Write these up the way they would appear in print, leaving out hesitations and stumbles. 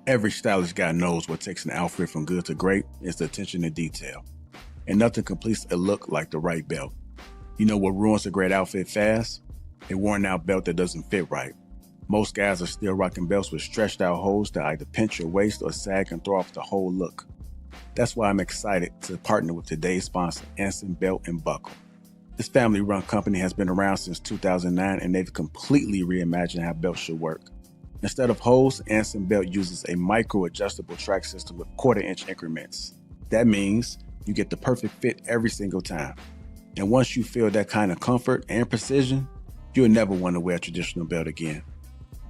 Every stylish guy knows what takes an outfit from good to great is the attention to detail. And nothing completes a look like the right belt. You know what ruins a great outfit fast? A worn out belt that doesn't fit right. Most guys are still rocking belts with stretched out holes that either pinch your waist or sag and throw off the whole look. That's why I'm excited to partner with today's sponsor, Anson Belt and Buckle. This family-run company has been around since 2009 and they've completely reimagined how belts should work. Instead of holes, Anson Belt uses a micro-adjustable track system with quarter-inch increments. That means you get the perfect fit every single time. And once you feel that kind of comfort and precision, you'll never want to wear a traditional belt again.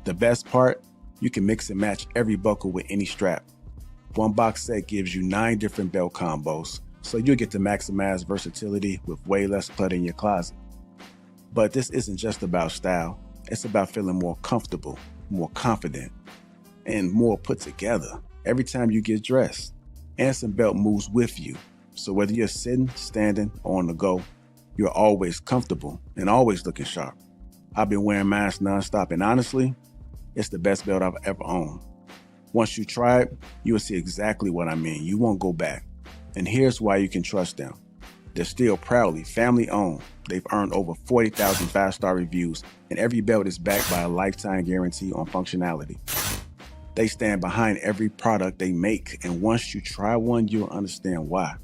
The best part, you can mix and match every buckle with any strap. One box set gives you 9 different belt combos, so you'll get to maximize versatility with way less clutter in your closet. But this isn't just about style, it's about feeling more comfortable, more confident, and more put together every time you get dressed. Anson Belt moves with you, so whether you're sitting, standing, or on the go, you're always comfortable and always looking sharp. I've been wearing mine nonstop, and honestly, it's the best belt I've ever owned. Once you try it, you will see exactly what I mean. You won't go back. And here's why you can trust them. They're still proudly family-owned. They've earned over 40,000 5-star reviews, and every belt is backed by a lifetime guarantee on functionality. They stand behind every product they make, and once you try one, you'll understand why.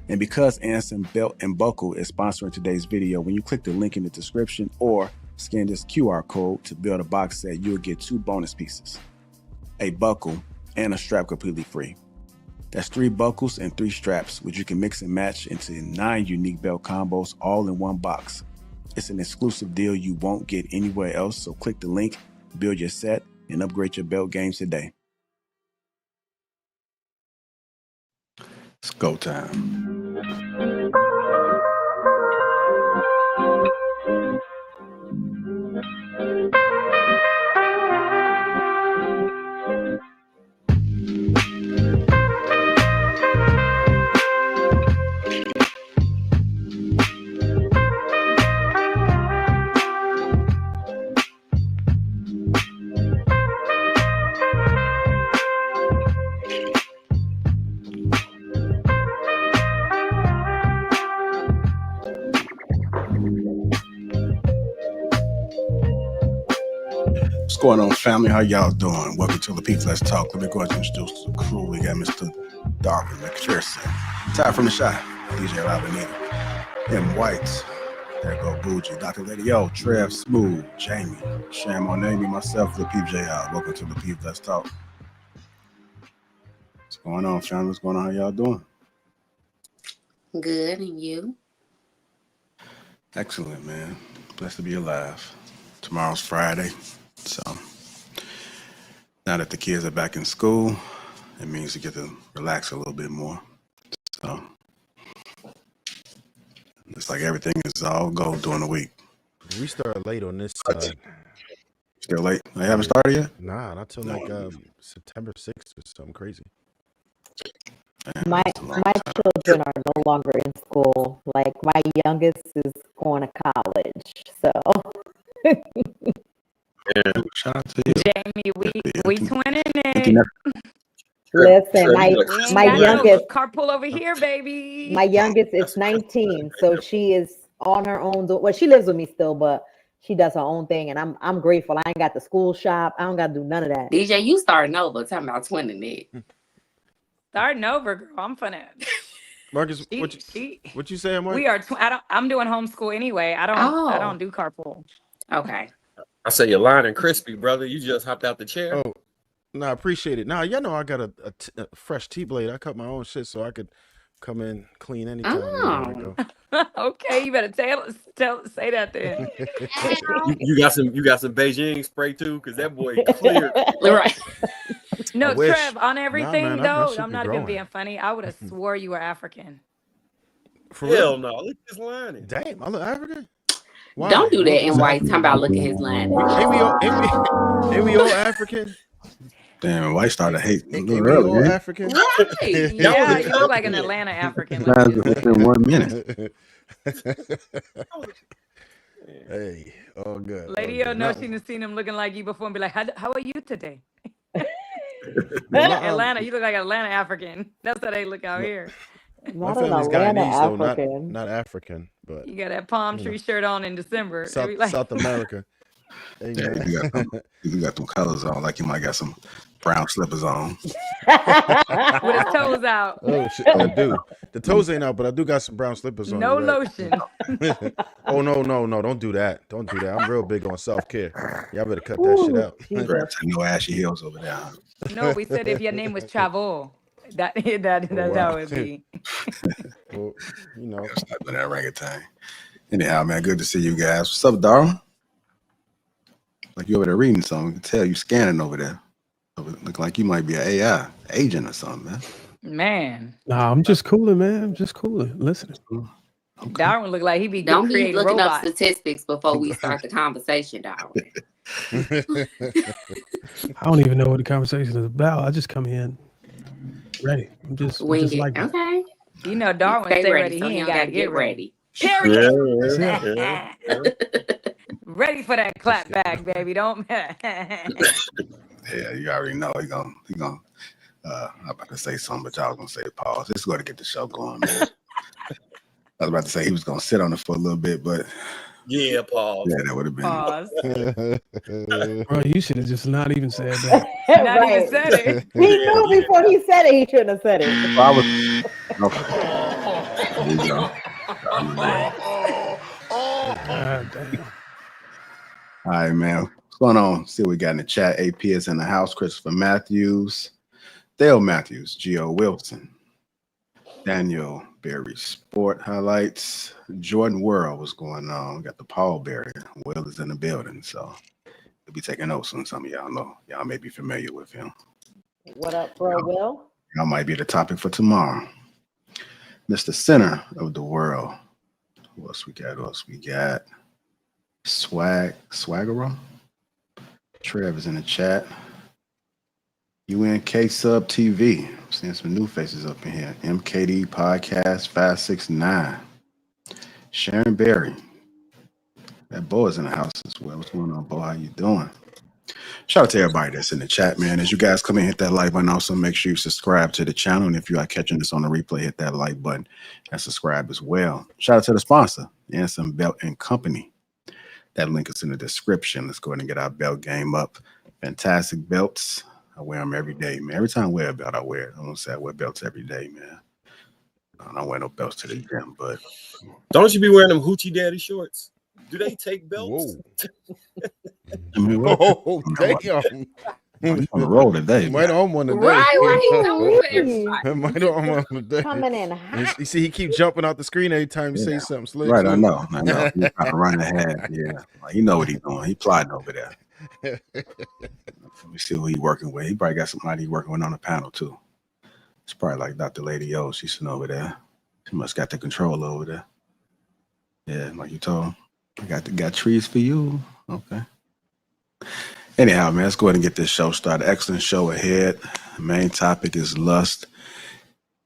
And because Anson Belt and Buckle is sponsoring today's video, when you click the link in the description or scan this QR code to build a box set, you'll get 2 bonus pieces, a buckle and a strap completely free. That's 3 buckles and 3 straps, which you can mix and match into 9 unique belt combos all in one box. It's an exclusive deal you won't get anywhere else, so click the link, build your set, and upgrade your belt game today. It's go time. What's going on, family? How y'all doing? Welcome to Lapeef Let's Talk. Let me go ahead and introduce the crew. We got Mr. Darwin McPherson, Ty from the Shy, DJ Robinette, M. White, there go Bougie, Dr. Lady O, Trev Smooth, Jamie, Sham on Amy, myself, Lapeef JR. Welcome to Lapeef Let's Talk. What's going on, family? What's going on? How y'all doing? Good, and you? Excellent, man. Blessed to be alive. Tomorrow's Friday. So now that the kids are back in school, it means you get to relax a little bit more. So it's like everything is all go during the week. We started late on this. Still late? They haven't started yet? Nah, not till like September 6th or something crazy. My children are no longer in school. Like my youngest is going to college. So Shout out to you. Jamie, we twinning it. listen, my youngest carpool over here, baby. My youngest is 19, so she is on her own. Well, she lives with me still, but she does her own thing, and I'm grateful. I ain't got the school shop. I don't got to do none of that. DJ, you starting over talking about twinning it. Starting over, girl. I'm finna. Marcus, what you saying, Marcus? We are. I'm doing homeschool anyway. I don't do carpool. Okay. I say you're lying and crispy, brother. You just hopped out the chair. Oh, no, I appreciate it. Now, y'all know I got a fresh tea blade. I cut my own shit so I could come in clean anytime. Oh. Okay, you better say that then. you got some Beijing spray too, because that boy clear. Right. No, Trev, on everything man, though, I'm not even being funny. I would have swore you were African. For Hell no, look at this lining. Damn, I look African. Why? Don't do that in white. Talking about look at his line. Ain't we all African? Damn, White started hating. Ain't we all African? Right. Yeah, you look like an Atlanta African. Within 1 minute. Hey, all good. Lady, you know she done seen him looking like you before and be like, how are you today? Atlanta, you look like an Atlanta African. That's how they look out here. My Not an family's Atlanta Guyanese, though, African. not African, but You got that palm tree shirt on in December. They be like, South America. Hey, Yeah, you got some colors on, like you might got some brown slippers on. with his toes out. Oh shit! I do. The toes ain't out, but I do got some brown slippers on. No You're right. lotion. Oh no! Don't do that. Don't do that. I'm real big on self-care. Y'all better cut that shit Ooh, out. Jesus. Perhaps no ashy heels over there. No, we said if your name was Chavo, that's wow. how it be. Well, you know. It's not doing that orangutan. Anyhow, man, good to see you guys. What's up, Darwin? Like you over there reading something. You can tell you scanning over there. Look like you might be an AI agent or something, man. Man, Nah, I'm just cooling, man. I'm just cooling. Listening. Okay. Darwin look like he be Don't be creating looking robots. up statistics before we start the conversation, Darwin. I don't even know what the conversation is about. I just come in ready. I'm just Wing it. like that. Okay. You know, Darwin Stay stay ready, ready. so He he ain't don't got to gotta get get ready. ready. Period. Yeah. Ready for that clap back, baby. Don't. Yeah, you already know he gonna I'm about to say something, but y'all gonna say pause. Let's go to get the show going, man. I was about to say he was gonna sit on it for a little bit, but Yeah, Paul. yeah, that would have been Pause. Bro, you should have just not even said that. Not even Right. said it. He knew before he said it, he shouldn't have said it. I was okay. There you go. God damn. All right, man. What's going on? See what we got in the chat. AP is in the house. Christopher Matthews, Dale Matthews, Gio Wilson, Daniel Berry, Sport Highlights, Jordan World. What's going on? We got the Paul Berry. Will is in the building, so we'll be taking notes on some of y'all know. Y'all may be familiar with him. What up, bro, Will? Y'all might be the topic for tomorrow. Mr. Center of the World. Who else we got? Swaggero. Trev is in the chat. UNK Sub TV. I'm seeing some new faces up in here. MKD Podcast 569. Sharon Berry. That Bo is in the house as well. What's going on, Bo? How you doing? Shout out to everybody that's in the chat, man. As you guys come in, hit that like button. Also, make sure you subscribe to the channel. And if you are catching this on the replay, hit that like button and subscribe as well. Shout out to the sponsor, Anson Belt and Company. That link is in the description. Let's go ahead and get our belt game up. Fantastic belts. I wear them every day, man. Every time I wear a belt, I wear it. I don't say I wear belts every day, man. I don't wear no belts to the gym, but Don't you be wearing them hoochie daddy shorts? Do they take belts? I mean, Oh damn! I'm on the roll today. You might own one today. Right, why he coming for everybody? Might own one today. Coming in hot. You see, he keep jumping out the screen every time you say something slick. Right, too. I know. He's trying to run ahead. Yeah, like, he know what he's doing. He plotting over there. Let me see who he working with. He probably got somebody he working with on the panel too. It's probably like Dr. Lady O. She's sitting over there. She must got the control over there. Yeah, like you told him. I got trees for you. Okay. Anyhow, man, let's go ahead and get this show started. Excellent show ahead. The main topic is lust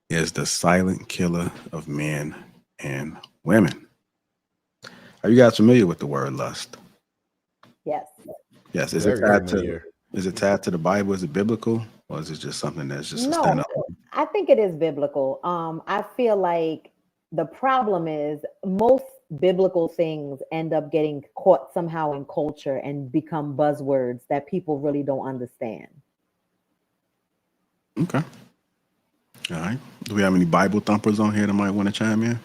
is the silent killer of men and women. Are you guys familiar with the word lust? Yes. Yes. Is Very it tied to the Bible? Is it biblical? Or is it just something that's just a No, stand up? I think it is biblical. I feel like the problem is most biblical things end up getting caught somehow in culture and become buzzwords that people really don't understand. Okay. All right. Do we have any Bible thumpers on here that might want to chime in?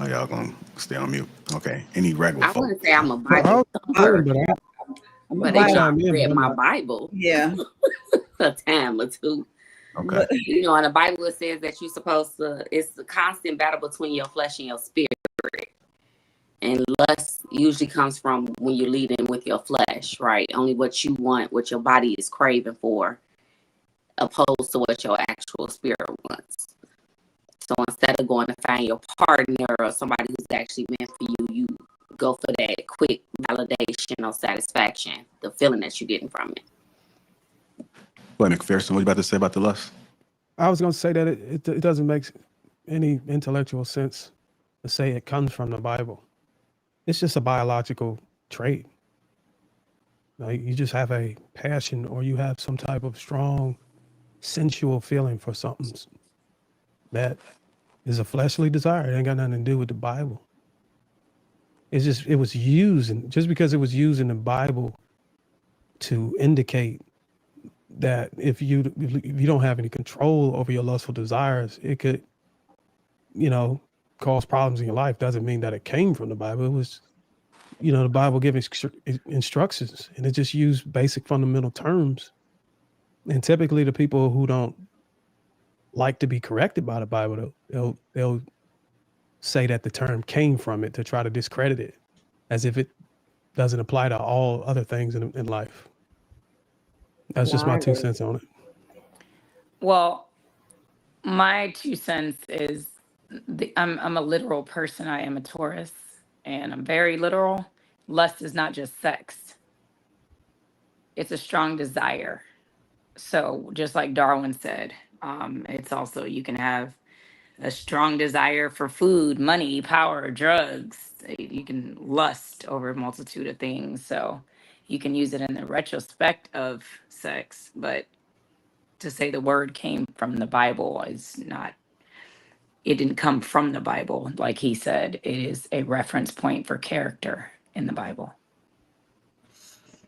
Oh, y'all gonna stay on mute. Okay. Any regular I folks? wouldn't say I'm a Well, Bible thumper, but I chime in, read but my I'm Bible Yeah. a time or two. Okay. You know, in the Bible it says that you're supposed to, it's a constant battle between your flesh and your spirit. And lust usually comes from when you're leading with your flesh, right? Only what you want, what your body is craving for, opposed to what your actual spirit wants. So instead of going to find your partner or somebody who's actually meant for you, you go for that quick validation or satisfaction, the feeling that you're getting from it. Well, McPherson, what you about to say about the lust? I was going to say that it doesn't make any intellectual sense to say it comes from the Bible. It's just a biological trait. Like you just have a passion, or you have some type of strong sensual feeling for something that is a fleshly desire. It ain't got nothing to do with the Bible. It's just, it was used, and just because it was used in the Bible to indicate that if you don't have any control over your lustful desires, it could, cause problems in your life, doesn't mean that it came from the Bible. It was, the Bible giving instructions, and it just used basic fundamental terms. And typically the people who don't like to be corrected by the Bible, they'll say that the term came from it to try to discredit it, as if it doesn't apply to all other things in life. That's just my 2 cents on it. Well, my 2 cents is I'm a literal person. I am a Taurus, and I'm very literal. Lust is not just sex. It's a strong desire. So just like Darwin said, it's also, you can have a strong desire for food, money, power, drugs. You can lust over a multitude of things. So you can use it in the retrospect of sex, but to say the word came from the Bible is not, it didn't come from the Bible. Like he said, it is a reference point for character in the Bible.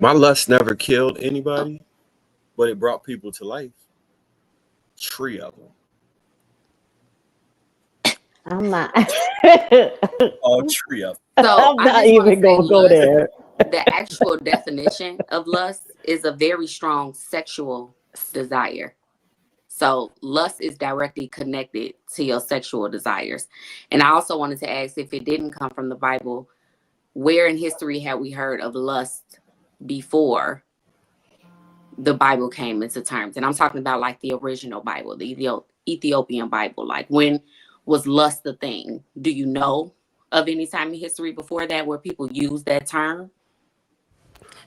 My lust never killed anybody, but it brought people to life. 3 of them. I'm not. All 3 of them. So I'm not even going to go there. The actual definition of lust is a very strong sexual desire. So lust is directly connected to your sexual desires. And I also wanted to ask, if it didn't come from the Bible, where in history have we heard of lust before the Bible came into terms? And I'm talking about like the original Bible, the Ethiopian Bible. Like, when was lust a thing? Do you know of any time in history before that where people use that term?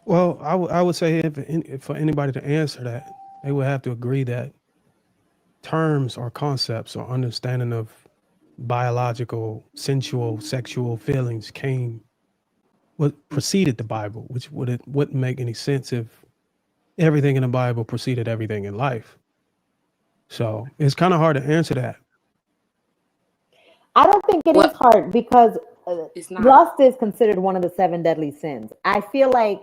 Well, I would say if for anybody to answer that, they would have to agree that terms or concepts or understanding of biological, sensual, sexual feelings what preceded the Bible, which wouldn't make any sense if everything in the Bible preceded everything in life. So it's kind of hard to answer that. I don't think it is hard, because It's not. lust is considered one of the 7 deadly sins. I feel like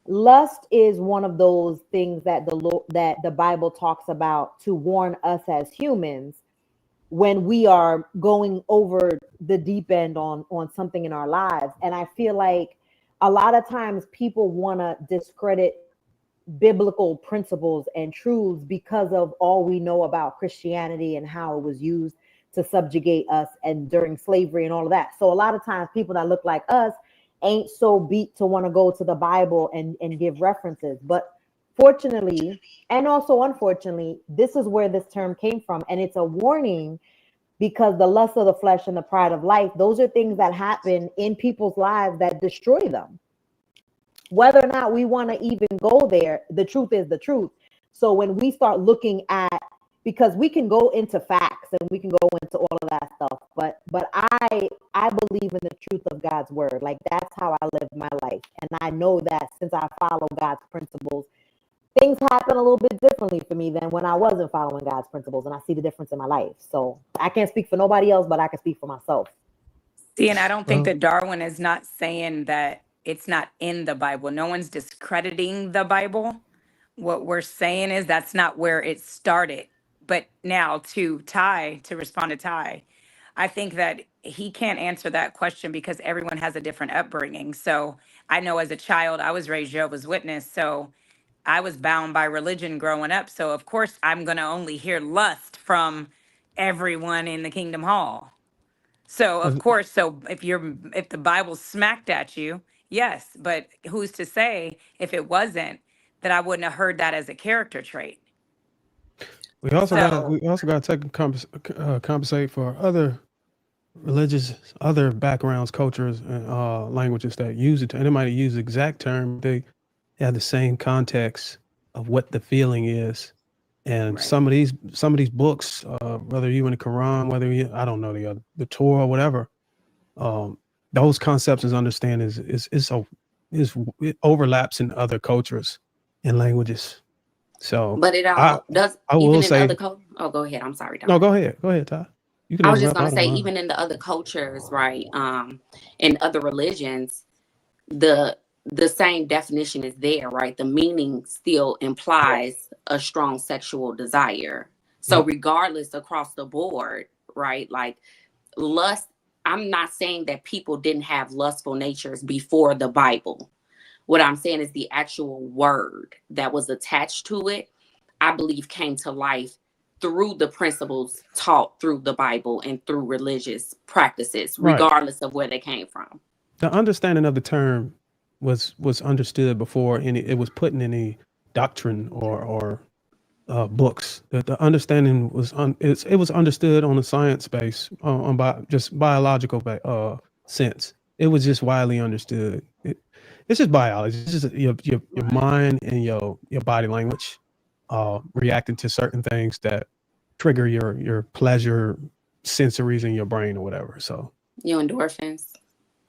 lust is one of those things that the Bible talks about to warn us as humans when we are going over the deep end on something in our lives. And I feel like a lot of times people want to discredit biblical principles and truths because of all we know about Christianity and how it was used to subjugate us and during slavery and all of that. So a lot of times people that look like us ain't so beat to want to go to the Bible and give references. But fortunately, and also unfortunately, this is where this term came from. And it's a warning, because the lust of the flesh and the pride of life, those are things that happen in people's lives that destroy them. Whether or not we want to even go there, the truth is the truth. So when we start looking at, because we can go into facts and we can go into all of that stuff, but I believe in the truth of God's word. Like, that's how I live my life. And I know that since I follow God's principles, things happen a little bit differently for me than when I wasn't following God's principles, and I see the difference in my life. So I can't speak for nobody else, but I can speak for myself. See, and I don't think that Darwin is not saying that it's not in the Bible. No one's discrediting the Bible. What we're saying is that's not where it started. But now to respond to Ty, I think that he can't answer that question because everyone has a different upbringing. So I know as a child, I was raised Jehovah's Witness. So I was bound by religion growing up. So of course I'm going to only hear lust from everyone in the Kingdom Hall. So of course, so if the Bible smacked at you, yes, but who's to say if it wasn't that I wouldn't have heard that as a character trait? We also got to take compensate for other religious, other backgrounds, cultures, and languages that use it. And they might use the exact term. They have the same context of what the feeling is. And some of these books, whether you in the Quran, whether you, I don't know, the Torah or whatever, those concepts and understandings is so it overlaps in other cultures and languages. So, But it all does, I will even in say, other oh, go ahead. I'm sorry, no, Don. go ahead, Ty. You can I was just interrupt. gonna I don't say, mind. even in the other cultures, right? In other religions, the same definition is there, right? The meaning still implies a strong sexual desire. So Yep. regardless across the board, right? Like lust, I'm not saying that people didn't have lustful natures before the Bible. What I'm saying is the actual word that was attached to it, I believe came to life through the principles taught through the Bible and through religious practices, Right. regardless of where they came from. The understanding of the term was understood before it was put in any doctrine or books. The understanding was it was understood on a science base, just biological sense. It was just widely understood. It's just biology. It's just your mind and your body language reacting to certain things that trigger your pleasure sensories in your brain or whatever. So Your endorphins.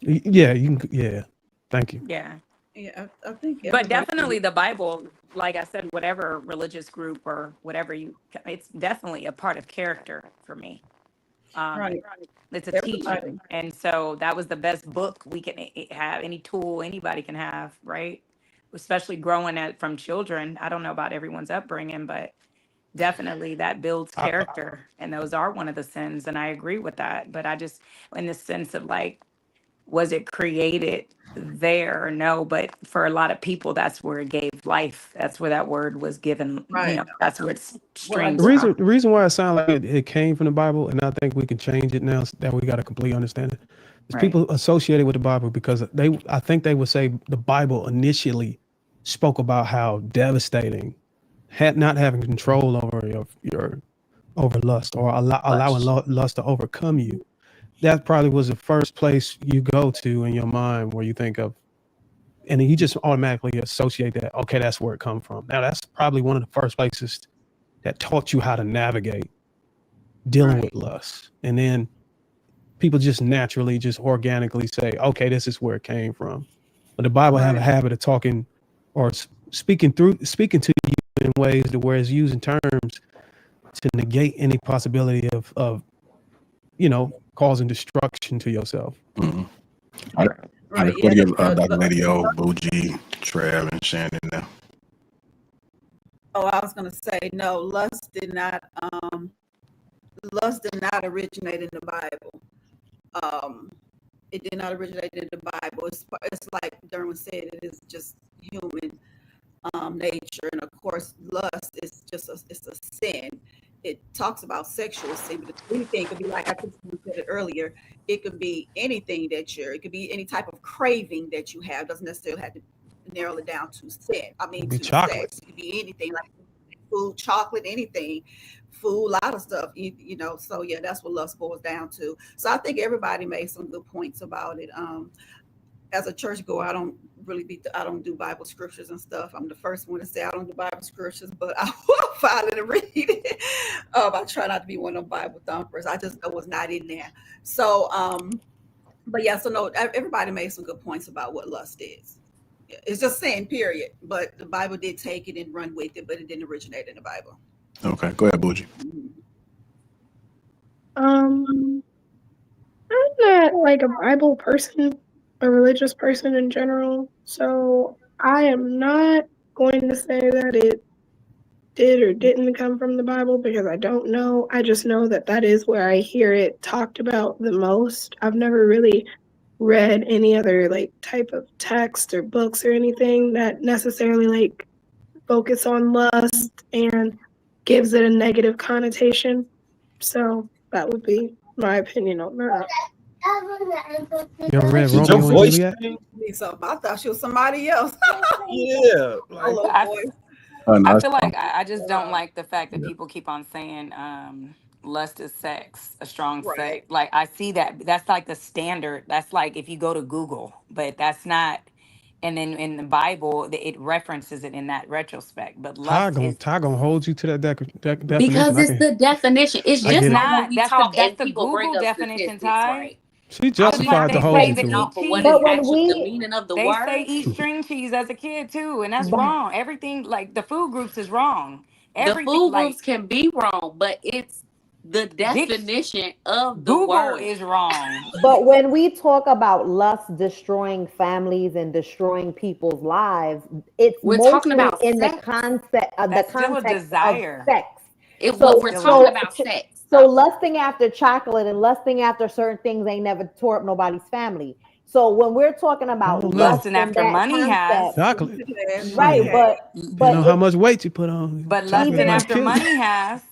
yeah, you can. Yeah, thank you. Yeah. Yeah, I think But everybody. definitely the Bible, like I said, whatever religious group or whatever it's definitely a part of character for me. Right. It's a Everybody. teaching. And so that was the best book we can have, any tool anybody can have, right? Especially growing from children. I don't know about everyone's upbringing, but definitely that builds character. And those are one of the sins. And I agree with that. But I just, in the sense of like, was it created there? No, but for a lot of people, that's where it gave life. That's where that word was given. Right. That's where it's streams The from. reason why it sounds like it came from the Bible, and I think we can change it now that we got a complete understanding, is Right. people associate it with the Bible because I think they would say the Bible initially spoke about how devastating not having control over your over lust or allowing lust to overcome you. That probably was the first place you go to in your mind where you think of, and then you just automatically associate that. Okay, that's where it come from. Now that's probably one of the first places that taught you how to navigate dealing with lust. And then people just naturally, just organically say, okay, this is where it came from. But the Bible have a habit of talking or speaking to you in ways to where it's using terms to negate any possibility of causing destruction to yourself. Mm-hmm. I want to give Dr. Lady O, Bougie, Trev, and Shannon now. Oh, I was going to say, no, lust did not originate in the Bible. It did not originate in the Bible. It's like Derwin said, it is just human nature. And of course, lust is just it's a sin. It talks about sexual sin, but anything could be, like I said it earlier, it could be anything it could be any type of craving that you have. Doesn't necessarily have to narrow it down to sin. I mean, to chocolate. sex. It could be anything, like food, chocolate, anything, food, a lot of stuff, you know. So yeah, that's what lust boils down to. So I think everybody made some good points about it. As a churchgoer, I don't do Bible scriptures and stuff. I'm the first one to say I don't do Bible scriptures, but I will find it and read it. I try not to be one of them Bible thumpers. I just know what's not in there. So, but yeah, so no, everybody made some good points about what lust is. It's just sin, period. But the Bible did take it and run with it, but it didn't originate in the Bible. Okay, go ahead, Bougie. I'm not like a Bible person, a religious person in general, so I am not going to say that it did or didn't come from the Bible because I don't know. I just know that is where I hear it talked about the most. I've never really read any other like type of text or books or anything that necessarily like focus on lust and gives it a negative connotation. So that would be my opinion on that. You ever read Did your Romeo and voice Juliet? So I thought she was somebody else. Yeah. Like, I feel like I just don't like the fact that people keep on saying lust is sex, a strong sex. Like I see that's like the standard. That's like if you go to Google, but that's not. And then in the Bible, it references it in that retrospect. But lust is gonna hold you to that definition. Because it's the definition. It's just like when not. we That's talk the and people bring Google up definition, statistics, Ty. right? She I was justified like, the they whole say basing to situation. off eat of what cheese. is But when actually the we, meaning of the They say word. eat string cheese as a kid too, and that's but, wrong. Everything like the food groups is wrong. The Everything food like groups can be wrong, but it's the Dick, definition of the Google word. is wrong. but when we talk about lust destroying families and destroying people's lives, it's We're talking mostly about in the sex. concept of the That's still a context of desire. sex. If That's what So, we're still a talking so, about sex. so lusting after chocolate and lusting after certain things ain't never tore up nobody's family. So when we're talking I about don't know. lust lusting in after that money has. concept, Chocolate. right? Shit. But Depending on how much weight you put on, But chocolate lusting even, might after kill you. money has.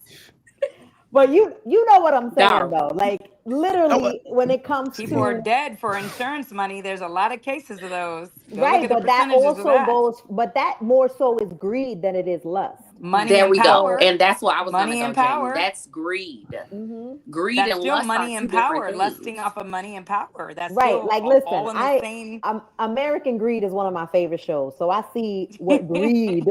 but you know what I'm saying Dark. though. Like Oh, what? literally, when it comes People are to dead for insurance money. There's a lot of cases of those. Go look right, at the but that percentages of also that. goes, but that more so is greed than it is lust. Money There and we go. So, power. And that's where I was gonna Money go, and Jamie. power. That's greed. mhm. Greed That's and still lust are money two and different power. Lusting things. off of money and power. That's Right. still Like, listen, all in the same. American Greed is one of my favorite shows. So I see what greed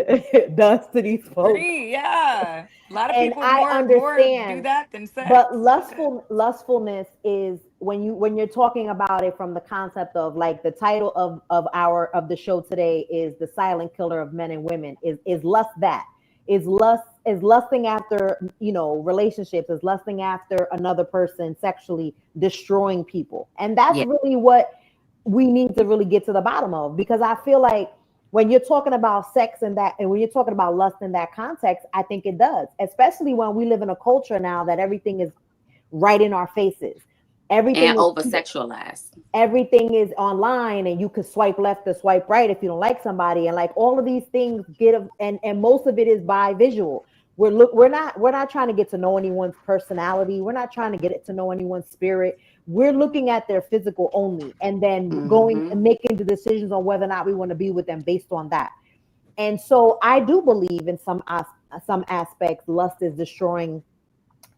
does to these folks. Agree. Yeah. A lot of And people I more do understand, that than sex. but lustfulness is when you're talking about it from the concept of like the title of the show today is The Silent Killer of Men and Women. Is lust that? Is lusting after, relationships, is lusting after another person sexually destroying people. And that's Yeah. really what we need to really get to the bottom of, because I feel like when you're talking about sex and that, and when you're talking about lust in that context, I think it does, especially when we live in a culture now that everything is right in our faces. And Everything is over sexualized. everything is online, and you could swipe left or swipe right if you don't like somebody, and like all of these things and most of it is by visual. We're not trying to get to know anyone's personality. We're not trying to get to know anyone's spirit. We're looking at their physical only, and then going Mm-hmm. and making the decisions on whether or not we want to be with them based on that. And so I do believe in some aspects lust is destroying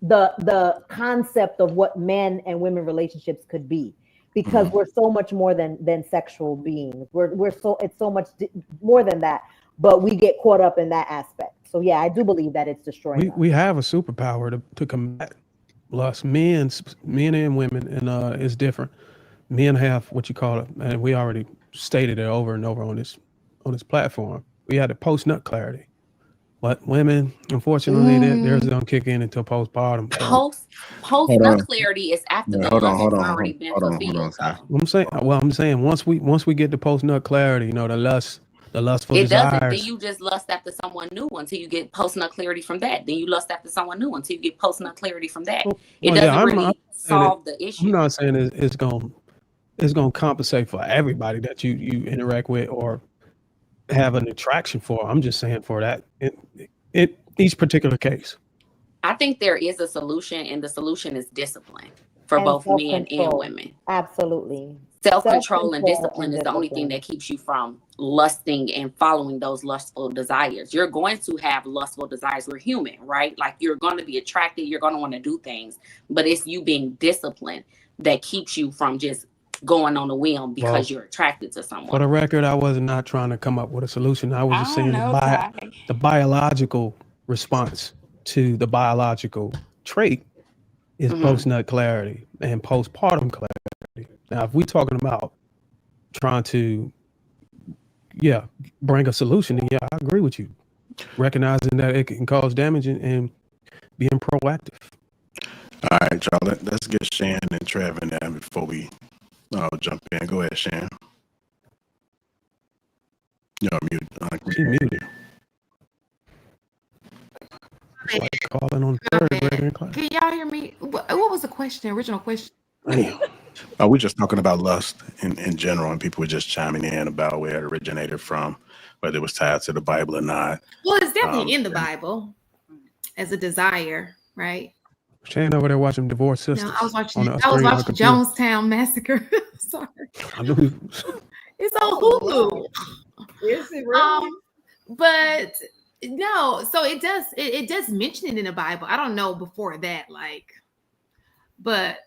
the concept of what men and women relationships could be, because we're so much more than sexual beings. It's so much more than that, but we get caught up in that aspect. So yeah, I do believe that it's destroying us. We have a superpower to combat lust. Men and women, and it's different. Men have what you call it, and we already stated it over and over on this platform. We had the post nut clarity. But women, unfortunately, theirs don't kick in until postpartum. So Post Hold nut on. clarity is after Yeah, the hold on, lust hold has on, already hold been hold on, fulfilled, sir. though. I'm saying once we get the post nut clarity, the lustful It doesn't. Then desires. you just lust after someone new until you get post nut clarity from that. Then you lust after someone new until you get post nut clarity from that. It Well, yeah, doesn't I'm really saying it. solve the I'm issue. not saying it's gonna compensate for everybody that you interact with or have an attraction for. I'm just saying for that in each particular case. I think there is a solution, and the solution is discipline for And both men and self-control. women. Absolutely. Self-control and Self-control discipline and is the only thing discipline. that keeps you from lusting and following those lustful desires. You're going to have lustful desires. We're human, right? Like, you're going to be attracted, you're going to want to do things, but it's you being disciplined that keeps you from just going on a whim because Well, you're attracted to for someone. the record, I was not trying to come up with a solution. I was I just don't saying know, Ty. the biological response to the biological trait is Mhm. post nut clarity and postpartum clarity. Now, if we're talking about trying to, bring a solution, then I agree with you. Recognizing that it can cause damage and being proactive. All right, y'all. Let's get Shan and Trev in there before we jump in. Go ahead, Shan. You're on mute. She muted. It's like calling on third grade in class. Can y'all hear me? What was the question? Original question? Damn. We're just talking about lust in general, and people were just chiming in about where it originated from, whether it was tied to the Bible or not. Well, it's definitely in the Bible as a desire, right? Shan over there watching Divorce Sisters. No, I was watching. on the I was screen on the watching computer. Jonestown Massacre. Sorry, I knew. it's on Hulu. Is it really? But no, so it does mention it in the Bible. I don't know before that, but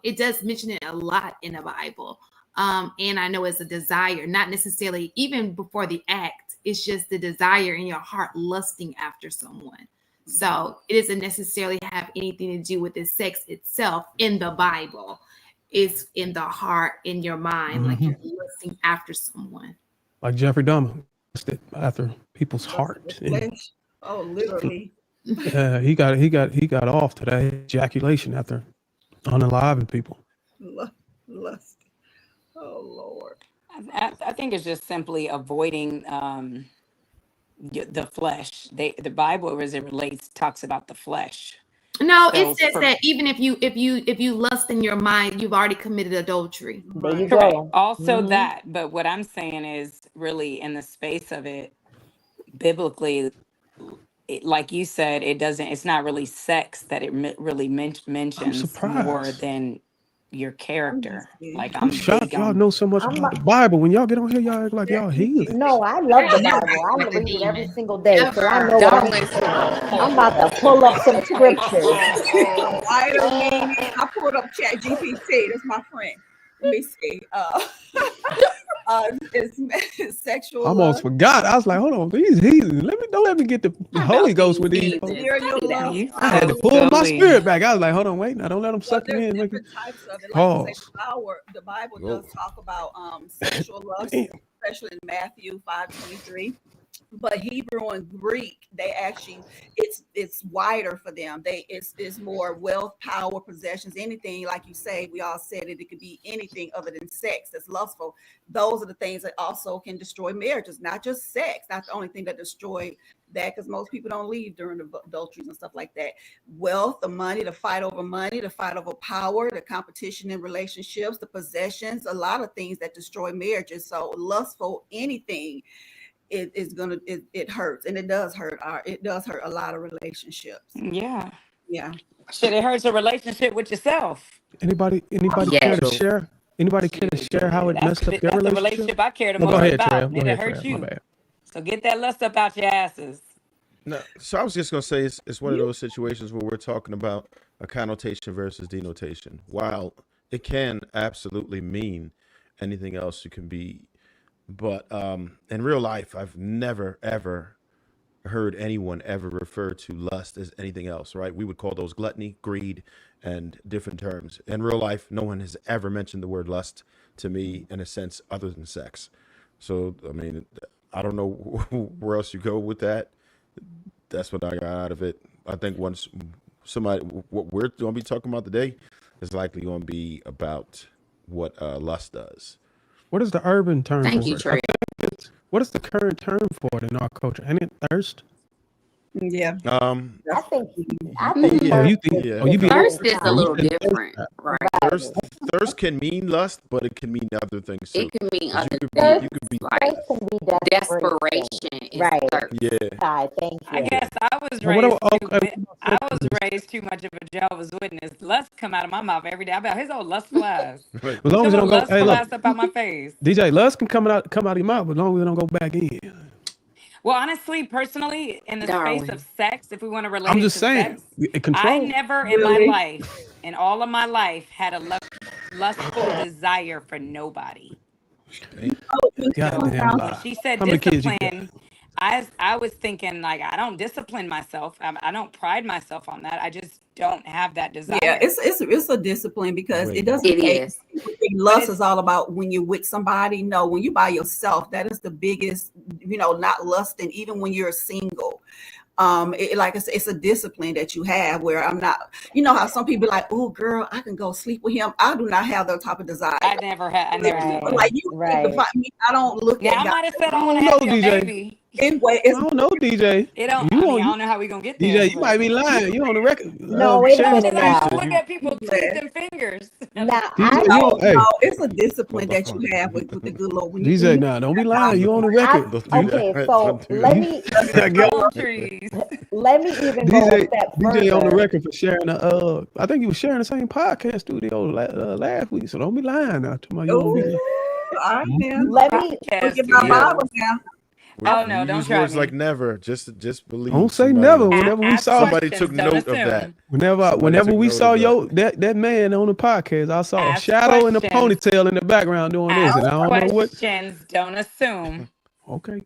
it does mention it a lot in the Bible. And I know it's a desire, not necessarily even before the act. It's just the desire in your heart lusting after someone. So it doesn't necessarily have anything to do with the sex itself in the Bible. is in the heart, in your mind, like Mhm. you're lusting after someone. Like Jeffrey Dahmer, lusted after people's Lust of heart. the And flesh. Oh, literally. he got off to that ejaculation after unaliving people. Lust. Oh Lord. I think it's just simply avoiding the flesh. The Bible, as it relates, talks about the flesh. No, So it says for that even if you lust in your mind, you've already committed adultery. There you correct, go. also Mhm. that. But what I'm saying is really in the space of it, biblically, like you said, it doesn't. It's not really sex that it really I'm mentions more surprised. than your I'm just character. saying. Like I'm I'm shocked big y'all on. know so much I'm about the Bible. When y'all get on here, y'all act like y'all Exactly. heathens. No, I love the Never Bible. I like a read it every demon. single day, so I Never. know what Don't I'm. listen. I'm about to pull up some scriptures. Wider meaning. I pulled up Chat GPT. That's my friend. Let me see. It's sexual I almost lust, forgot. I was like, hold on, these heathens. Don't let me get the Not Holy about Ghost these with these folks. heathens. serial Study that. lust. You I had to so pull my silly. spirit back. I was like, hold on, wait, now don't let them Well, suck you there's in. different types of it. Like you say, Pause. the Bible Whoa. does talk about sexual lust, Damn. especially in Matthew 5:23. But Hebrew and Greek, they actually it's wider for them. It's more wealth, power, possessions, anything like you say. We all said it. It could be anything other than sex that's lustful. Those are the things that also can destroy marriages, not just sex. Not the only thing that destroy that, because most people don't leave during the adulteries and stuff like that. Wealth, the money, the fight over power, the competition in relationships, the possessions, a lot of things that destroy marriages. So lustful anything, it hurts, and it does hurt a lot of relationships. Yeah. Yeah. Shit, it hurts a relationship with yourself. Anybody care Yes. to So share? Anybody care to share how it messed up your That's the relationship? relationship I care the No, go most ahead, about. Trav. Go It'll ahead, hurt Trav. My you. bad. So get that lust up out your asses. no, so I was just gonna say it's one of those situations where we're talking about a connotation versus denotation. While it can absolutely mean anything else, you can be, but in real life, I've never ever heard anyone ever refer to lust as anything else, right? We would call those gluttony, greed, and different terms. In real life, no one has ever mentioned the word lust to me in a sense other than sex. So, I mean, I don't know where else you go with that. That's what I got out of it. I think once somebody, what we're going to be talking about today is likely going to be about what lust does. What is the urban term Thank for you, it? Trey. What is the current term for it in our culture? Ain't it thirst? Yeah. I think Yeah, Oh, you thirst think? yeah. Oh, you be Thirst is a oh, you little said different, right? Thirst, thirst can mean lust, but it can mean other things too. It can mean 'Cause other you things. could be Like thirst can be desperation. desperation is Right. thirst. yeah. Hi, thank I you. guess I was But what raised about too. okay, I was raised too much of a Jehovah's Witness. Lust come out of my mouth every day. I bet his old lustful ass. Right. as long as it don't go. Hey, Lustful look, ass up out my face. DJ, lust can come out of your mouth, but as long as it don't go back in. Well, honestly, personally, in the space of Darwin. sex, if we want to relate I'm it just to saying, sex, it I control. never in my Really? life, in all of my life, had a lustful desire for nobody. Goddamn When lie. she said How many kids you got? discipline, I was thinking like I don't discipline myself. I don't pride myself on that. I just don't have that Yeah, desire. it's a discipline, because Wait. it doesn't It take is. lust is all about when you're with somebody. No, when you by yourself, that is the biggest, not lusting, even when you're single. Like I said, it's a discipline that you have, where I'm not, how some people like, oh girl, I can go sleep with him. I do not have that type of desire. I never did Right. Like that. you Right. define me, I don't look Now at I God. might have said I I want don't to have know, your DJ. baby. Anyway, I don't know, DJ. It don't. You I mean, on I you, don't know how we gonna get there. DJ? You But might be lying. You on the record? No, wait a sharing minute then I some just now. look pieces. at people teeth and fingers. Now DJ, I you on? Hey, no, it's a discipline that you have with the good Lord. When DJ, you now don't be lying. You on the record? Don't do okay, that. so Don't do let that. me I got Palm trees. let me even go a DJ. step DJ on the further. record for sharing I think you was sharing the same podcast studio last week. So don't be lying now. Tomorrow you won't be. all right, man. Let me Podcast Get my studio. Bible now. Oh When no, you don't use try words me. like never, just Don't believe say somebody. never. Whenever we Ask saw, Somebody questions, took don't note of that. assume. Somebody whenever took we note saw of that. that man on the podcast, I saw a Ask shadow in the questions. ponytail in the background doing this, and Ask I don't know what. questions, don't assume. Okay.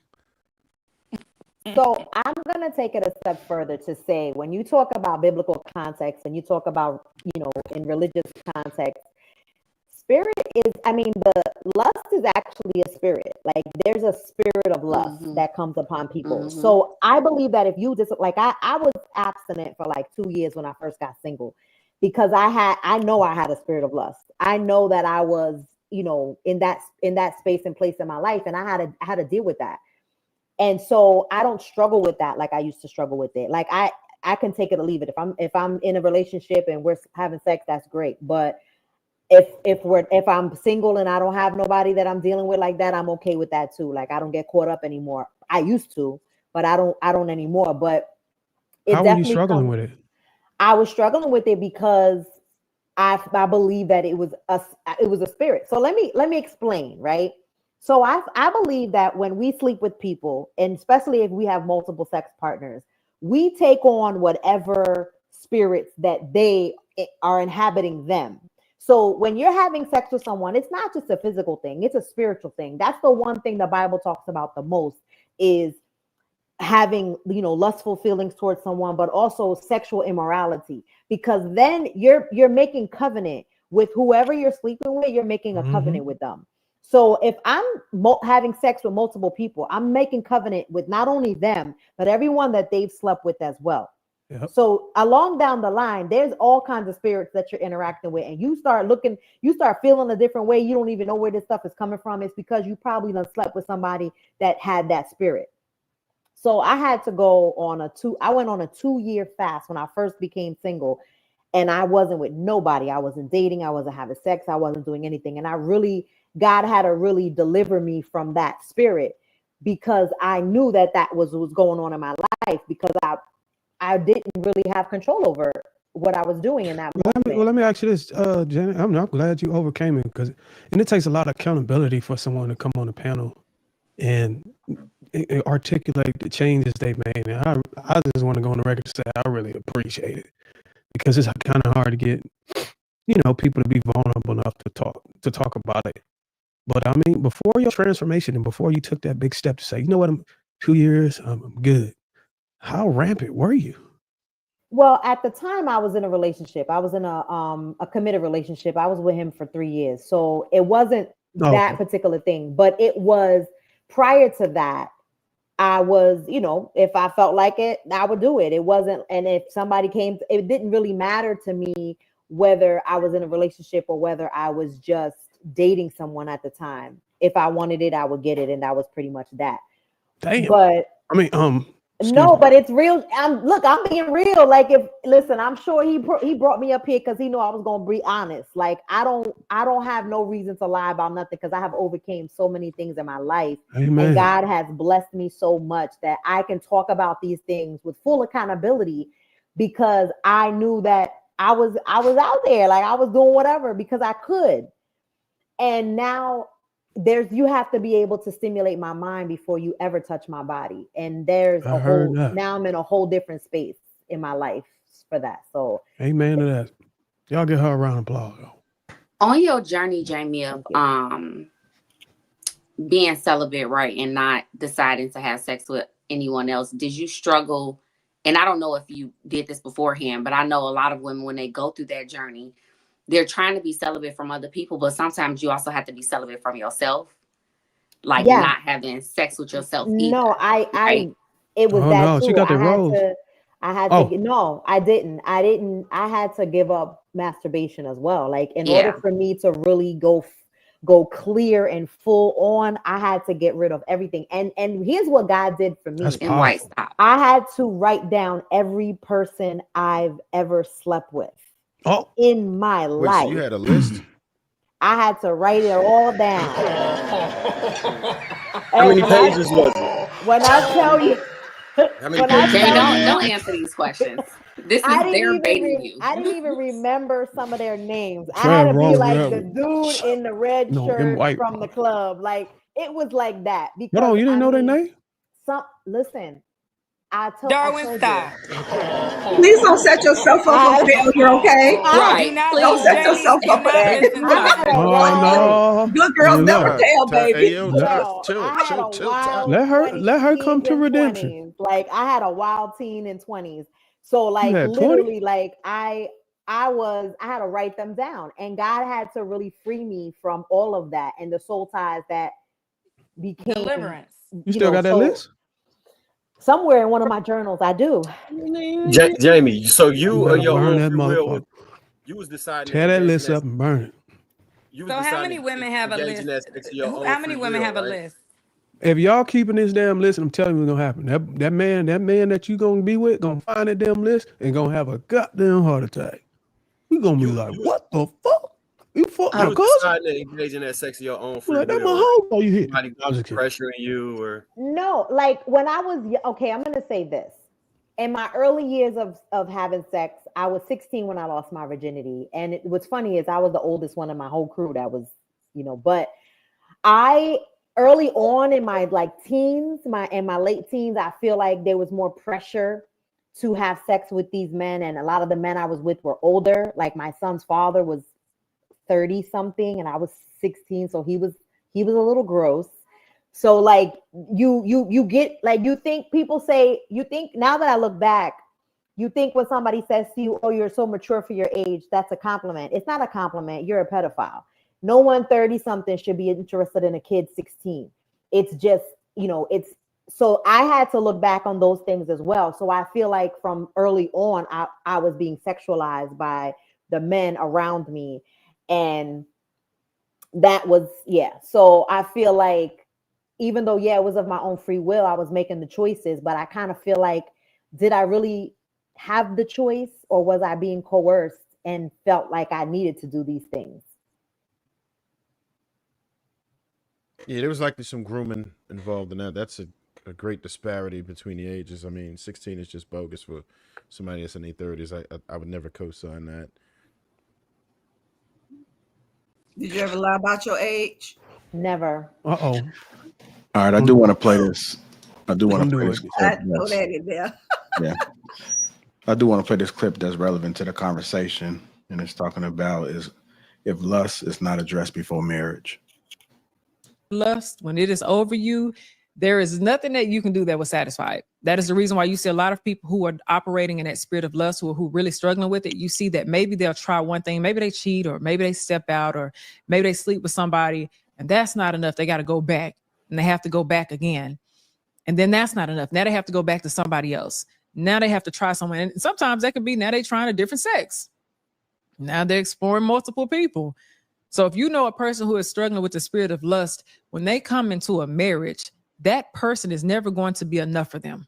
So I'm going to take it a step further to say, when you talk about biblical context and you talk about, in religious context, spirit is, I mean, the lust is actually a spirit. Like there's a spirit of lust that comes upon people. So I believe that if you just like, I was abstinent for like 2 years when I first got single, because I know I had a spirit of lust. I know that I was, you know, in that space and place in my life, and I had to deal with that. And so I don't struggle with that like I used to struggle with it. Like I can take it or leave it. If I'm in a relationship and we're having sex, that's great. But if I'm single and I don't have nobody that I'm dealing with like that, I'm okay with that too. Like I don't get caught up anymore. I used to, but I don't anymore. But how were you struggling with it? I was struggling with it because I believe that it was a spirit. So let me explain, right? So I believe that when we sleep with people, and especially if we have multiple sex partners, we take on whatever spirits that they are inhabiting them. So when you're having sex with someone, it's not just a physical thing, it's a spiritual thing. That's the one thing the Bible talks about the most, is having, you know, lustful feelings towards someone, but also sexual immorality, because then you're making covenant with whoever you're sleeping with. You're making a covenant with them. So if I'm having sex with multiple people, I'm making covenant with not only them, but everyone that they've slept with as well. Yep. So along down the line, there's all kinds of spirits that you're interacting with, and you start feeling a different way. You don't even know where this stuff is coming from. It's because you probably done slept with somebody that had that spirit. So I had to go on I went on a 2-year fast when I first became single, and I wasn't with nobody. I wasn't dating. I wasn't having sex. I wasn't doing anything. And God had to really deliver me from that spirit, because I knew that was going on in my life, because I didn't really have control over what I was doing in that moment. Let me ask you this, Janet. I'm glad you overcame it, and it takes a lot of accountability for someone to come on the panel and articulate the changes they've made. And I just want to go on the record to say I really appreciate it, because it's kind of hard to get, you know, people to be vulnerable enough to talk about it. But I mean, before your transformation and before you took that big step to say, you know what, I'm 2 years, I'm good. How rampant were you? Well, at the time I was in a relationship. I was in a committed relationship. I was with him for 3 years. So it wasn't that particular thing, but it was prior to that. I was, you know, if I felt like it, I would do it. It wasn't, and if somebody came, it didn't really matter to me whether I was in a relationship or whether I was just dating someone at the time. If I wanted it, I would get it, and that was pretty much that. Damn. But I mean, no, but it's real. I'm being real. Like, I'm sure he brought me up here because he knew I was gonna be honest. Like, I don't have no reason to lie about nothing, because I have overcame so many things in my life. Amen. And God has blessed me so much that I can talk about these things with full accountability, because I knew that I was out there, like I was doing whatever because I could. And now you have to be able to stimulate my mind before you ever touch my body. And now I'm in a whole different space in my life for that. So amen to that. Y'all give her a round of applause. On your journey, Jamie, of being celibate, right, and not deciding to have sex with anyone else, did you struggle? And I don't know if you did this beforehand, but I know a lot of women, when they go through that journey, they're trying to be celibate from other people, but sometimes you also have to be celibate from yourself, like not having sex with yourself either. No, it was that too. She got the rose. No, I didn't. I had to give up masturbation as well. Like, in order for me to really go clear and full on, I had to get rid of everything. And here's what God did for me. I had to write down every person I've ever slept with in my life. So you had a list? I had to write it all down. How many pages was it? When I tell you, don't answer these questions. This is their baiting you. I didn't even remember some of their names. I had to be like the dude in the red shirt from the club. Like, it was like that. Because you didn't know their name? Listen, Darwin style. Please don't set yourself up for failure, okay? Right. Don't set yourself up for failure. Good girls never fail, baby. Let her come to redemption. 20s. Like, I had a wild teen in 20s. So, like, literally, like, I I had to write them down, and God had to really free me from all of that and the soul ties that became deliverance. You still got that list? Somewhere in one of my journals, I do. Jamie, so You you better your burn own that free will, motherfucker. you was deciding Tear to that engage list in up and burn it. You was So how deciding many to women have a engage list? in that sex of your own How many free women will, have a right? list? If y'all keeping this damn list, I'm telling you what's gonna happen. That man that you gonna be with gonna find that damn list and gonna have a goddamn heart attack. You gonna be like, what the fuck? You fuck You my was cousin? deciding to engage in that sex of your own free Like, that my will, right? home. Oh, you hit. Somebody I was a kid. pressuring you, or No, like when I was okay, I'm gonna say this. In my early years of having sex, I was 16 when I lost my virginity. And what's funny is I was the oldest one in my whole crew that was, but I early on in my like teens, my late teens, I feel like there was more pressure to have sex with these men. And a lot of the men I was with were older. Like my son's father was 30 something and I was 16. So he was a little gross. So like you get like you think now that I look back, you think when somebody says to you, oh, you're so mature for your age, that's a compliment. It's not a compliment. You're a pedophile. No one 30 something should be interested in a kid 16. It's just, it's so I had to look back on those things as well. So I feel like from early on, I was being sexualized by the men around me. And that was, So I feel like even though, it was of my own free will, I was making the choices, but I kind of feel like, did I really have the choice or was I being coerced and felt like I needed to do these things? Yeah, there was likely some grooming involved in that. That's a great disparity between the ages. I mean, 16 is just bogus for somebody that's in their 30s. I would never co-sign that. Did you ever lie about your age? Never. Uh-oh. All right, I do want to play this. I do want to play do this it. clip. I know that in there. Yeah. I do want to play this clip that's relevant to the conversation. And it's talking about is if lust is not addressed before marriage. Lust, when it is over you, there is nothing that you can do that will satisfy it. That is the reason why you see a lot of people who are operating in that spirit of lust, who are really struggling with it. You see that maybe they'll try one thing, maybe they cheat, or maybe they step out, or maybe they sleep with somebody, and that's not enough. They got to go back, and they have to go back again. And then that's not enough. Now they have to go back to somebody else. Now they have to try someone. And sometimes that could be now they're trying a different sex. Now they're exploring multiple people. So if you know a person who is struggling with the spirit of lust, when they come into a marriage, that person is never going to be enough for them.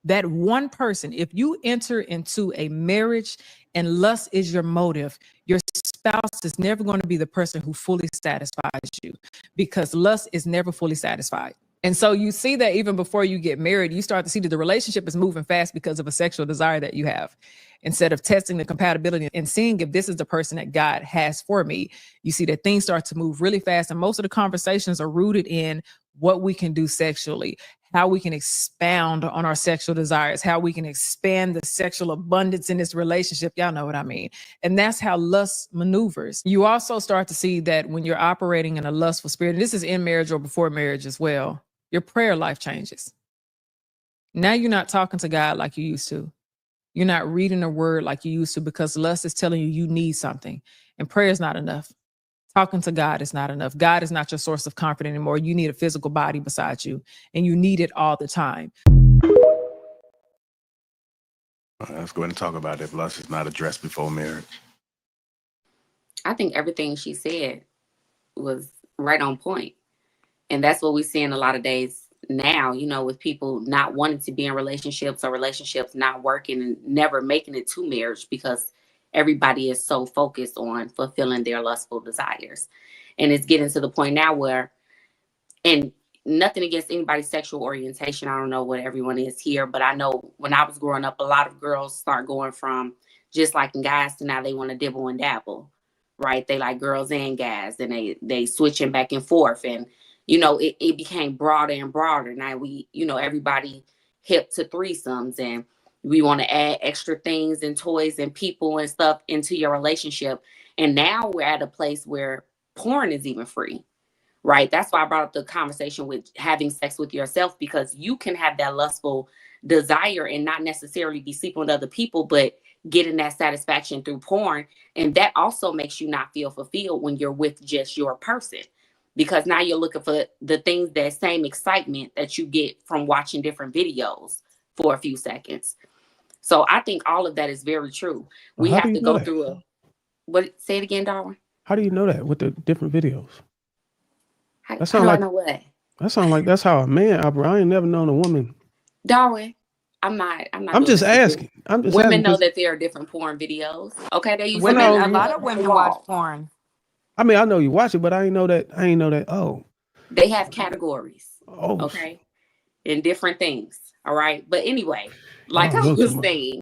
That one person, if you enter into a marriage and lust is your motive, your spouse is never going to be the person who fully satisfies you, because lust is never fully satisfied. And so you see that even before you get married, you start to see that the relationship is moving fast because of a sexual desire that you have. Instead of testing the compatibility and seeing if this is the person that God has for me, you see that things start to move really fast. And most of the conversations are rooted in what we can do sexually, how we can expound on our sexual desires, how we can expand the sexual abundance in this relationship. Y'all know what I mean. And that's how lust maneuvers. You also start to see that when you're operating in a lustful spirit, and this is in marriage or before marriage as well, your prayer life changes. Now you're not talking to God like you used to. You're not reading the word like you used to, because lust is telling you you need something, and prayer is not enough. Talking to God is not enough. God is not your source of comfort anymore. You need a physical body beside you, and you need it all the time. Let's go ahead and talk about if lust is not addressed before marriage. I think everything she said was right on point. And that's what we see in a lot of days now, with people not wanting to be in relationships, or relationships not working and never making it to marriage, because everybody is so focused on fulfilling their lustful desires. And it's getting to the point now where, and nothing against anybody's sexual orientation, I don't know what everyone is here, but I know when I was growing up, a lot of girls start going from just liking guys to now they want to dibble and dabble, right? They like girls and guys, and they switching back and forth. And it became broader and broader. Now everybody hip to threesomes, and we want to add extra things and toys and people and stuff into your relationship. And now we're at a place where porn is even free, right? That's why I brought up the conversation with having sex with yourself, because you can have that lustful desire and not necessarily be sleeping with other people, but getting that satisfaction through porn. And that also makes you not feel fulfilled when you're with just your person, because now you're looking for the things, that same excitement that you get from watching different videos for a few seconds. So I think all of that is very true. We have to go through say it again, Darwin. How do you know that with the different videos? How do I know what? That sounds like that's how a man operates. I ain't never known a woman. Darwin, I'm just asking. Women know that there are different porn videos. Okay, they use a lot of women watch porn. I mean, I know you watch it, but I ain't know that. Oh, they have categories. Oh, okay, in different things. All right, but anyway, like I was saying,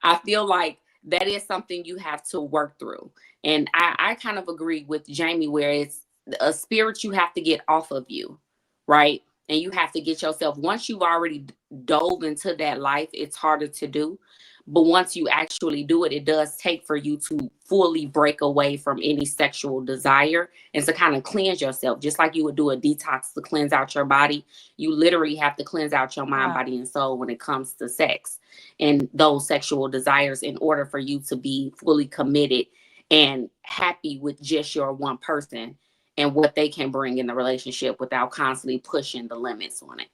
I feel like that is something you have to work through, and I kind of agree with Jamie where it's a spirit you have to get off of you, right? And you have to get yourself, once you've already dove into that life, it's harder to do. But once you actually do it, it does take for you to fully break away from any sexual desire and to kind of cleanse yourself. Just like you would do a detox to cleanse out your body, you literally have to cleanse out your mind, body, and soul when it comes to sex and those sexual desires in order for you to be fully committed and happy with just your one person and what they can bring in the relationship without constantly pushing the limits on it.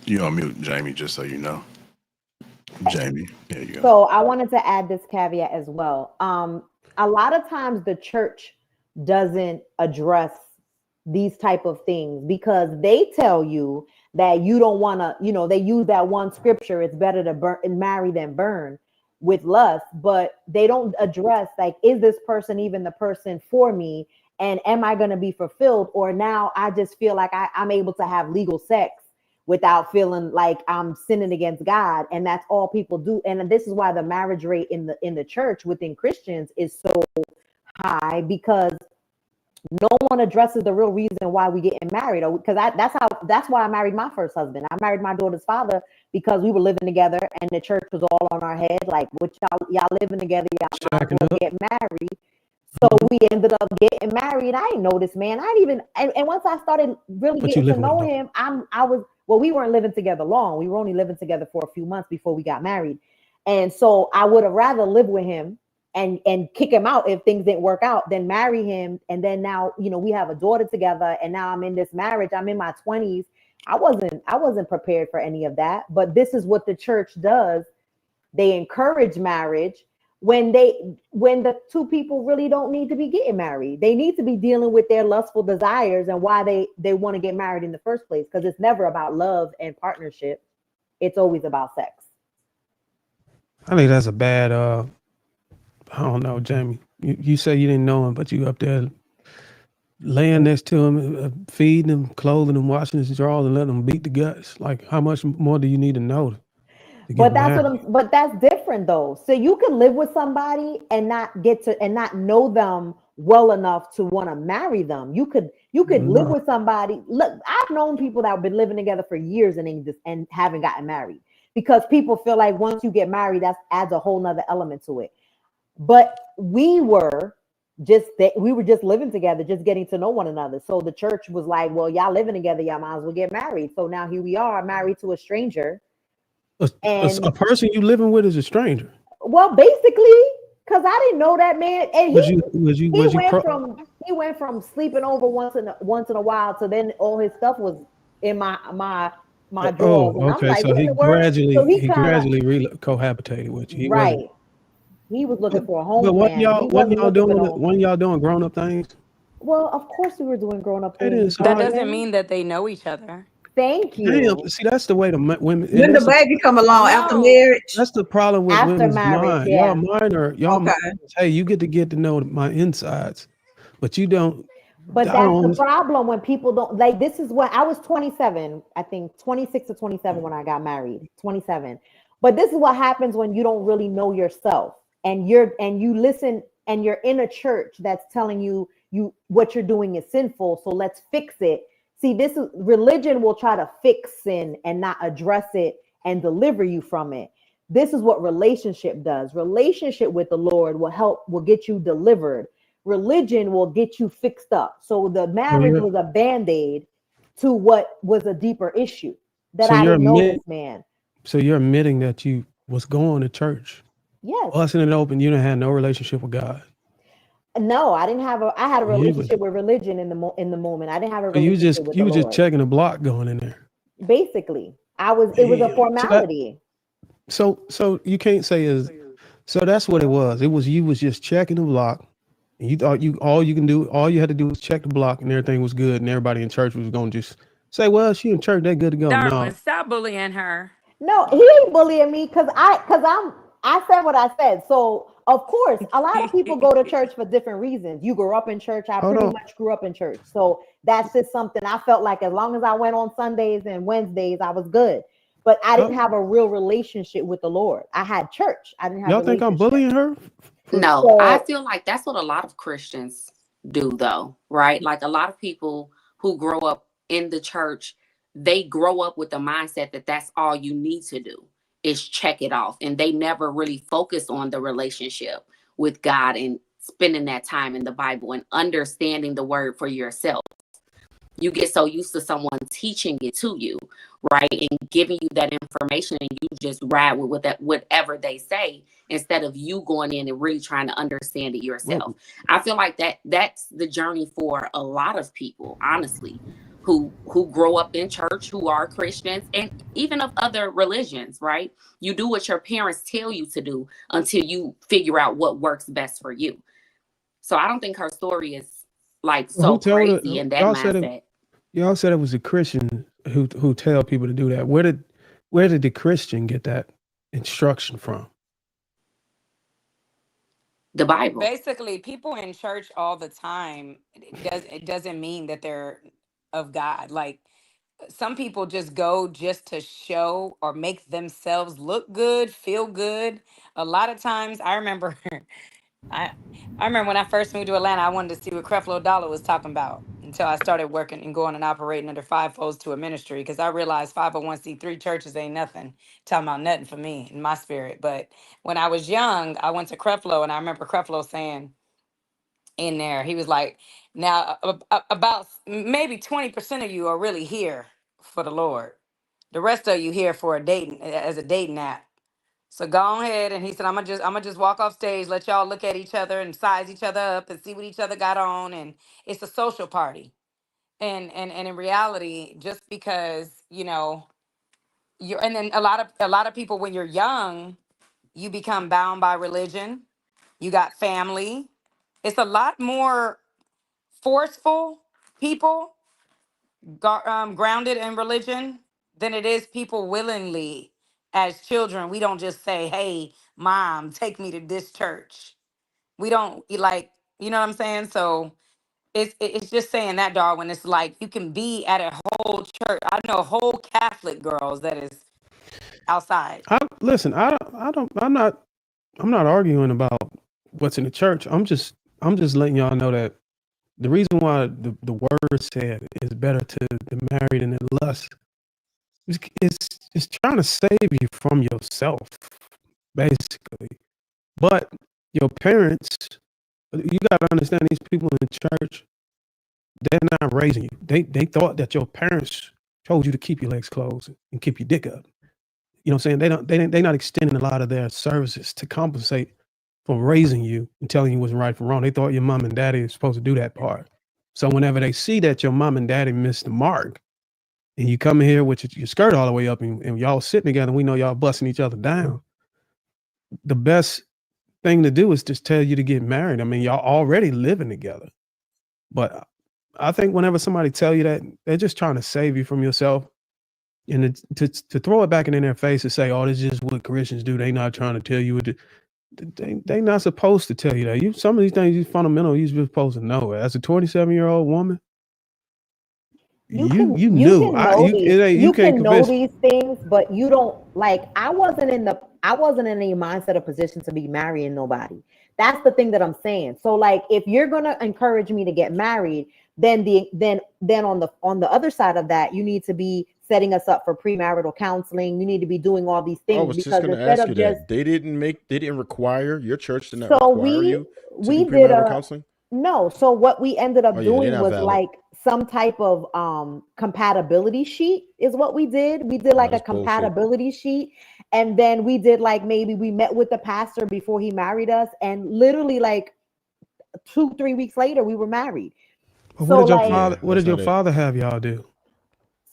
You on mute, Jamie, just so you know. Jamie, there you go. So I wanted to add this caveat as well. A lot of times the church doesn't address these type of things because they tell you that you don't want to, they use that one scripture, it's better to burn and marry than burn with lust, but they don't address, like, is this person even the person for me? And am I going to be fulfilled? Or now I just feel like I'm able to have legal sex without feeling like I'm sinning against God. And that's all people do. And this is why the marriage rate in the church within Christians is so high, because no one addresses the real reason why we getting married. Because that's why I married my first husband. I married my daughter's father because we were living together and the church was all on our head. Like, what y'all living together, y'all might as well get married. So we ended up getting married. I didn't know this man. And once I started really getting to know him, we weren't living together long. We were only living together for a few months before we got married. And so I would have rather lived with him and kick him out if things didn't work out than marry him. And then now, we have a daughter together, and now I'm in this marriage. I'm in my 20s. I wasn't prepared for any of that. But this is what the church does. They encourage marriage when the two people really don't need to be getting married. They need to be dealing with their lustful desires and why they want to get married in the first place, because it's never about love and partnership. It's always about sex. I think that's a bad I don't know, Jamie. You say you didn't know him, but you up there laying next to him, feeding him, clothing him, washing his drawers, and letting him beat the guts. Like, how much more do you need to know? But that's different though. So you can live with somebody and not know them well enough to want to marry them. You could live with somebody. Look, I've known people that have been living together for years and haven't gotten married because people feel like once you get married, that adds a whole nother element to it. But we were just living together, just getting to know one another. So the church was like, well, y'all living together, y'all might as well get married. So now here we are, married to a stranger. A person you living with is a stranger. Well, basically, because I didn't know that man. And he went from sleeping over once in a while to then all his stuff was in my drawers. Oh, okay. So he gradually cohabitated with you. Right. He was looking for a home. But when y'all doing grown up things? Well, of course we were doing grown up things. That doesn't mean that they know each other. Thank you. Damn, see, that's the way the women. When the baby come along after marriage. That's the problem with after women's marriage, mind. yeah. Y'all minds, hey, you get to know my insides, but you don't. But that's the problem when people don't like. This is when I was 27, I think 26 or 27 when I got married. 27. But this is what happens when you don't really know yourself, and you listen, and you're in a church that's telling you what you're doing is sinful. So let's fix it. See, this is religion will try to fix sin and not address it and deliver you from it. This is what relationship does. Relationship with the Lord will get you delivered. Religion will get you fixed up. So the marriage was a band-aid to what was a deeper issue. that So I you're didn't know admit, this man. so you're admitting that you was going to church, Yes. busting it open. You didn't have no relationship with God. No, I didn't have I had a You was, relationship with religion in the moment. I didn't have a so you relationship with the was just Lord. checking the block going in there. Basically, it was a Damn. formality. So you can't say is, so that's what it was. It was, you was just checking the block. And you thought all you had to do was check the block and everything was good and everybody in church was going to just say, well, she in church, they good to go. Darwin, No. stop bullying her. No, he ain't bullying me because I said what I said. So of course, a lot of people go to church for different reasons. You grew up in church. I Hold pretty on. much grew up in church. So that's just something I felt like as long as I went on Sundays and Wednesdays, I was good. But I didn't have a real relationship with the Lord. I had church. I didn't have Y'all think I'm bullying her? No, I feel like that's what a lot of Christians do, though, right? Like a lot of people who grow up in the church, they grow up with the mindset that that's all you need to do is check it off. And they never really focus on the relationship with God and spending that time in the Bible and understanding the word for yourself. You get so used to someone teaching it to you, right? And giving you that information and you just ride with that, whatever they say, instead of you going in and really trying to understand it yourself. I feel like that's the journey for a lot of people, honestly, who grow up in church, who are Christians, and even of other religions, right? You do what your parents tell you to do until you figure out what works best for you. So I don't think her story is like so crazy in that mindset. Y'all said it was a Christian who tell people to do that. Where did the Christian get that instruction from? The Bible. Basically, people in church all the time, it doesn't mean that they're of God. Like some people just go just to show or make themselves look good, feel good. A lot of times I remember I remember when I first moved to Atlanta, I wanted to see what Creflo Dollar was talking about until I started working and going and operating under fivefolds to a ministry, because I realized 501c3 churches ain't nothing, talking about nothing for me in my spirit. But when I was young, I went to Creflo, and I remember Creflo saying in there, he was like, now about maybe 20% of you are really here for the Lord. The rest of you here for a dating, as a dating app. So go ahead, and he said, I'm gonna just walk off stage, let y'all look at each other and size each other up and see what each other got on, and it's a social party. And in reality, just because you're, and then a lot of people when you're young, you become bound by religion. You got family. It's a lot more forceful people grounded in religion than it is people willingly. As children, we don't just say, hey, mom, take me to this church. We don't like, you know what I'm saying? So it's just saying that, Darwin. It's like you can be at a whole church. I know whole Catholic girls that is outside. I'm not arguing about what's in the church. I'm just letting y'all know that the reason why the word said it's better to marry than to lust is trying to save you from yourself, basically. But your parents, you got to understand, these people in the church, they're not raising you. They thought that your parents told you to keep your legs closed and keep your dick up. You know what I'm saying? They're not extending a lot of their services to compensate for raising you and telling you what's right from wrong. They thought your mom and daddy is supposed to do that part. So whenever they see that your mom and daddy missed the mark, and you come in here with your skirt all the way up and y'all sitting together, and we know y'all busting each other down, the best thing to do is just tell you to get married. I mean, y'all already living together. But I think whenever somebody tell you that, they're just trying to save you from yourself. And to throw it back in their face and say, oh, this is just what Christians do. They not trying to tell you what they not supposed to tell you that. Some of these things, these fundamental, you're supposed to know. As a 27-year-old woman, you knew. You can know these things, but you don't, like, I wasn't in any mindset or position to be marrying nobody. That's the thing that I'm saying. So like, if you're gonna encourage me to get married, then on the other side of that, you need to be setting us up for premarital counseling. You need to be doing all these things. I was just going to ask you that. They didn't require, your church did not require you to do premarital counseling? No. So what we ended up Oh yeah, they're doing not was valid. like some type of compatibility sheet is what we did. We did Oh, like a that's bullshit. compatibility sheet, and then we did like maybe we met with the pastor before he married us, and literally like 2-3 weeks later we were married. But So like Yeah, what that's did your not it. father have y'all do?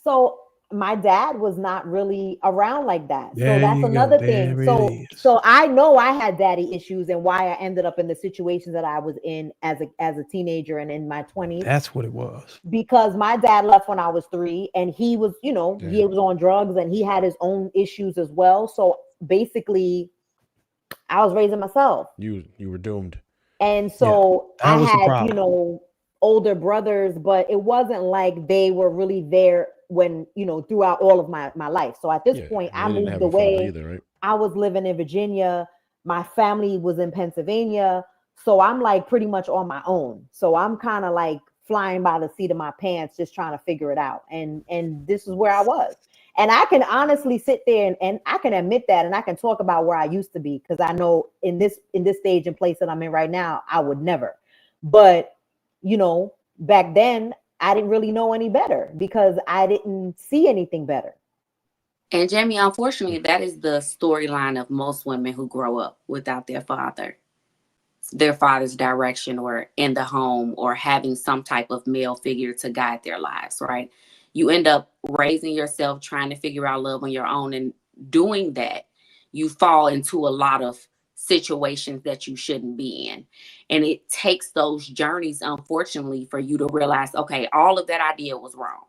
so my dad was not really around like that. So There that's you go. another thing. There it So is. I know I had daddy issues and why I ended up in the situations that I was in as a teenager and in my 20s, That's what it was. because my dad left when I was 3 and he was, he Damn. was on drugs and he had his own issues as well. So basically I was raising myself. You were doomed. And Yeah, so that I was the had, problem. older brothers, but it wasn't like they were really there when, throughout all of my life. So at this Yeah, point, they I didn't moved have a father away. either, right? I was living in Virginia. My family was in Pennsylvania. So I'm like pretty much on my own. So I'm kind of like flying by the seat of my pants, just trying to figure it out. And this is where I was. And I can honestly sit there and I can admit that, and I can talk about where I used to be, because I know in this stage and place that I'm in right now, I would never. But back then I didn't really know any better because I didn't see anything better. And Jamie, unfortunately, that is the storyline of most women who grow up without their father's direction, or in the home, or having some type of male figure to guide their lives, right? You end up raising yourself, trying to figure out love on your own, and doing that, you fall into a lot of situations that you shouldn't be in. And it takes those journeys, unfortunately, for you to realize, okay, all of that I did was wrong.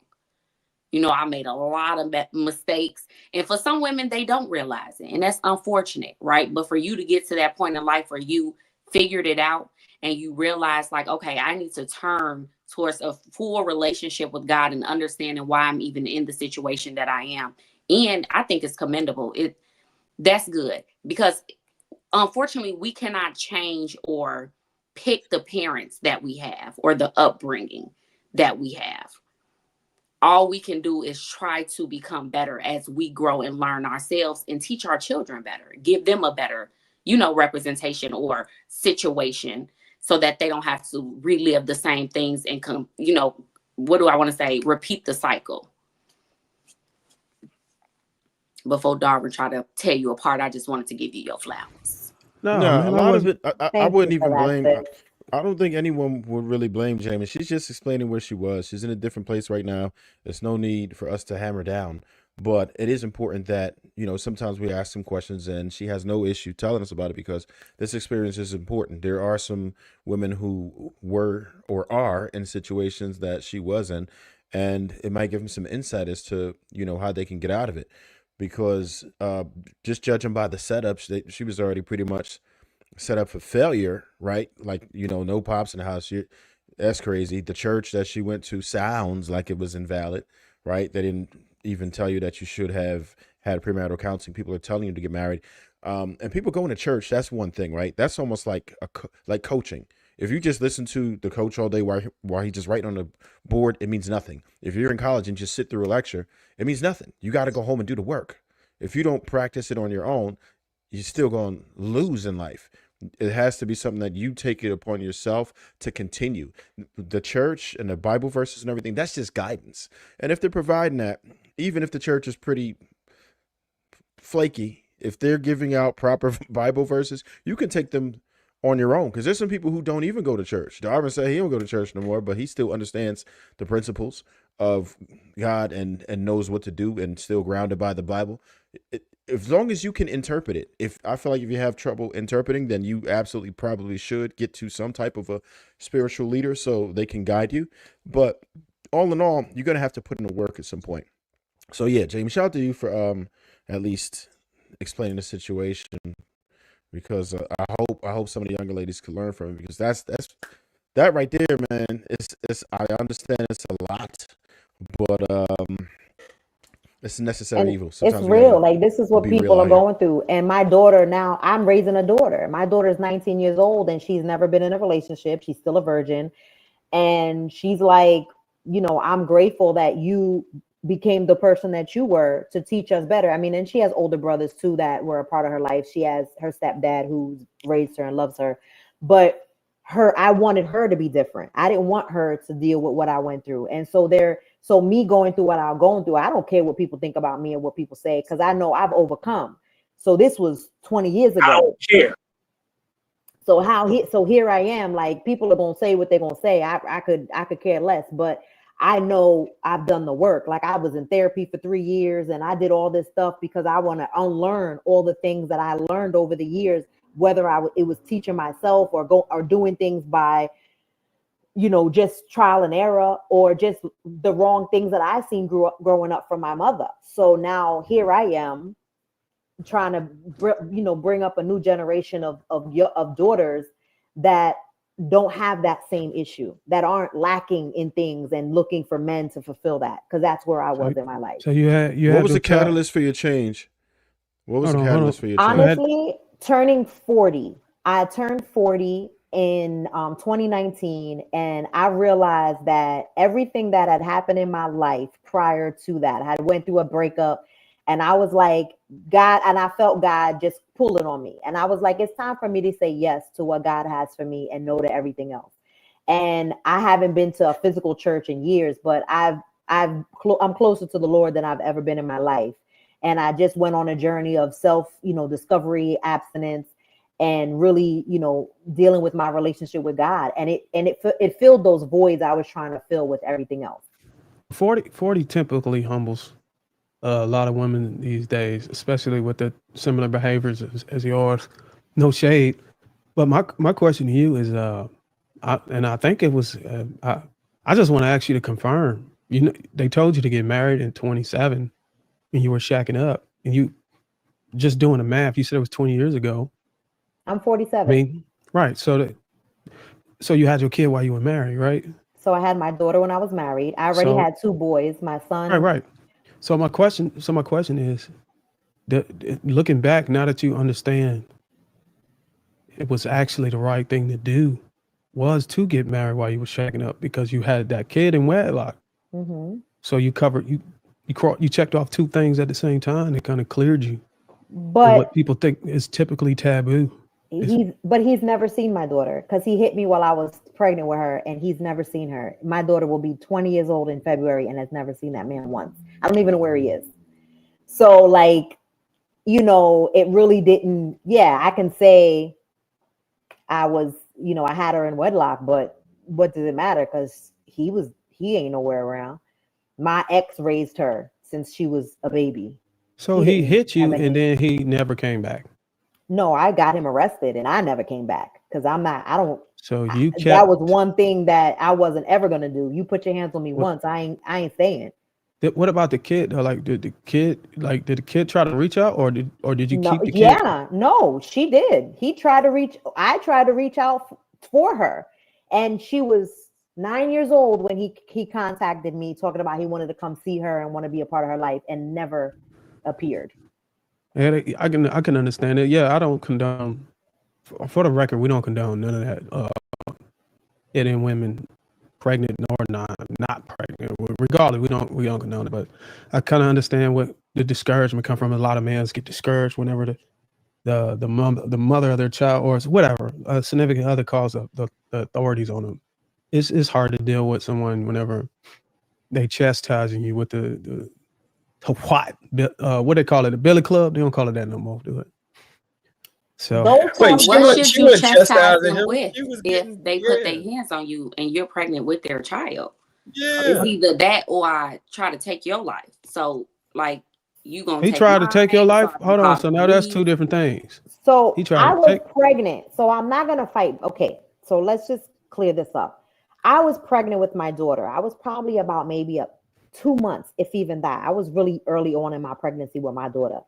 I made a lot of mistakes. And for some women, they don't realize it. And that's unfortunate, right? But for you to get to that point in life where you figured it out and you realize, like, okay, I need to turn towards a full relationship with God and understanding why I'm even in the situation that I am. And I think it's commendable. That's good, because unfortunately, we cannot change or pick the parents that we have or the upbringing that we have. All we can do is try to become better as we grow and learn ourselves, and teach our children better, give them a better, representation or situation, so that they don't have to relive the same things and what do I want to say? Repeat the cycle. Before Darwin try to tear you apart, I just wanted to give you your flowers. No, No, a man, I lot of wasn't. it, I Thank wouldn't you for even that, blame. sis. I don't think anyone would really blame Jamie. She's just explaining where she was. She's in a different place right now. There's no need for us to hammer down. But it is important that, sometimes we ask some questions, and she has no issue telling us about it, because this experience is important. There are some women who were or are in situations that she was in, and it might give them some insight as to, how they can get out of it. Because just judging by the setups, she was already pretty much set up for failure, right? Like, no pops in the house. That's crazy. The church that she went to sounds like it was invalid, right? They didn't even tell you that you should have had premarital counseling. People are telling you to get married. And people going to church, that's one thing, right? That's almost like like coaching. If you just listen to the coach all day while he's just writing on the board, it means nothing. If you're in college and just sit through a lecture, it means nothing. You got to go home and do the work. If you don't practice it on your own, you're still going to lose in life. It has to be something that you take it upon yourself to continue. The church and the Bible verses and everything, that's just guidance. And if they're providing that, even if the church is pretty flaky, if they're giving out proper Bible verses, you can take them on your own. Because there's some people who don't even go to church. Darwin said he don't go to church no more, but he still understands the principles of God and knows what to do, and still grounded by the Bible. As long as you can interpret it. If I feel like if you have trouble interpreting, then you absolutely probably should get to some type of a spiritual leader so they can guide you. But all in all, you're going to have to put in the work at some point. So yeah, Jamie, shout out to you for at least explaining the situation, because I hope some of the younger ladies could learn from it, because that right there, man. It's I understand it's a lot, but it's a necessary And evil. it's Sometimes we real. gotta Like, this is what be real people are out here. going through. And my daughter now, I'm raising a daughter. My daughter is 19 years old and she's never been in a relationship. She's still a virgin. And she's like, I'm grateful that you became the person that you were to teach us better. I mean, and she has older brothers too that were a part of her life. She has her stepdad who's raised her and loves her. But I wanted her to be different. I didn't want her to deal with what I went through. And so me going through what I'm going through, I don't care what people think about me and what people say, because I know I've overcome. So this was 20 years ago. I don't care. So here I am, like, people are gonna say what they're gonna say. I could care less, but I know I've done the work. Like, I was in therapy for 3 years and I did all this stuff because I want to unlearn all the things that I learned over the years, whether it was teaching myself or doing things by, just trial and error, or just the wrong things that I seen growing up from my mother. So now here I am trying to, bring up a new generation of daughters that don't have that same issue, that aren't lacking in things and looking for men to fulfill that, because that's where I was in my life. So what was the catalyst for your change? What was the catalyst for your change? Honestly, turning 40. I turned 40 in 2019, and I realized that everything that had happened in my life prior to that, I went through a breakup, and I was like, God, and I felt God just pulling on me. And I was like, it's time for me to say yes to what God has for me and no to everything else. And I haven't been to a physical church in years, but I'm closer to the Lord than I've ever been in my life. And I just went on a journey of self, discovery, abstinence, and really, dealing with my relationship with God. And it filled those voids I was trying to fill with everything else. 40 typically humbles a lot of women these days, especially with the similar behaviors as yours. No shade, but my question to you is, I think it was, I just want to ask you to confirm. They told you to get married in 27, and you were shacking up, and you just doing the math. You said it was 20 years ago. I'm 47. I mean, right? So you had your kid while you were married, right? So I had my daughter when I was married. I already had 2 boys. My son. Right. So my question is, looking back, now that you understand it was actually the right thing to do, was to get married while you were shacking up, because you had that kid in wedlock. Mm-hmm. So you covered, you checked off 2 things at the same time. It kind of cleared you. But what people think is typically taboo. He's never seen my daughter, because he hit me while I was pregnant with her, and he's never seen her. My daughter will be 20 years old in February and has never seen that man once. I don't even know where he is. So, like, it really didn't. Yeah, I can say I was, I had her in wedlock, but what does it matter? Because he ain't nowhere around. My ex raised her since she was a baby. So he hit you, and then he never came back. No, I got him arrested, and I never came back, because that was one thing that I wasn't ever going to do. You put your hands on me once, I ain't staying. What about the kid? Like, did the kid try to reach out, or did you keep the kid? Yeah, no, she did. I tried to reach out for her, and she was 9 years old when he contacted me, talking about he wanted to come see her and want to be a part of her life, and never appeared. Yeah, I can understand it. Yeah, I don't condone. For the record, we don't condone none of that. Getting women pregnant or not pregnant, regardless, we don't condone it. But I kind of understand what the discouragement come from. A lot of men get discouraged whenever the mother of their child, or whatever, a significant other, calls the authorities on them. It's hard to deal with someone whenever they chastising you with the what they call it, a billy club. They don't call it that no more, do it? So what should you chastise them with if they put their hands on you and you're pregnant with their child? Yeah, it's either that or I try to take your life. So, like, you gonna he tried to take your life? Hold on. So now that's 2 different things. So I was pregnant, so I'm not gonna fight. Okay, so let's just clear this up. I was pregnant with my daughter. I was probably about maybe 2 months, if even that. I was really early on in my pregnancy with my daughter.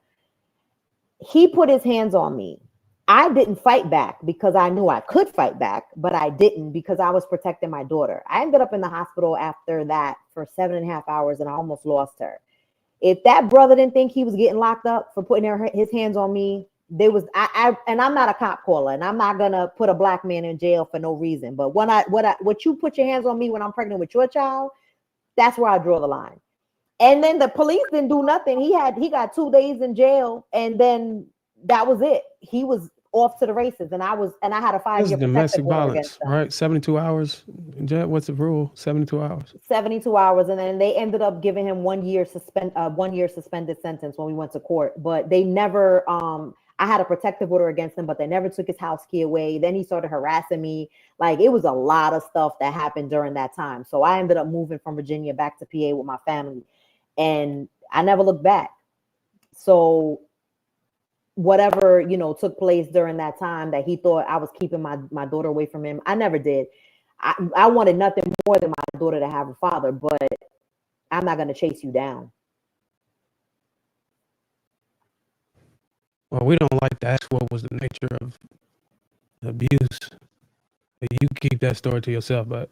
He put his hands on me. I didn't fight back because I knew I could fight back, but I didn't, because I was protecting my daughter. I ended up in the hospital after that for 7.5 hours, and I almost lost her. If that brother didn't think he was getting locked up for putting his hands on me, and I'm not a cop caller, and I'm not gonna put a black man in jail for no reason. But what you put your hands on me when I'm pregnant with your child, that's where I draw the line. And then the police didn't do nothing. He got 2 days in jail, and then that was it. He was off to the races, and I had a 5-year domestic order violence, against them. right? 72 hours. What's the rule? 72 hours. 72 hours, and then they ended up giving him 1 year suspended sentence when we went to court. But they never. I had a protective order against him, but they never took his house key away. Then he started harassing me. Like, it was a lot of stuff that happened during that time. So I ended up moving from Virginia back to PA with my family, and I never looked back. So whatever, took place during that time that he thought I was keeping my daughter away from him, I never did. I wanted nothing more than my daughter to have a father, but I'm not going to chase you down. Well, we don't like to ask what was the nature of abuse. You keep that story to yourself, but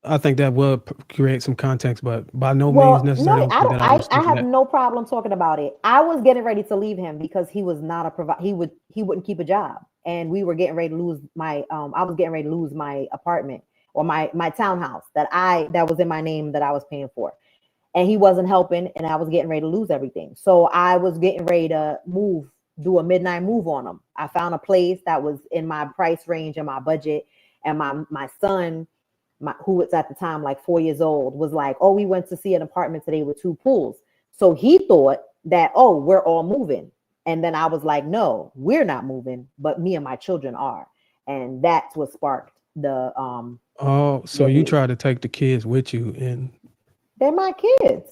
I think that will create some context, but by no means necessarily. No, I have no problem talking about it. I was getting ready to leave him because he was not he wouldn't keep a job, and we were getting ready to lose my I was getting ready to lose my apartment or my townhouse that was in my name that I was paying for, and he wasn't helping, and I was getting ready to lose everything. So I was getting ready to do a midnight move on him. I found a place that was in my price range and my budget, and my son, who was at the time like 4 years old, was like, oh, we went to see an apartment today with 2 pools. So he thought that, oh, we're all moving. And then I was like, no, we're not moving, but me and my children are. And that's what sparked the so you tried to take the kids with you, and they're my kids.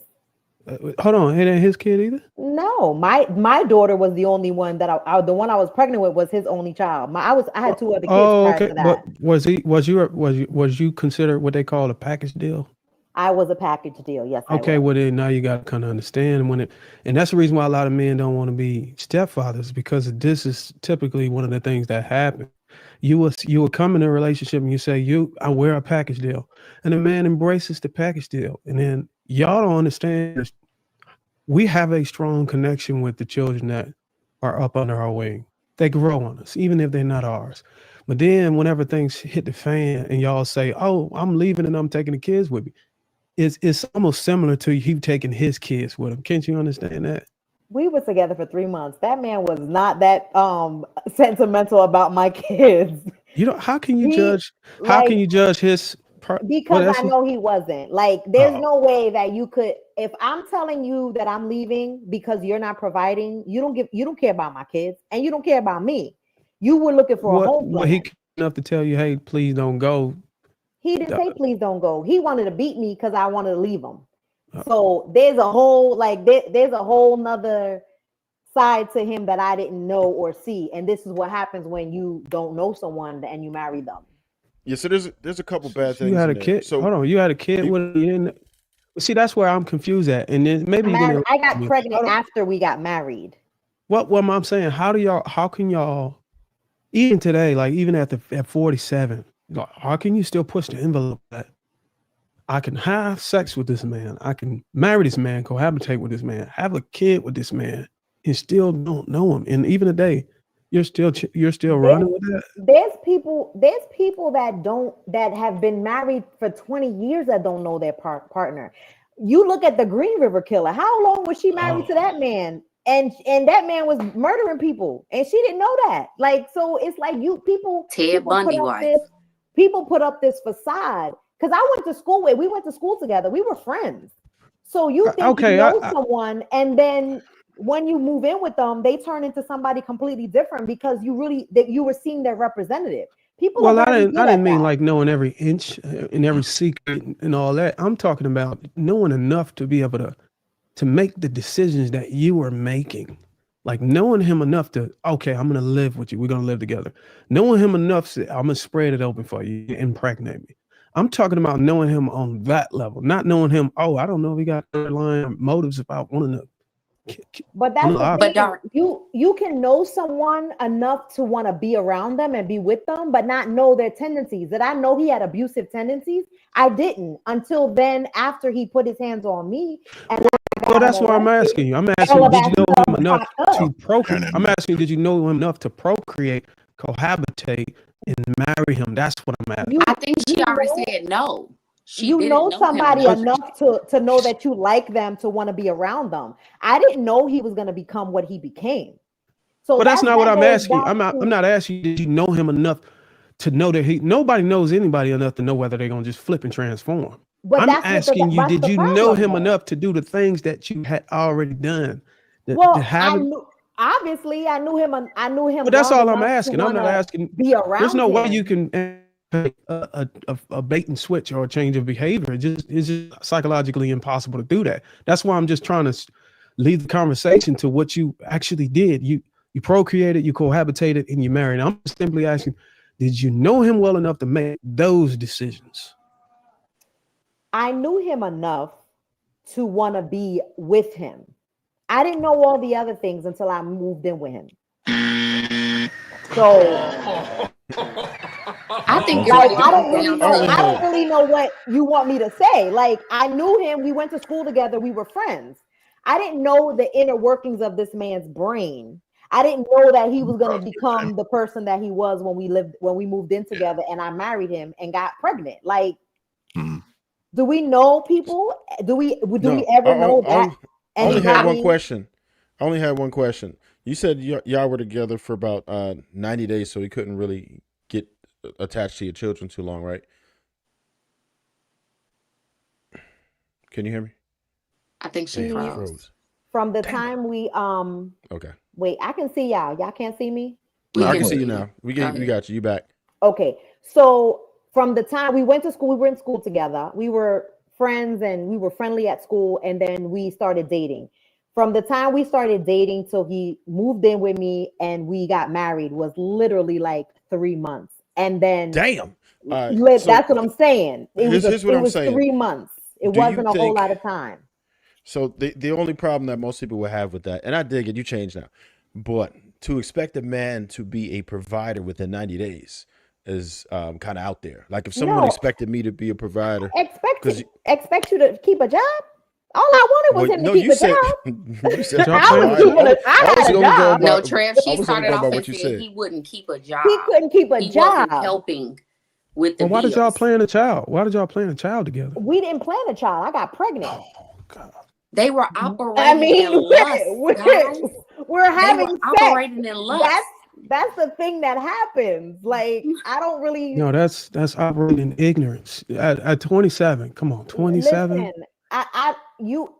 Hold on, it ain't his kid either? No, my daughter was the only one that the one I was pregnant with was his only child. I had 2 other kids prior to that. But was you considered what they call a package deal? I was a package deal, yes. Okay, well then now you got to kind of understand and that's the reason why a lot of men don't want to be stepfathers, because this is typically one of the things that happen. You will come in a relationship and you say, I wear a package deal, and the man embraces the package deal, and then y'all don't understand. We have a strong connection with the children that are up under our wing. They grow on us, even if they're not ours. But then whenever things hit the fan and y'all say, oh, I'm leaving and I'm taking the kids with me, it's almost similar to you taking his kids with him. Can't you understand that? We were together for 3 months. That man was not that sentimental about my kids. How can you judge? How can you judge his? Because I know he wasn't. Like, there's no way that you could. If I'm telling you that I'm leaving because you're not providing, you don't care about my kids, and you don't care about me. You were looking for a home plan. Well, he enough to tell you, hey, please don't go. He didn't say please don't go. He wanted to beat me because I wanted to leave him. So there's a whole there's a whole nother side to him that I didn't know or see. And this is what happens when you don't know someone and you marry them. Yeah, so there's a couple bad things. You had a kid. So hold on, you had a kid with you. See, that's where I'm confused at. And then maybe I got pregnant after we got married. What I'm saying, how can y'all even today, like even at 47, how can you still push the envelope that I can have sex with this man, I can marry this man, cohabitate with this man, have a kid with this man, and still don't know him? And even today, you're still running with that. There's people that have been married for 20 years that don't know their partner. You look at the Green River Killer. How long was she married to that man? And that man was murdering people, and she didn't know that. Like, so it's like Ted Bundy wife. People put up this facade because we went to school together. We were friends. So you think you know someone, and then when you move in with them, they turn into somebody completely different because you were seeing their representative. People. Well, I didn't mean like knowing every inch and every secret and all that. I'm talking about knowing enough to be able to make the decisions that you were making. Like knowing him enough to, okay, I'm going to live with you. We're going to live together. Knowing him enough to, I'm going to spread it open for you, impregnate me. I'm talking about knowing him on that level, not knowing him. Oh, I don't know if he got underlying motives about wanting to. But that's you can know someone enough to want to be around them and be with them, but not know their tendencies. Did I know he had abusive tendencies? I didn't until then, after he put his hands on me. And well, that's what I'm asking you. I'm asking, did you know him enough to procreate? I'm asking, did you know him enough to procreate, cohabitate, and marry him? That's what I'm asking. I think she already said no. You know somebody enough to know that you like them, to want to be around them. I didn't know he was going to become what he became. So But that's not what that I'm goes asking. back I'm not asking you, did you know him enough to know that nobody knows anybody enough to know whether they're gonna just flip and transform. But I'm asking you, that's did the you know problem, him though. enough to do the things that you had already done? Well, obviously I knew him Well, that's long all I'm enough to asking. I'm not wanna asking. be There's around no way him. you can a bait and switch or a change of behavior. It's just psychologically impossible to do that. That's why I'm just trying to lead the conversation to what you actually did. You procreated, you cohabitated, and you married. I'm simply asking, did you know him well enough to make those decisions? I knew him enough to want to be with him. I didn't know all the other things until I moved in with him. So I think like I don't really know what you want me to say. Like I knew him, we went to school together, we were friends. I didn't know the inner workings of this man's brain. I didn't know that he was going to become the person that he was when we moved in together and I married him and got pregnant. Like do we know people? Do we ever know that? I only had one question. You said y'all were together for about 90 days, so he couldn't really get attached to your children too long, right? Can you hear me? I think she froze. From the time we okay. Wait, I can see y'all. Y'all can't see me? I can see you now. We got you. You back. Okay. So from the time we went to school, we were in school together. We were friends and we were friendly at school, and then we started dating. From the time we started dating till he moved in with me and we got married was literally like 3 months. And then damn. That's what I'm saying. It was 3 months. It wasn't a whole lot of time. So the only problem that most people will have with that, and I dig it, you changed now, but to expect a man to be a provider within 90 days is kind of out there. Like if someone expected me to be a provider, expect you to keep a job. All I wanted was him to keep a job. You said no, Trev, she started off and said he wouldn't keep a job. He couldn't keep a job. Wasn't helping with the why did y'all plan a child? Why did y'all plan a child together? We didn't plan a child. I got pregnant. Oh God. They were operating in lust. We're having sex. Operating in lust. That's the thing that happens. Like I don't really. No, that's operating in ignorance. At 27, come on, 27. Listen,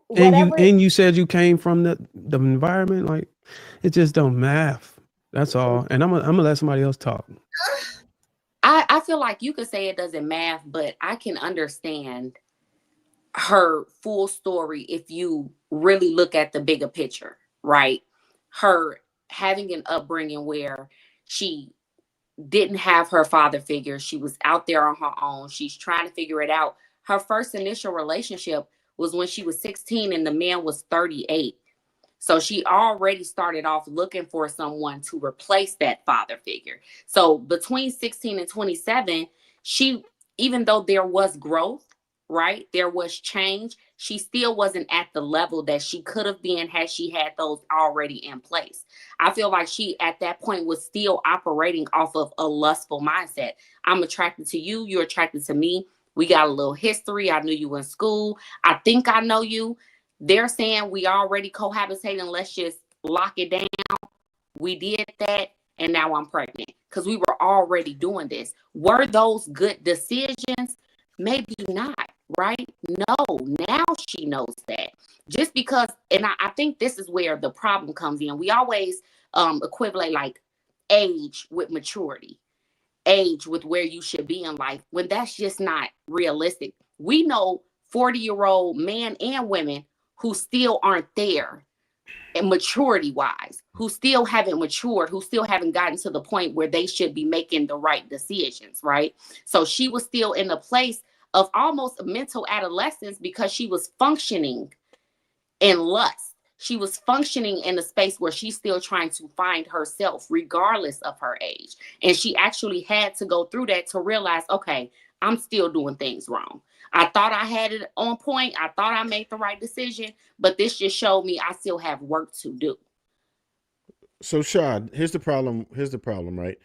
whatever. You said you came from the environment. Like it just don't math. That's all. And I'm gonna let somebody else talk. I feel like you could say it doesn't math, but I can understand her full story if you really look at the bigger picture, right? Her having an upbringing where she didn't have her father figure. She was out there on her own. She's trying to figure it out. Her first initial relationship was when she was 16 and the man was 38. So she already started off looking for someone to replace that father figure. So between 16 and 27, even though there was growth, right? There was change. She still wasn't at the level that she could have been had she had those already in place. I feel like she at that point was still operating off of a lustful mindset. I'm attracted to you. You're attracted to me. We got a little history. I knew you in school. I think I know you. They're saying we already cohabitating. Let's just lock it down. We did that. And now I'm pregnant because we were already doing this. Were those good decisions? Maybe not, right? No, now she knows that. Just because, and I think this is where the problem comes in. We always equivalent like age with maturity, age with where you should be in life, when that's just not realistic. We know 40-year-old men and women who still aren't there and maturity-wise, who still haven't matured, who still haven't gotten to the point where they should be making the right decisions, right? So she was still in a place of almost mental adolescence because she was functioning in lust. She was functioning in a space where she's still trying to find herself regardless of her age. And she actually had to go through that to realize, okay, I'm still doing things wrong. I thought I had it on point. I thought I made the right decision, but this just showed me I still have work to do. So Shad, here's the problem, right?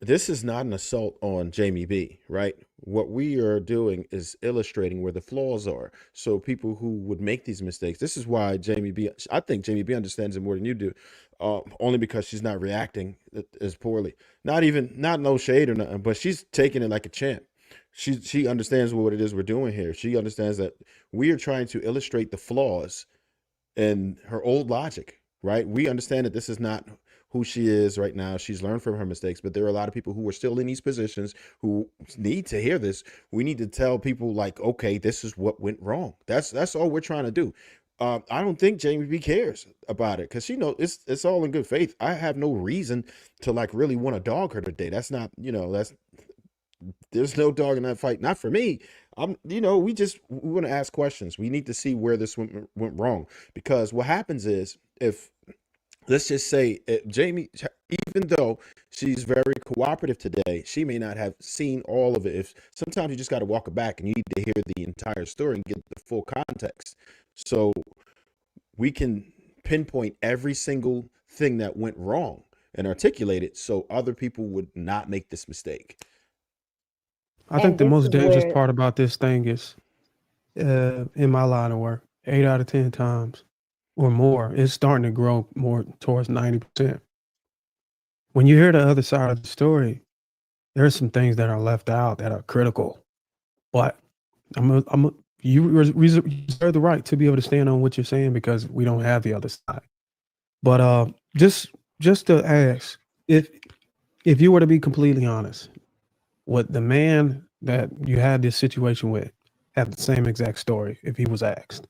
this is not an assault on Jamie B, right? What we are doing is illustrating where the flaws are. So people who would make these mistakes, this is why I think Jamie B understands it more than you do, only because she's not reacting as poorly. Not no shade or nothing, but she's taking it like a champ. She understands what it is we're doing here. She understands that we are trying to illustrate the flaws in her old logic, right? We understand that this is not who she is right now. She's learned from her mistakes, but there are a lot of people who are still in these positions who need to hear this. We need to tell people like, okay, this is what went wrong. That's all we're trying to do. I don't think Jamie B cares about it because she knows it's all in good faith. I have no reason to like really want to dog her today. That's not, there's no dog in that fight. Not for me. We want to ask questions. We need to see where this went wrong, because what happens is if, let's just say, Jamie, even though she's very cooperative today, she may not have seen all of it. If sometimes you just got to walk it back and you need to hear the entire story and get the full context. So we can pinpoint every single thing that went wrong and articulate it so other people would not make this mistake. I think the most dangerous part about this thing is, in my line of work, 8 out of 10 times or more, it's starting to grow more towards 90%. When you hear the other side of the story, there's some things that are left out that are critical. But you reserve the right to be able to stand on what you're saying because we don't have the other side. But just to ask, if you were to be completely honest, would the man that you had this situation with have the same exact story if he was asked?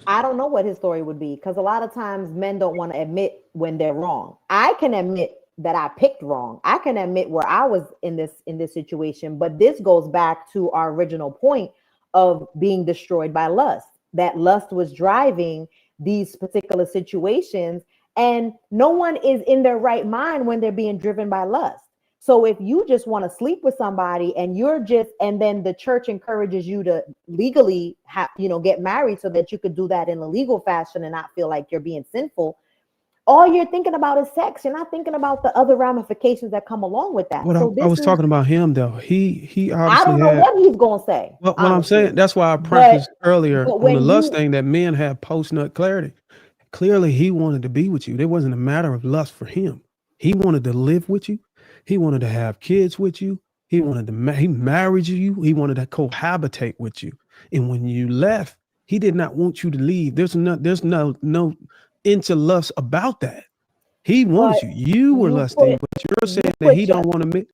I don't know what his story would be, because a lot of times men don't want to admit when they're wrong. I can admit that I picked wrong. I can admit where I was in this situation, but this goes back to our original point of being destroyed by lust. That lust was driving these particular situations, and no one is in their right mind when they're being driven by lust. So if you just want to sleep with somebody and then the church encourages you to legally get married so that you could do that in a legal fashion and not feel like you're being sinful, all you're thinking about is sex. You're not thinking about the other ramifications that come along with that. I was talking about him though. He obviously I don't know what he's gonna say. What I'm saying, that's why I prefaced earlier on the lust thing that men have post-nut clarity. Clearly, he wanted to be with you. It wasn't a matter of lust for him. He wanted to live with you. He wanted to have kids with you. He married you. He wanted to cohabitate with you. And when you left, he did not want you to leave. There's no inch of lust about that. He wanted you. You were lusting, but you're saying that he don't want to.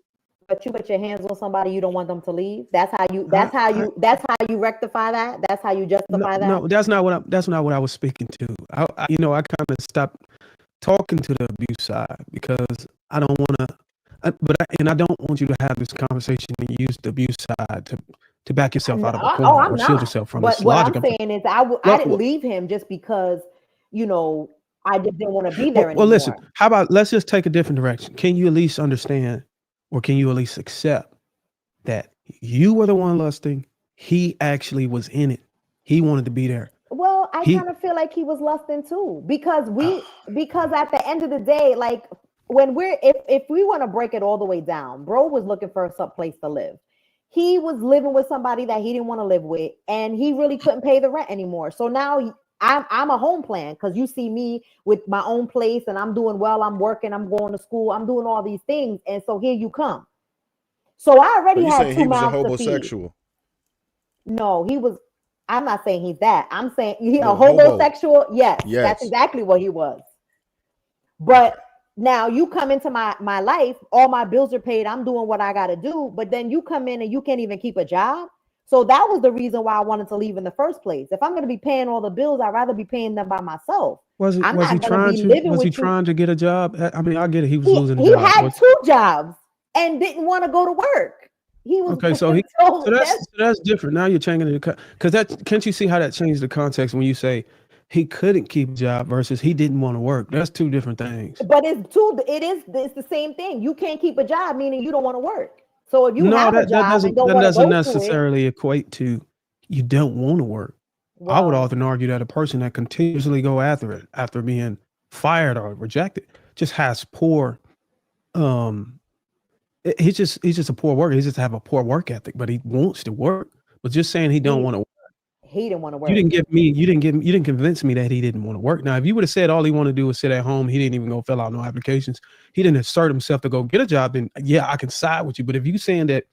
But you put your hands on somebody, you don't want them to leave. That's how you rectify that. That's how you justify that. No, that's not what I was speaking to. I kind of stopped talking to the abuse side because I don't want to. I don't want you to have this conversation and use the abuse side to back yourself out of a corner or shield yourself from this logic. What I'm saying is I didn't leave him just because, I just didn't want to be there anymore. Well, listen, how about let's just take a different direction. Can you at least understand, or can you at least accept that you were the one lusting? He actually was in it. He wanted to be there. Well, I kind of feel like he was lusting too, because at the end of the day, like, when if we want to break it all the way down, bro was looking for some place to live. He was living with somebody that he didn't want to live with, and he really couldn't pay the rent anymore. So now I'm a home plan, because you see me with my own place and I'm doing well. I'm working, I'm going to school, I'm doing all these things. And so here you come. So I already had 2 mouths to feed. No, he was. I'm not saying he's that. I'm saying a homosexual. Yes, that's exactly what he was. But now you come into my life, all my bills are paid, I'm doing what I got to do, but then you come in and you can't even keep a job. So that was the reason why I wanted to leave in the first place. If I'm going to be paying all the bills, I'd rather be paying them by myself. Was he trying to get a job? I mean, I get it. He was losing a job. He had 2 jobs and didn't want to go to work. He was okay. So that's different. Now you're changing it, because can't you see how that changed the context when you say he couldn't keep a job versus he didn't want to work? That's 2 different things. But it's the same thing. You can't keep a job, meaning you don't want to work. So if you have a job, that doesn't necessarily equate to you don't want to work. Well, I would often argue that a person that continuously go after it after being fired or rejected just has poor He's just a poor worker. He just have a poor work ethic, but he wants to work. But just saying he don't want to. He didn't want to work. You didn't convince me that he didn't want to work. Now, if you would have said all he wanted to do was sit at home, he didn't even go fill out no applications. He didn't assert himself to go get a job. Then yeah, I can side with you. But if you saying that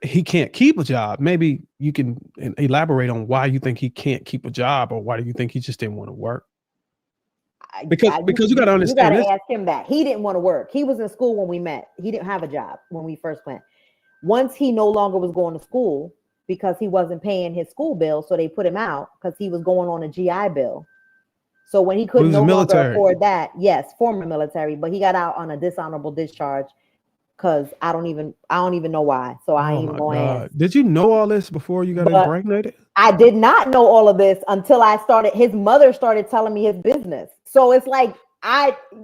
he can't keep a job, maybe you can elaborate on why you think he can't keep a job, or why do you think he just didn't want to work? Because you got to understand, you got to ask him that. He didn't want to work. He was in school when we met. He didn't have a job when we first went. Once he no longer was going to school because he wasn't paying his school bill, so they put him out because he was going on a GI Bill. So when he couldn't no longer afford that, yes, former military, but he got out on a dishonorable discharge because I don't even know why. So I ain't even going to ask. Did you know all this before you got impregnated? I did not know all of this until his mother started telling me his business. So it's like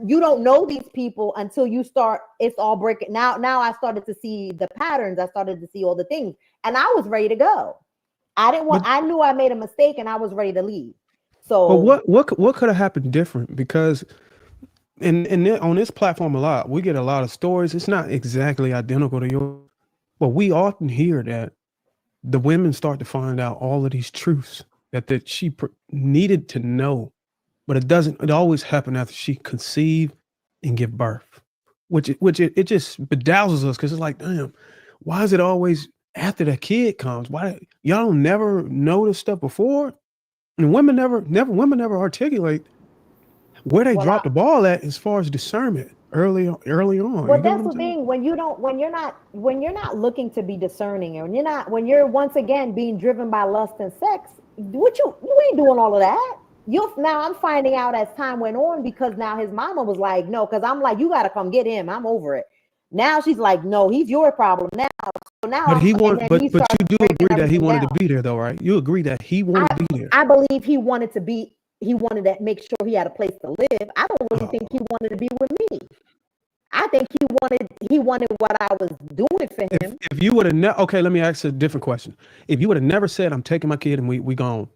you don't know these people until you start, it's all breaking. Now I started to see the patterns. I started to see all the things, and I was ready to go. I knew I made a mistake and I was ready to leave. So but what could have happened different? Because on this platform we get a lot of stories. It's not exactly identical to yours, but we often hear that the women start to find out all of these truths that she needed to know, but it always happened after she conceived and give birth, which it just bedazzles us, because it's like, damn, why is it always after the kid comes? Why y'all don't never know this stuff before? And women never articulate where they drop the ball at as far as discernment early on. Well, that's the thing. When you're not looking to be discerning, and when you're once again being driven by lust and sex, you ain't doing all of that. Now I'm finding out as time went on, because now his mama was like, no, because I'm like, you got to come get him. I'm over it. Now she's like, no, he's your problem now. So now, but you do agree that he wanted to be there, though, right? You agree that he wanted to be there. I believe he wanted to make sure he had a place to live. I don't really think he wanted to be with me. I think he wanted what I was doing for him. If you would have okay, let me ask a different question. If you would have never said, I'm taking my kid and we gone,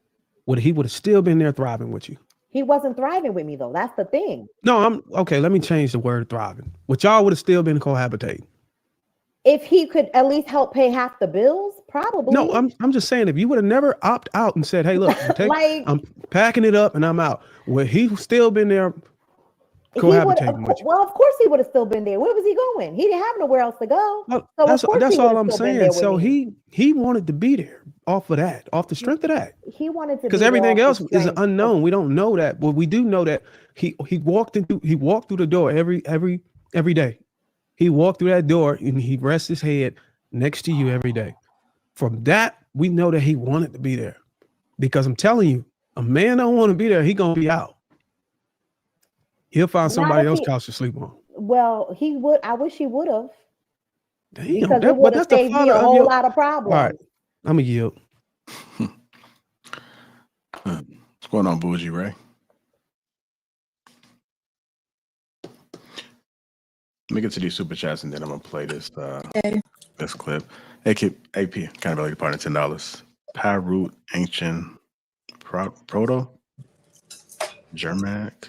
he would have still been there thriving with you? He wasn't thriving with me, though. That's the thing. No, let me change the word thriving. Which y'all would have still been cohabitating. If he could at least help pay half the bills, probably. No, I'm just saying, if you would have never opted out and said, hey, look, I'm packing it up and I'm out, would he still been there cohabitating with you? Well, of course he would have still been there. Where was he going? He didn't have nowhere else to go. Well, that's all I'm saying. So he wanted to be there off the strength of that. He wanted to, because everything else is unknown. We don't know that, but we do know that he walked through the door every day. He walked through that door and he rests his head next to you every day. From that, we know that he wanted to be there, because I'm telling you, a man don't want to be there. He gonna be out. He'll find somebody else's couch to sleep on. Well, he would. I wish he would have. Because it would have saved me a whole lot of problems. All right, I'm gonna yield. What's going on, Bougie Ray? Let me get to these super chats and then I'm gonna play this this clip. AP, kind of related partner, $10. Pyroot, Ancient, Proto, Germanic,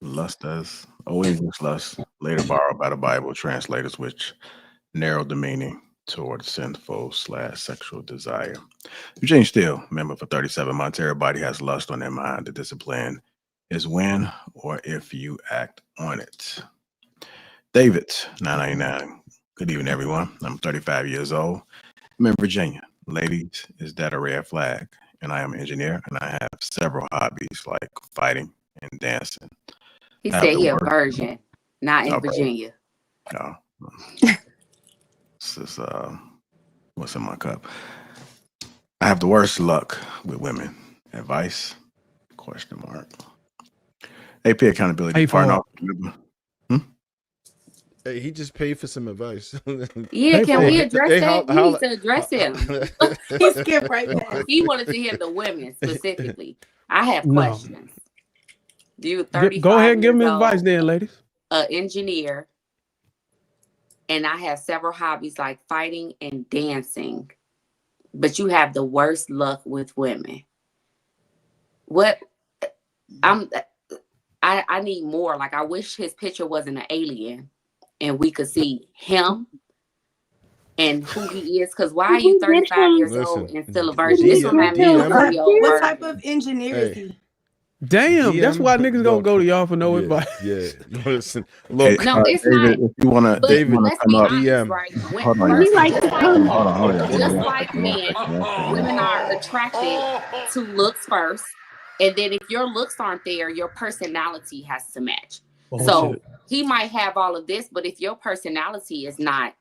Lustas, Old English Lust, later borrowed by the Bible translators, which narrowed the meaning toward sinful / sexual desire. Eugene Steele, member for 37 months, everybody has lust on their mind. The discipline is when or if you act on it. David, 999. Good evening, everyone. I'm 35 years old. I'm in Virginia. Ladies, is that a red flag? And I am an engineer, and I have several hobbies like fighting and dancing. He said he a virgin, not in Virginia. No. This is what's in my cup. I have the worst luck with women. Advice? ? AP accountability partner. Hey, he just paid for some advice. Yeah, can we address that? We need to address him. He skipped right past. He wanted to hear the women specifically. I have questions. You 35 Go ahead and give years me old, advice then, ladies. An engineer, and I have several hobbies like fighting and dancing, but you have the worst luck with women. I I need more. Like, I wish his picture wasn't an alien and we could see him and who he is. Because why are you 35 years old and still a virgin? This remind me of a What type of engineer is he? Damn, that's why niggas gonna go to y'all for no advice. Yeah, listen, look. No, it's David, not. if you wanna, But David, let's come be up. honest, right? Hold on, First, y'all. Hold on. just like men, women are attracted to looks first, and then if your looks aren't there, your personality has to match. So he might have all of this, but if your personality is not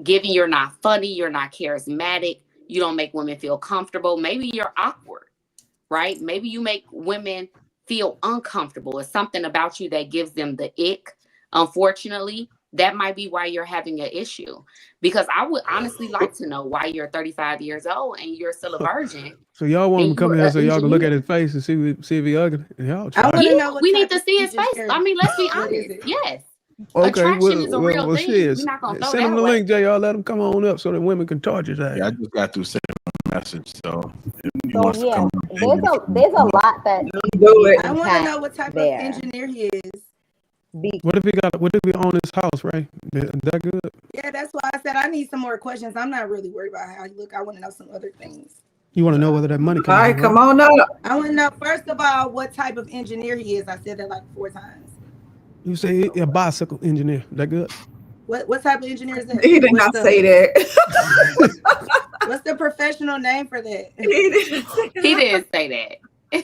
giving, you're not funny, you're not charismatic, you don't make women feel comfortable, maybe you're awkward, right? Maybe you make women feel uncomfortable. It's something about you that gives them the ick. Unfortunately, that might be why you're having an issue. Because I would honestly like to know why you're 35 years old and you're still a virgin. So y'all want him to come here so y'all can look at his face and see if he ugly. Y'all try. We need to see his face. I mean, let's be honest. Yes. Okay, attraction is a real thing. Shit. We're not gonna throw send him that the away. link, JR. Let him come on up so that women can charge his ass. Yeah, I just got through sending a message. So if So yeah, there's a lot that needs to be I want to know unpacked what type there. of engineer he is. What if he own his house, right? Is that good? Yeah, that's why I said I need some more questions. I'm not really worried about how you look. I want to know some other things. You want to know whether that money comes All right, in, come on up. I want to know, first of all, what type of engineer he is. I said that like 4 times. You say a bicycle engineer. That good? What type of engineer is that? He did not say that. What's the professional name for that? He didn't say that.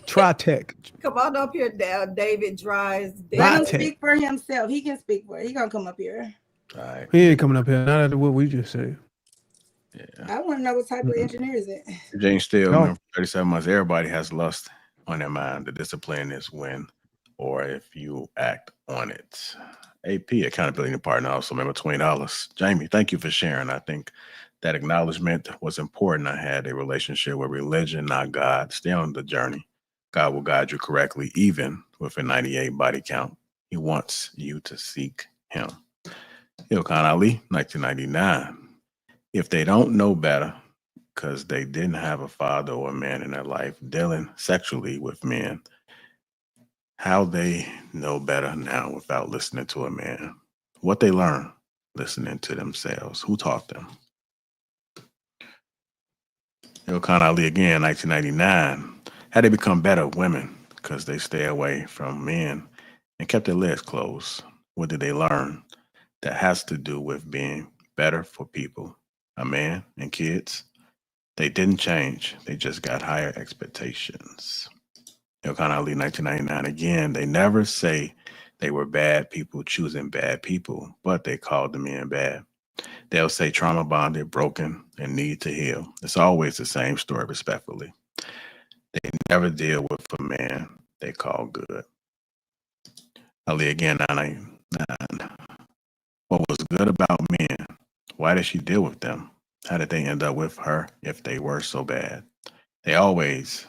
Tritech. Come on up here now, David Dries. Let him speak for himself. He can speak for it. He gonna come up here. Right. He ain't coming up here. Not after what we just said. Yeah. I want to know what type of engineer is it. Jane Steele, 37 months. Everybody has lust on their mind. The discipline is when or if you act on it. AP, accountability partner, also member $20. Jamie, thank you for sharing. I think that acknowledgement was important. I had a relationship with religion, not God. Stay on the journey. God will guide you correctly, even with a 98 body count. He wants you to seek him. Ilkan Ali, 1999. If they don't know better, because they didn't have a father or a man in their life dealing sexually with men, how they know better now without listening to a man? What they learn listening to themselves? Who taught them? Ilkan Ali again, 1999. How they become better women because they stay away from men and kept their legs closed? What did they learn that has to do with being better for people, a man and kids? They didn't change. They just got higher expectations. Ilkan Ali, 1999. Again, they never say they were bad people choosing bad people, but they called the men bad. They'll say trauma bonded, broken, and need to heal. It's always the same story, respectfully. They never deal with a man they call good. Ali again, 999. What was good about men? Why did she deal with them? How did they end up with her if they were so bad? They always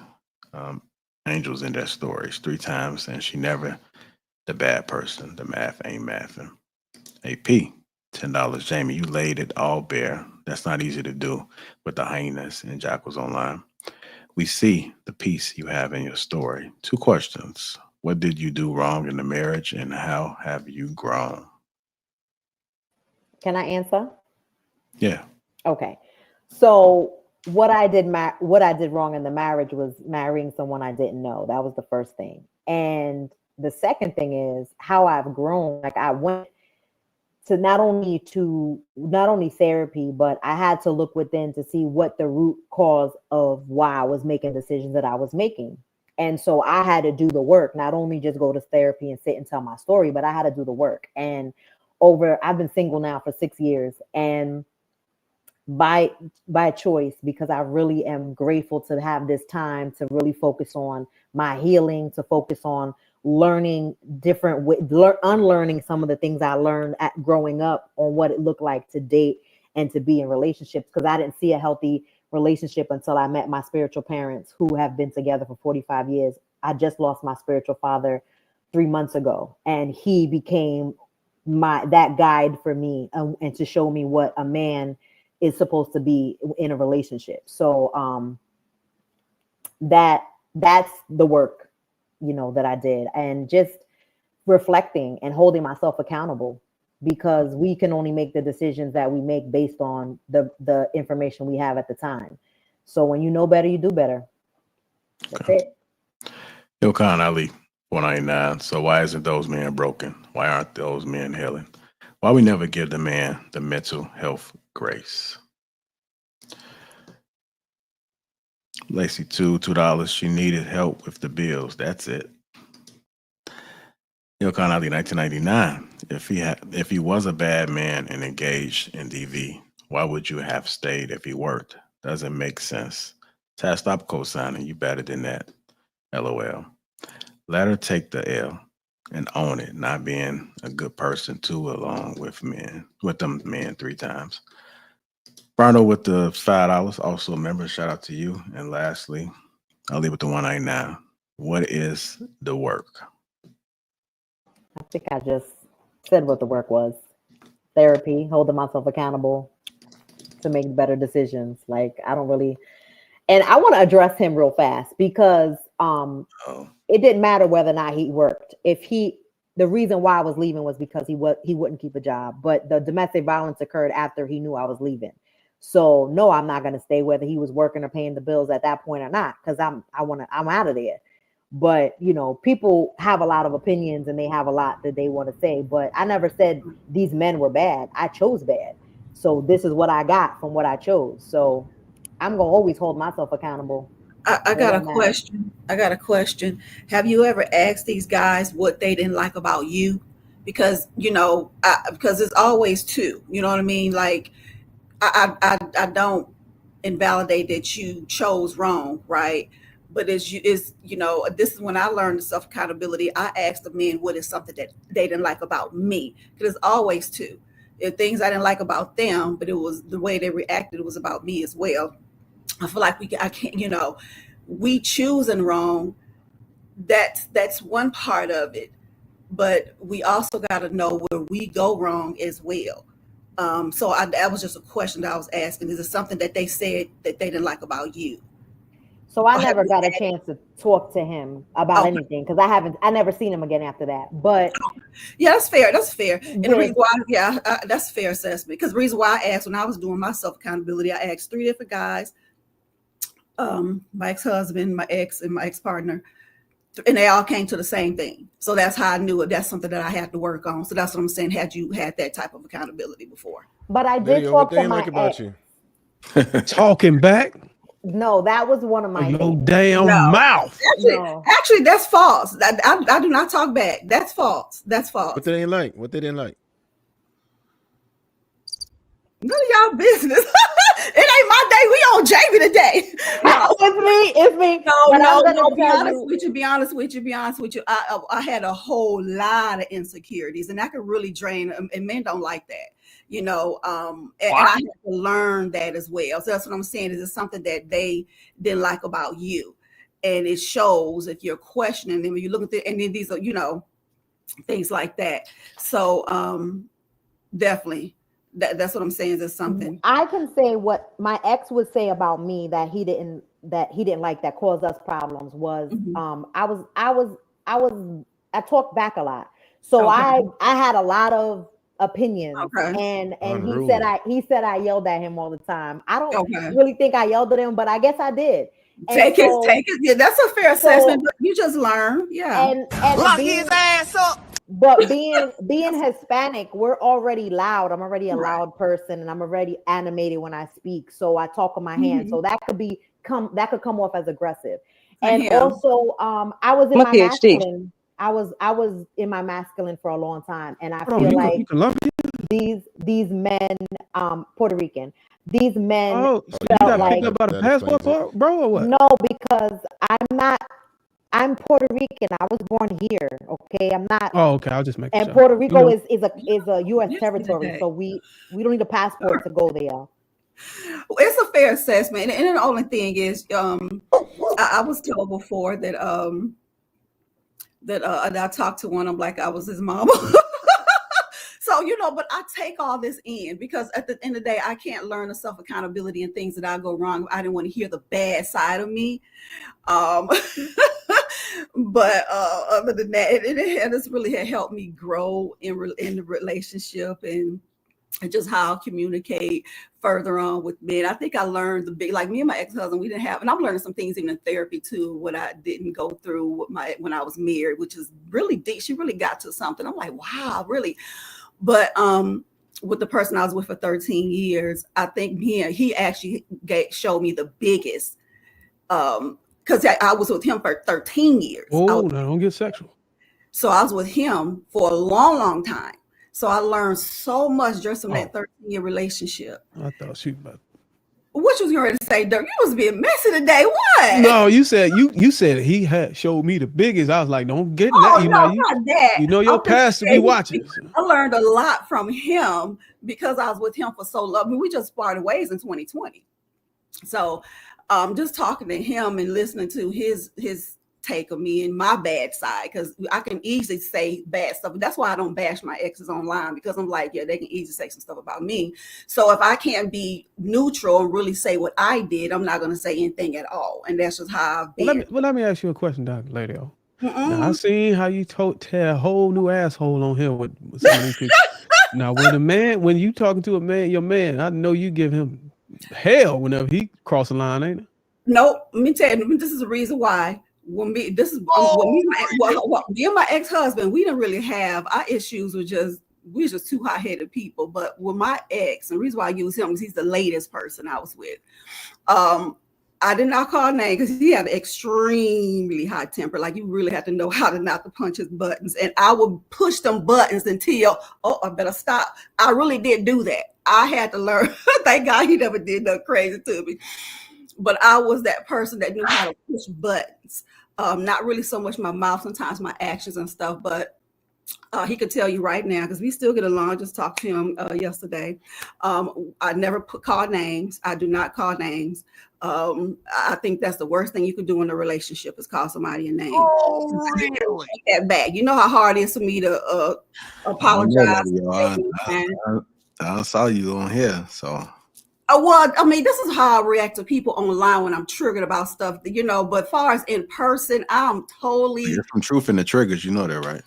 angels in their stories 3 times, and she never the bad person. The math ain't mathing. AP, $10. Jamie, you laid it all bare. That's not easy to do with the hyenas and jackals online. We see the peace you have in your story. 2 questions. What did you do wrong in the marriage, and how have you grown? Can I answer? Yeah. Okay. So what I did wrong in the marriage was marrying someone I didn't know. That was the first thing. And the second thing is how I've grown. Like I went to not only therapy, but I had to look within to see what the root cause of why I was making decisions that I was making. And so I had to do the work, not only just go to therapy and sit and tell my story, but I had to do the work. And I've been single now for 6 years, and by choice, because I really am grateful to have this time to really focus on my healing, to focus on learning different unlearning some of the things I learned growing up on what it looked like to date and to be in relationships, because I didn't see a healthy relationship until I met my spiritual parents, who have been together for 45 years. I just lost my spiritual father 3 months ago, and he became that guide for me, and to show me what a man is supposed to be in a relationship. So that's the work that I did, and just reflecting and holding myself accountable, because we can only make the decisions that we make based on the information we have at the time. So when you know better, you do better. That's it. Ilkan Ali, 199. So why isn't those men broken? Why aren't those men healing? Why we never give the man the mental health grace? Lacey, $2. She needed help with the bills. That's it. Ilkan Ali, 1999. If he was a bad man and engaged in DV, why would you have stayed if he worked? Doesn't make sense. Tad, stop co-signing. You better than that. LOL. Let her take the L and own it, not being a good person too, along with them men 3 times. Barno with the $5, also a member. Shout out to you. And lastly, I'll leave with the 199. What is the work? I think I just said what the work was. Therapy, holding myself accountable to make better decisions. Like, I don't really, and I want to address him real fast, because it didn't matter whether or not he worked. The reason why I was leaving was because he wouldn't keep a job, but the domestic violence occurred after he knew I was leaving. So no, I'm not going to stay whether he was working or paying the bills at that point or not, because I'm out of there. But people have a lot of opinions and they have a lot that they want to say, but I never said these men were bad. I chose bad. So this is what I got from what I chose. So I'm going to always hold myself accountable. I got a question. Have you ever asked these guys what they didn't like about you? Because, because it's always two, you know what I mean? Like, I don't invalidate that you chose wrong, right? But this is when I learned the self-accountability. I asked the men what is something that they didn't like about me. Because it's always two. If things I didn't like about them, but it was the way they reacted, it was about me as well. I feel like we choosing wrong. That's one part of it, but we also got to know where we go wrong as well. So that was just a question that I was asking. Is it something that they said that they didn't like about you? So I never got a chance to talk to him about anything, because I never seen him again after that. But yeah, that's fair. And the reason why, that's a fair assessment. Because the reason why I asked, when I was doing my self-accountability, I asked 3 different guys, my ex-husband, my ex, and my ex-partner, and they all came to the same thing. So that's how I knew it. That's something that I had to work on. So that's what I'm saying. Had you had that type of accountability before? But I did talk to my ex. You. Talking back? No, that was one of my mouth. Actually, that's false. I do not talk back. That's false. What they didn't like? None of y'all business. It ain't my day. We on Jamie today. No, it's me. No. Be honest with you. I had a whole lot of insecurities, and that could really drain. And men don't like that, and I had to learn that as well. So that's what I'm saying. Is it something that they didn't like about you, and it shows if you're questioning them. You look at and then these are things like that. So definitely. That's what I'm saying. Is something I can say what my ex would say about me that he didn't like, that caused us problems was I talked back a lot. So I had a lot of opinions, and he said I yelled at him all the time. I don't really think I yelled at him, but I guess I did. Take it. Yeah, that's a fair assessment. But you just learn. Yeah. And lock his ass up. But being Hispanic, we're already loud. I'm already a loud person, and I'm already animated when I speak. So I talk with my hands. So that could come off as aggressive. And also, I was in my masculine. I was in my masculine for a long time, and I feel like these men, Puerto Rican, these men. Oh, so you got picked up by the passport, bro, or what? No, because I'm Puerto Rican. I was born here. Okay, I'm not. Oh, okay. I'll just make. And sure. Puerto Rico is a U.S. territory, so we don't need a passport to go there. It's a fair assessment, and the only thing is, I was told before that I talked to one of them like I was his mama. So, but I take all this in because at the end of the day, I can't learn the self-accountability and things that I go wrong. I didn't want to hear the bad side of me. But other than that, it's really had helped me grow in the relationship and just how I communicate further on with men. I think I learned like me and my ex-husband, we didn't have, and I'm learning some things even in therapy too, what I didn't go through with when I was married, which is really deep. She really got to something. I'm like, wow, really. But with the person I was with for 13 years, I think he actually showed me the biggest, because I was with him for 13 years. Oh, now don't get sexual. So I was with him for a long, long time. So I learned so much just from that 13-year relationship. I thought she about. What you was going to say, Dirk? You was being messy today. What? No, you said he had showed me the biggest. I was like, don't get that. You know, not that. You know your pastor be watching. I learned a lot from him because I was with him for so long. I mean, we just parted ways in 2020. So just talking to him and listening to his take of me and my bad side, because I can easily say bad stuff. That's why I don't bash my exes online, because I'm like, yeah, they can easily say some stuff about me. So if I can't be neutral and really say what I did, I'm not going to say anything at all. And that's just how I've been. Let me ask you a question, Dr. Ladio. Now, I seen how you tear a whole new asshole on here with some of these people. Now, when you talking to a man, your man, I know you give him hell whenever he cross the line, ain't it? No, let me tell you, this is the reason why. Me and my ex-husband, we didn't really have our issues. We was just two hot-headed people. But with my ex, and the reason why I use him is he's the latest person I was with. I did not call names because he had an extremely high temper. Like, you really have to know how to not to punch his buttons. And I would push them buttons until, I better stop. I really did do that. I had to learn. Thank God he never did nothing crazy to me. But I was that person that knew how to push buttons. Not really so much my mouth, sometimes my actions and stuff. But he could tell you right now, because we still get along. I just talked to him yesterday. I never call names. I do not call names. I think that's the worst thing you could do in a relationship is call somebody a name. Oh, really? Take that back. You know how hard it is for me to apologize. I saw you on here, so. Well, I mean, this is how I react to people online when I'm triggered about stuff, but as far as in person, I'm totally. You're from Truth and the Triggers, you know that, right?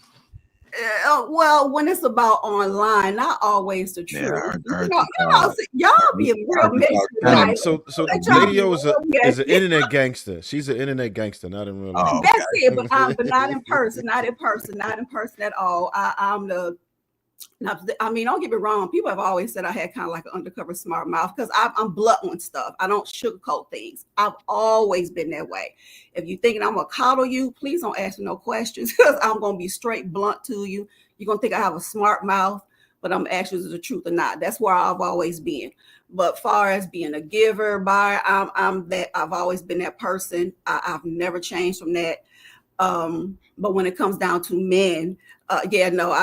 Well, when it's about online, not always the truth. Yeah, y'all be real mixed. So Ladio is an internet gangster. She's an internet gangster, not in real life. That's it, but not in person, not in person at all. I'm the. I mean, don't get me wrong. People have always said I had kind of like an undercover smart mouth because I'm blunt on stuff. I don't sugarcoat things. I've always been that way. If you're thinking I'm going to coddle you, please don't ask me no questions because I'm going to be straight blunt to you. You're going to think I have a smart mouth, but I'm actually the truth or not. That's where I've always been. But far as being a giver, buyer, I'm that. I've always been that person. I've never changed from that. But when it comes down to men, I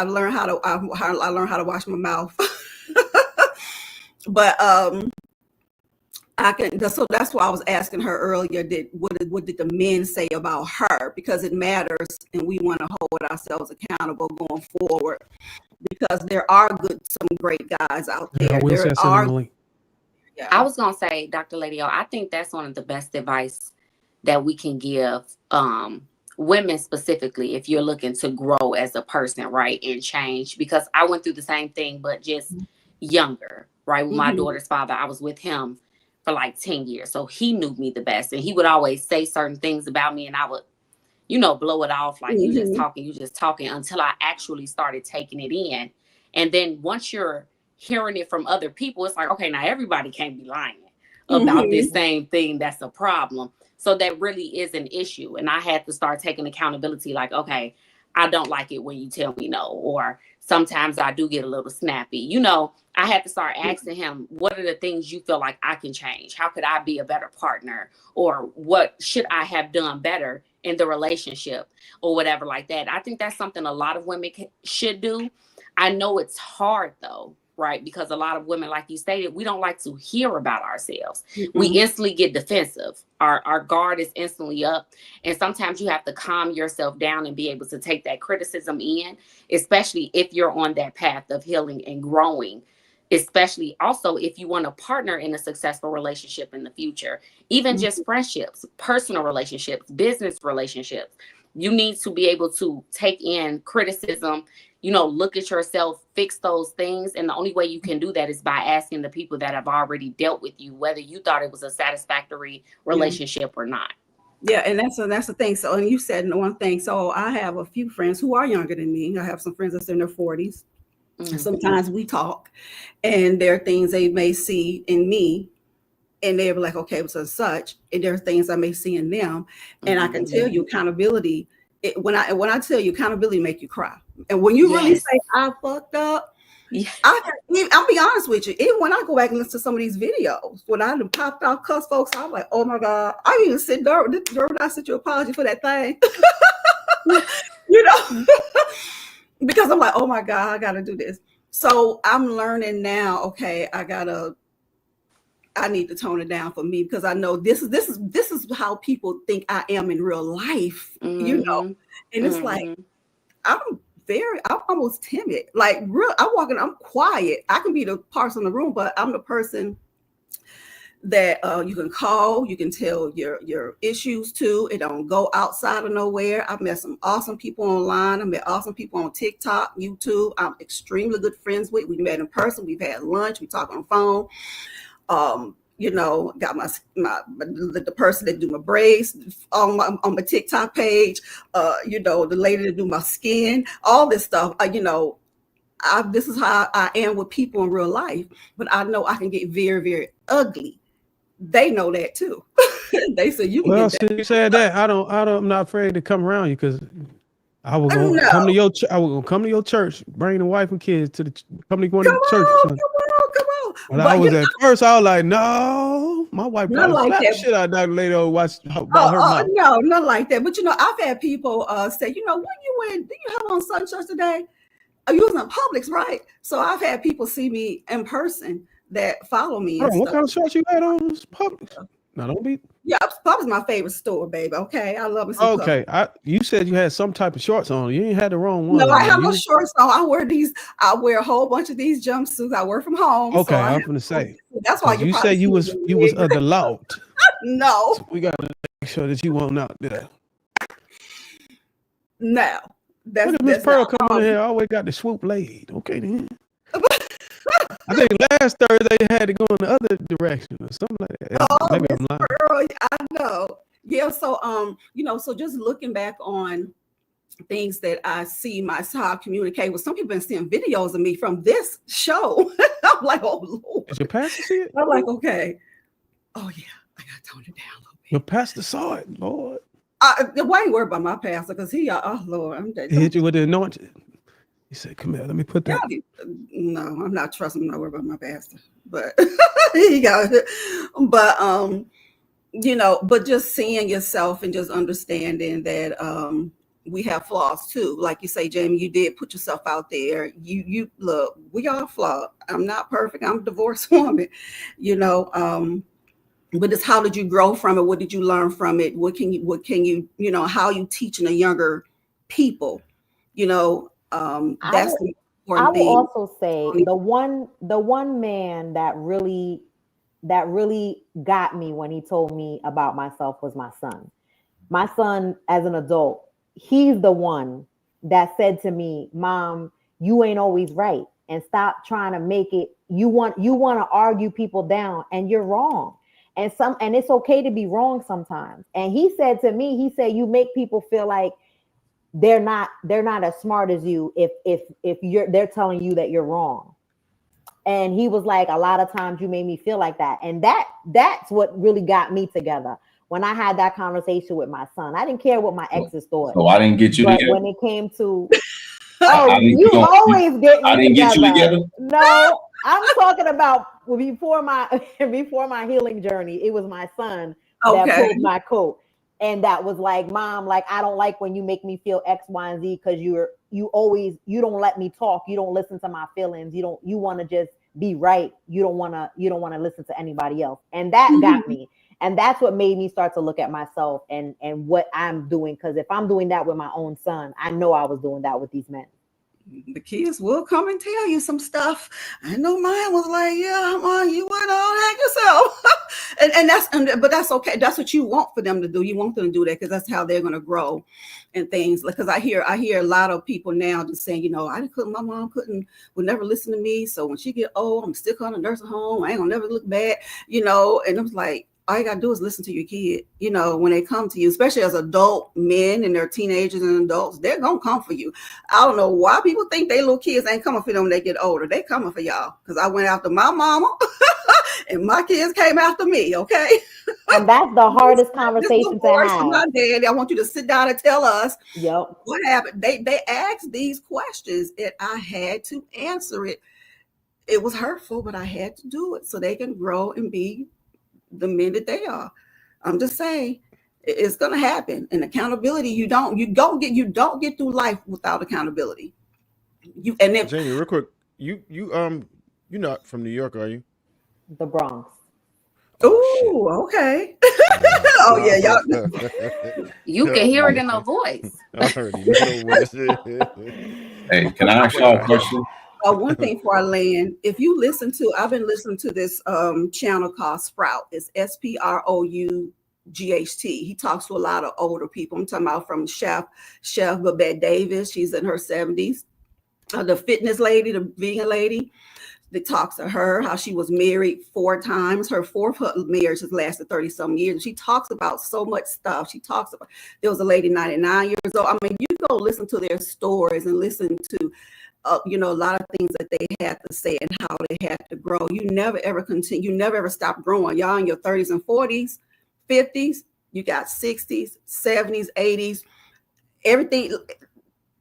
learned how to wash my mouth. But I can. So that's why I was asking her earlier. What did the men say about her? Because it matters, and we want to hold ourselves accountable going forward. Because there are some great guys out there. I was gonna say, Dr. Ladio, I think that's one of the best advice that we can give. Women specifically, if you're looking to grow as a person, right, and change, because I went through the same thing, but just younger, right? With my daughter's father, I was with him for like 10 years. So he knew me the best. And he would always say certain things about me and I would, blow it off like you just talking until I actually started taking it in. And then once you're hearing it from other people, it's like, okay, now everybody can't be lying about this same thing. That's a problem. So that really is an issue. And I had to start taking accountability like, okay, I don't like it when you tell me no. Or sometimes I do get a little snappy. I had to start asking him, what are the things you feel like I can change? How could I be a better partner? Or what should I have done better in the relationship or whatever like that? I think that's something a lot of women should do. I know it's hard though. Right? Because a lot of women, like you stated, we don't like to hear about ourselves. We instantly get defensive. Our guard is instantly up. And sometimes you have to calm yourself down and be able to take that criticism in, especially if you're on that path of healing and growing especially also if you want to partner in a successful relationship in the future, even just friendships, personal relationships, business relationships. You need to be able to take in criticism, look at yourself, fix those things. And the only way you can do that is by asking the people that have already dealt with you, whether you thought it was a satisfactory relationship or not. Yeah, and that's the thing. So, and you said one thing. So I have a few friends who are younger than me. I have some friends that's in their 40s. And sometimes we talk, and there are things they may see in me, and they're like, okay, so such. And there are things I may see in them, and I can tell you accountability. When I tell you accountability, make you cry. And when you really say I fucked up, I'll be honest with you. Even when I go back and listen to some of these videos, when I popped out cuss folks, I'm like, oh my God, I even said, Durban, I sent you an apology for that thing. Because I'm like, oh my God, I gotta do this. So I'm learning now, okay, I need to tone it down for me, because I know this is how people think I am in real life, and it's like I'm almost timid. Like I'm quiet. I can be the person in the room, but I'm the person that you can call, you can tell your issues to. It don't go outside of nowhere. I've met some awesome people online. I met awesome people on TikTok, YouTube. I'm extremely good friends with. We met in person. We've had lunch. We talk on the phone. Got the person that do my braids on my TikTok page. The lady that do my skin. All this stuff. This is how I am with people in real life. But I know I can get very, very ugly. They know that too. They say you can. Well, since you said that, I'm not afraid to come around you, because I will come to your I will come to your church, bring the wife and kids to the company going to church. Come on. But I was at first, I was like, no, my wife probably slap the shit out of that lady or watch about her mouth. No, not like that. But I've had people say, when you went, do you have on Sun Church today? You was in Publix, right? So I've had people see me in person that follow me. What kind of shorts you had on? Publix? No, don't be. Yeah, Publix my favorite store, baby. Okay, I love it. Okay, you said you had some type of shorts on. You ain't had the wrong one. No, I have no shorts on. I wear a whole bunch of these jumpsuits. I work from home. Okay, I'm gonna say. That's why you said you was the loud. No, so we gotta make sure that you won't out there. No, that's Miss Pearl coming in here. Always got the swoop laid. Okay, then. I think last Thursday they had to go in the other direction or something like that. Maybe I'm lying. Girl, I know. Yeah. So so just looking back on things that I see myself, I communicate with some people, been seeing videos of me from this show. I'm like, oh Lord. Did your pastor see it? I'm like, okay. Oh yeah, I gotta tone it down a little bit. Your pastor saw it, Lord. Why ain't worried about my pastor? Because oh Lord, he hit you with the anointing. He said, come here, let me put that. No, I'm not trusting him. I'm not worried about my pastor. But he got it. But but just seeing yourself and just understanding that we have flaws too. Like you say, Jamie, you did put yourself out there. You look, we are flawed. I'm not perfect. I'm a divorced woman, but it's how did you grow from it? What did you learn from it? What can you, how you teaching the younger people, that's the important thing. I will also say the one man that really got me when he told me about myself was my son. My son, as an adult, he's the one that said to me, Mom, you ain't always right, and stop trying to make it. You want to argue people down, and you're wrong. And it's okay to be wrong sometimes. And he said to me, you make people feel like they're not as smart as you if they're telling you that you're wrong. And he was like, a lot of times you made me feel like that. And that's what really got me together. When I had that conversation with my son, I didn't care what my exes thought. So I didn't get you together. When it came to, you always get me. I didn't get you together. No, I'm talking about before my healing journey. It was my son that pulled my coat. And that was like, Mom, like, I don't like when you make me feel X, Y, and Z, because you don't let me talk. You don't listen to my feelings. You want to just be right. You don't want to listen to anybody else. And that got me. And that's what made me start to look at myself and what I'm doing. Because if I'm doing that with my own son, I know I was doing that with these men. the kids will come and tell you some stuff. I know mine was like, yeah, Mom, you went on that yourself. but that's okay. That's what you want for them to do. You want them to do that because that's how they're going to grow and things. Because I hear a lot of people now just saying, my mom would never listen to me. So when she get old, I'm still on a nursing home. I ain't gonna never look back, and I was like, all you gotta do is listen to your kid, when they come to you, especially as adult men and they're teenagers and adults, they're gonna come for you. I don't know why people think they little kids ain't coming for them when they get older. They coming for y'all. Because I went after my mama and my kids came after me, okay? And that's the hardest conversation to have. My dad, I want you to sit down and tell us what happened. They asked these questions and I had to answer it. It was hurtful, but I had to do it so they can grow and be the men that they are. I'm just saying it's gonna happen. And accountability, you don't get through life without accountability. Jamie, real quick, you're not from New York, are you? The Bronx. Oh, okay. Oh yeah, y'all. You can hear it in her voice. I already know what it is. Hey, can I ask y'all a question? One thing for our land, if you I've been listening to this channel called Sprout. It's SPROUGHT. He talks to a lot of older people. I'm talking about from Chef Babette Davis. She's in her 70s. The fitness lady, the vegan lady, that talks to her, how she was married 4 times. Her 4th marriage has lasted 30-some years. And she talks about so much stuff. She talks about, there was a lady 99 years old. I mean, you go listen to their stories and listen to a lot of things that they had to say and how they had to grow. You never ever continue. You never ever stop growing. Y'all in your 30s and 40s, 50s, you got 60s, 70s, 80s, everything.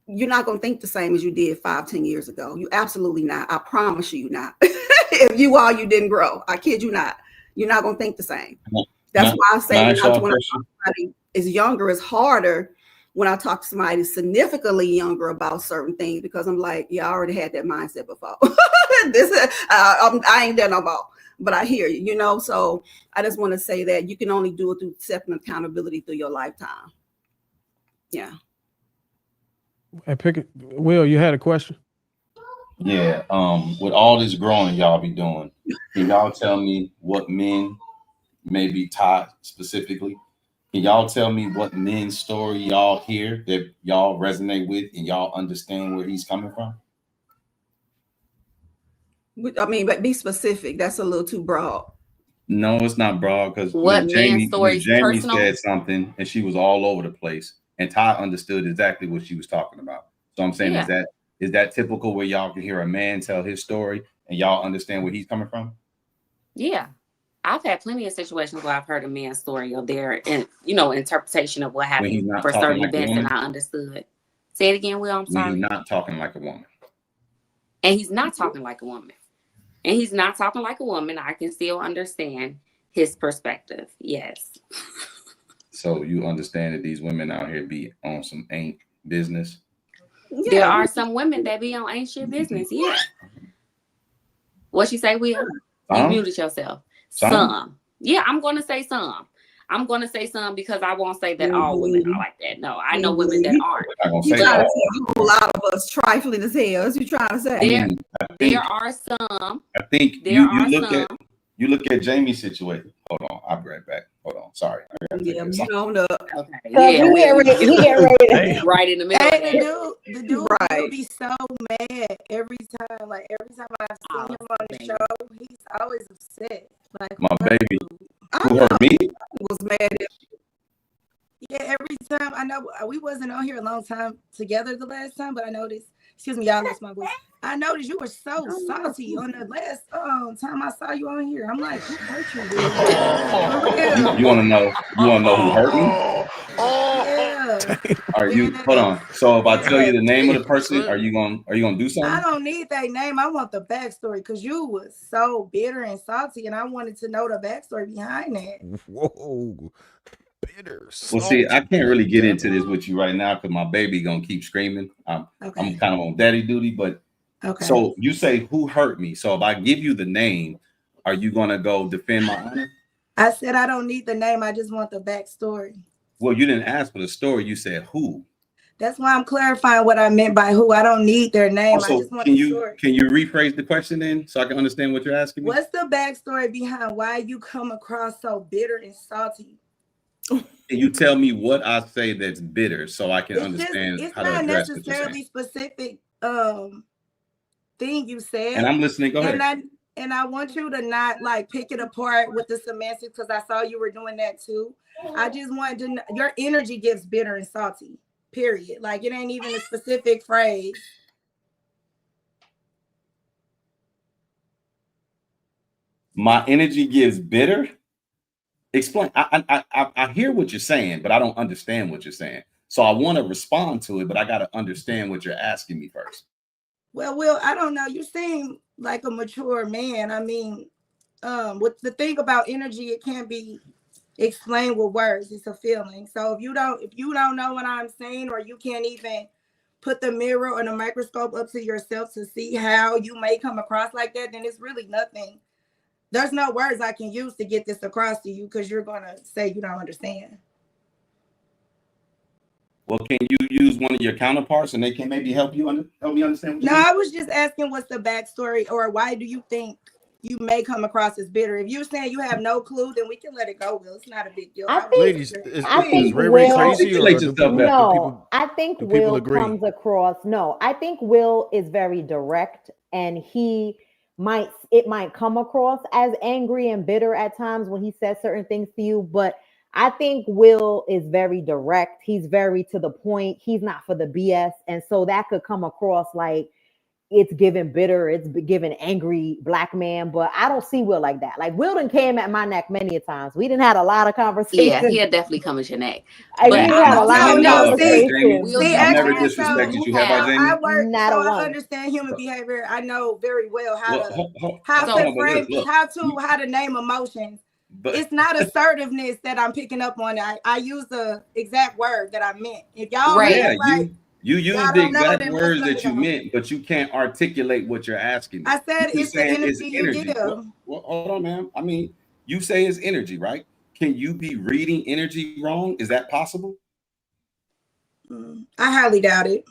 You're not going to think the same as you did 5-10 years ago. You absolutely not. I promise you not. If you are, you didn't grow. I kid you not. You're not going to think the same. That's why I say when somebody is younger, it's harder when I talk to somebody significantly younger about certain things, because I'm like, yeah, I already had that mindset before. I ain't there no more, but I hear you, so I just want to say that you can only do it through accepting accountability through your lifetime. Yeah. Hey, Will, you had a question? Yeah. With all this growing y'all be doing, can y'all tell me what men, maybe Todd specifically, can y'all tell me what men's story y'all hear that y'all resonate with and y'all understand where he's coming from? I mean, but be specific. That's a little too broad. No, it's not broad, because Jamie said something and she was all over the place, and Todd understood exactly what she was talking about. So I'm saying, is that typical where y'all can hear a man tell his story and y'all understand where he's coming from? Yeah. I've had plenty of situations where I've heard a man's story of their, interpretation of what happened for certain events, and I understood. Say it again, Will. I'm sorry. When he's not talking like a woman. And he's not talking like a woman. And he's not talking like a woman. I can still understand his perspective. Yes. So you understand that these women out here be on some ain't business? Yeah. There are some women that be on ain't shit business. Yeah. What you say, Will? You muted yourself. Some. Yeah, I'm going to say some. I'm going to say some because I won't say that all women are like that. No, I know women that aren't. You trying to say a whole lot of us trifling as hell. What you trying to say? There are some. I think you look at Jamie's situation. Hold on, I'll be right back. Hold on, sorry. Yeah, you don't know. Okay. Yeah, he get ready. Right in the middle. Hey, the dude will be so mad every time. Like every time I see him on the show, he's always upset. Like my baby, who hurt me, was mad. Yeah, every time. I know we wasn't on here a long time together the last time, but I noticed. Excuse me, y'all lost my voice. I noticed you were so salty on the last time I saw you on here. I'm like, who hurt you? You want to know? You want to know who hurt me? Yeah. Are you? Hold on. So if I tell you the name of the person, are you gonna do something? I don't need that name. I want the backstory, because you was so bitter and salty, and I wanted to know the backstory behind that. Whoa. Bitter. Well, see, I can't really get into this with you right now because my baby gonna keep screaming. I'm kind of on daddy duty, but so you say who hurt me. So if I give you the name, are you gonna go defend my honor? I said I don't need the name. I just want the backstory. Well, you didn't ask for the story. You said who. That's why I'm clarifying what I meant by who. I don't need their name. Also, I just want can the you story. rephrase the question then so I can understand what you're asking me? What's the backstory behind why you come across so bitter and salty? Can you tell me what I say that's bitter so I can understand how to address what you're saying? It's not necessarily specific thing you said. And I'm listening. Go ahead. And I want you to not like pick it apart with the semantics because I saw you were doing that too. I just wanted to know, your energy gives bitter and salty, period. Like it ain't even a specific phrase. My energy gives bitter? Explain. I hear what you're saying, but I don't understand what you're saying. So I want to respond to it, but I got to understand what you're asking me first. Well, Will, I don't know. You seem like a mature man. I mean, with the thing about energy, it can't be explained with words. It's a feeling. So if you don't know what I'm saying, or you can't even put the mirror or the microscope up to yourself to see how you may come across like that, then it's really nothing. There's no words I can use to get this across to you because you're gonna say you don't understand. Well, can you use one of your counterparts and they can maybe help me understand? No, I was just asking what's the backstory, or why do you think you may come across as bitter? If you're saying you have no clue, then we can let it go, Will. It's not a big deal. I think Will comes across. No, I think Will is very direct, and it might come across as angry and bitter at times when he says certain things to you, but I think Will is very direct. He's very to the point. He's not for the BS. And so that could come across like it's given bitter, it's given angry black man, but I don't see Will like that. Like Will done came at my neck many a times. We didn't had a lot of conversations. Yeah, he'll definitely come at your neck. But we had a lot of conversations. I've never disrespected you, have I, Jamie? I work, Not so a one. I understand human behavior. I know very well how to name emotions. But it's not assertiveness that I'm picking up on. I use the exact word that I meant. If y'all you use the exact words that you meant, but you can't articulate what you're asking me. I said it's the energy you give. Well, hold on, man. I mean, you say it's energy, right? Can you be reading energy wrong? Is that possible? I highly doubt it.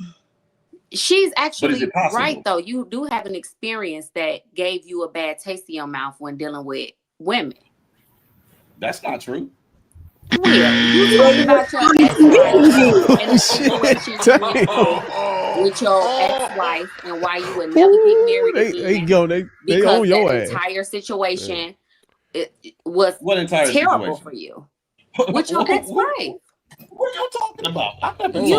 She's actually right, though. You do have an experience that gave you a bad taste in your mouth when dealing with women. That's not true. You talked about your ex-wife and the situation you went through with your ex-wife and why you would never get married again. They own your that ass. entire situation it was terrible situation? for you with your ex-wife. What are you talking about? We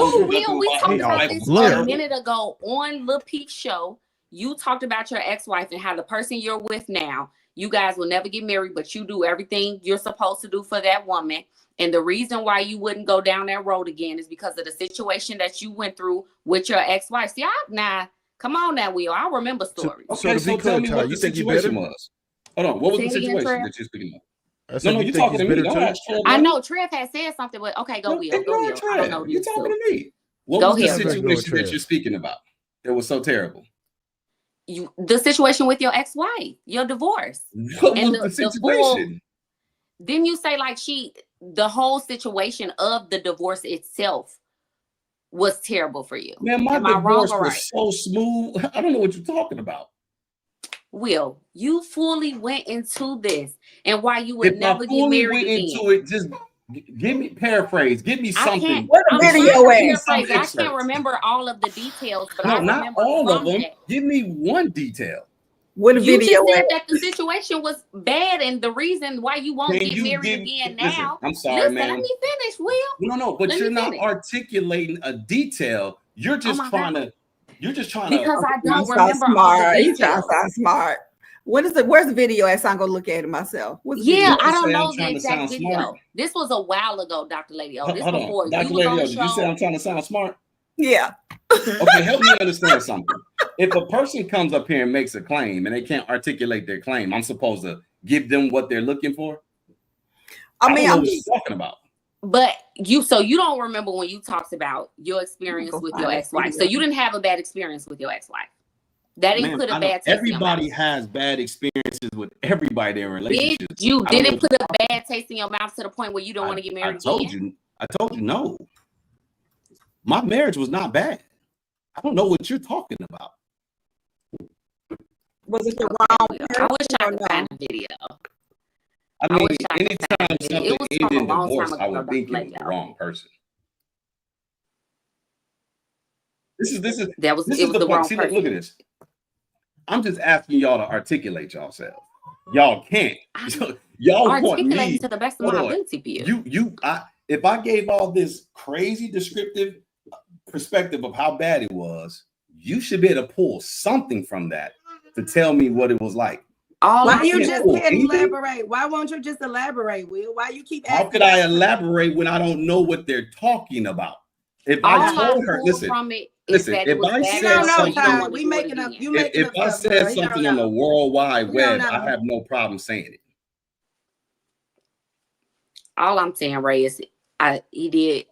talked about this a minute ago on Lapeef show. You talked about your ex-wife and how the person you're with now, you guys will never get married, but you do everything you're supposed to do for that woman. And the reason why you wouldn't go down that road again is because of the situation that you went through with your ex-wife. See, come on now, Will. I remember stories. Okay, so tell me what the situation was. Hold on, what was the situation that you're speaking of? No, you're talking to me. Don't ask Trev. I know Trev had said something, but okay, go Will. Go Will. I don't know. You're talking to me. What was the situation that you're speaking about that was so terrible? The situation with your ex-wife, your divorce. What was the situation? Didn't you say like the whole situation of the divorce itself was terrible for you? Man, my divorce was so smooth. I don't know what you're talking about. Will, you fully went into this and why you would never get married again. Into it, just give me paraphrase. Give me something. What a video is. I can't remember all of the details, but I remember not all of them. Give me one detail. What a video is. You just said that the situation was bad and the reason why you won't get married again now. I'm sorry, man. Let me finish, Will. No, but you're not articulating a detail. You're just trying to. Because I don't remember all the details. He's trying to sound smart. Where's the video at? So I'm gonna look at it myself. I don't know the exact video. Smart. This was a while ago, Dr. Lady O. This before Dr. you Lady on the O, did you say I'm trying to sound smart? Yeah. Okay, help me understand something. If a person comes up here and makes a claim and they can't articulate their claim, I'm supposed to give them what they're looking for? I mean, I'm just talking about. But you don't remember when you talked about your experience with your ex-wife. So you didn't have a bad experience with your ex-wife. That didn't put a bad taste in your mouth. Everybody has bad experiences with everybody in relationships. Didn't put a bad taste in your mouth to the point where you don't want to get married again? I told you no. My marriage was not bad. I don't know what you're talking about. Was it the wrong person? I wish I could find a video. I mean, anytime something ended in divorce, I would think it was the wrong person. This is the point. See, look at this. I'm just asking y'all to articulate yourselves. Y'all can't. Y'all want me to the best of my ability for you. If I gave all this crazy descriptive perspective of how bad it was, you should be able to pull something from that to tell me what it was like. Why you just can't elaborate? Why won't you just elaborate, Will? Why you keep asking? How could I elaborate when I don't know what they're talking about? If I told her, listen, if I said something, we making up. You if I said something on the World Wide Web, I have no problem saying it. All I'm saying, Ray, is he did.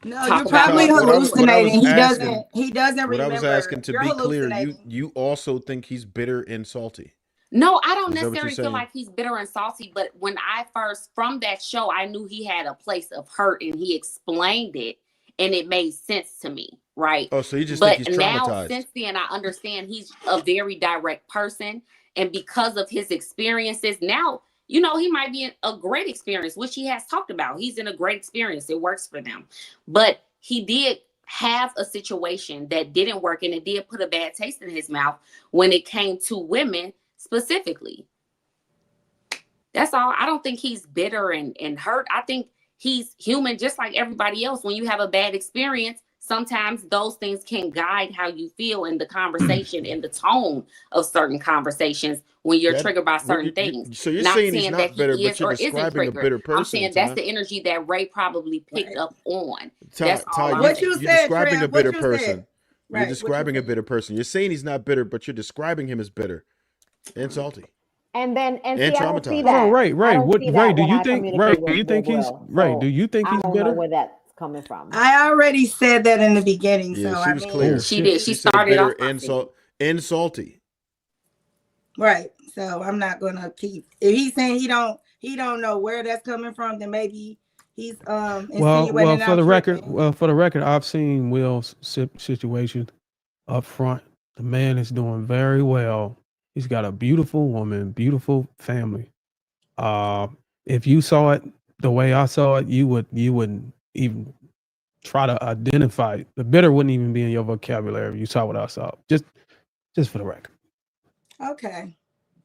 No, you're probably hallucinating. He doesn't remember. What I was asking, to be clear, you also think he's bitter and salty. No, I don't necessarily feel like he's bitter and salty, but when I first, from that show, I knew he had a place of hurt and he explained it and it made sense to me, right? Oh, so you just think he's traumatized. But now, since then, I understand he's a very direct person, and because of his experiences, now, you know, he might be in a great experience, which he has talked about. He's in a great experience. It works for them. But he did have a situation that didn't work, and it did put a bad taste in his mouth when it came to women specifically. That's all. I don't think he's bitter and hurt. I think he's human just like everybody else. When you have a bad experience, sometimes those things can guide how you feel in the conversation and the tone of certain conversations when you're triggered by certain things. So you're saying he's not bitter, but you're describing a bitter person. I'm saying that's the energy that Ray probably picked up on. That's all. What you said, describing a bitter person. Said. You're describing a bitter person. You're saying he's not bitter, but you're describing him as bitter and salty. And traumatized. Oh, Ray, do you think he's Ray? Do you think he's bitter? I don't know where that's coming from. I already said that in the beginning. Yeah, so she was clear. She did. She started off and salty. Right. So I'm not gonna keep. If he's saying he don't know where that's coming from, then maybe he's well for the record, I've seen Will's situation up front. The man is doing very well. He's got a beautiful woman, beautiful family. If you saw it the way I saw it, you wouldn't even try to identify it. The bitter wouldn't even be in your vocabulary if you saw what I saw. Just for the record. Okay.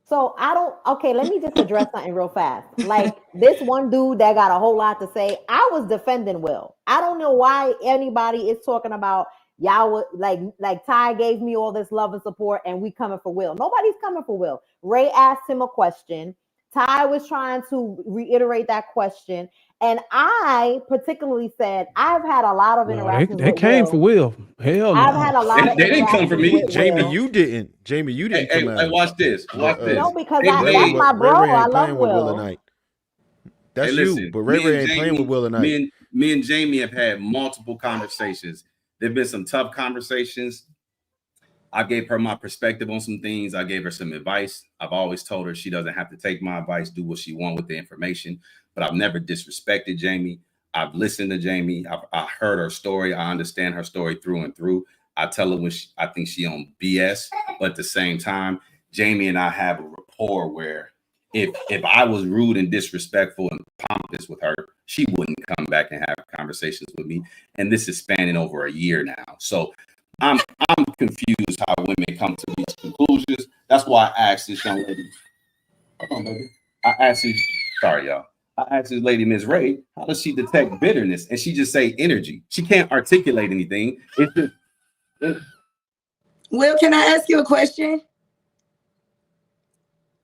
So let me just address something real fast. Like this one dude that got a whole lot to say, I was defending Will. I don't know why anybody is talking about y'all would like Ty gave me all this love and support and we coming for Will. Nobody's coming for Will. Ray asked him a question. Ty was trying to reiterate that question. And I particularly said, I've had a lot of interactions. They came for Will. Hell no. I've had a lot of They didn't come for me. Jamie, you didn't. Hey, watch this. Watch this. No, because that's my bro. I love Will. That's you. But Ray ain't playing with Will tonight. Me and Jamie have had multiple conversations. There've been some tough conversations. I gave her my perspective on some things. I gave her some advice. I've always told her she doesn't have to take my advice, do what she wants with the information. But I've never disrespected Jamie. I've listened to Jamie. I heard her story. I understand her story through and through. I tell her when I think she on BS. But at the same time, Jamie and I have a rapport where if I was rude and disrespectful and pompous with her, she wouldn't come back and have conversations with me. And this is spanning over a year now. So I'm confused how women come to these conclusions. That's why I asked this young lady. Hold on, baby. I asked this lady, Ms. Ray, how does she detect bitterness? And she just say energy. She can't articulate anything. It's just. Will, can I ask you a question?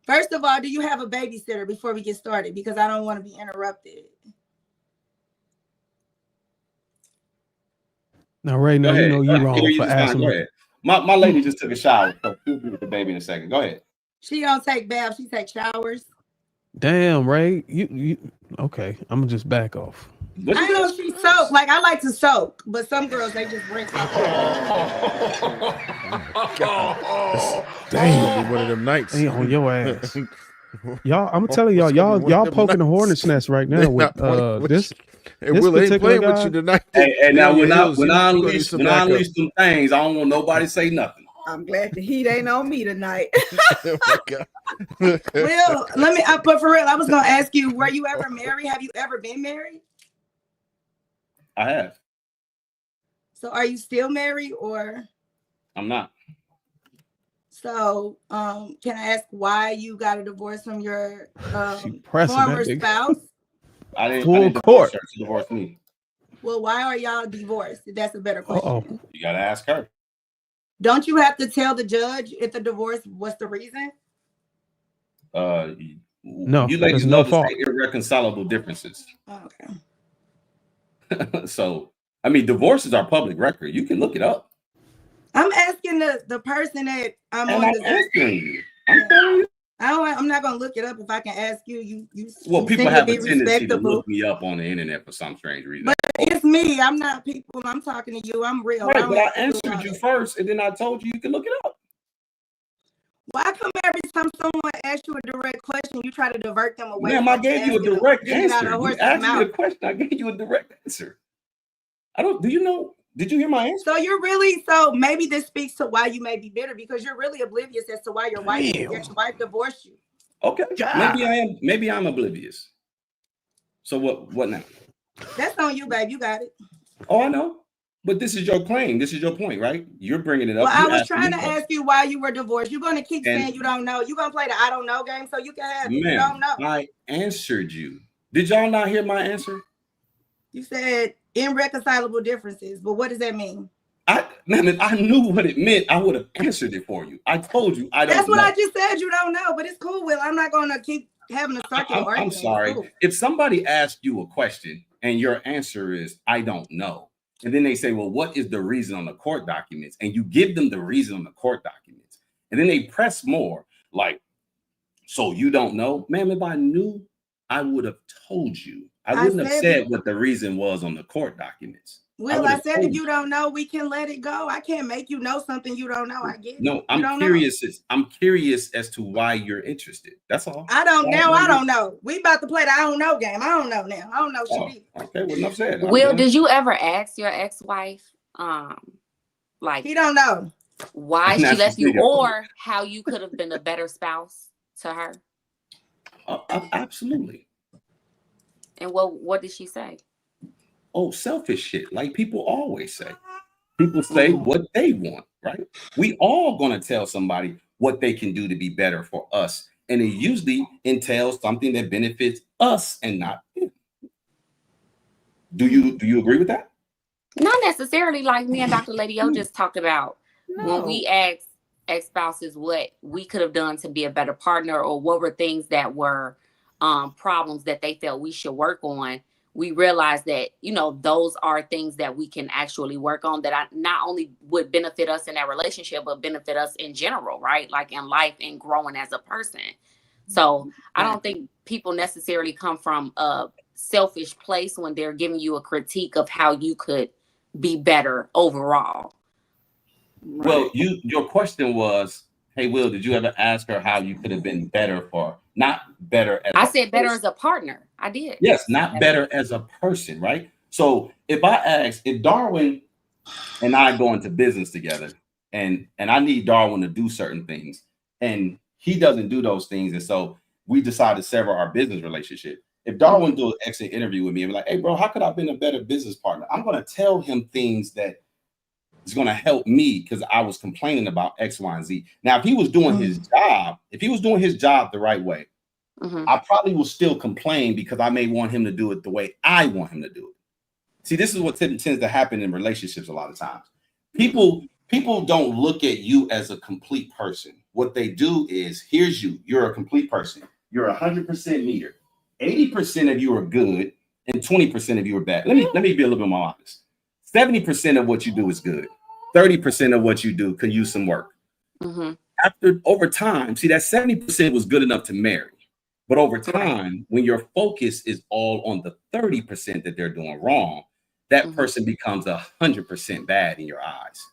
First of all, do you have a babysitter before we get started? Because I don't want to be interrupted. Now, Ray, no, you know you're wrong for asking. Go ahead. My lady just took a shower. So she'll be with the baby in a second. Go ahead. She don't take baths. She takes showers. Damn, Ray. You okay? I'm gonna just back off. I know she soak. Like I like to soak, but some girls they just break off. Damn, one of them nights. Hey, on your ass. Y'all, I'm telling y'all, y'all poking the hornet's nest right now with this. Hey, this Will ain't particular playing with guy. you tonight. Hey, now when I You unleash some things, I don't want nobody to say nothing. I'm glad the heat ain't on me tonight. Oh my God. Will, let me. But for real, I was gonna ask you: were you ever married? Have you ever been married? I have. So, are you still married, or? I'm not. So, can I ask why you got a divorce from your pressing former that nigga. spouse? I didn't Full divorce court. her. She divorced me. Well, why are y'all divorced? That's a better question. Uh-oh. You gotta ask her. Don't you have to tell the judge if the divorce was the reason? No, you ladies there's no love to fault. say irreconcilable differences. Oh, okay. So, I mean, divorces are public record. You can look it up. I'm asking the person that I'm and on. I'm asking you. I'm telling you. I'm not gonna look it up if I can ask you. Well, you people seem have to a be tendency to respectable. look me up on the internet for some strange reason. But it's me. I'm not people. I'm talking to you. I'm real. Right, but I answered answered you first, and then I told you can look it up. Why come every time someone asks you a direct question, you try to divert them away? Ma'am, I gave you a direct answer. You asked me a mouth? question. I gave you a direct answer. Do you know? Did you hear my answer? So you're really, so maybe this speaks to why you may be bitter, because you're really oblivious as to why your wife divorced you. Okay. Maybe I'm oblivious. So what now? That's on you, babe. You got it. Oh, I know. But this is your claim. This is your point, right? You're bringing it up. Well, I was trying to ask you why you were divorced. You're going to keep And- saying you don't know. You're going to play the I don't know game so you can have it. You Ma'am, don't know. I answered you. Did y'all not hear my answer? You said irreconcilable differences, but what does that mean? Ma'am, if I knew what it meant, I would have answered it for you. I told you I don't know. That's what I just said. You don't know, but it's cool, Will. I'm not going to keep having a circular argument. I'm sorry. Cool. If somebody asks you a question and your answer is, I don't know, and then they say, well, what is the reason on the court documents? And you give them the reason on the court documents. And then they press more like, so you don't know? Ma'am, if I knew, I would have told you. I wouldn't have said what the reason was on the court documents. Will, I said if you don't know, we can let it go. I can't make you know something you don't know. I get it. No, I'm curious. I'm curious as to why you're interested. That's all. I don't know. We about to play the I don't know game. I don't know now. I don't know shit either. Okay, well, enough said. Will, did you ever ask your ex-wife, like he don't know why she left you, or how you could have been a better spouse to her? Absolutely. And what did she say? Oh, selfish shit. Like people always say. People say what they want, right? We all gonna tell somebody what they can do to be better for us. And it usually entails something that benefits us and not them. Do you agree with that? Not necessarily. Like me and Dr. Lady O just talked about. When we ask ex-spouses what we could have done to be a better partner, or what were things that were problems that they felt we should work on, we realized that, those are things that we can actually work on that not only would benefit us in that relationship, but benefit us in general, right? Like in life and growing as a person. So I don't think people necessarily come from a selfish place when they're giving you a critique of how you could be better overall. Well, your question was, hey, Will, did you ever ask her how you could have been better not better as I said better as a partner. I did. Yes, not better as a person, right? So if Darwin and I go into business together and I need Darwin to do certain things and he doesn't do those things, and so we decide to sever our business relationship. If Darwin do an exit interview with me and be like, hey, bro, how could I have been a better business partner? I'm going to tell him things that is going to help me because I was complaining about X, Y, and Z. Now, if he was doing his job the right way, I probably will still complain because I may want him to do it the way I want him to do it. See, this is what tends to happen in relationships a lot of times. People don't look at you as a complete person. What they do is, here's you. You're a complete person. You're 100% meter. 80% of you are good and 20% of you are bad. Let me be a little bit more honest. 70% of what you do is good. 30% of what you do could use some work. Over time, see, that 70% was good enough to marry. But over time, when your focus is all on the 30% that they're doing wrong, that person becomes 100% bad in your eyes.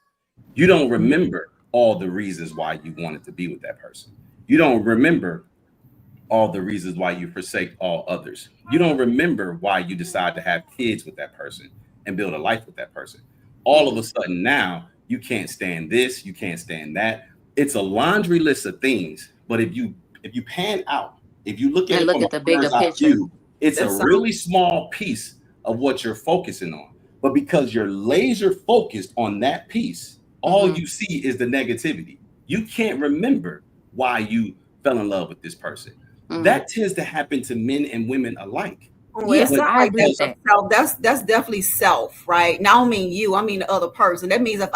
You don't remember all the reasons why you wanted to be with that person. You don't remember all the reasons why you forsake all others. You don't remember why you decide to have kids with that person and build a life with that person. All of a sudden now you can't stand this, you can't stand that. It's a laundry list of things. But if you pan out, if you look at it from a bird's eye view, it's a really small piece of what you're focusing on. But because you're laser focused on that piece, all you see is the negativity. You can't remember why you fell in love with this person. That tends to happen to men and women alike. Yes, I agree with that. That's definitely self, right? Now, I don't mean you, I mean the other person. That means if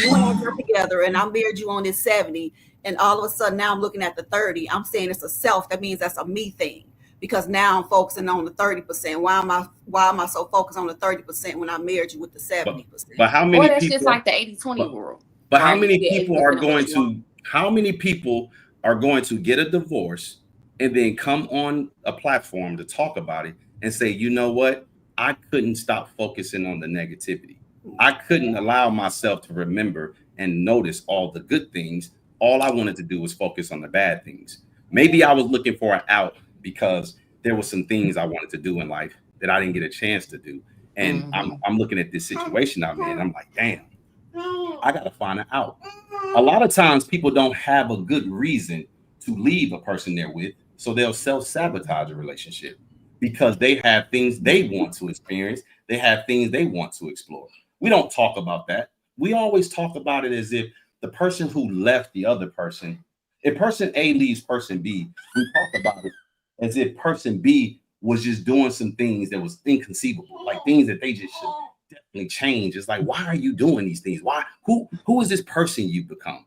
you and I got together and I married you on this 70, and all of a sudden now I'm looking at the 30, I'm saying it's a self. That means that's a me thing, because now I'm focusing on the 30%. Why am I so focused on the 30% when I married you with the 70%? But how many that's people? Just like the 80-20 rule. But how many people are going to? How many people are going to get a divorce and then come on a platform to talk about it and say, you know what? I couldn't stop focusing on the negativity. I couldn't allow myself to remember and notice all the good things. All I wanted to do was focus on the bad things. Maybe I was looking for an out because there were some things I wanted to do in life that I didn't get a chance to do. And I'm looking at this situation I'm in, and I'm like, damn, I got to find an out. A lot of times people don't have a good reason to leave a person they're with, so they'll self-sabotage a relationship because they have things they want to experience. They have things they want to explore. We don't talk about that. We always talk about it as if the person who left the other person, if person A leaves person B, we talk about it as if person B was just doing some things that was inconceivable, like things that they just should definitely change. It's like, why are you doing these things? Why? Who is this person you become?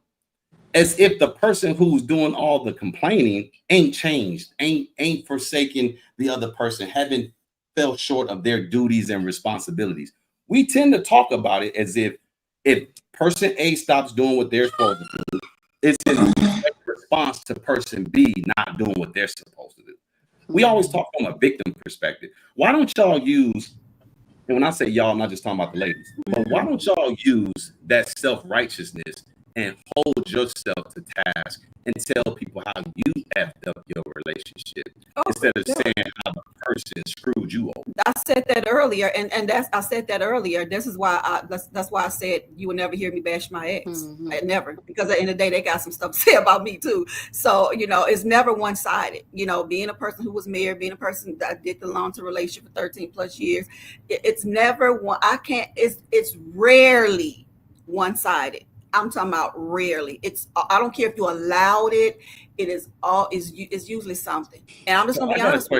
As if the person who's doing all the complaining ain't changed, ain't forsaken the other person, haven't fell short of their duties and responsibilities. We tend to talk about it as if person A stops doing what they're supposed to do, it's in response to person B not doing what they're supposed to do. We always talk from a victim perspective. Why don't y'all use, and when I say y'all, I'm not just talking about the ladies, but why don't y'all use that self-righteousness and hold yourself to task and tell people how you effed up your relationship instead of saying how the person screwed you over? I said that earlier, and I said that earlier. This is why that's why I said you will never hear me bash my ex. I never, because at the end of the day, they got some stuff to say about me too. So it's never one sided. Being a person who was married, being a person that did the long-term relationship for 13 plus years, it's never one. It's rarely one sided. I'm talking about rarely. I don't care if you allowed it. It is usually something. And I'm just gonna be honest.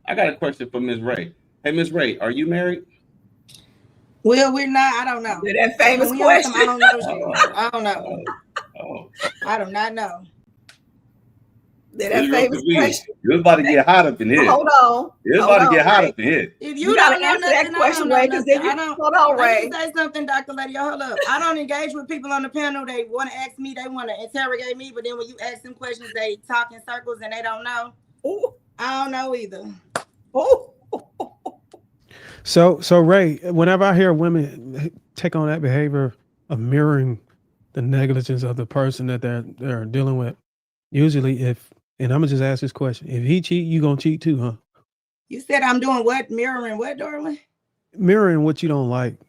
I got a question for Ms. Ray. Hey, Ms. Ray, are you married? Well, we're not. I don't know. That famous question. I don't know. I don't know. I do not know. That famous question. You're about to get hot up in here. Hold on. You're about to get hot up in here. If you don't answer that question, Ray, because then hold on, Ray. Let me say something, Dr. Lady. Hold up. I don't engage with people on the panel. They want to ask me. They want to interrogate me. But then when you ask them questions, they talk in circles and they don't know. Ooh. I don't know either. Oh. So Ray, whenever I hear women take on that behavior of mirroring the negligence of the person that they're dealing with, usually and I'm gonna just ask this question: if he cheat, you gonna cheat too, huh? You said I'm doing what? Mirroring what, darling? Mirroring what you don't like.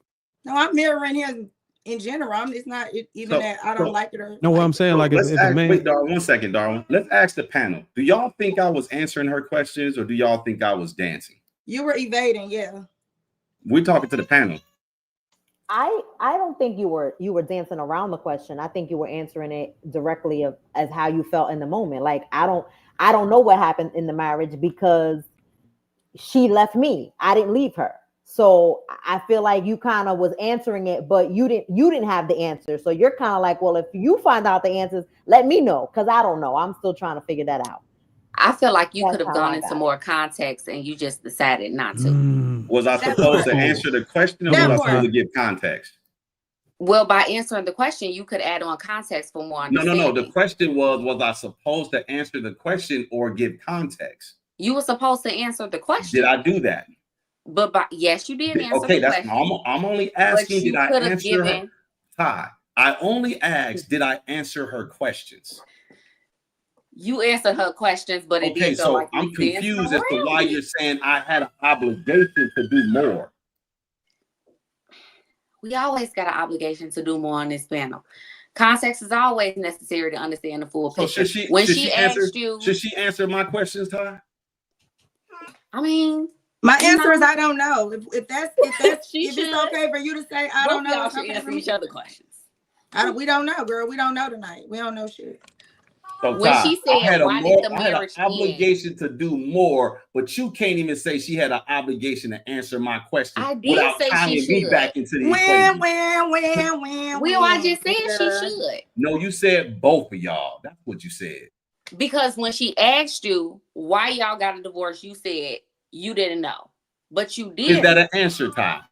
No, I'm mirroring him in general. It's not even that I don't like it or. No, what I'm saying, like if a man. Wait, darling, 1 second, darling. Let's ask the panel. Do y'all think I was answering her questions, or do y'all think I was dancing? You were evading, yeah. We're talking to the panel. I don't think you were dancing around the question. I think you were answering it directly as how you felt in the moment. Like I don't know what happened in the marriage because she left me. I didn't leave her. So I feel like you kind of was answering it, but you didn't have the answer. So you're kind of like, well, if you find out the answers, let me know, because I don't know. I'm still trying to figure that out. I feel like you could have gone into more context and you just decided not to. Was I supposed to answer the question, or was I supposed to give context? Well, by answering the question, you could add on context for more understanding. No. The question was I supposed to answer the question or give context? You were supposed to answer the question. Did I do that? But yes, you did answer the question. I'm only asking, did I answer her? Ty, I only asked, did I answer her questions? You answered her questions, but it did feel so like I'm confused as to why you're saying I had an obligation to do more. We always got an obligation to do more on this panel. Context is always necessary to understand the full picture. Should she answer my questions, Ty? I mean, my answer is I don't know. If it's okay for you to say I don't know, y'all should answer each other questions. We don't know, girl. We don't know tonight. We don't know shit. So when Ty, she said, "Why did the marriage an obligation to do more," but you can't even say she had an obligation to answer my question without tying me back into the equation. Well, I just said she should. No, you said both of y'all. That's what you said. Because when she asked you why y'all got a divorce, you said you didn't know, but you did. Is that an answer, Ty?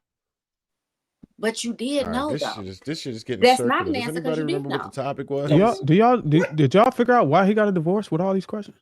But you did know, though. This shit is getting That's circular. not an Does answer anybody remember what the topic was? Did y'all figure out why he got a divorce with all these questions?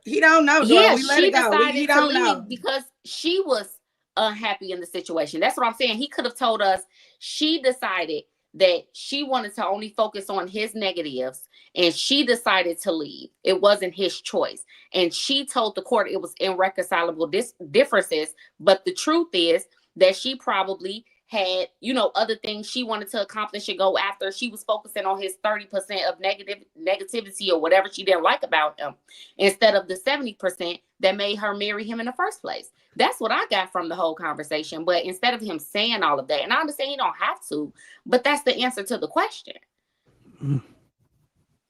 He don't know. Yeah, we let she it go. decided He to don't leave know because she was unhappy in the situation. That's what I'm saying. He could have told us she decided that she wanted to only focus on his negatives, and she decided to leave. It wasn't his choice. And she told the court it was irreconcilable differences. But the truth is that she probably had, other things she wanted to accomplish and go after. She was focusing on his 30% of negativity or whatever she didn't like about him, instead of the 70% that made her marry him in the first place. That's what I got from the whole conversation. But instead of him saying all of that, and I understand he don't have to, but that's the answer to the question.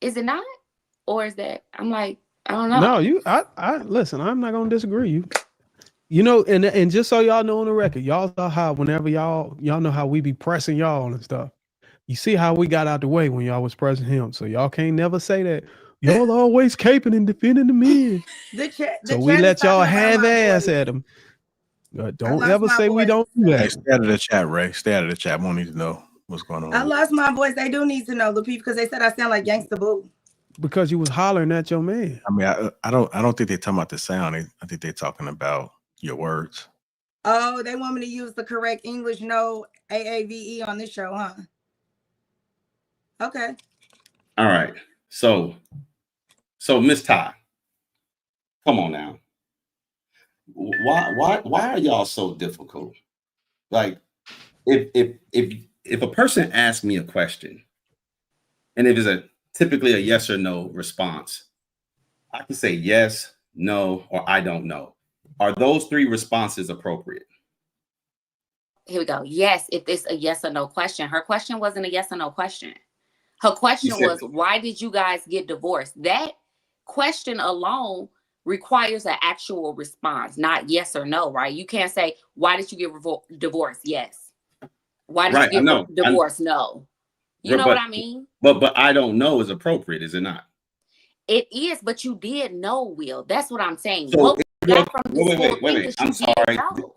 Is it not? Or is that, I'm like, I don't know. No, I listen, I'm not gonna disagree. And just so y'all know on the record, y'all saw how whenever y'all know how we be pressing y'all and stuff. You see how we got out the way when y'all was pressing him. So y'all can't never say that y'all always caping and defending the men. So we let y'all have ass at him. Don't ever say we don't do that. Hey, stay out of the chat, Ray. Stay out of the chat. We don't need to know what's going on. I lost my voice. They do need to know, Lapeef, because they said I sound like Gangsta Boo. Because you was hollering at your man. I mean, I don't think they're talking about the sound. I think they're talking about your words. Oh, they want me to use the correct English, no AAVE on this show, huh? Okay. All right. So Miss Ty, come on now. Why are y'all so difficult? Like, if a person asks me a question, and if it's typically a yes or no response, I can say yes, no, or I don't know. Are those three responses appropriate? Here we go. Yes, if it's a yes or no question. Her question wasn't a yes or no question. Her question was, why did you guys get divorced? That question alone requires an actual response, not yes or no, right? You can't say, why did you get divorced? Yes. Why did you get divorced? No. You know what I mean? But I don't know is appropriate, is it not? It is, but you did know, Will. That's what I'm saying. So wait.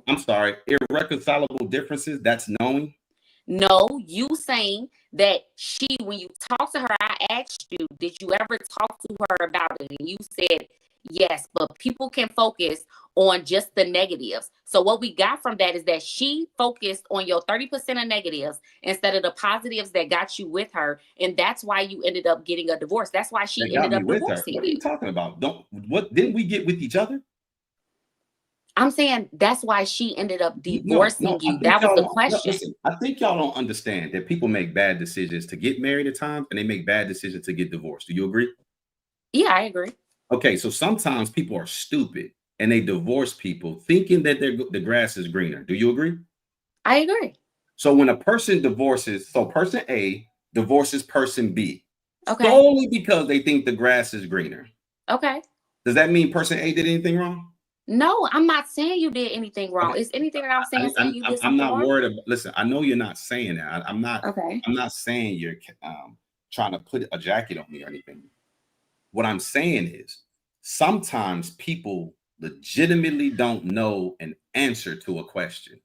I'm sorry. Irreconcilable differences, that's knowing? No, you saying that when you talk to her, I asked you, did you ever talk to her about it? And you said yes, but people can focus on just the negatives. So what we got from that is that she focused on your 30% of negatives instead of the positives that got you with her. And that's why you ended up getting a divorce. That's why she ended up divorcing you. What are you talking about? Didn't we get with each other? I'm saying that's why she ended up divorcing you. That was the question. Listen, I think y'all don't understand that people make bad decisions to get married at times, and they make bad decisions to get divorced. Do you agree? Yeah, I agree. Okay, so sometimes people are stupid and they divorce people thinking that the grass is greener. Do you agree? I agree. So when a person divorces, so person A divorces person B, okay, solely because they think the grass is greener. Okay. Does that mean person A did anything wrong? No, I'm not saying you did anything wrong. Okay. Is anything that I'm saying you did something wrong? I'm not worried about, listen, I know you're not saying that. I'm not. Okay. I'm not saying you're trying to put a jacket on me or anything. What I'm saying is sometimes people legitimately don't know an answer to a question.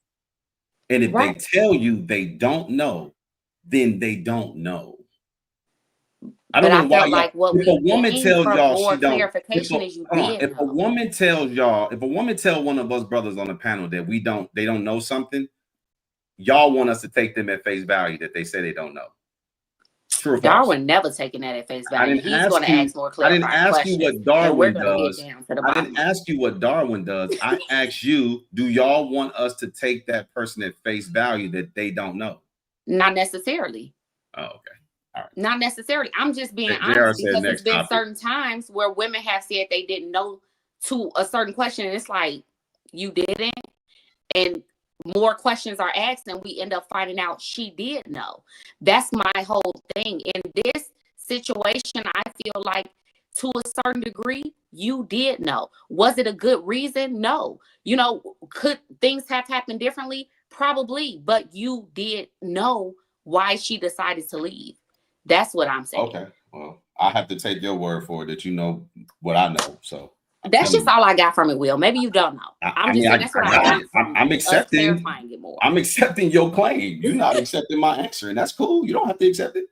And if they tell you they don't know, then they don't know. I don't know why. Like if a woman tells y'all she don't, if a woman tells one of us brothers on the panel that they don't know something, y'all want us to take them at face value that they say they don't know. True or false? Darwin never taken that at face value. He's going to ask more clarifying questions. I didn't ask you what Darwin does. I didn't ask you what Darwin does. I asked you, do y'all want us to take that person at face value that they don't know? Not necessarily. Oh, okay. All right. Not necessarily. I'm just being honest because there's been certain times where women have said they didn't know to a certain question, and it's like, you didn't? And more questions are asked, and we end up finding out she did know. That's my whole thing. In this situation, I feel like to a certain degree, you did know. Was it a good reason? No. You know, could things have happened differently? Probably, but you did know why she decided to leave. That's what I'm saying. Okay. Well, I have to take your word for it that you know what I know. So that's just all I got from it, Will. Maybe you don't know. I'm just saying that's what I got from I'm accepting. Clarifying it more. I'm accepting your claim. You're not accepting my answer, and that's cool. You don't have to accept it.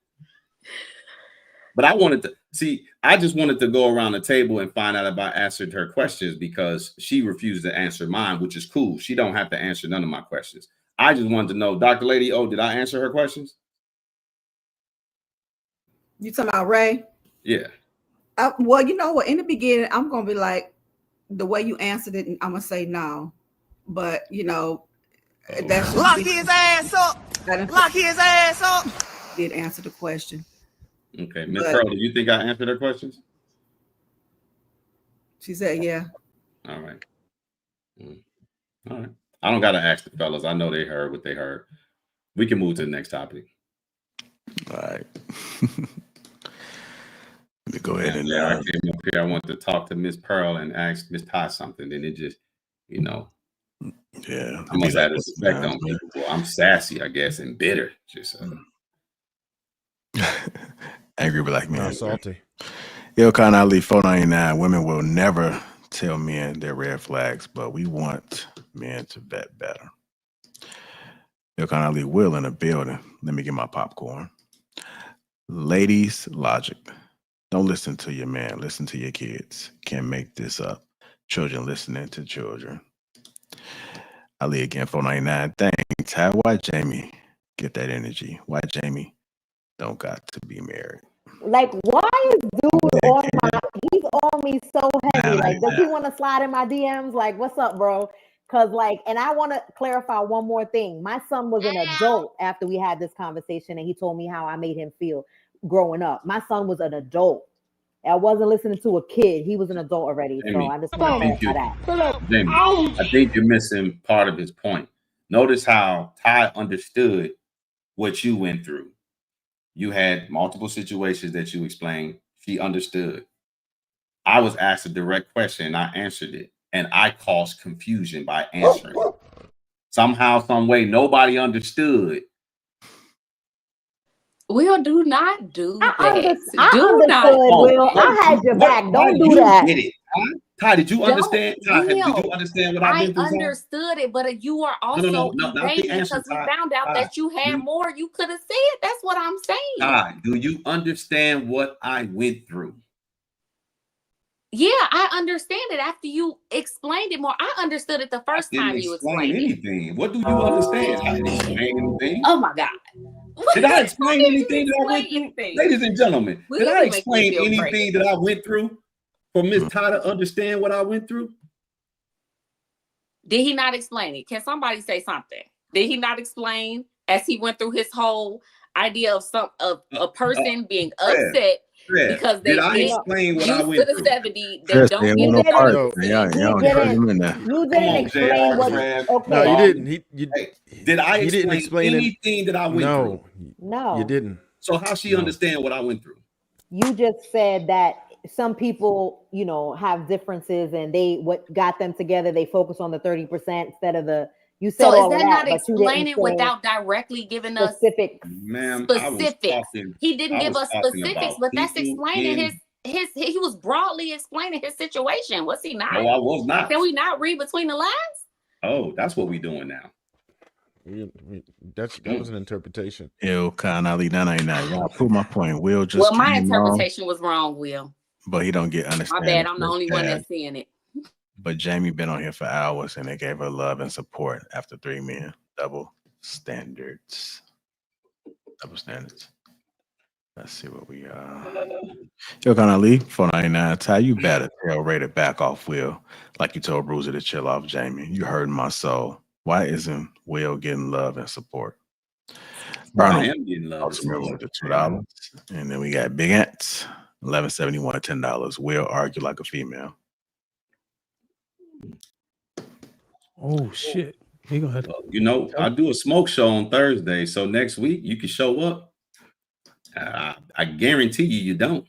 But I wanted to see. I just wanted to go around the table and find out if I answered her questions because she refused to answer mine, which is cool. She don't have to answer none of my questions. I just wanted to know, Dr. Lady O, did I answer her questions? You talking about Ray? Yeah. Well, you know what? In the beginning, I'm gonna be like, the way you answered it, I'm gonna say no. But you know, that's lock his ass up. Lock his ass up. Did answer the question. Okay, Miss Pearl, do you think I answered her questions? She said, yeah. All right. All right. I don't gotta ask the fellas. I know they heard what they heard. We can move to the next topic. All right. Let me go ahead and I came up here. I want to talk to Miss Pearl and ask Miss Ty something. Then it just, you know, yeah, I must have this effect on people. Well, I'm sassy, I guess, and bitter. Just angry black man. Salty. Ilkan Ali 499. Women will never tell men they're red flags, but we want men to vet better. Ilkan Ali Will in the building. Let me get my popcorn. Ladies, logic. Don't listen to your man. Listen to your kids. Can't make this up. Children listening to children. Ali again, 499. Thanks. Why Jamie get that energy? Why Jamie don't got to be married? Like, why is dude on my? He's on me so heavy. Like, does he want to slide in my DMs? Like, what's up, bro? Because, like, and I want to clarify one more thing. My son was an adult after we had this conversation, and he told me how I made him feel growing up. My son was an adult. I wasn't listening to a kid. He was an adult already. Jamie, so I just want to clarify that. Jamie, I think you're missing part of his point. Notice how Ty understood what you went through. You had multiple situations that you explained. She understood. I was asked a direct question and I answered it. And I caused confusion by answering it. Somehow, some way, nobody understood. Will, do not do that. I understood, Will. I had your back. Don't do that. Get it, huh? Ty, did you understand? Ty, did you understand what I've been through? I understood it, but you are also evading because we found out that you had more you could have said. That's what I'm saying. Ty, do you understand what I went through? Yeah, I understand it after you explained it more. I understood it the first time you explained anything. What do you understand? I didn't explain anything. Oh my God. Did I explain anything that I went through? Ladies and gentlemen, did I explain anything that I went through for Miss Ty to understand what I went through? Did he not explain it? Can somebody say something? Did he not explain as he went through his whole idea of a person being upset because they explain what I went through? 70, they don't get You didn't explain what. Okay. No, you didn't. Did I explain anything that I went through? No, you didn't. So how she understand what I went through? You just said that some people, you know, have differences, and what got them together, they focus on the 30% instead of the. You said so all is that, not explaining without directly giving specifics. us Ma'am, specifics. He didn't give us specifics, but that's explaining his. He was broadly explaining his situation. Was he not? No, I was not. Can we not read between the lines? Oh, that's what we doing now. That was an interpretation. Ilkan Ali 999. Y'all prove my point. Will just. Well, my interpretation was wrong, Will. But he don't get understanding. My bad. I'm the only one that's seeing it. But Jamie been on here for hours, and they gave her love and support after 3 men. Double standards. Double standards. Let's see what we Yo, gonna leave for 99. Ty, you better tell Ray to back off Will. Like you told Bruiser to chill off Jamie. You hurting my soul. Why isn't Will getting love and support? I am getting love and Remember support. with the $2. And then we got Big Ants, $11.71, $10. Will argue like a female. Oh shit. He gonna have to, You know, I do a smoke show on Thursday, so next week you can show up. I guarantee you don't.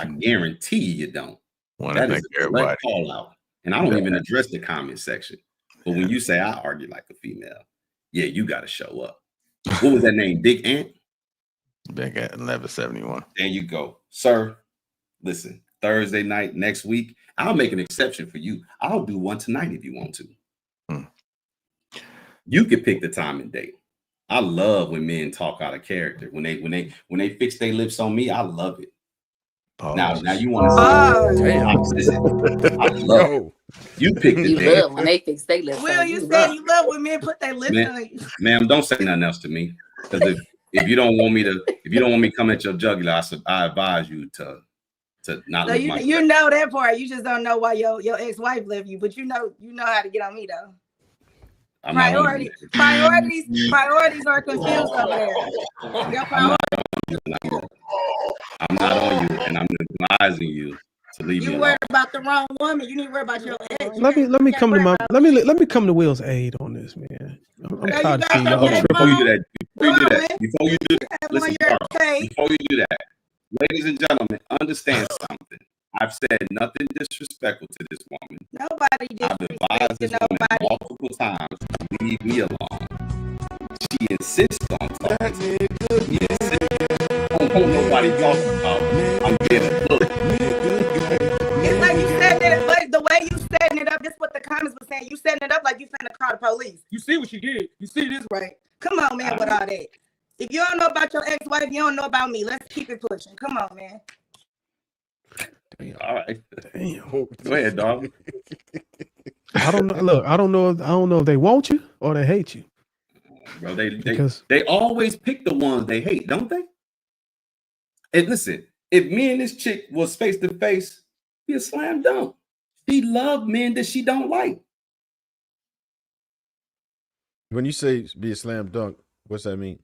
I guarantee you don't. That is a direct call out. And I don't even address the comment section. But when you say I argue like a female, yeah, you got to show up. What was that name? Big Ant? Big Ant, 11.71. There you go. Sir, listen, Thursday night, next week, I'll make an exception for you. I'll do one tonight if you want to. You can pick the time and date. I love when men talk out of character. When they fix their lips on me, I love it. Now you want to say, I love it. You pick the day. You love when they fix their lips. Will, you said you love when men put their lips on you. Ma'am, don't say nothing else to me. Because if you don't want me to come at your jugular, I advise you to not. So you know that part. You just don't know why your ex-wife left you, but you know how to get on me though. Priorities are confused over there. I'm not on you, and I'm advising you to leave me alone. You worried about the wrong woman. You need to worry about your ex. let me come to Will's aid on this, man. I'm tired of seeing y'all triple. Before you do that, listen, before you do that, ladies and gentlemen, understand something. I've said nothing disrespectful to this woman. Nobody I've advised this woman multiple times to leave me alone. She insists on talking. She insists. I don't want nobody talking about me. I'm getting a look. It's like you setting it up, the way you setting it up. This is what the comments were saying. You setting it up like you finna call the police. You see what she did. You see this, right? Come on, man, with all that. If you don't know about your ex-wife, you don't know about me. Let's keep it pushing. Come on, man. Damn. All right. Damn. Go ahead, dog. I don't know. Look, I don't know if they want you or they hate you. Bro, they always pick the ones they hate, don't they? And listen, if me and this chick was face to face, be a slam dunk. She loved men that she don't like. When you say be a slam dunk, what's that mean?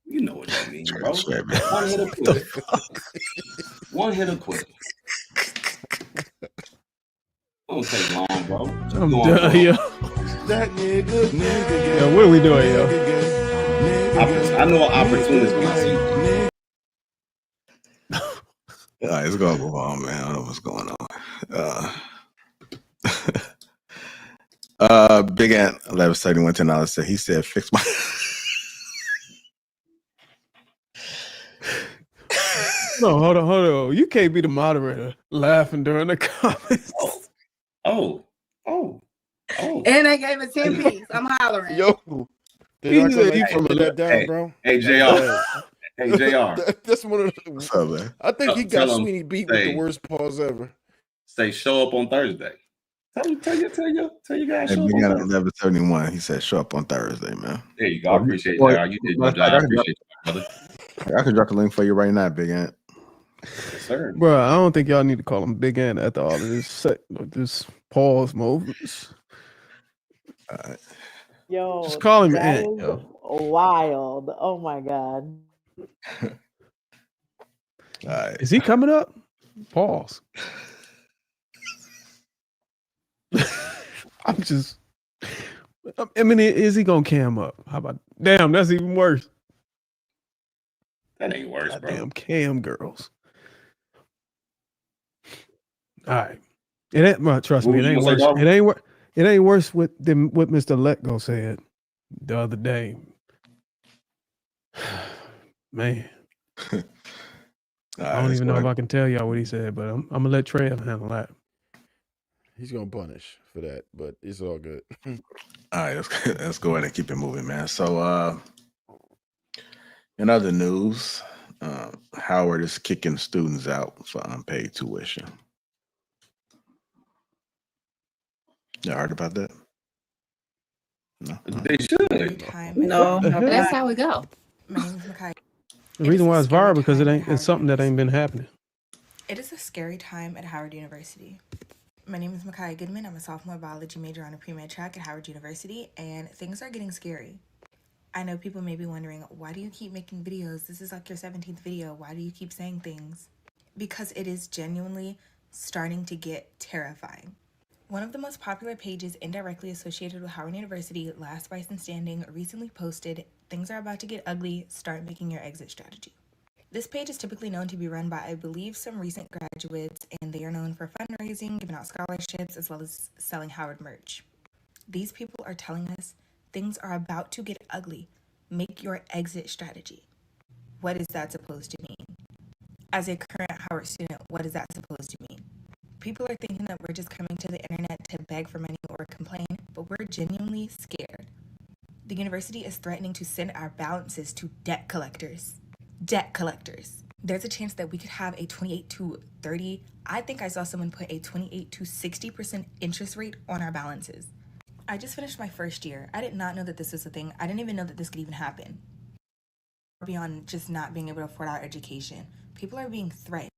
You know what that means, bro. One hit or quit. One hit or quit. Don't take long, bro. I'm done, yo. Yo, what are we doing, yo? I know an opportunist when I see you. All right, it's gonna go on, man. I don't know what's going on. Big Ant 11.71, $10 said he said fix my. No, hold on. You can't be the moderator laughing during the comments. Oh. And they gave it 10 piece. I'm hollering. Yo. He said he from that down, bro. Hey, JR. Hey, JR. That's one of the. What's up, man? I think he got Sweeney beat with the worst pause ever. Say show up on Thursday. Tell you guys. Hey, we got 11.71. He said show up on Thursday, man. There you go. I appreciate that. You did your job. I appreciate you, brother. I can drop the link for you right now, Big Ant. Yes, sir. Bro, I don't think y'all need to call him Big Ant after all of this pause moments. Yo, just call him Ant. Yo. Wild. Oh my god. All right. Is he coming up? Pause. I mean, is he gonna cam up? How about? Damn, that's even worse. That ain't worse, bro. Damn cam girls. All right, it ain't. Trust me, it ain't worse. It ain't worse than what Mr. Letgo said the other day. Man, I don't even know if I can tell y'all what he said, but I'm gonna let Trev handle that. He's gonna punish for that, but it's all good. All right, let's go ahead and keep it moving, man. So, in other news, Howard is kicking students out for unpaid tuition. You heard about that? No. They should. No, that's how we go. The reason why it's viral because it's something that ain't been happening. It is a scary time at Howard University. My name is Micaiah Goodman. I'm a sophomore biology major on a pre-med track at Howard University, and things are getting scary. I know people may be wondering, why do you keep making videos? This is like your 17th video. Why do you keep saying things? Because it is genuinely starting to get terrifying. One of the most popular pages indirectly associated with Howard University, Last Bison Standing, recently posted, "Things are about to get ugly, start making your exit strategy." This page is typically known to be run by, I believe, some recent graduates, and they are known for fundraising, giving out scholarships, as well as selling Howard merch. These people are telling us things are about to get ugly. Make your exit strategy. What is that supposed to mean? As a current Howard student, what is that supposed to mean? People are thinking that we're just coming to the internet to beg for money or complain, but we're genuinely scared. The university is threatening to send our balances to debt collectors. Debt collectors. There's a chance that we could have a 28 to 30, I think I saw someone put a 28 to 60% interest rate on our balances. I just finished my first year. I did not know that this was a thing. I didn't even know that this could even happen. Beyond just not being able to afford our education, people are being threatened.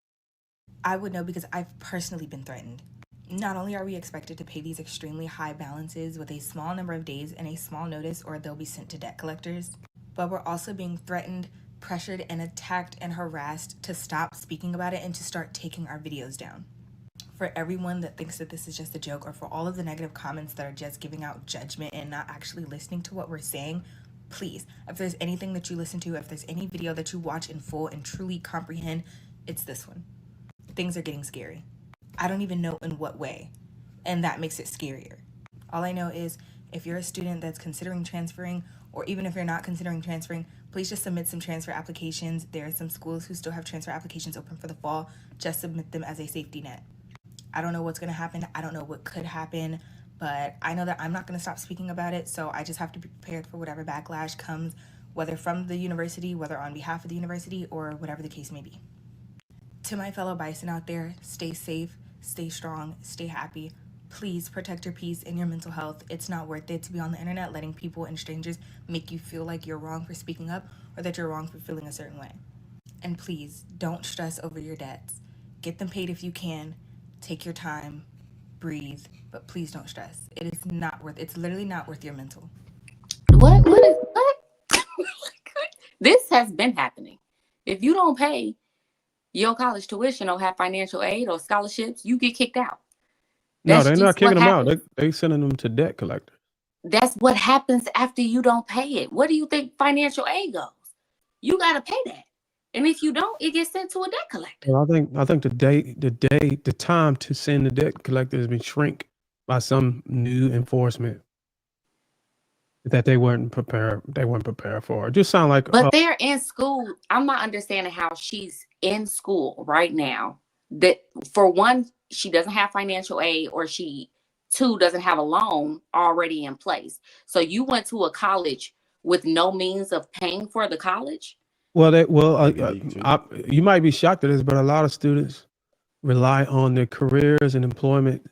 I would know because I've personally been threatened. Not only are we expected to pay these extremely high balances with a small number of days and a small notice, or they'll be sent to debt collectors, but we're also being threatened, pressured, and attacked and harassed to stop speaking about it and to start taking our videos down. For everyone that thinks that this is just a joke, or for all of the negative comments that are just giving out judgment and not actually listening to what we're saying, please, if there's anything that you listen to, if there's any video that you watch in full and truly comprehend, it's this one. Things are getting scary. I don't even know in what way, and that makes it scarier. All I know is if you're a student that's considering transferring, or even if you're not considering transferring, please just submit some transfer applications. There are some schools who still have transfer applications open for the fall. Just submit them as a safety net. I don't know what's going to happen. I don't know what could happen, but I know that I'm not going to stop speaking about it, so I just have to be prepared for whatever backlash comes, whether from the university, whether on behalf of the university, or whatever the case may be. To my fellow bison out there, stay safe, stay strong, stay happy. Please protect your peace and your mental health. It's not worth it to be on the internet letting people and strangers make you feel like you're wrong for speaking up or that you're wrong for feeling a certain way. And please, don't stress over your debts. Get them paid if you can. Take your time, breathe, but please don't stress. It's literally not worth your mental. What? This has been happening. If you don't pay your college tuition or have financial aid or scholarships, you get kicked out. No, they're not kicking them out. They sending them to debt collectors. That's what happens after you don't pay it. Where do you think financial aid goes? You got to pay that. And if you don't, it gets sent to a debt collector. Well, I think the time to send the debt collector has been shrink by some new enforcement that they weren't prepared for. It just sound like. But they're in school. I'm not understanding how she's in school right now. That for one, she doesn't have financial aid, or two, doesn't have a loan already in place. So you went to a college with no means of paying for the college. Well, you might be shocked at this, but a lot of students rely on their careers and employment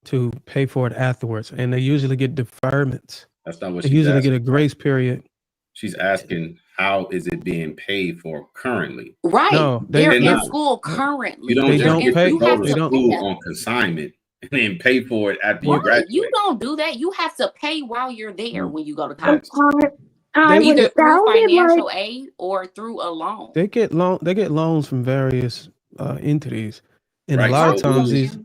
to pay for it afterwards, and they usually get deferments. That's not what they usually get a grace period. She's asking, how is it being paid for currently? Right. No, they're in school currently. You don't go to school on consignment and then pay for it after you graduate. You don't do that. You have to pay while you're there when you go to college. Either through financial aid or through a loan. They get loans from various entities, and a lot of times these.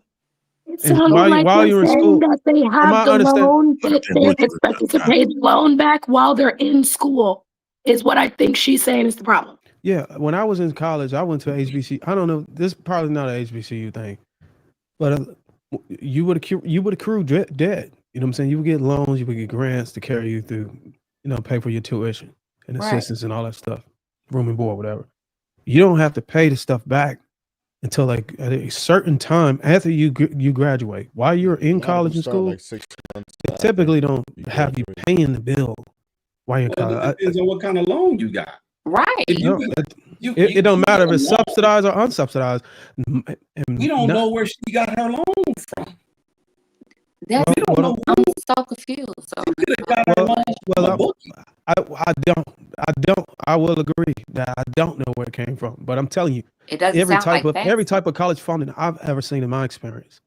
While you're in school, that they have the loan, that they're expected to pay the loan back while they're in school, is what I think she's saying is the problem. Yeah, when I was in college, I went to HBC. I don't know, this is probably not an HBCU thing, but you would accrue debt. You know what I'm saying? You would get loans, you would get grants to carry you through, pay for your tuition and assistance and all that stuff, room and board, whatever. You don't have to pay the stuff back until like at a certain time after you graduate. While you're in college and school, like 6 months they typically don't have you paying the bill while you're in college. It depends on what kind of loan you got. Right. It don't matter if it's subsidized or unsubsidized. We don't know where she got her loan from. I'm so confused. So. I don't. I will agree that I don't know where it came from, but I'm telling you, It doesn't sound like every type of college funding I've ever seen in my experience,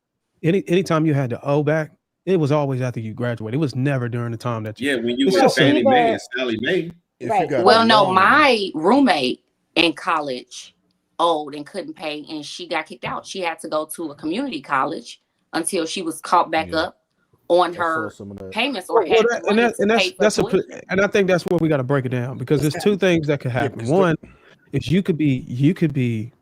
anytime you had to owe back, it was always after you graduated. It was never during the time that you. When you were Fannie Mae and Sally Mae. Well, no, my roommate in college owed and couldn't pay, and she got kicked out. She had to go to a community college until she was caught back up on her payments or had money to pay for tuition. And I think that's where we got to break it down, because there's two things that could happen. One is you could be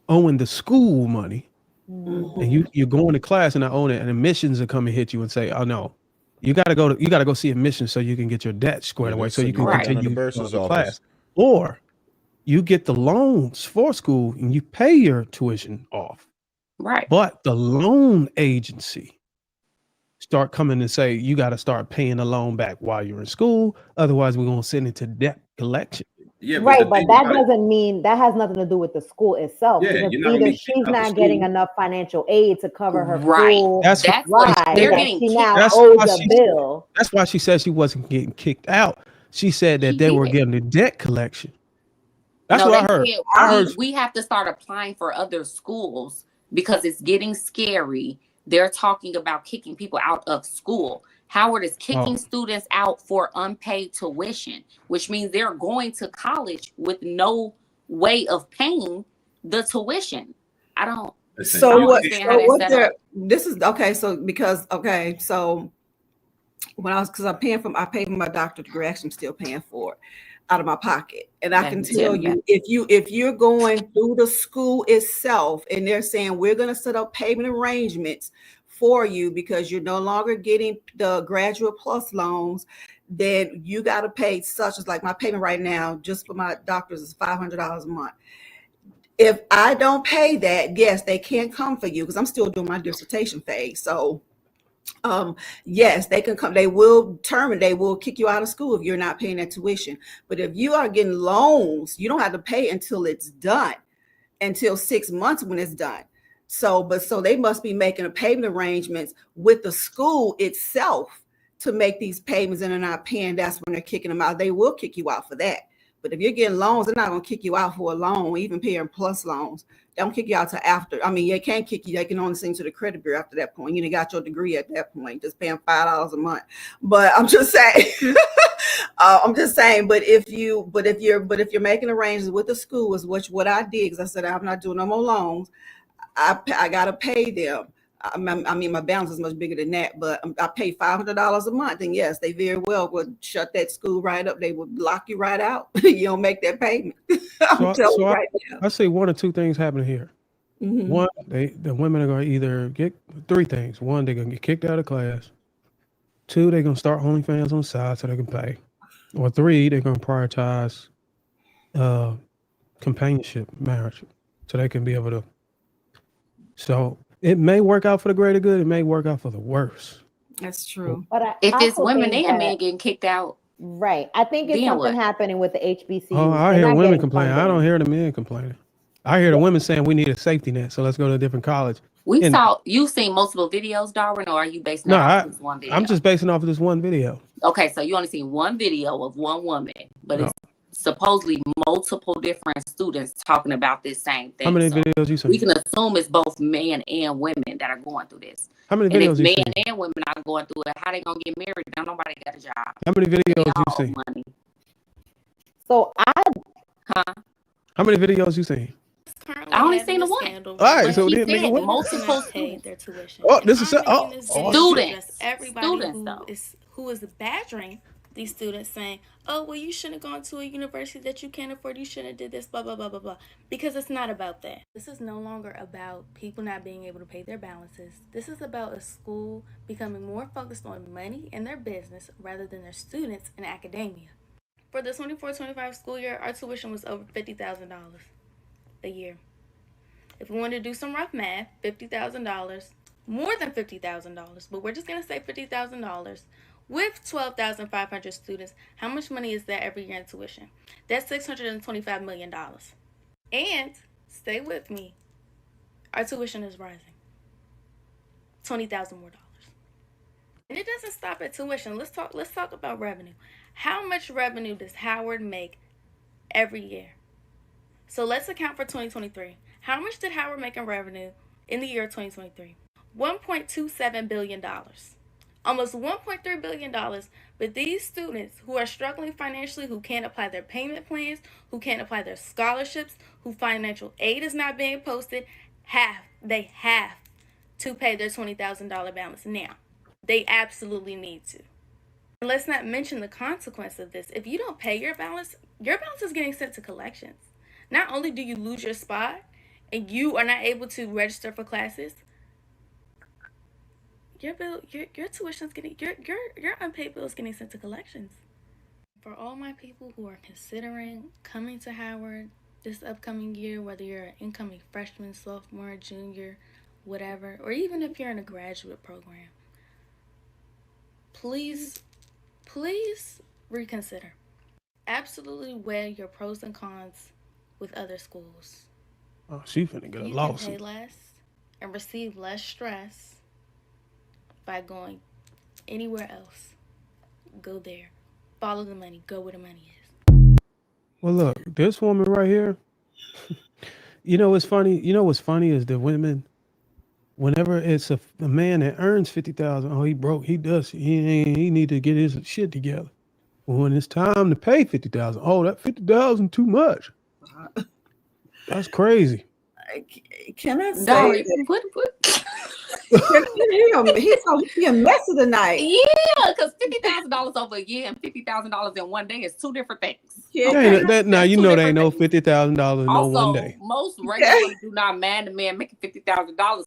owing the school money, and you're going to class and not own it, and admissions will come and hit you and say, "Oh no, you got to go see admissions so you can get your debt squared away, so you can continue the class." Or you get the loans for school and you pay your tuition off, right? But the loan agency start coming and say, you got to start paying the loan back while you're in school. Otherwise, we're going to send it to debt collection. Right, but that doesn't mean that has nothing to do with the school itself. Yeah, because you're not either she's not getting enough financial aid to cover her full That's ride, they're that getting she now That's owes why a bill. That's why she said she wasn't getting kicked out. She said that they were getting the debt collection. That's what I heard. We have to start applying for other schools because it's getting scary. They're talking about kicking people out of school. Howard is kicking students out for unpaid tuition, which means they're going to college with no way of paying the tuition. I don't. So what? This is okay. So because so when I paid for my doctorate degree, actually I'm still paying for it out of my pocket. And I can tell you, if you're going through the school itself and they're saying we're going to set up payment arrangements for you because you're no longer getting the graduate plus loans, then you got to pay such as like my payment right now just for my doctors is $500 a month. If I don't pay that, yes, they can't come for you because I'm still doing my dissertation phase. So yes, they can come. They will kick you out of school if you're not paying that tuition. But if you are getting loans, you don't have to pay until it's done, until 6 months when it's done. So they must be making a payment arrangements with the school itself to make these payments and they're not paying. That's when they're kicking them out. They will kick you out for that. But if you're getting loans, they're not going to kick you out for a loan, even paying plus loans. They don't kick you out to after. I mean, they can't kick you. They can only send you to the credit bureau after that point. You done got your degree at that point, just paying $5 a month. But I'm just saying, But if you're making arrangements with the school, is what I did, because I said I'm not doing no more loans. I gotta pay them. I mean, my balance is much bigger than that, but I pay $500 a month. And yes, they very well would shut that school right up. They would lock you right out. You don't make that payment. I'm telling you right now. I say one or two things happening here. Mhm. One, the women are going to either get three things. One, they're going to get kicked out of class. Two, they're going to start OnlyFans on the side so they can pay. Or three, they're going to prioritize companionship, marriage, so they can be able to. So it may work out for the greater good. It may work out for the worse. That's true. But if it's also women think and that- men getting kicked out, Right. I think it's Then something what? happening with the HBCUs. Oh, I They're hear not women getting complaining. I funding. don't hear the men complaining. I hear the women saying we need a safety net, so let's go to a different college. And- you've seen multiple videos, Darwin, or are you basing No, it off this one video? I'm just basing off of this one video. Okay, so you only seen one video of one woman, but it's supposedly multiple different students talking about this same thing. How many So videos you seen? we can assume it's both men and women that are going through this. How many And videos if you men seen? and women are going through it, how they gonna get married? Now nobody got a job. How many videos They you all owe seen? money. So How many videos you seen? I only seen the one. All right, But so she then nigga, said what? multiple paid their tuition. Oh, And this is I'm oh, making this oh, video shit. address everybody who is badgering these students, saying, "Oh, well, you shouldn't have gone to a university that you can't afford. You shouldn't have did this, blah blah blah blah blah." Because it's not about that. This is no longer about people not being able to pay their balances. This is about a school becoming more focused on money and their business rather than their students and academia. For the 24-25 school year, our tuition was over $50,000 a year. If we want to do some rough math, $50,000, more than $50,000, but we're just going to say $50,000 with 12,500 students. How much money is that every year in tuition? That's $625 million. And stay with me, our tuition is rising. $20,000 more. And it doesn't stop at tuition. Let's talk about revenue. How much revenue does Howard make every year? So let's account for 2023. How much did Howard make in revenue in the year 2023? $1.27 billion. Almost $1.3 billion. But these students who are struggling financially, who can't apply their payment plans, who can't apply their scholarships, who financial aid is not being posted, they have to pay their $20,000 balance now. They absolutely need to. And let's not mention the consequence of this. If you don't pay your balance is getting sent to collections. Not only do you lose your spot and you are not able to register for classes, your tuition's getting your unpaid bill is getting sent to collections. For all my people who are considering coming to Howard this upcoming year, whether you're an incoming freshman, sophomore, junior, whatever, or even if you're in a graduate program, please reconsider. Absolutely weigh your pros and cons with other schools. Oh, she finna get a You lawsuit. can pay less and receive less stress by going anywhere else. Go there. Follow the money. Go where the money is. Well, look, this woman right here. You know what's funny? You know what's funny is the women. Whenever it's a man that earns 50,000, oh, he broke. He does. He need to get his shit together. But when it's time to pay 50,000, oh, that 50,000 too much. That's crazy. Can I say he's a mess of the night? Yeah, because $50,000 over a year and $50,000 in one day is two different things. Yeah, now you know they ain't no $50,000 in no one day. Most regulars do not man the man making $50,000.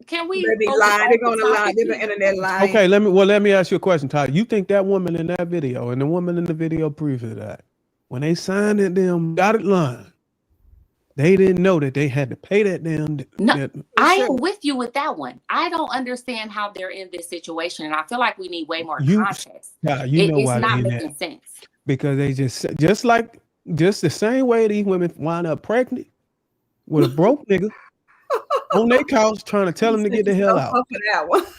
Can we? They be lying. They're gonna lie. They're the internet lying. Okay, let me ask you a question, Todd. You think that woman in that video and the woman in the video previous to that, when they signed that damn dotted line, they didn't know that they had to pay that damn. No, I am with you with that one. I don't understand how they're in this situation, and I feel like we need way more context. It's not making sense because they just the same way these women wind up pregnant with a broke nigga on their couch trying to tell them to get the hell out.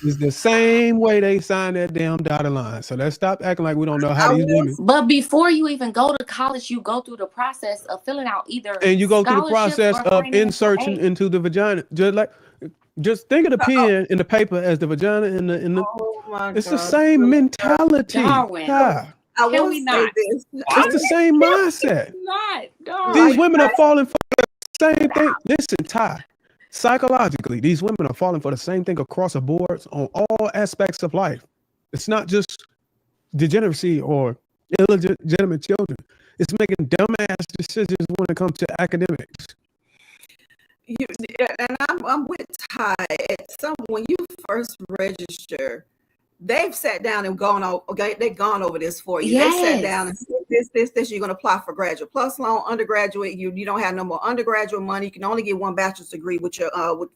It's the same way they signed that damn dotted line. So let's stop acting like we don't know how these women. But before you even go to college, you go through the process of filling out either and you go through the process of inserting into the vagina. Just think of the pen in the paper as the vagina in the. It's the same mentality. Darwin. I will say this. It's the same mindset. These women are falling for the same thing. Listen, Ty. Psychologically, these women are falling for the same thing across the boards on all aspects of life. It's not just degeneracy or illegitimate children. It's making dumbass decisions when it comes to academics. And I'm with Ty. When you first register, they've sat down and gone over this for you. Yes. They sat down and said this. You're going to apply for graduate plus loan, undergraduate. You don't have no more undergraduate money. You can only get one bachelor's degree with your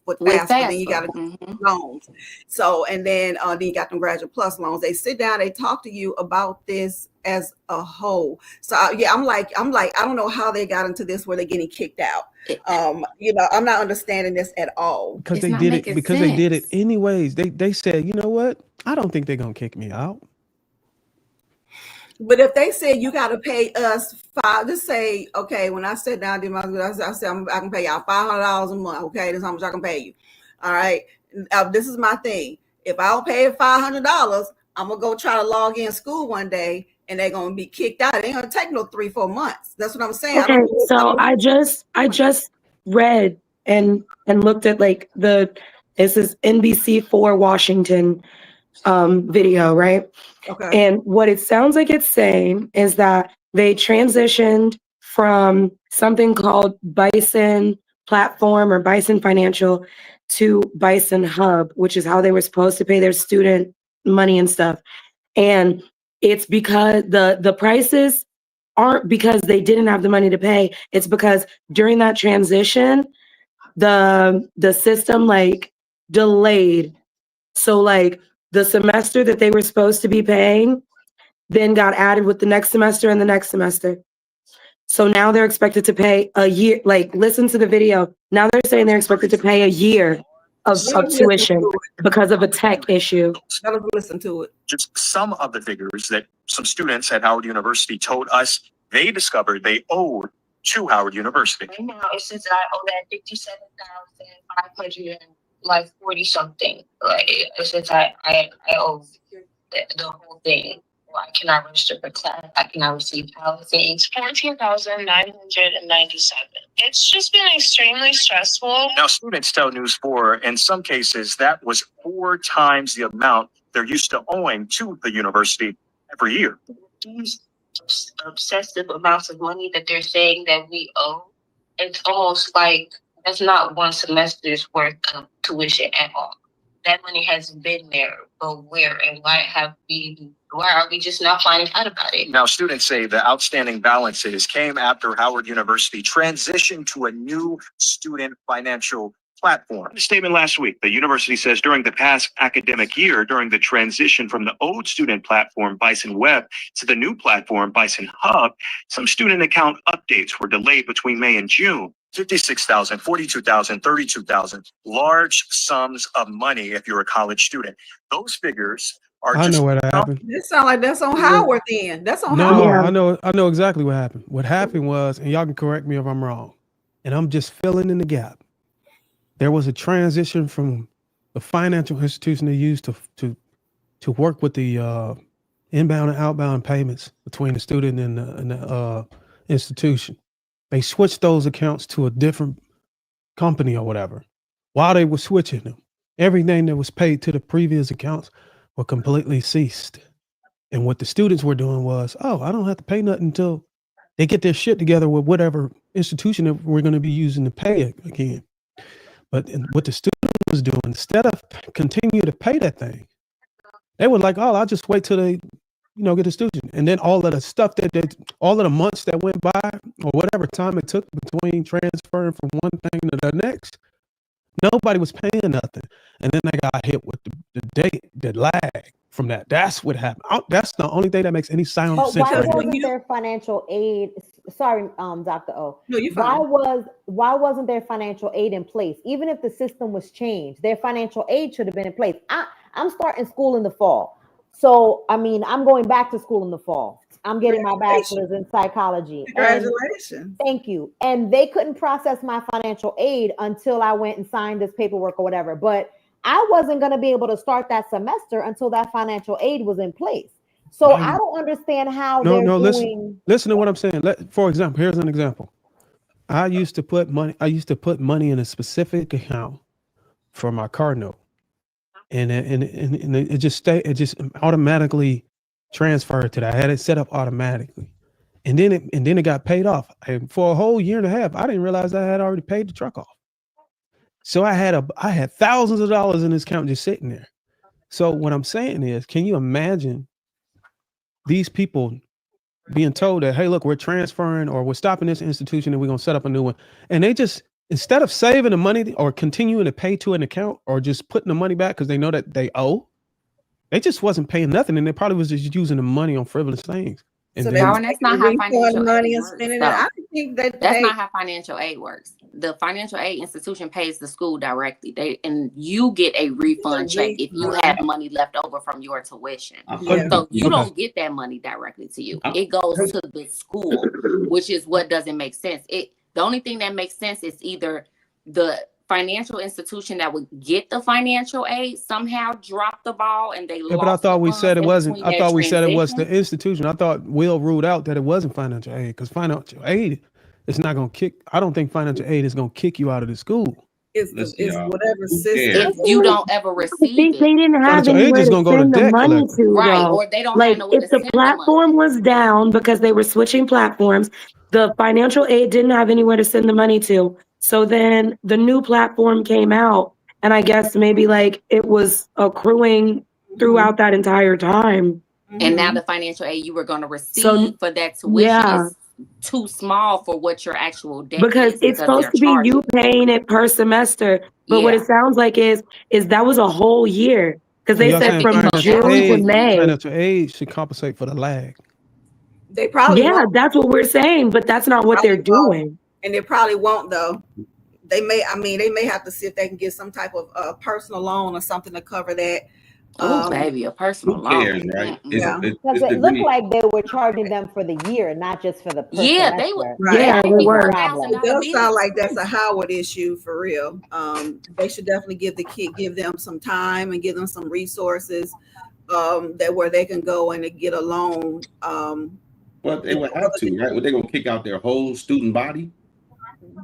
with FAFSA. Then you got to do loans. So and then you got them graduate plus loans. They sit down. They talk to you about this as a whole. So I'm like I don't know how they got into this where they're getting kicked out. I'm not understanding this at all. Because they did it anyways. They said, you know what? I don't think they're gonna kick me out. But if they say you got to pay us just say, okay, when I sit down, I said I can pay y'all $500 a month. Okay, that's how much I can pay you. All right, this is my thing. If I don't pay it $500, I'm gonna go try to log in school one day, and they're gonna be kicked out. It ain't gonna take no 3-4 months. That's what I'm saying. Okay, I just read and looked at this is NBC4 Washington video, right? Okay. And what it sounds like it's saying is that they transitioned from something called Bison Platform or Bison Financial to Bison Hub, which is how they were supposed to pay their student money and stuff. And it's because the prices aren't because they didn't have the money to pay. It's because during that transition, the system delayed. So the semester that they were supposed to be paying then got added with the next semester and the next semester. So now they're expected to pay a year. Listen to the video. Now they're saying they're expected to pay a year Let us tuition listen to because of a tech issue. Let us listen to it. Just some of the figures that some students at Howard University told us they discovered they owed to Howard University. Right now, it says I owe that 57,500 and like 40 something. Like it says I owe the whole thing. Well, I cannot register for class. I cannot receive housing. It's 14,997. It's just been extremely stressful. Now, students tell News 4 in some cases that was 4 times the amount they're used to owing to the university every year. These obsessive amounts of money that they're saying that we owe, it's almost like that's not one semester's worth of tuition at all. That money has been there, but where and why are we just not finding out about it? Now, students say the outstanding balances came after Howard University transitioned to a new student financial platform. In a statement last week, the university says during the past academic year, during the transition from the old student platform, Bison Web, to the new platform, Bison Hub, some student account updates were delayed between May and June. 56,000, 42,000, 32,000, large sums of money if you're a college student. Those figures are I know what happened. It sounds like that's on Howard then. That's on No, Howard. I know exactly what happened. What happened was, and y'all can correct me if I'm wrong, and I'm just filling in the gap. There was a transition from the financial institution they used to work with the inbound and outbound payments between the student and the institution. They switched those accounts to a different company or whatever. While they were switching them, everything that was paid to the previous accounts were completely ceased. And what the students were doing was, oh, I don't have to pay nothing until they get their shit together with whatever institution that we're going to be using to pay it again. But what the student was doing, instead of continue to pay that thing, they were like, oh, I'll just wait till they get the student. And then all of the stuff all of the months that went by or whatever time it took between transferring from one thing to the next, nobody was paying nothing. And then they got hit with the lag from that. That's what happened. That's the only thing that makes any sense. But why wasn't there financial aid? Sorry, Dr. O. No, you're fine. Why wasn't there financial aid in place? Even if the system was changed, their financial aid should have been in place. I'm starting school in the fall. So, I mean, I'm going back to school in the fall. I'm getting my bachelor's in psychology. Congratulations. Thank you. And they couldn't process my financial aid until I went and signed this paperwork or whatever. But I wasn't going to be able to start that semester until that financial aid was in place. So I don't understand how they're doing. Listen to what I'm saying. For example, here's an example. I used to put money in a specific account for my car note. And it just automatically transferred to that. I had it set up automatically, and then it got paid off. And for a whole year and a half, I didn't realize I had already paid the truck off. So I had thousands of dollars in this account just sitting there. So what I'm saying is, can you imagine these people being told that, hey, look, we're transferring or we're stopping this institution and we're gonna set up a new one, and they just, instead of saving the money or continuing to pay to an account or just putting the money back because they know that they owe, they just wasn't paying nothing, and they probably was just using the money on frivolous things. And So No, and that's not how financial money aid and works. spending it. though. I don't think that That's they, not how financial aid works. The financial aid institution pays the school directly. And you get a refund check if you have money left over from your tuition. Yeah. So you Okay. don't get that money directly to you. It goes to the school, which is what doesn't make sense. The only thing that makes sense is either the financial institution that would get the financial aid somehow dropped the ball and they Yeah, lost but I thought we said it wasn't. I thought we said it was the transition. institution. I thought Will ruled out that it wasn't financial aid, because financial aid is not going to kick. I don't think financial aid is going to kick you out of the school. it's whatever system. If you don't ever I receive think it, they didn't have Financial aid anywhere just to going to go to send the debt money collector. to, right, though. or they don't Like, have nowhere to if the send the money. platform was down because they were switching platforms, the financial aid didn't have anywhere to send the money to. So then the new platform came out, and I guess maybe like it was accruing throughout that entire time. And now the financial aid you were going to receive So for that tuition yeah, is too small for what your actual debt because is it's because supposed they're to be you charging. paying it per semester, but what Yeah. it sounds like is that was a whole year, because So they y'all said saying from Typical, June to absolutely. May. financial aid should compensate for the lag. They probably Yeah, won't. that's what we're saying, but that's not what they're Probably won't. doing. And they probably won't though. they may have to see if they can get some type of personal loan or something to cover that. Oh, baby, a personal Who loan. cares, right? Yeah. Because it looked like they were charging them for the year, not just for the per Yeah, they semester. were. Right. Yeah, they were. It does sound like that's a Howard issue for real. They should definitely give them some time and give them some resources that where they can go and get a loan. Well, they would have to, right? Would they gonna kick out their whole student body?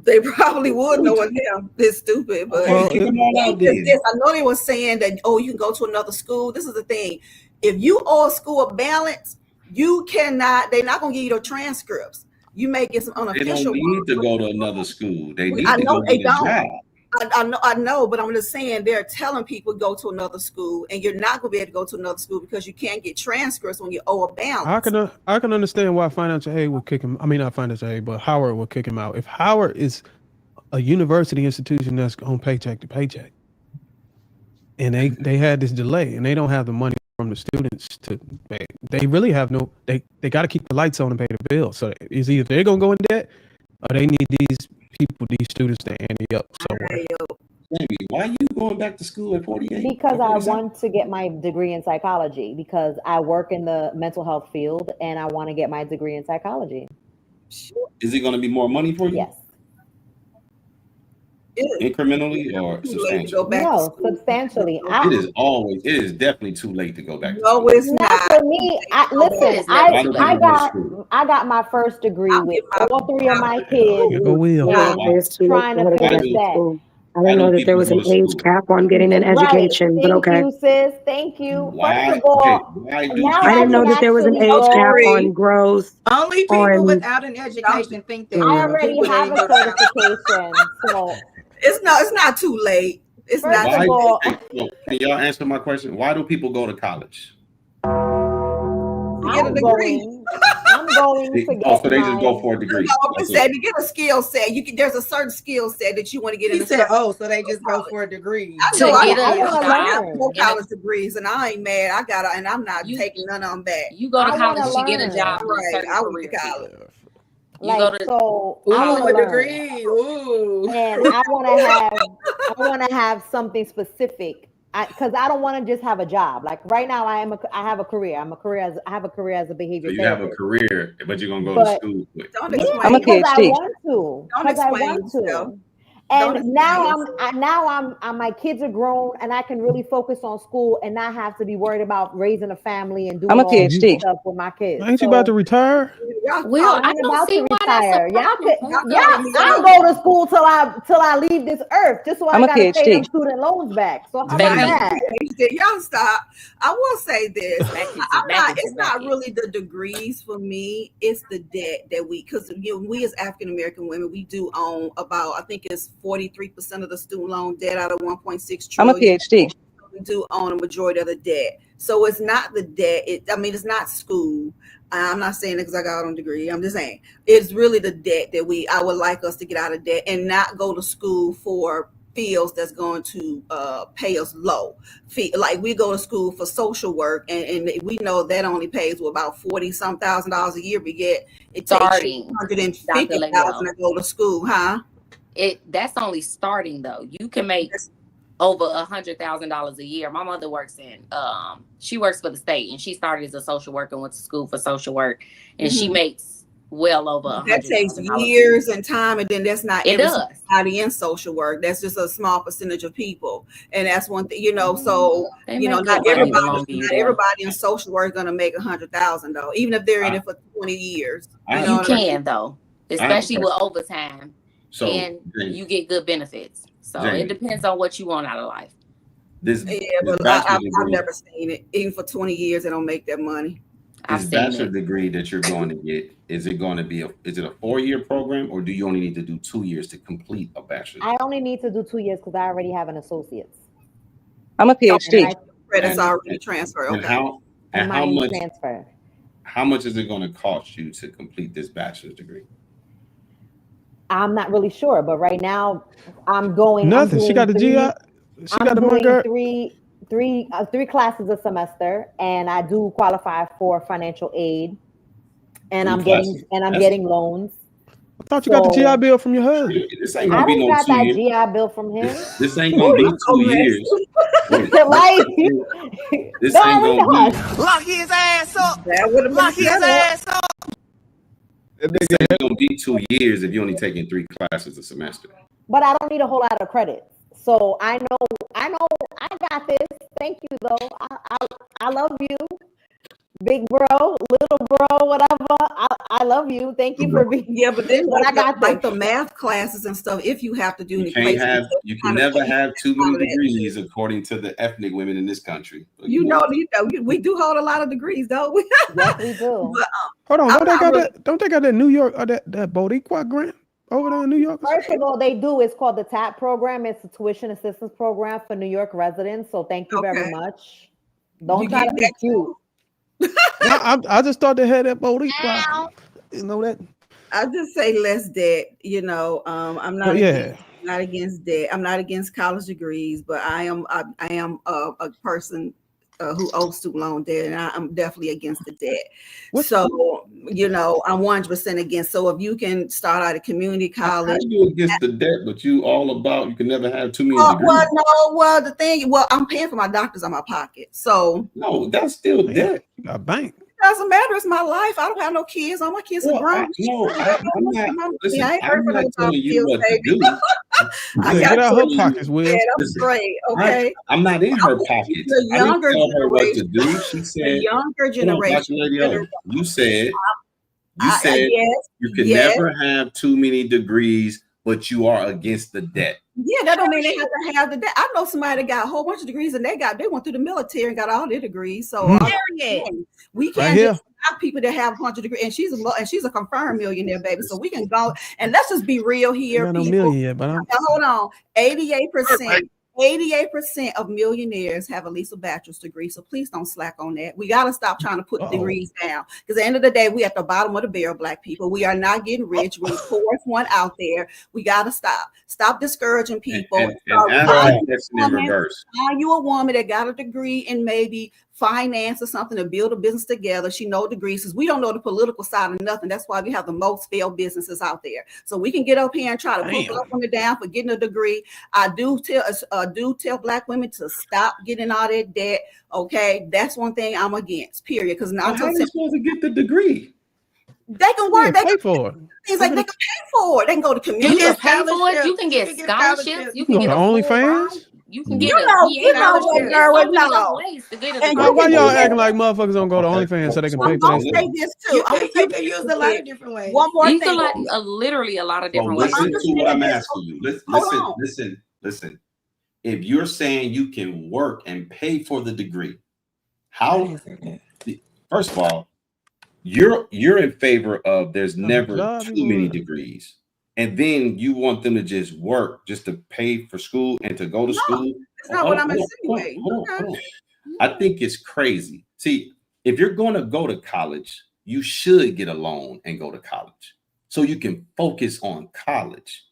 They probably would know what hell. It's stupid, but Well, kick them all out then. I know they were saying that, oh, you can go to another school. This is the thing. If you owe a school a balance, you cannot, they're not gonna give you the transcripts. You may get some They unofficial. don't need to go to another school. They need I to know go they get a don't. job. I know, but I'm just saying they're telling people go to another school, and you're not gonna be able to go to another school because you can't get transcripts when you owe a balance. I can understand why financial aid would kick him. I mean, not financial aid, but Howard would kick him out. If Howard is a university institution that's on paycheck to paycheck, and they had this delay, and they don't have the money from the students to pay, they really have no. They got to keep the lights on and pay the bill. So it's either they're gonna go in debt, or they need these students to ante up somewhere. Baby, why are you going back to school at 48? Because I want to get my degree in psychology, because I work in the mental health field and I want to get my degree in psychology. Is it going to be more money for you? Yes. Incrementally or substantially? No, substantially. It is definitely too late to go back. No, it's not for me. Listen, I got my first degree with all three of my kids. Trying to finish that. I didn't know that there was an age cap on getting an education, but okay. Thank you, sis. Thank you. Why? First of all, I didn't know that there was an age cap on growth. Only people without an education think that. I already have a certification, so it's not too late. It's First not. of all, can y'all answer my question? Why do people go to college? Get a degree. I'm going to get so they just go for a degree. No, said to get a skill set. There's a certain skill set that you want to get in. He said, "Oh, so they just go for a degree." I know. I have 4 college degrees, and I ain't mad. I got it, and I'm not taking none of them back. You go to college to get a job. Right. I went to college. A degree. Ooh. And I want to have something specific. Because I don't want to just have a job. Like right now, I have a career. I have a career as a behavior So you therapist. have a career, but you're gonna go to school quick. I'm a PhD. I want to. And now I'm my kids are grown and I can really focus on school and not have to be worried about raising a family and doing all this stuff with my kids. Ain't you about to retire? Well, I don't about see to why that's retire. a I'll go to school till I leave this earth, just so I gotta pay them student loans back. So how about that? Y'all stop. I will say this. It's not really the degrees for me. It's the debt that because we as African American women, we do own about, I think it's 43% of the student loan debt out of 1.6 trillion. I'm a PhD. We do own a majority of the debt. So it's not the debt. It's not school. I'm not saying it because I got a degree. I'm just saying it's really the debt that I would like us to get out of debt and not go to school for fields that's going to pay us low fee. Like we go to school for social work and we know that only pays about $40,000 a year, but yet it takes $150,000 to go to school, huh? That's only starting though. You can make over $100,000 a year. My mother works she works for the state, and she started as a social worker and went to school for social work, and she makes well over $100,000. That takes years and time, and then that's not everybody in social work. That's just a small percentage of people, and that's one thing, So not everybody in social work is going to make $100,000 though, even if they're in it for 20 years. You can though, especially with overtime. And you get good benefits. So it depends on what you want out of life. But I've never seen it. Even for 20 years, they don't make that money. This bachelor degree that you're going to get, is it going to be is it a 4-year program, or do you only need to do 2 years to complete a bachelor? I only need to do 2 years because I already have an associate's. I'm a PhD. Credits already transferred. Okay. And how much is it going to cost you to complete this bachelor's degree? I'm not really sure, but right now I'm going. Nothing. She got a GI. She got a marker. Three classes a semester, and I do qualify for financial aid, and I'm getting loans. thought you got the GI Bill from your husband. This ain't I gonna be didn't no got 2 that years. GI Bill from him. This ain't gonna be 2 years. Like, This no, ain't gonna be. Lock his ass up. That would have been Lock his set up. ass up. This ain't gonna be 2 years if you're only taking 3 classes a semester. but I don't need a whole lot of credits. So I know I got this. Thank you though. I love you. Big bro, little bro, whatever. I love you. Thank you for being. Yeah, but then I got like the math classes and stuff. If you have to do, You can never have too many degrees according to the ethnic women in this country. You know, we do hold a lot of degrees, don't we? Yes, we do. But, Hold on, don't they got that New York or that Boricua grant over there in New York? First of all, they do. It's called the TAP program. It's a tuition assistance program for New York residents. So thank you very much. Don't try to be cute. I just thought they had that Boricua. You know that. I just say less debt. You know, I'm not not against debt. I'm not against college degrees, but I am a person who owes student loan debt, and I'm definitely against the debt. So, you know, I'm 100% against. So if you can start out at community college. How you against the debt, but you all about you can never have too many degrees. I'm paying for my doctors out of my pocket. So no, that's still debt. You got a bank. It doesn't matter. It's my life. I don't have no kids. All my kids are grown. I'm not telling you what to do. I Get got out her pockets, Will. I'm straight. Okay. I'm not in her pockets. The younger I didn't tell her what to generation. do. She said, The younger generation. You said you can never have too many degrees, but you are against the debt. Yeah, that don't mean they have to have the debt. I know somebody that got a whole bunch of degrees and they went through the military and got all their degrees. So we can't just stop people that have a bunch of degrees. And she's a confirmed millionaire, baby. So we can go and let's just be real here. No million yet, but now, hold on. 88% of millionaires have at least a bachelor's degree. So please don't slack on that. We got to stop trying to put degrees down. Because at the end of the day, we at the bottom of the barrel, Black people. We are not getting rich. We're the poorest one out there. We got to stop. Stop discouraging people. And in reverse. Are you a woman that got a degree in maybe finance or something to build a business together? She knows degrees because we don't know the political side of nothing. That's why we have the most failed businesses out there. So we can get up here and try to put up on the down for getting a degree. I do tell Black women to stop getting all that debt. Okay, that's one thing I'm against. Period. Because now how are you supposed to get the degree? They can work. They pay for it. Things like they can pay for it. They can go to community. You can pay for it. You can get scholarships. You can get OnlyFans. You can get Why y'all acting like motherfuckers don't go to OnlyFans so they can pay for this? Say this too. You can use a lot of different ways. One more thing. Literally a lot of different ways. Listen to what I'm asking you. Listen. If you're saying you can work and pay for the degree, how? First of all, you're in favor of there's never too many degrees, and then you want them to just work just to pay for school and to go to school. That's not what I'm insinuating. I think it's crazy. See, if you're going to go to college, you should get a loan and go to college so you can focus on college.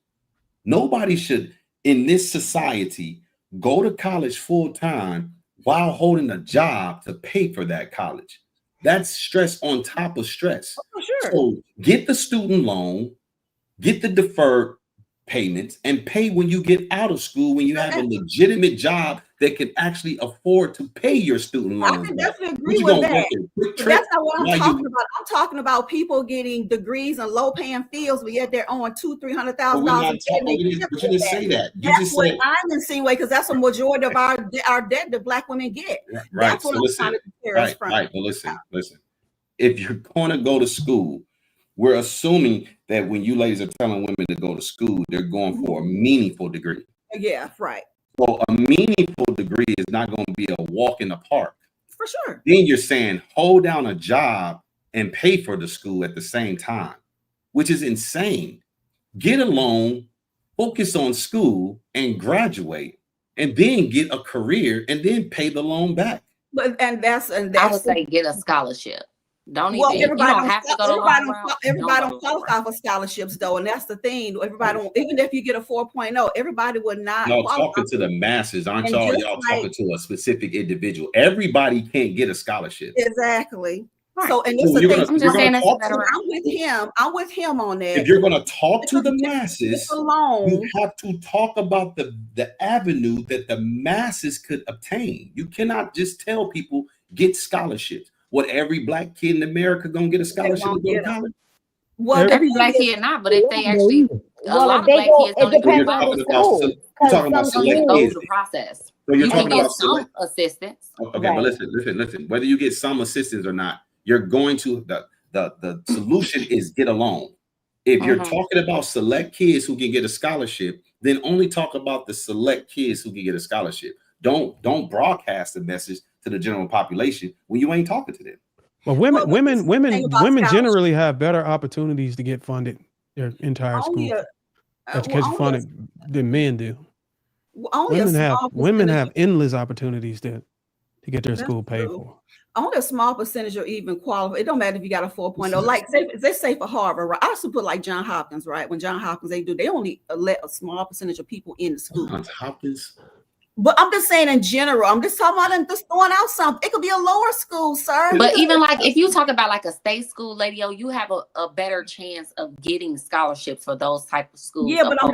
Nobody should in this society go to college full time while holding a job to pay for that college. That's stress on top of stress. Oh, sure. So get the student loan, get the deferred payments, and pay when you get out of school, when you have a legitimate job that can actually afford to pay your student loan. I can definitely agree with that. But that's not what I'm talking about. I'm talking about people getting degrees in low-paying fields, but yet they're on $200,000-$300,000. But you didn't say that. You that's just what said I'm insinuating, because that's a majority of our debt that Black women get. Right. That's what So I'm listen. trying to compare us from. Right. But listen. If you're going to go to school, we're assuming that when you ladies are telling women to go to school, they're going for a meaningful degree. Yeah, right. So a meaningful degree is not going to be a walk in the park. For sure. Then you're saying hold down a job and pay for the school at the same time, which is insane. Get a loan, focus on school, and graduate, and then get a career, and then pay the loan back. But that's I would say get a scholarship. Don't well, even. everybody You don't have to go to everybody don't qualify for scholarships though, and that's the thing. Everybody don't. Even if you get a 4.0, everybody would not. Y'all talking to the masses, aren't y'all? Y'all talking to a specific individual. Everybody can't get a scholarship. Exactly. So, and this is the thing. I'm with him on that. If you're going to talk to the masses, you have to talk about the avenue that the masses could obtain. You cannot just tell people get scholarships. What, every black kid in America gonna get a scholarship to go to college? Well, every black kid not, but if they actually, a lot of black kids don't even go to school. You're talking about select kids. The process. So you're talking can about get some assistance. Okay, right. But listen. Whether you get some assistance or not, you're going to the solution is get a loan. If you're talking about select kids who can get a scholarship, then only talk about the select kids who can get a scholarship. Don't broadcast the message to the general population when you ain't talking to them. Well, women generally have better opportunities to get funded their entire school education funded than men do. Women have endless opportunities to get their school paid for. Only a small percentage are even qualified. It don't matter if you got a 4.0. Like let's say for Harvard, right? I also put like John Hopkins, right? When John Hopkins they only let a small percentage of people in the school. John Hopkins. But I'm just saying in general, I'm just talking about just throwing out something. It could be a lower school, sir. But even like if you talk about like a state school, Lady O, you have a better chance of getting scholarships for those type of schools. Yeah, but I'm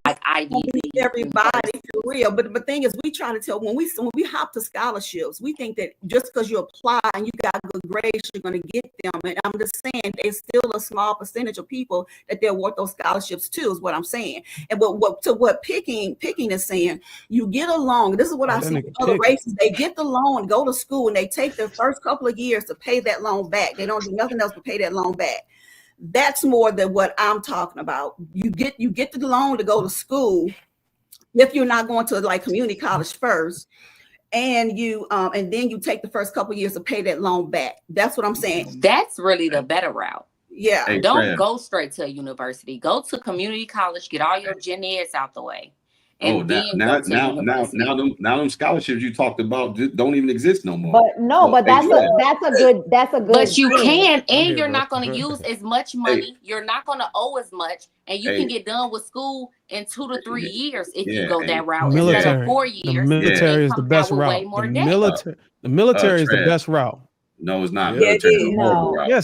like Ivy League. Everybody for real. But the thing is, we try to tell when we hop to scholarships, we think that just because you apply and you got good grades, you're going to get them. And I'm just saying, there's still a small percentage of people that they're worth those scholarships to, is what I'm saying. And what picking is saying, you get a loan. This is what I see with other races. They get the loan, go to school, and they take their first couple of years to pay that loan back. They don't do nothing else but pay that loan back. That's more than what I'm talking about. You get the loan to go to school if you're not going to like community college first, and you and then you take the first couple of years to pay that loan back. That's what I'm saying. That's really the better route. Yeah. Hey, don't go straight to a university. Go to community college. Get all your gen eds out the way. And now them scholarships you talked about don't even exist no more. But that's a good. But you can, and you're not going to use as much money. You're not going to owe as much, and you can get done with school in 2 to 3 years if you go that route instead of 4 years. The military is the best route. The military is the best route. No, it's not. Yes,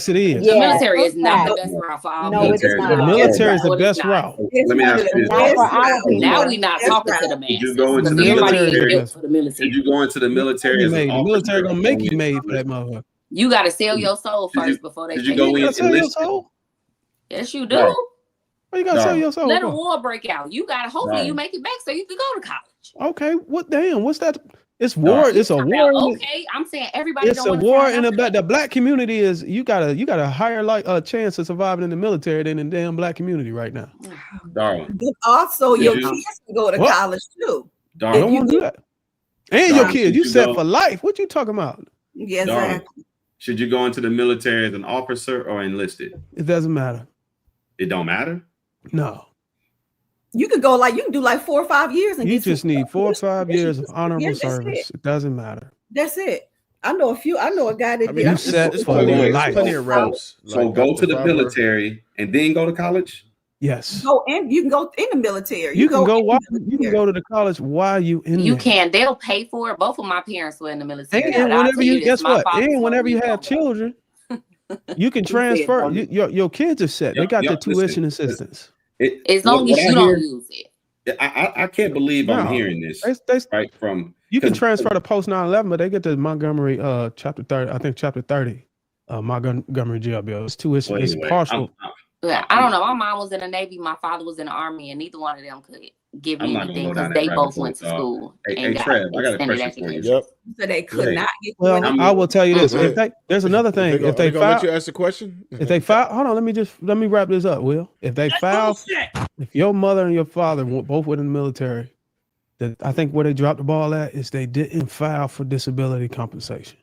it is. The military is not the best route for all. No, it's not. The military is the best route. Let me ask you this. Now we're not talking to the man. Did you go into the military? Did you go into the military? The military gonna make you made for that motherfucker. You got to sell your soul first before they. Did you go in and enlist? Yes, you do. Why you gotta sell your soul? Let a war break out. You got to hopefully you make it back so you can go to college. Okay, what damn? What's that? It's war. It's a war. Okay, I'm saying everybody. It's a war in the black community. Is you got a higher chance of surviving in the military than in the damn black community right now. Darling. But also, your kids can go to college too. Darling, don't want to do that. And your kids, you set for life. What you talking about? Yes, exactly. Should you go into the military as an officer or enlisted? It doesn't matter. It don't matter? No. You could you can do like 4 or 5 years, and you just need 4 or 5 years of honorable service. It doesn't matter. That's it. I know a guy that you set for life. Plenty of routes. So go to the military and then go to college. Yes. You can go in the military. You can go to the college while you in. You can. They'll pay for it. Both of my parents were in the military. And whenever whenever you have children, you can transfer. Your kids are set. They got the tuition assistance. As long as you don't use it. I can't believe I'm hearing this. Right from you can transfer to post 9/11, but they get the Montgomery chapter 30. I think chapter 30, Montgomery jail bill. It's tuition. It's partial. I don't know. My mom was in the Navy. My father was in the Army, and neither one of them could give me anything because they both went to school. Hey, Trev, I got a question for you. So they could not get. Well, I will tell you this. There's another thing. If they file, let you ask the question. If they file, hold on. Let me wrap this up, Will. If they file, if your mother and your father both were in the military, I think where they dropped the ball at is they didn't file for disability compensation.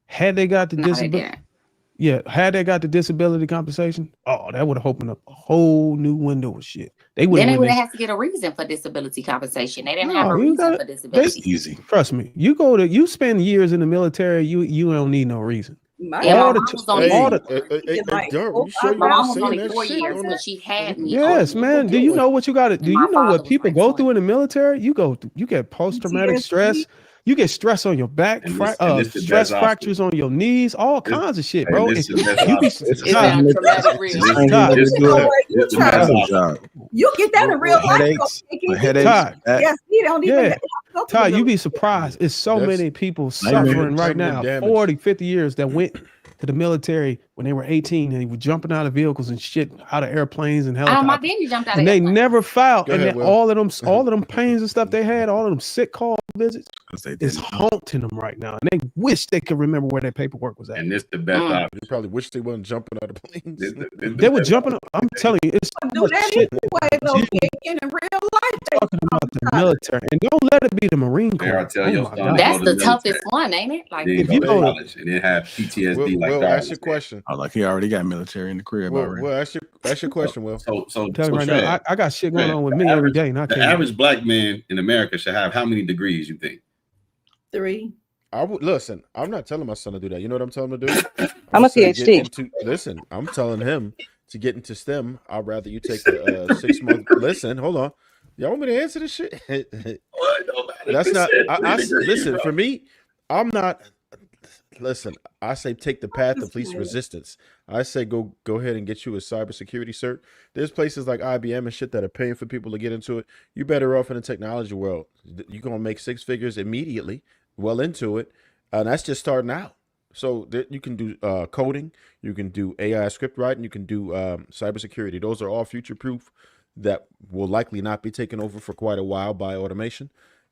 Had they got the disability. Yeah, had they got the disability compensation, that would have opened up a whole new window of shit. They would have to get a reason for disability compensation. They didn't have a reason for disability. It's easy. Trust me. You spend years in the military, you don't need no reason. My mom was only 4 years, but she had me. Yes, man. Do you know what you got to do? You know what people go through in the military? You get post-traumatic stress, You get stress on your back, stress fractures on your knees, all kinds of shit, bro. You get that in real life. Headaches. Yes, you don't even. Todd, you'd be surprised. It's so many people suffering right now, 40, 50 years that went to the military when they were 18 and they were jumping out of vehicles and shit, out of airplanes and helicopters. My daddy jumped out and of they airplanes. never filed. And then all of them pains and stuff they had, all of them sick call visits, is haunting them right now. And they wish they could remember where their paperwork was at. And this the best option. They probably wish they wasn't jumping out of planes. They were jumping. I'm telling you, it's do that anyway, though, in real life. Talking about the military, and don't let it be the Marine Corps. I tell your son, that's the toughest one, ain't it? Like if you know college and then have PTSD Will, ask your question. Oh, like he already got military in the crib already. Well, ask your question, Will. So tell me right now, I got shit going on with me every day. The average black man in America should have how many degrees, you think? 3. I would listen. I'm not telling my son to do that. You know what I'm telling him to do? I'm a PhD. Listen, I'm telling him to get into STEM. I'd rather you take the 6-month. Listen, hold on. Y'all want me to answer this shit? That's not. Listen, for me, I'm not. Listen, I say take the path of least resistance. I say go ahead and get you a cybersecurity cert. There's places like IBM and shit that are paying for people to get into it. You're better off in the technology world. You're gonna make 6 figures immediately, well into it, and that's just starting out. So you can do coding, you can do AI script writing, you can do cybersecurity. Those are all future proof that will likely not be taken over for quite a while by automation,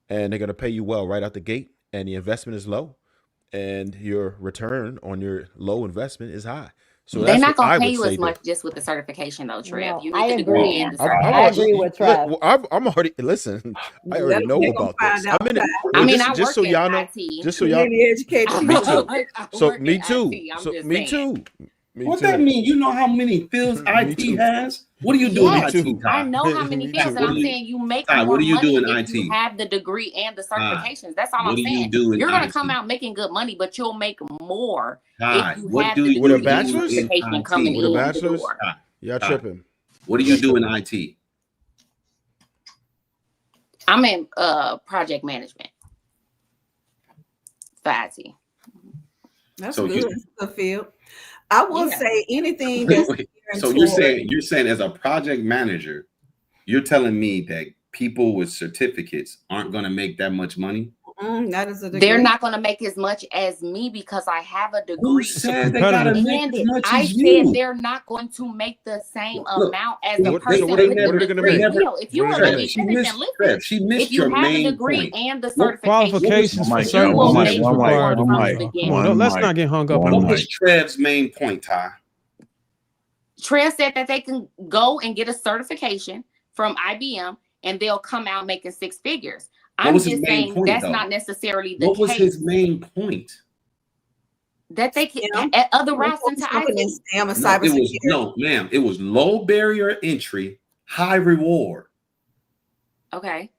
and they're gonna pay you well right out the gate, and the investment is low. And your return on your low investment is high. So they're not going to pay you as much just with the certification, though, Trev. You need the degree and the certification. I agree with Trev. I'm already listen. I already know about this. I work so y'all know. Just so y'all. Me too. So me too. So me too. What that mean? You know how many fields IT has? What are you doing in IT? I know how many fields, and I'm saying you make more what do you money do in if IT? you have the degree and the certifications. That's all I'm saying. You do You're going to come out making good money, but you'll make more if you have the with a degree and bachelor's? certification coming With a in bachelor's? the door. Y'all tripping. What do you do in IT? I'm in project management for IT. That's good. It's a field. I will say anything that's so you're saying as a project manager, you're telling me that people with certificates aren't going to make that much money? That is a degree. They're not going to make as much as me because I have a degree. Who said they gotta make as much I as said you? they're not going to make the same amount as the what person are they with gonna the make? degree. If you want to She missed if you your have a main degree point. and the What certification, qualifications for certain positions required to let's not get hung up on What that. was Trev's main point, Ty? Trev said that they can go and get a certification from IBM and they'll come out making 6 figures. I'm just saying that's not necessarily the case. What was his main point? That they can at other routes into IT. No, ma'am. It was low barrier entry, high reward. Okay.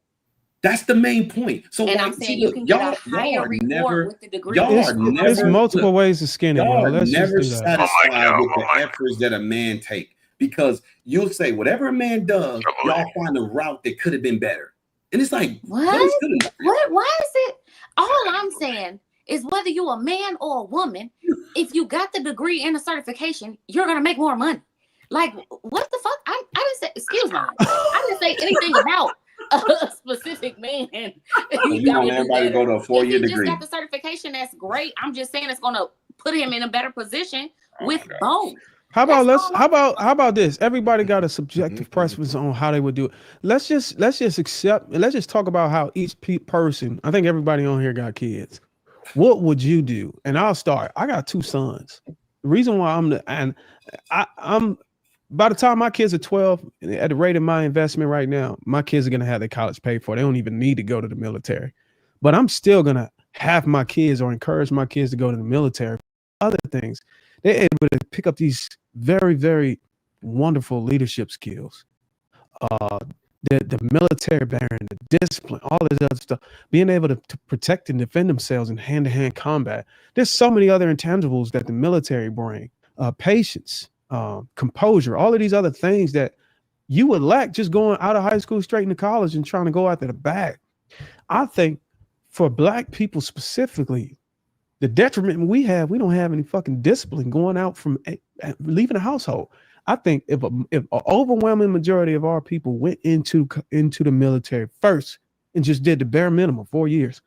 That's the main point. So and I'm saying you can get a higher reward with the degree. There's multiple ways to skin it. Y'all Let's never just do that. satisfied with the efforts that a man take, because you'll say whatever a man does, y'all find a route that could have been better. And it's like, what? Why is it? All I'm saying is whether you're a man or a woman, if you got the degree and the certification, you're gonna make more money. Like, what the fuck? I didn't say, excuse me, I didn't say anything about a specific man. You want everybody to go to a 4-year degree. If he just got the certification, that's great. I'm just saying it's gonna put him in a better position with both. How about this? Everybody got a subjective preference on how they would do it. Let's just accept and let's just talk about how each person. I think everybody on here got kids. What would you do? And I'll start. I got 2 sons. The reason why I'm by the time my kids are 12, at the rate of my investment right now, my kids are gonna have their college paid for. They don't even need to go to the military. But I'm still gonna have my kids or encourage my kids to go to the military. Other things. They're able to pick up these very, very wonderful leadership skills. The military bearing, the discipline, all this other stuff, being able to protect and defend themselves in hand-to-hand combat. There's so many other intangibles that the military bring. Patience, composure, all of these other things that you would lack just going out of high school straight into college and trying to go after the bag. I think for Black people specifically, the detriment we don't have any fucking discipline going out from leaving a household. I think if an overwhelming majority of our people went into the military first and just did the bare minimum 4 years,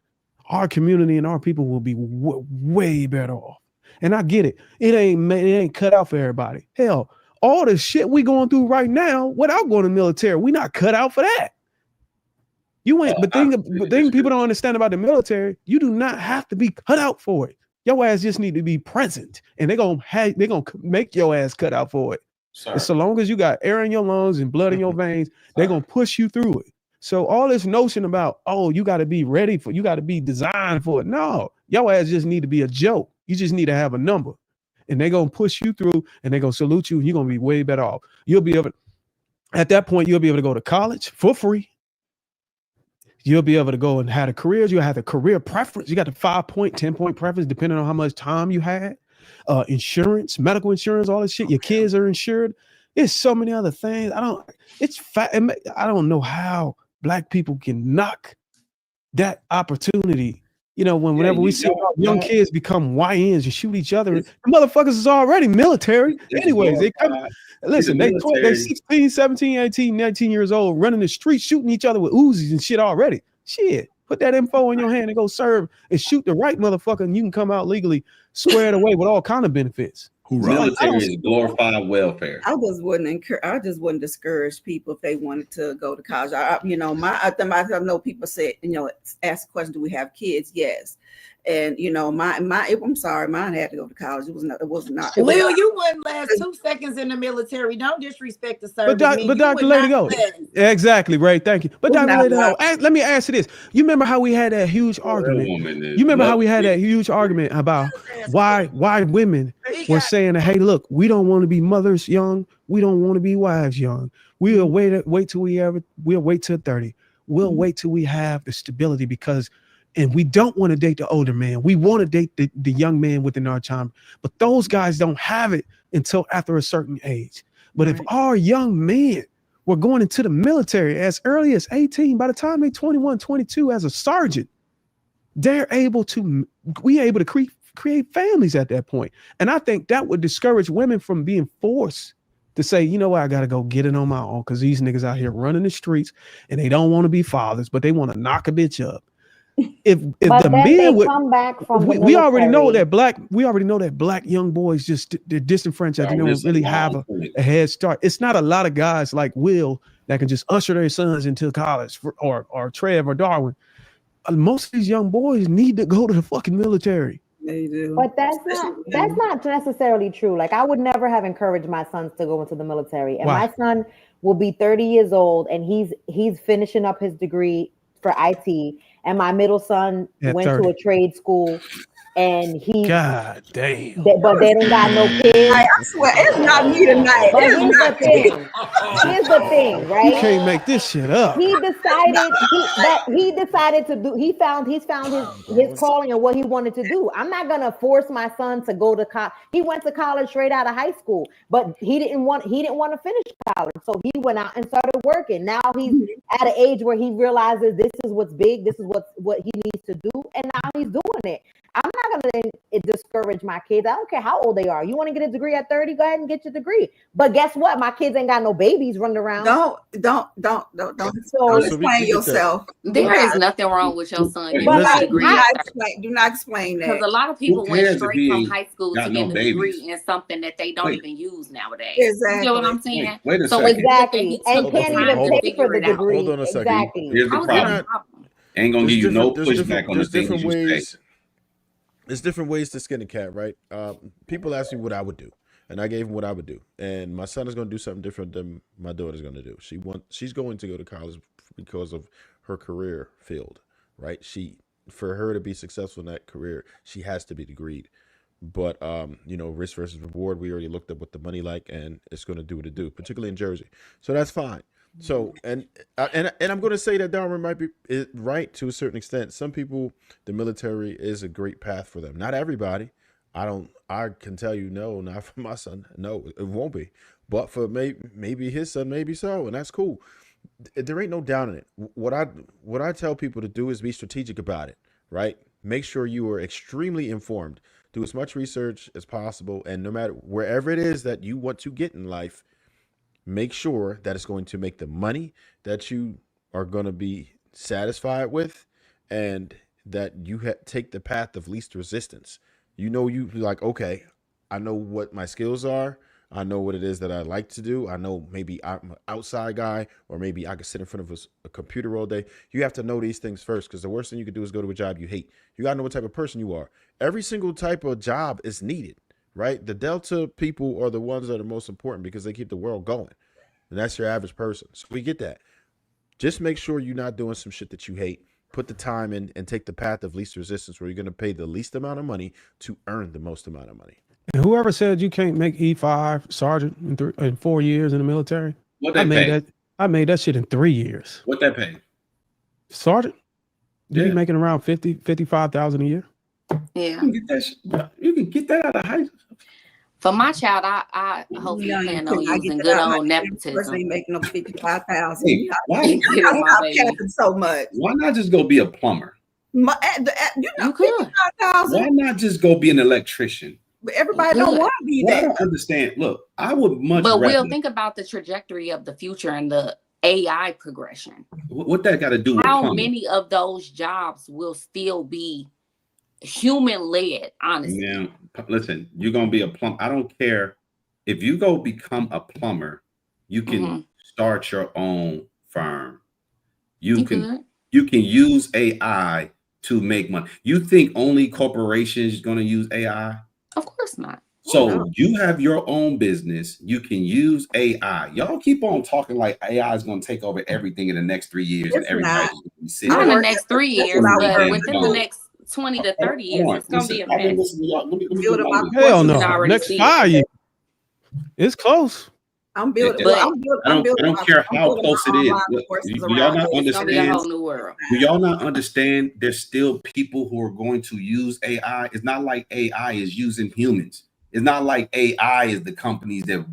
our community and our people will be way better off. And I get it. It ain't cut out for everybody. Hell, all the shit we going through right now without going to the military, we not cut out for that. You ain't. But thing people don't understand about the military, you do not have to be cut out for it. Your ass just need to be present, and they're gonna make your ass cut out for it. And so long as you got air in your lungs and blood in your veins, they're gonna push you through it. So all this notion about, oh, you got to be ready for, you got to be designed for it. No, your ass just need to be a joke. You just need to have a number, and they're gonna push you through, and they're gonna salute you, and you're gonna be way better off. You'll be able, at that point, you'll be able to go to college for free. You'll be able to go and have a career. You have a career preference. You got the 5-point, 10-point preference, depending on how much time you had. Insurance, medical insurance, all this shit. Your kids are insured. There's so many other things. I don't know how Black people can knock that opportunity. You know, whenever we see young kids become YNs and shoot each other, the motherfuckers is already military. Anyways, they come. Listen, they 16, 17, 18, 19 years old, running the streets, shooting each other with Uzis and shit already. Shit, put that info in your hand and go serve and shoot the right motherfucker, and you can come out legally squared away with all kind of benefits. Military is glorified welfare. I just wouldn't discourage people if they wanted to go to college. I know people say, ask the question, do we have kids? Yes. And I'm sorry, mine had to go to college. It was not. Will, you wouldn't last 2 seconds in the military. Don't disrespect the service. But Dr. Lady Go. Exactly, Ray. Thank you. But Dr. Lady Go, let me ask you this. You remember how we had that huge argument? You remember how we had that huge argument about why women were saying, hey, look, we don't want to be mothers young. We don't want to be wives young. We'll wait till we'll wait till 30. We'll wait till we have the stability and we don't want to date the older man. We want to date the young man within our time. But those guys don't have it until after a certain age. But if our young men were going into the military as early as 18, by the time they're 21, 22 as a sergeant, they're able to create families at that point. And I think that would discourage women from being forced to say, you know what, I got to go get it on my own because these niggas out here running the streets and they don't want to be fathers, but they want to knock a bitch up. If the men would come back from we already know that black young boys they're disenfranchised. They don't really have a head start. It's not a lot of guys like Will that can just usher their sons into college or Trev or Darwin. Most of these young boys need to go to the fucking military. They do. But that's not necessarily true. Like I would never have encouraged my sons to go into the military. And my son will be 30 years old and he's finishing up his degree for IT. And my middle son went 30. To a trade school, and God damn. But they don't got no kids. I swear, it's not me tonight. But here's the thing, right? You can't make this shit up. He decided to do. He's found his calling and what he wanted to do. I'm not gonna force my son to go to college. He went to college straight out of high school, but he didn't want to finish college, so he went out and started working. Now he's at an age where he realizes this is what's big. This is what he needs to do, and now he's doing it. I'm not going to discourage my kids. I don't care how old they are. You want to get a degree at 30, go ahead and get your degree. But guess what? My kids ain't got no babies running around. Don't explain yourself. There is nothing wrong with your son getting a degree. Do not explain that. Because a lot of people went straight from high school to get a degree in something that they don't even use nowadays. Exactly. You know what I'm saying? Wait a so second. Exactly. And can't even pay for the degree. Hold on a second. Exactly. Here's the problem. Ain't gonna give you no pushback on the things you say. There's different ways to skin a cat, right? People ask me what I would do, and I gave them what I would do. And my son is going to do something different than my daughter's going to do. She's going to go to college because of her career field, right? For her to be successful in that career, she has to be degreed. But risk versus reward, we already looked at what the money like, and it's going to do what it do, particularly in Jersey. So that's fine. So and I'm going to say that Darwin might be right to a certain extent. Some people, the military is a great path for them. Not everybody. I can tell you, no, not for my son. No, it won't be. But for maybe his son, maybe so, and that's cool. There ain't no doubt in it. What I tell people to do is be strategic about it. right? Make sure you are extremely informed. Do as much research as possible. And no matter wherever it is that you want to get in life, make sure that it's going to make the money that you are going to be satisfied with, and that you take the path of least resistance. You like, okay, I know what my skills are. I know what it is that I like to do. I know maybe I'm an outside guy, or maybe I could sit in front of a computer all day. You have to know these things first, because the worst thing you could do is go to a job you hate. You got to know what type of person you are. Every single type of job is needed, right? The Delta people are the ones that are most important because they keep the world going. And that's your average person. So we get that. Just make sure you're not doing some shit that you hate. Put the time in and take the path of least resistance, where you're going to pay the least amount of money to earn the most amount of money. And whoever said you can't make E5 sergeant in 4 years in the military, I made that shit in 3 years. What that pay? Sergeant, you be making around 55,000 a year. Yeah, you can get that out of high school. For my child, I hope you plan on using good old nepotism. Ain't making them 55,000. Hey, I'm capping so much. Why not just go be a plumber? You could. 55,000. Why not just go be an electrician? But everybody don't want to be I that. don't understand. Look, I would much But rather. we'll think about the trajectory of the future and the AI progression. What that got to do with how plumbing? many of those jobs will still be human-led, honestly? Now, listen, you're going to be a plumber. I don't care. If you go become a plumber, you can start your own firm. You can use AI to make money. You think only corporations going to use AI? Of course not. So you have your own business. You can use AI. Y'all keep on talking like AI is going to take over everything in the next 3 years, and everybody's going to be sitting. Not in the next 3 years, but within the next 20 to 30 years, it's going to be a mess. Hell no. Next 5 years. It's close. I'm building. I don't care how close it is. Do y'all not understand? Do y'all not understand? There's still people who are going to use AI. It's not like AI is using humans. It's not like AI is the companies that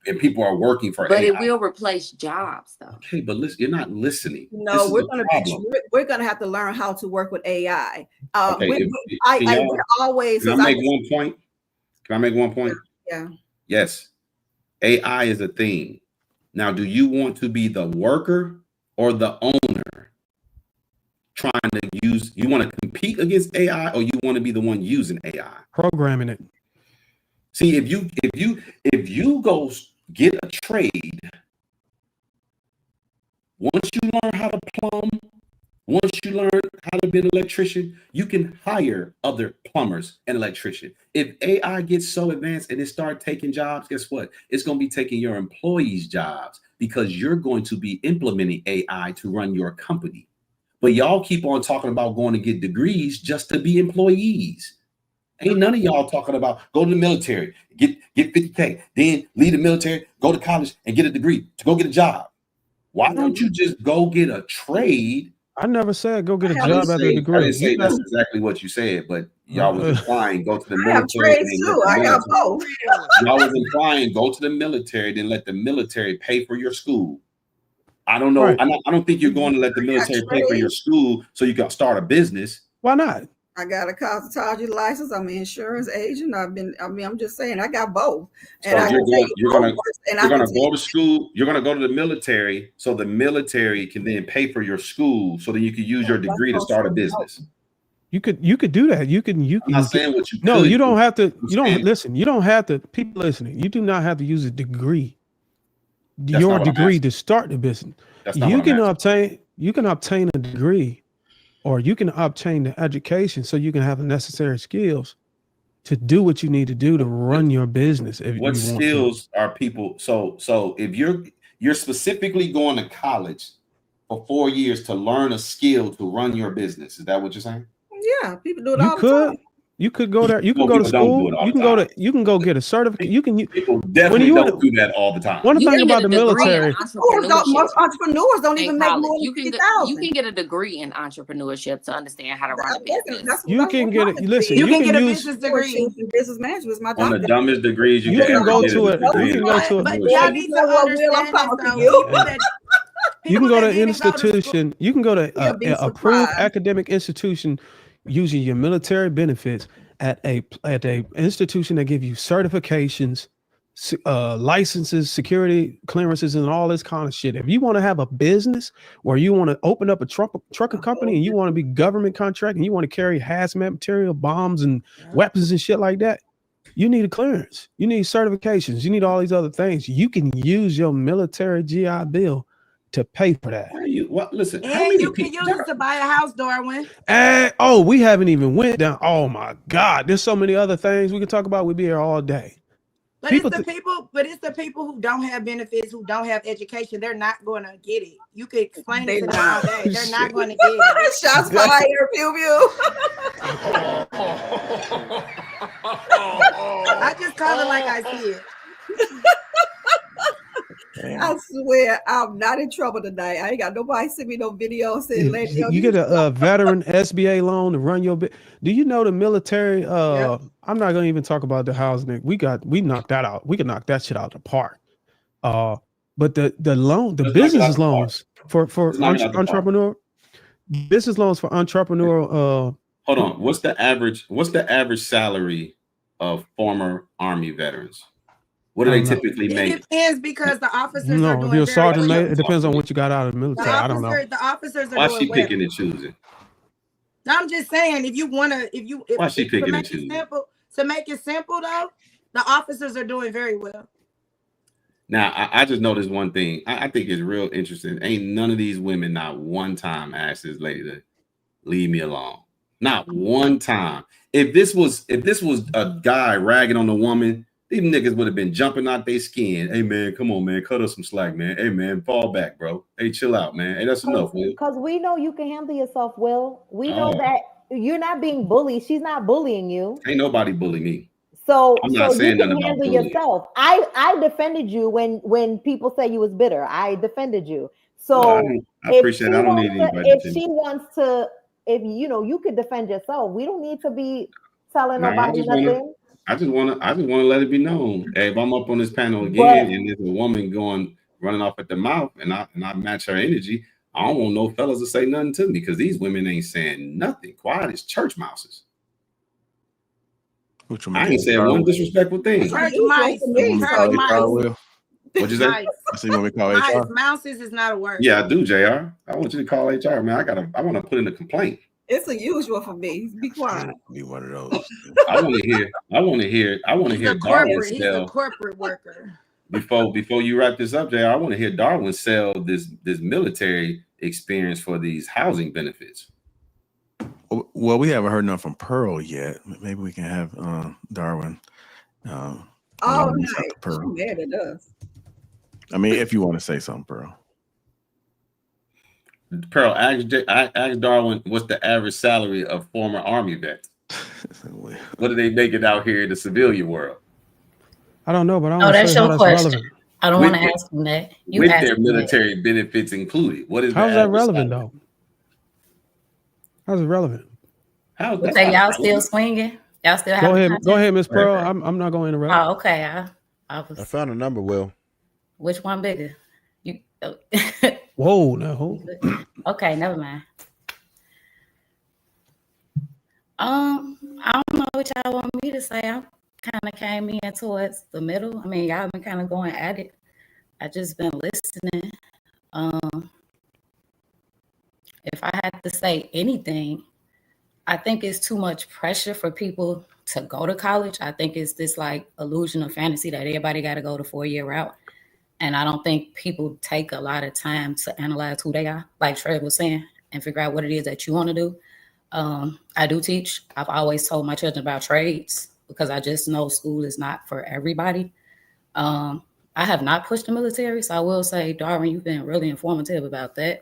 and people are working for. But AI. it will replace jobs, though. Okay, but listen, you're not listening. No, we're gonna have to learn how to work with AI. Can I make one point? Can I make one point? Yeah. Yes. AI is a thing. Now, do you want to be the worker or the owner trying to use, you want to compete against AI, or you want to be the one using AI? Programming it. See, if you go get a trade, once you learn how to plumb, once you learn how to be an electrician, you can hire other plumbers and electricians. If AI gets so advanced and it starts taking jobs, guess what? It's going to be taking your employees' jobs, because you're going to be implementing AI to run your company. But y'all keep on talking about going to get degrees just to be employees. Ain't none of y'all talking about go to the military, get 50K, then leave the military, go to college and get a degree to go get a job. Why don't you just go get a trade? I never said go get a job after a degree. I didn't say that's exactly what you said, but y'all was implying go to the military. I got both. Y'all was implying go to the military, then let the military pay for your school. I don't know. Right. I don't think you're going to let the military pay for your school so you can start a business. Why not? I got a cosmetology license. I'm an insurance agent. I'm just saying, I got both. And so you're gonna go to school. You're gonna go to the military, so the military can then pay for your school, so that you can use your degree to start a business. You could do that. You can. I'm not saying what you. No, you don't have to. You don't listen. You don't have to. People listening. You do not have to use a degree. Your degree to start the business. You can obtain a degree, or you can obtain the education so you can have the necessary skills to do what you need to do to run your business. What skills are people? So if you're specifically going to college for 4 years to learn a skill to run your business, is that what you're saying? Yeah, people do it all the time. You could go there. You can go to school. You can go get a certificate. People definitely don't do that all the time. One thing about the military, most entrepreneurs don't even make more than $50,000. You can get a degree in entrepreneurship to understand how to run a business. You can get it. Listen, you can get a business degree. Business management is my job. One of the dumbest degrees you can go to it. You can go to it. But y'all need to understand this. You can go to an institution. You can go to an approved academic institution using your military benefits at a institution that give you certifications, licenses, security clearances, and all this kind of shit. If you want to have a business or you want to open up a trucking company and you want to be government contract and you want to carry hazmat material, bombs and weapons and shit like that, you need a clearance. You need certifications. You need all these other things. You can use your military GI Bill to pay for that. Listen, and you can use it to buy a house, Darwin. Oh, we haven't even went down. Oh my God, there's so many other things we can talk about. We'd be here all day. But it's the people who don't have benefits, who don't have education. They're not going to get it. You could explain it to them all day. They're not going to get it. Shots fired, pew pew. I just call it like I see it. I swear I'm not in trouble tonight. I ain't got nobody send me no video saying you get a veteran SBA loan to run your do you know the military I'm not gonna even talk about the housing. We knocked that out. We could knock that shit out of the park. But the business loans for entrepreneur business loans for entrepreneurial hold on. What's the average salary of former Army veterans? What do they typically make? It depends because the officers are doing if you're a sergeant, it depends on what you got out of the military. I don't know. The officers are Why doing she picking and choosing? I'm just saying, if you want to, why she picking and choosing? To make it simple, though, the officers are doing very well. Now, I just noticed one thing. I think it's real interesting. Ain't none of these women not one time asked this lady to leave me alone. Not one time. If this was a guy ragging on a woman, these niggas would have been jumping out their skin. Hey, man, come on, man. Cut us some slack, man. Hey, man, fall back, bro. Hey, chill out, man. Hey, that's enough, Will. Because we know you can handle yourself, Will. We know that you're not being bullied. She's not bullying you. Ain't nobody bully me. So I'm not saying you can nothing about handle bullying. yourself. I defended you when people say you was bitter. I defended you. So I appreciate it. I don't need anybody. If she wants to, if you could defend yourself. We don't need to be telling nobody nothing. I just want to let it be known. Hey, if I'm up on this panel again and there's a woman running off at the mouth and I match her energy, I don't want no fellas to say nothing to me because these women ain't saying nothing. Quiet as church mouses. I ain't saying one disrespectful thing. Church mice. What'd you say? I see when we call HR. Mouses is not a word. Yeah, I do, JR. I want you to call HR, man. I want to put in a complaint. It's unusual for me. Be quiet. Be one of those. I want to hear Darwin He's sell. a corporate worker. Before you wrap this up, JR, I want to hear Darwin sell this military experience for these housing benefits. Well, we haven't heard nothing from Pearl yet. Maybe we can have Darwin. All night. Pearl. She's mad at us. I mean, if you want to say something, Pearl. Pearl, ask Darwin what's the average salary of former Army vets. What are they making out here in the civilian world? I don't know, but I don't that's say your how question. Relevant. I don't want to ask him that. With their military benefits included. What is how's that relevant though? How's it relevant? How's that? So y'all still swinging? Y'all still have Go ahead, Miss Pearl. I'm not going to interrupt. Oh, okay. I found a number, Will. Which one bigger? You. Whoa, no. Okay, never mind. I don't know what y'all want me to say. I kind of came in towards the middle. I mean, y'all been kind of going at it. I just been listening. If I had to say anything, I think it's too much pressure for people to go to college. I think it's this like illusion of fantasy that everybody got to go the 4-year route. And I don't think people take a lot of time to analyze who they are, like Trey was saying, and figure out what it is that you want to do. I do teach. I've always told my children about trades because I just know school is not for everybody. I have not pushed the military, so I will say, Darwin, you've been really informative about that.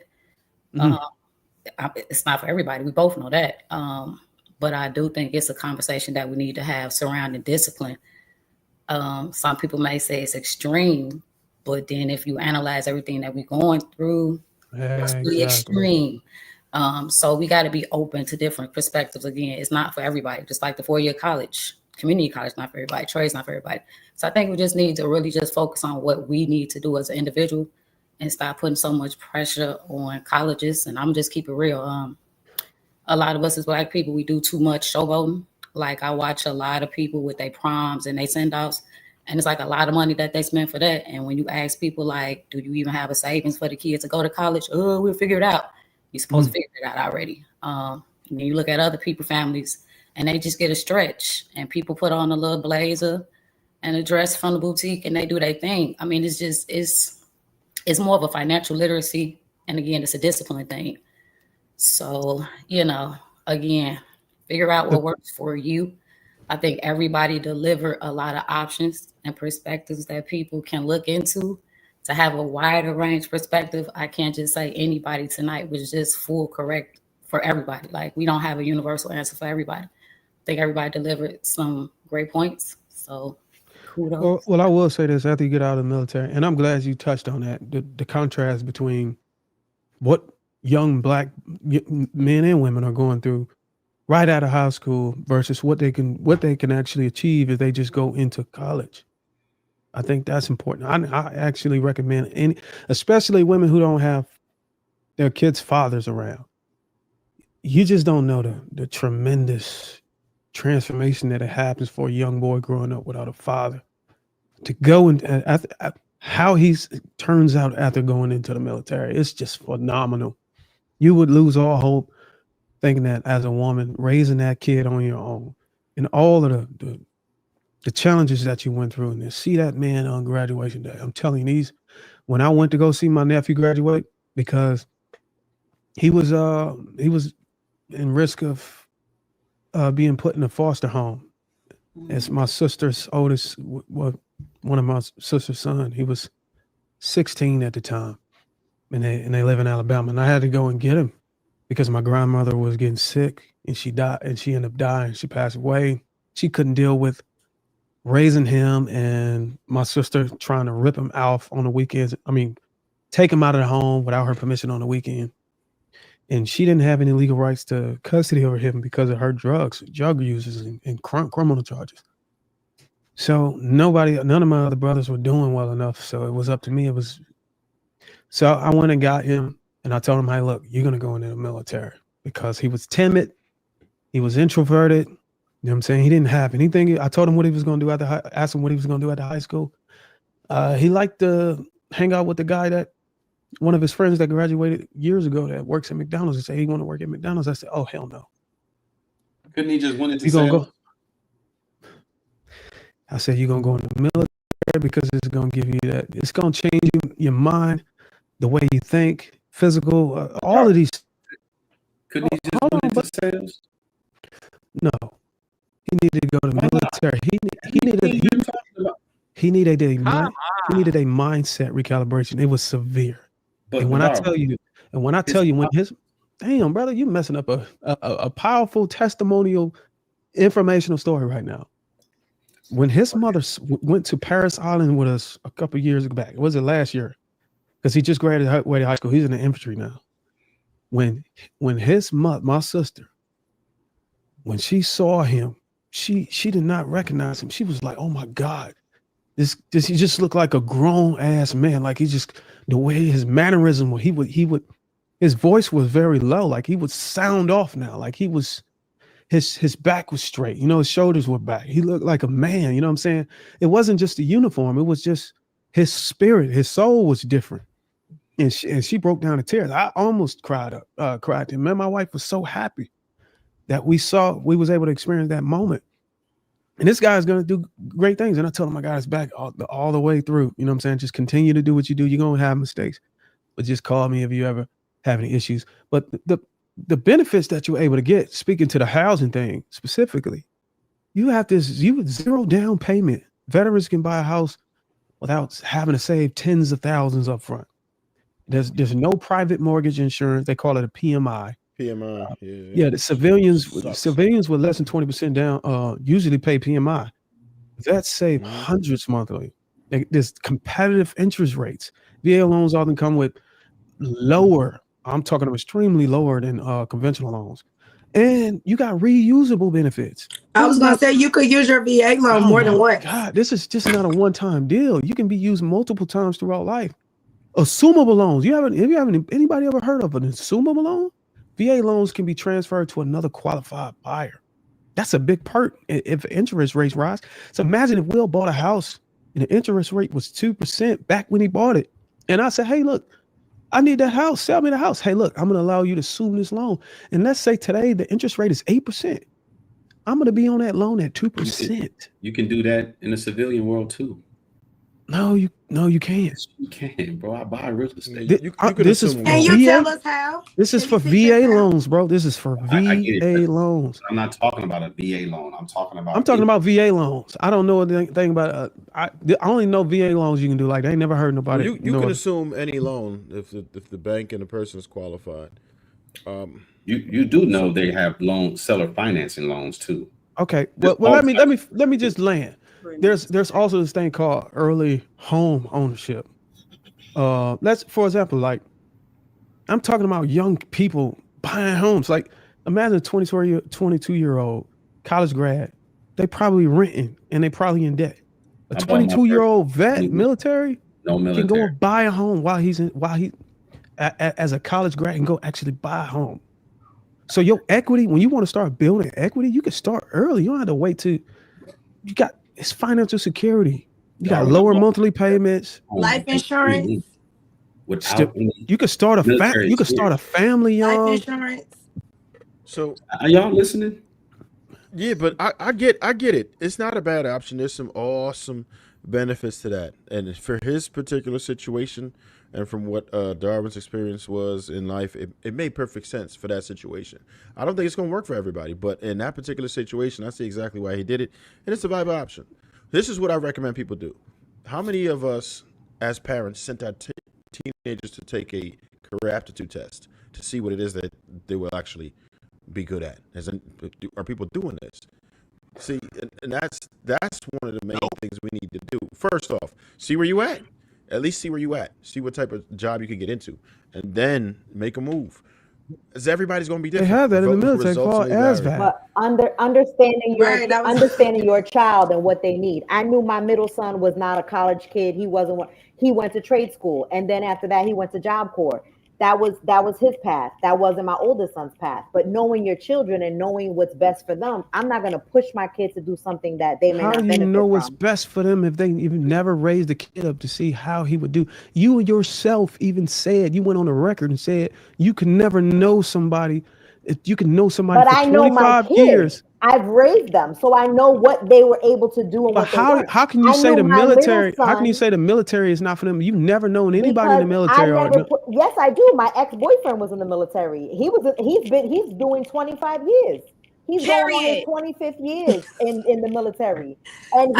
It's not for everybody. We both know that. But I do think it's a conversation that we need to have surrounding discipline. Some people may say it's extreme, but then if you analyze everything that we're going through, it's really extreme. So we got to be open to different perspectives. Again, it's not for everybody. Just like the 4-year college, community college, not for everybody. Trade's not for everybody. So I think we just need to really just focus on what we need to do as an individual and stop putting so much pressure on colleges. And I'm just keep it real. a lot of us as Black people, we do too much showboating. Like I watch a lot of people with their proms and they send-offs, and it's like a lot of money that they spend for that. And when you ask people like, do you even have a savings for the kids to go to college? Oh, we'll figure it out. You're supposed to figure it out already. And you look at other people's families and they just get a stretch, and people put on a little blazer and a dress from the boutique and they do their thing. I mean, it's just, it's more of a financial literacy. And again, it's a discipline thing. So, you know, again, figure out what works for you. I think everybody delivered a lot of options and perspectives that people can look into to have a wider range perspective. I can't just say anybody tonight was just full correct for everybody. Like, we don't have a universal answer for everybody. I think everybody delivered some great points. So kudos. Well, I will say this after you get out of the military, and I'm glad you touched on that, the contrast between what young Black men and women are going through right out of high school versus what they can actually achieve if they just go into college. I think that's important. I actually recommend especially women who don't have their kids' fathers around. You just don't know the tremendous transformation that it happens for a young boy growing up without a father. To go and how he turns out after going into the military, it's just phenomenal. You would lose all hope thinking that as a woman, raising that kid on your own and all of the challenges that you went through, and to see that man on graduation day. I'm telling you, when I went to go see my nephew graduate, because he was in risk of being put in a foster home. It's my sister's oldest, one of my sister's son. He was 16 at the time, and they live in Alabama. And I had to go and get him because my grandmother was getting sick, and she died, and she ended up dying. She passed away. She couldn't deal with raising him, and my sister trying to rip him off on the weekends. I mean, take him out of the home without her permission on the weekend. And she didn't have any legal rights to custody over him because of her drug uses and criminal charges. So none of my other brothers were doing well enough. So it was up to me. So I went and got him, and I told him, hey, look, you're going to go into the military, because he was timid. He was introverted. You know what I'm saying? He didn't have anything. I told him what he was going to do asked him what he was going to do at the high school. He liked to hang out with the guy that, one of his friends that graduated years ago that works at McDonald's, and said he want to work at McDonald's. I said, oh, hell no. Couldn't he just went into sales? I said, you're going to go in the military because it's going to give you that. It's going to change your mind, the way you think, physical, all of these. Couldn't he just went into sales? No. He needed to go to the military. He needed a mindset recalibration. It was severe. And when I tell you, when his, damn, brother, you messing up a powerful testimonial, informational story right now. When his mother went to Paris Island with us a couple years back, was it last year? Because he just graduated high school. He's in the infantry now. When his mother, my sister, when she saw him, she did not recognize him. She was like, oh my God. This he just looked like a grown ass man. Like the way his mannerism, he would his voice was very low. Like he would sound off now. Like his back was straight. You know, his shoulders were back. He looked like a man. You know what I'm saying? It wasn't just the uniform. It was just his spirit. His soul was different. And she broke down in tears. I almost cried. And man, my wife was so happy that we was able to experience that moment. And this guy's going to do great things. And I told him, my guy's back all the way through. You know what I'm saying? Just continue to do what you do. You're going to have mistakes, but just call me if you ever have any issues. But the benefits that you're able to get, speaking to the housing thing specifically, you have zero down payment. Veterans can buy a house without having to save tens of thousands up front. There's no private mortgage insurance. They call it a PMI. Yeah, the civilians with less than 20% down usually pay PMI. That save hundreds monthly. There's competitive interest rates. VA loans often come with lower. I'm talking about extremely lower than conventional loans, and you got reusable benefits. I was gonna say you could use your VA loan more than once. God, this is just not a one-time deal. You can be used multiple times throughout life. Assumable loans. Have anybody ever heard of an assumable loan? VA loans can be transferred to another qualified buyer. That's a big perk if interest rates rise. So imagine if Will bought a house and the interest rate was 2% back when he bought it. And I said, hey, look, I need that house. Sell me the house. Hey, look, I'm going to allow you to assume this loan. And let's say today the interest rate is 8%. I'm going to be on that loan at 2%. You can do that in the civilian world too. No, you can't. Yes, you can, bro. I buy real estate. This is for Can you VA. tell us how? This is for VA loans, bro. This is for VA loans. I'm not talking about a VA loan. I'm talking about VA loans. I don't know anything about I only know VA loans you can do. Like I ain't never heard nobody. You can assume any loan if the bank and the person is qualified. You do know they have seller financing loans too. Okay. Well, let me just land. There's also this thing called early home ownership. Let's, for example, like I'm talking about young people buying homes. Like imagine a 22-year-old college grad. They probably renting and they probably in debt. A 22-year-old vet, military, can go and buy a home while he as a college grad and go actually buy a home. So your equity, when you want to start building equity, you can start early. You don't have to wait till it's financial security. You got lower monthly payments, life insurance. You could start a family young. Life insurance. So are y'all listening? Yeah, but I get it. It's not a bad option. There's some awesome benefits to that. And for his particular situation and from what Darwin's experience was in life, it made perfect sense for that situation. I don't think it's going to work for everybody, but in that particular situation, I see exactly why he did it. And it's a viable option. This is what I recommend people do. How many of us as parents sent our teenagers to take a career aptitude test to see what it is that they will actually be good at? Are people doing this? See, and that's one of the main things we need to do. First off, see where you at. At least see where you at. See what type of job you can get into, and then make a move. As everybody's going to be different. They have that in the military called ASVAB. But understanding your child and what they need. I knew my middle son was not a college kid. He went to trade school, and then after that he went to Job Corps. That was his path. That wasn't my oldest son's path. But knowing your children and knowing what's best for them, I'm not going to push my kids to do something that they may not benefit from. How do you know what's best for them if they even never raised the kid up to see how he would do? You yourself even said, you went on the record and said you can never know somebody. If you can know somebody but for I know 25 my years. I've raised them, so I know what they were able to do and But what how can you say the military? How can you say the military is not for them? You've never known anybody in the military. Yes, I do. My ex-boyfriend was in the military. He's doing 25 years. He's going on his 25th years in the military, and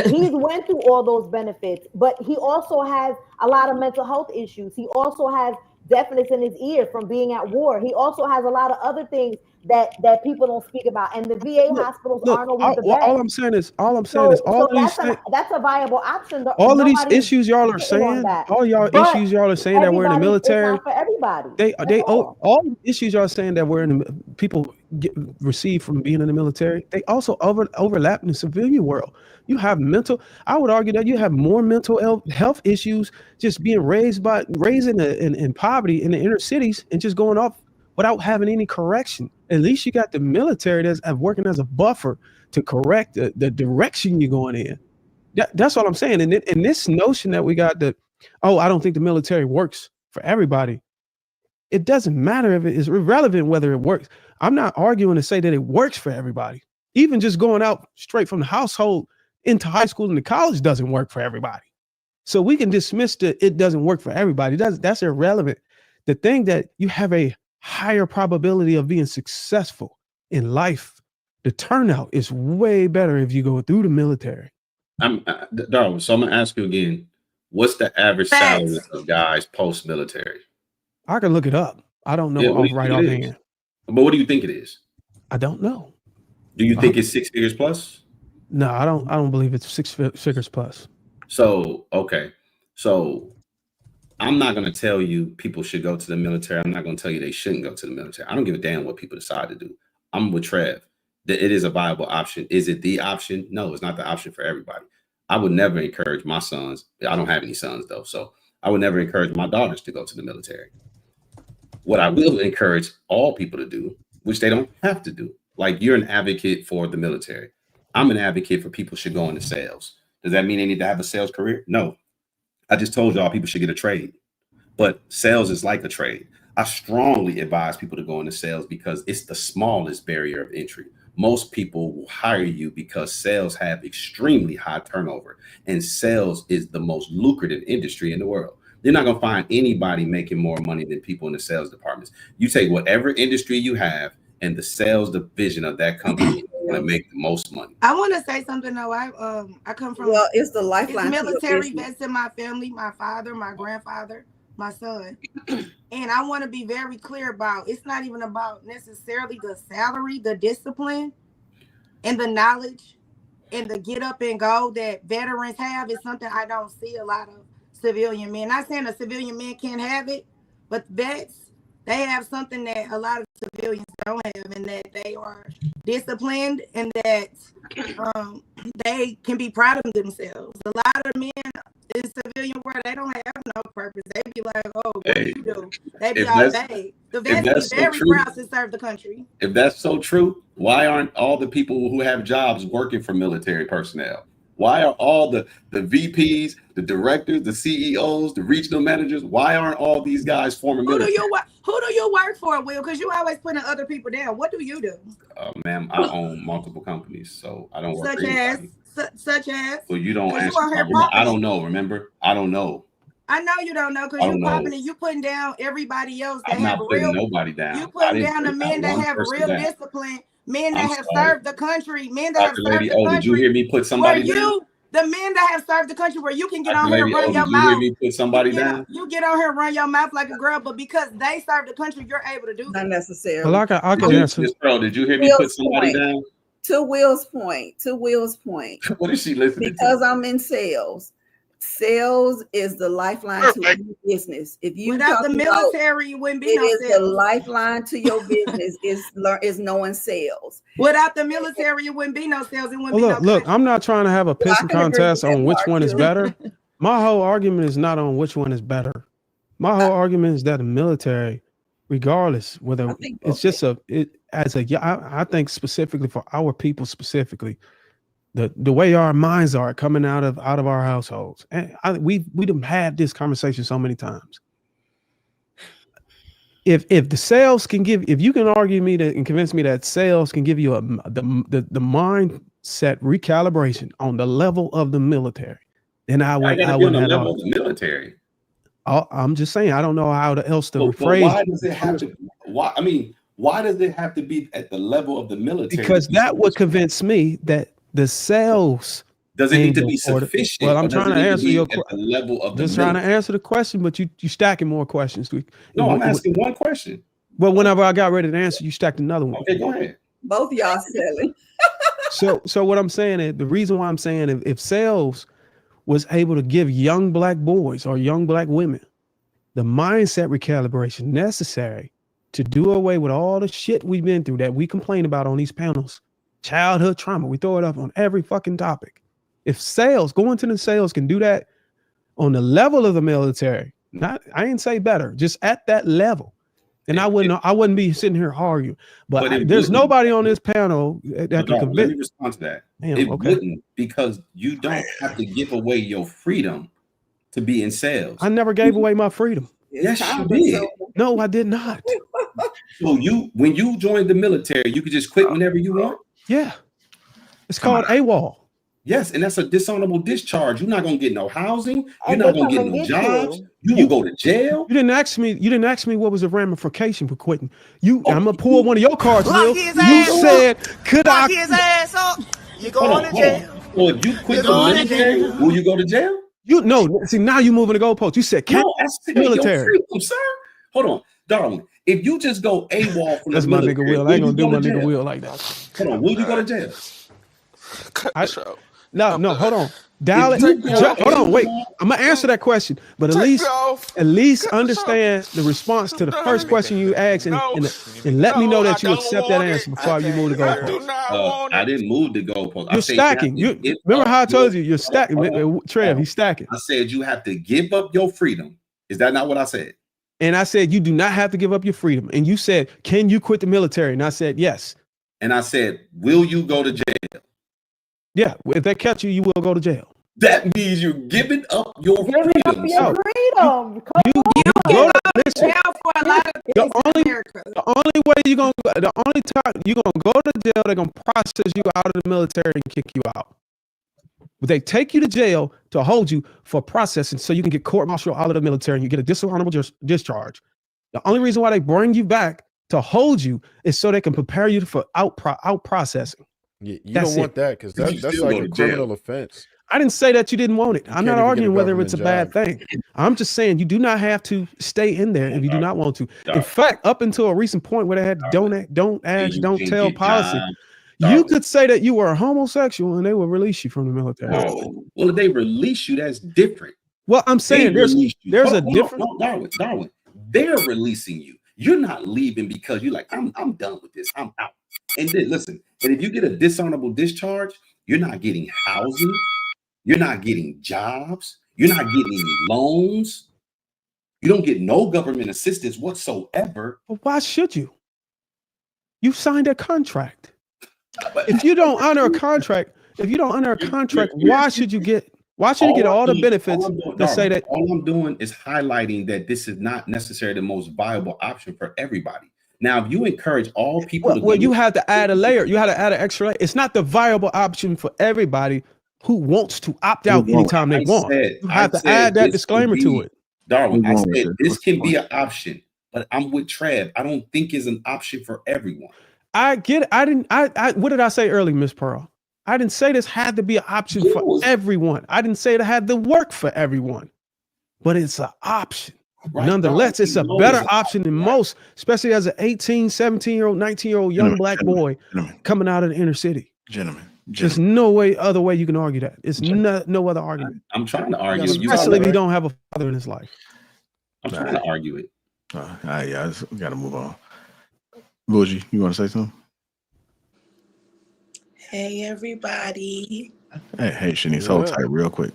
he's went through all those benefits. But he also has a lot of mental health issues. He also has deafness in his ear from being at war. He also has a lot of other things that people don't speak about, and the VA hospitals aren't always the best. All I'm saying is that's a viable option. All of these issues y'all are saying, issues y'all are saying that we're in the military. It's not for everybody. All the issues y'all are saying that we're in people receive from being in the military. They also overlap in the civilian world. You have I would argue that you have more mental health issues just being raised in poverty in the inner cities and just going off without having any correction. At least you got the military that's working as a buffer to correct the direction you're going in. That's what I'm saying. And this notion that we got I don't think the military works for everybody. It doesn't matter if it is irrelevant whether it works. I'm not arguing to say that it works for everybody. Even just going out straight from the household into high school and to college doesn't work for everybody. So we can dismiss it doesn't work for everybody. That's irrelevant. The thing that you have a higher probability of being successful in life, the turnout is way better if you go through the military. Darwin, so I'm gonna ask you again, what's the average salary of guys post-military? I can look it up. I don't know right offhand. But what do you think it is? I don't know. Do you think it's 6 figures plus? No, I don't believe it's 6 figures plus. So I'm not going to tell you people should go to the military. I'm not going to tell you they shouldn't go to the military. I don't give a damn what people decide to do. I'm with Trev that it is a viable option. Is it the option? No, it's not the option for everybody. I would never encourage my sons. I don't have any sons though. So I would never encourage my daughters to go to the military. What I will encourage all people to do, which they don't have to do, like you're an advocate for the military. I'm an advocate for people should go into sales. Does that mean they need to have a sales career? No. I just told y'all people should get a trade. But sales is like a trade. I strongly advise people to go into sales because it's the smallest barrier of entry. Most people will hire you because sales have extremely high turnover, and sales is the most lucrative industry in the world. You're not going to find anybody making more money than people in the sales departments. You take whatever industry you have, and the sales division of that company is going to make the most money. I want to say something though. I come from it's the lifeline. It's military vets in my family, my father, my grandfather, my son. And I want to be very clear about it's not even about necessarily the salary, the discipline, and the knowledge and the get up and go that veterans have is something I don't see a lot of civilian men. Not saying a civilian man can't have it, but vets, they have something that a lot of civilians don't have, and that they are disciplined and that they can be proud of themselves. A lot of men in civilian world, they don't have no purpose. They be like, oh, what do you do? They be all day. The vets be very proud to serve the country. If that's so true, why aren't all the people who have jobs working for military personnel? Why are all the VPs, the directors, the CEOs, the regional managers, why aren't all these guys former military? Who do you work for, Will? Because you always putting other people down. What do you do? Ma'am, I own multiple companies, so I don't work for anybody. Such as? Well, you don't answer. I don't know, remember? I don't know. I know you don't know because you popping and you putting down everybody else that I'm have not putting nobody down. You putting down the men that have real discipline, men that have served the country, men that have served the country. Did you hear me put somebody down? The men that have served the country where you can get on here and run your mouth. Did you hear me put somebody down? You get on here and run your mouth like a girl, but because they serve the country, you're able to do that. Not necessarily. Well, I can answer. Bro, did you hear me put somebody down? To Will's point. What is she listening to? Because I'm in sales. Sales is the lifeline to any business. If you without the military, you wouldn't be no sales. It is the lifeline to your business is knowing sales. Without the military, it wouldn't be no sales. It wouldn't be no look, I'm not trying to have a pissing contest on which one is better. My whole argument is not on which one is better. My whole argument is that the military, regardless whether it's just I think specifically for our people specifically, the way our minds are coming out of our households, and we've had this conversation so many times. If the sales can give, if you can argue me and convince me that sales can give you the mindset recalibration on the level of the military, then I wouldn't have the level of the military. I'm just saying I don't know how else to rephrase. Why does it have to? Why does it have to be at the level of the military? Because that would convince me that the sales does it need to be sufficient? Well, I'm trying to answer your question. Level of the just trying to answer the question, but you stacking more questions. No, I'm asking one question. Well, whenever I got ready to answer, you stacked another one. Okay, go ahead. Both y'all selling. So what I'm saying is the reason why I'm saying if sales was able to give young black boys or young black women the mindset recalibration necessary to do away with all the shit we've been through that we complain about on these panels. Childhood trauma, we throw it up on every fucking topic. If going to the sales can do that on the level of the military, I ain't say better, just at that level, then I wouldn't be sitting here arguing. But there's nobody on this panel that can convince. Let me respond to that. It wouldn't, because you don't have to give away your freedom to be in sales. I never gave away my freedom. Yes, you did. No, I did not. So when you joined the military, you could just quit whenever you want? Yeah. It's called AWOL. Yes, and that's a dishonorable discharge. You're not gonna get no housing. You're not gonna get no jobs. You will go to jail. You didn't ask me what was the ramification for quitting. I'm gonna pull one of your cards, Will. You said, could I lock his ass up? You going to jail. Well, if you quit the military, will you go to jail? See, now you're moving the goalpost. You said, military. Freedom, sir. Hold on, darling. If you just go AWOL from that's the my military, nigga Will. I ain't gonna do my nigga Will like that. Hold on, will you go to jail? No, hold on. Dial it. Hold on, wait. I'm gonna answer that question, but at least understand the response to the first question you asked, and let me know that you accept that answer before you move the goalpost. I didn't move the goalpost. You're stacking. Remember how I told you you're stacking. Trev, he's stacking. I said you have to give up your freedom. Is that not what I said? And I said, you do not have to give up your freedom. And you said, can you quit the military? And I said, yes. And I said, will you go to jail? Yeah, if they catch you, you will go to jail. That means you're giving up your freedom. Freedom. You go to, listen, jail for a lot of things in America. the only way you're going to, the only time you're going to go to jail, they're going to process you out of the military and kick you out. But they take you to jail to hold you for processing so you can get court-martialed out of the military and you get a dishonorable discharge. The only reason why they bring you back to hold you is so they can prepare you for out processing. Yeah, you don't want that because that's like a criminal offense. I didn't say that you didn't want it. I'm not arguing whether it's a bad thing. I'm just saying you do not have to stay in there if you do not want to. In fact, up until a recent point where they had don't ask, don't tell policy, you could say that you were a homosexual and they will release you from the military. Oh, well, if they release you, that's different. Well, I'm saying there's a different. Darwin, they're releasing you. You're not leaving because you're like, I'm done with this. I'm out. And then listen, and if you get a dishonorable discharge, you're not getting housing. You're not getting jobs. You're not getting any loans. You don't get no government assistance whatsoever. Well, why should you? You signed a contract. If you don't honor a contract, why should you get all the benefits to say that? All I'm doing is highlighting that this is not necessarily the most viable option for everybody. Now, if you encourage all people you have to add a layer. You have to add an extra layer. It's not the viable option for everybody who wants to opt out anytime they want. You have to add that disclaimer to it. Darwin, I said this can be an option, but I'm with Trev. I don't think it's an option for everyone. I get it. What did I say earlier, Miss Pearl? I didn't say this had to be an option for everyone. I didn't say it had to work for everyone, but it's an option. Right. Nonetheless, it's a better option than most, especially as an 18, 17-year-old, 19-year-old young black boy coming out of the inner city. Gentlemen. There's no other way you can argue that. It's no other argument. I'm trying to argue. Especially if you don't have a father in his life. I'm trying to argue it. Yeah, we got to move on. Bougie, you want to say something? Hey, everybody. Hey, Shanice, hold tight real quick.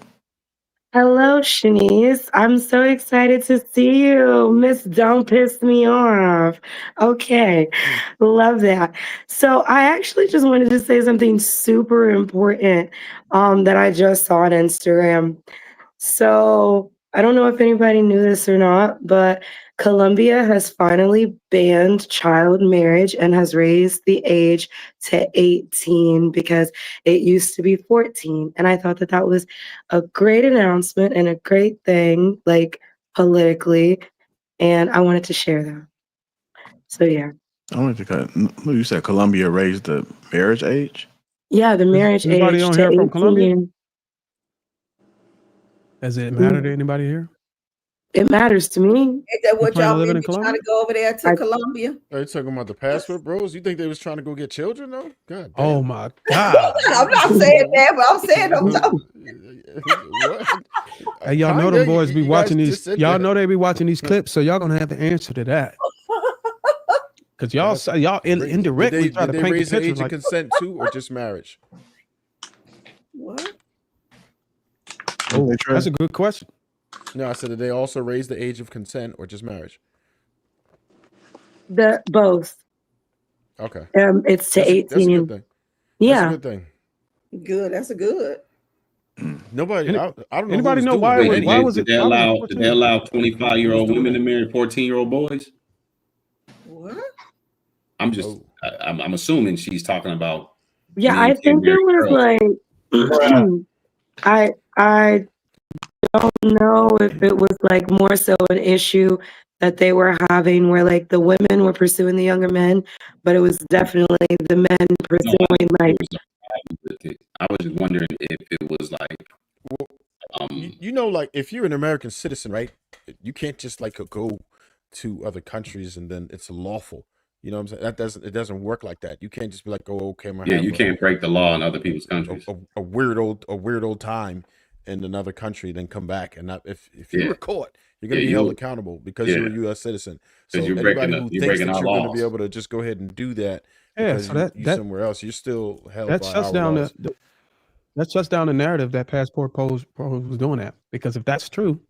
Hello, Shanice. I'm so excited to see you. Miss Don't Piss Me Off. Okay, love that. So I actually just wanted to say something super important that I just saw on Instagram. So I don't know if anybody knew this or not, but Colombia has finally banned child marriage and has raised the age to 18 because it used to be 14. And I thought that was a great announcement and a great thing, like politically. And I wanted to share that. So, yeah. I wanted to cut. You said Colombia raised the marriage age? Yeah, the marriage age anybody on to here 18. from Colombia? Does it matter to anybody here? It matters to me. Is that what y'all been trying to go over there to Colombia? Are you talking about the passport, bros? You think they was trying to go get children, though? God damn. Oh, my God. I'm not saying that, but I'm saying Hey, y'all know them boys be watching these. Y'all know they be watching these clips, so y'all gonna have to answer to that. Because y'all indirectly try to paint the raise the picture age of consent too, or just marriage? What? Oh, that's a good question. No, I said that they also raise the age of consent or just marriage. Both. Okay. It's to 18. That's a good thing. Yeah. That's a good thing. Good. That's a good. Nobody. I don't know. Anybody know why was it? Did they allow 25-year-old women to marry 14-year-old boys? What? I'm just. I'm assuming she's talking about. Yeah, I think it was like. I don't know if it was like more so an issue that they were having where like the women were pursuing the younger men, but it was definitely the men pursuing like. I was just wondering if it was like. You know, like if you're an American citizen, right? You can't just like go to other countries and then it's lawful. You know what I'm saying? It doesn't work like that. You can't just be like, oh, okay, you can't break the law in other people's countries. A weird old time in another country, then come back and not if you were caught, you're going to be held accountable because you're a U.S. citizen. So anybody who thinks that you're going to be able to just go ahead and do that, because so that somewhere else, you're still held. That shuts down that shuts down the narrative that Passport Pose was doing that, because if that's true,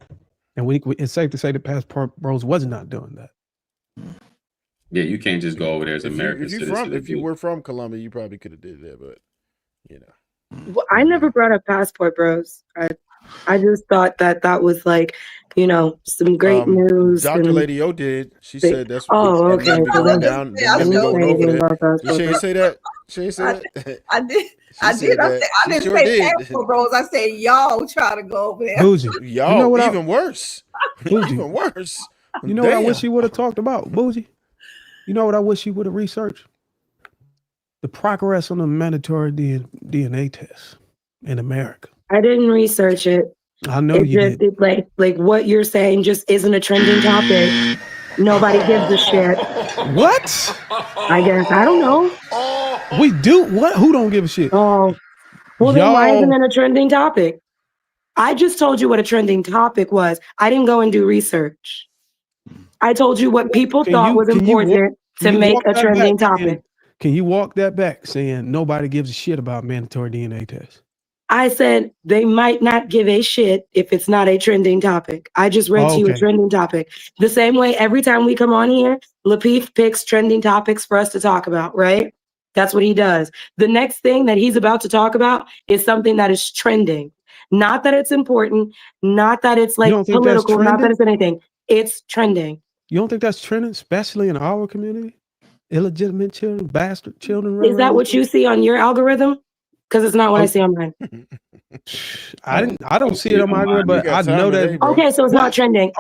And it's safe to say the passport bros was not doing that. Yeah, you can't just go over there as American citizen. If you were from Colombia, you probably could have did that, but you know. Well, I never brought up passport bros. I just thought that was like, you know, some great news. Dr. Lady O did. She said that's okay. men going down, the men going over there. She ain't say that. She ain't say that. I did. I didn't say passport bros. I said y'all try to go over there. Bougie. Y'all, you know what even worse. Bougie. Even worse. You know what I wish he would have talked about, Bougie? You know what I wish he would have researched? The progress on the mandatory DNA test in America. I didn't research it. I know you did. Like what you're saying just isn't a trending topic. Nobody gives a shit. What? I guess. I don't know. We do? What? Who don't give a shit? Oh. Well, then why isn't it a trending topic? I just told you what a trending topic was. I didn't go and do research. I told you what people thought was important to make a trending topic. Can you walk that back saying nobody gives a shit about mandatory DNA tests? I said they might not give a shit if it's not a trending topic. I just read to you a trending topic. The same way every time we come on here, Lapeef picks trending topics for us to talk about, right? That's what he does. The next thing that he's about to talk about is something that is trending. Not that it's important, not that it's like political, not that it's anything. It's trending. You don't think that's trending, especially in our community? Illegitimate children, bastard children. Is that what you see on your algorithm? Because it's not what I see on mine. I don't see it on my algorithm, but I know that. Okay, so it's not trending.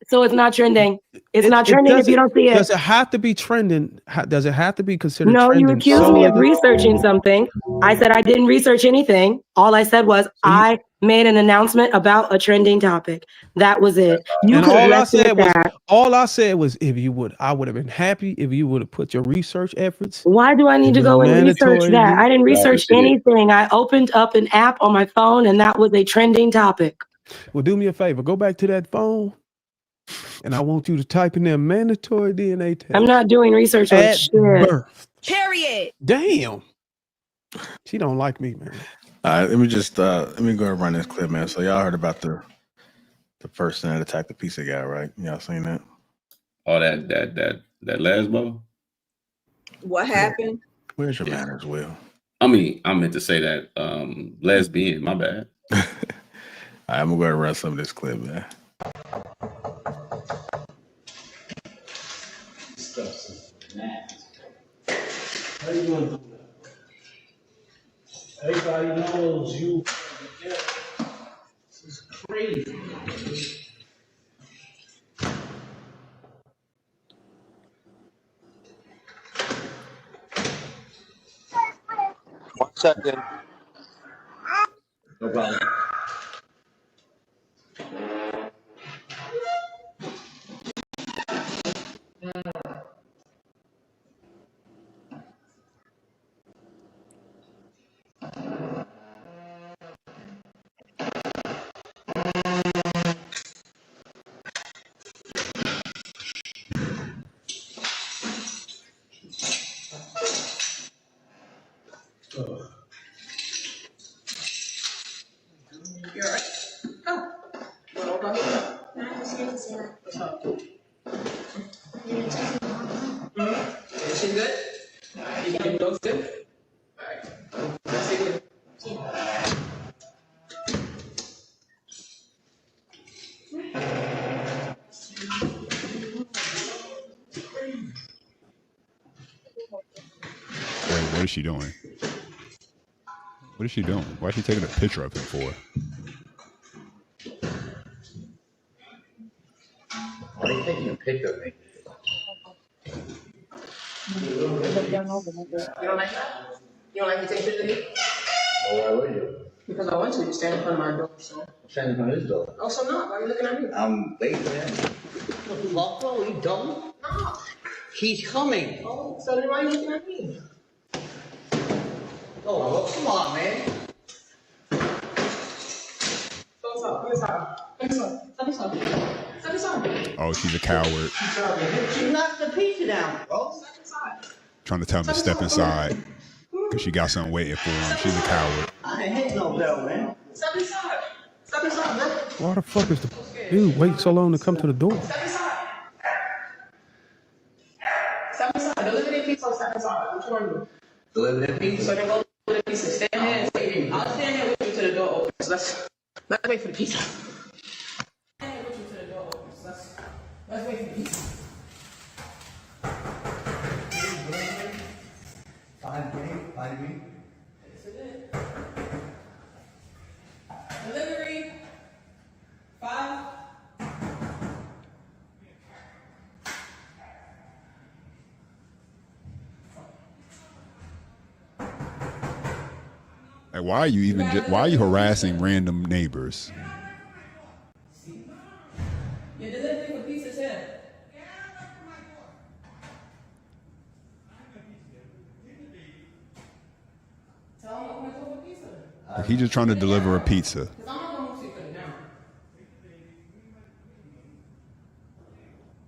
So it's not trending. It's not trending if you don't see it. Does it have to be trending? Does it have to be considered trending? No, you accused me of researching Oh. something. I said I didn't research anything. All I said was I made an announcement about a trending topic. That was it. And all I said was if you would, I would have been happy if you would have put your research efforts. Why do I need to go and research that? I didn't research anything. I opened up an app on my phone and that was a trending topic. Well, do me a favor. Go back to that phone and I want you to type in there mandatory DNA test. I'm not doing research on shit. Birth. Period. Damn. She don't like me, man. All right, let me go and run this clip, man. So y'all heard about the person that attacked the pizza guy, right? Y'all seen that? Oh, that lesbo. What happened? Where's your manners, Will? I mean, I meant to say that lesbian. My bad. All right, I'm gonna go and run some of this clip, man. How you doing? Everybody knows you. This is crazy. 1 second. No problem. You're right. Oh. Well, hold on. I just didn't say that. What's up? Is she good? You can do those too? Alright. Let's take it. Wait, what is she doing? What is she doing? Why is she taking a picture of him for? Why are you taking a picture of me? You don't like that? You don't like me taking pictures of you? Well, why would you? Because I want you to stand in front of my door, so. I'm standing in front of his door. Oh, so not? Why are you looking at me? I'm waiting for him. What, you loco? Are you dumb? No. He's coming. Oh, so then why are you looking at me? Oh, well, come on, man. What's up? What's up? What's up? What's up? What's up? Oh, she's a coward. She knocked the pizza down, bro. Step inside. Trying to tell him to step inside because she got something waiting for him. She's a coward. I ain't hit no bell, man. Step inside. Step inside, bro. Why the fuck is the... So scared. Dude, wait so long to come to the door. Step inside. Step inside. Deliver the pizza or step inside. Which one do? Deliver the pizza. So then go deliver the pizza. Stand here and wait. I'll stand here with you till the door opens. Let's wait for the pizza. Stand here with you till the door opens. Let's wait for the pizza. 5 green. This is it. Delivery. 5. Like, why are you harassing random neighbors? You're delivering for pizzas here. Tell him I'm going to go for pizza. Like, he's just trying to deliver a pizza. Because I'm not going to put it down.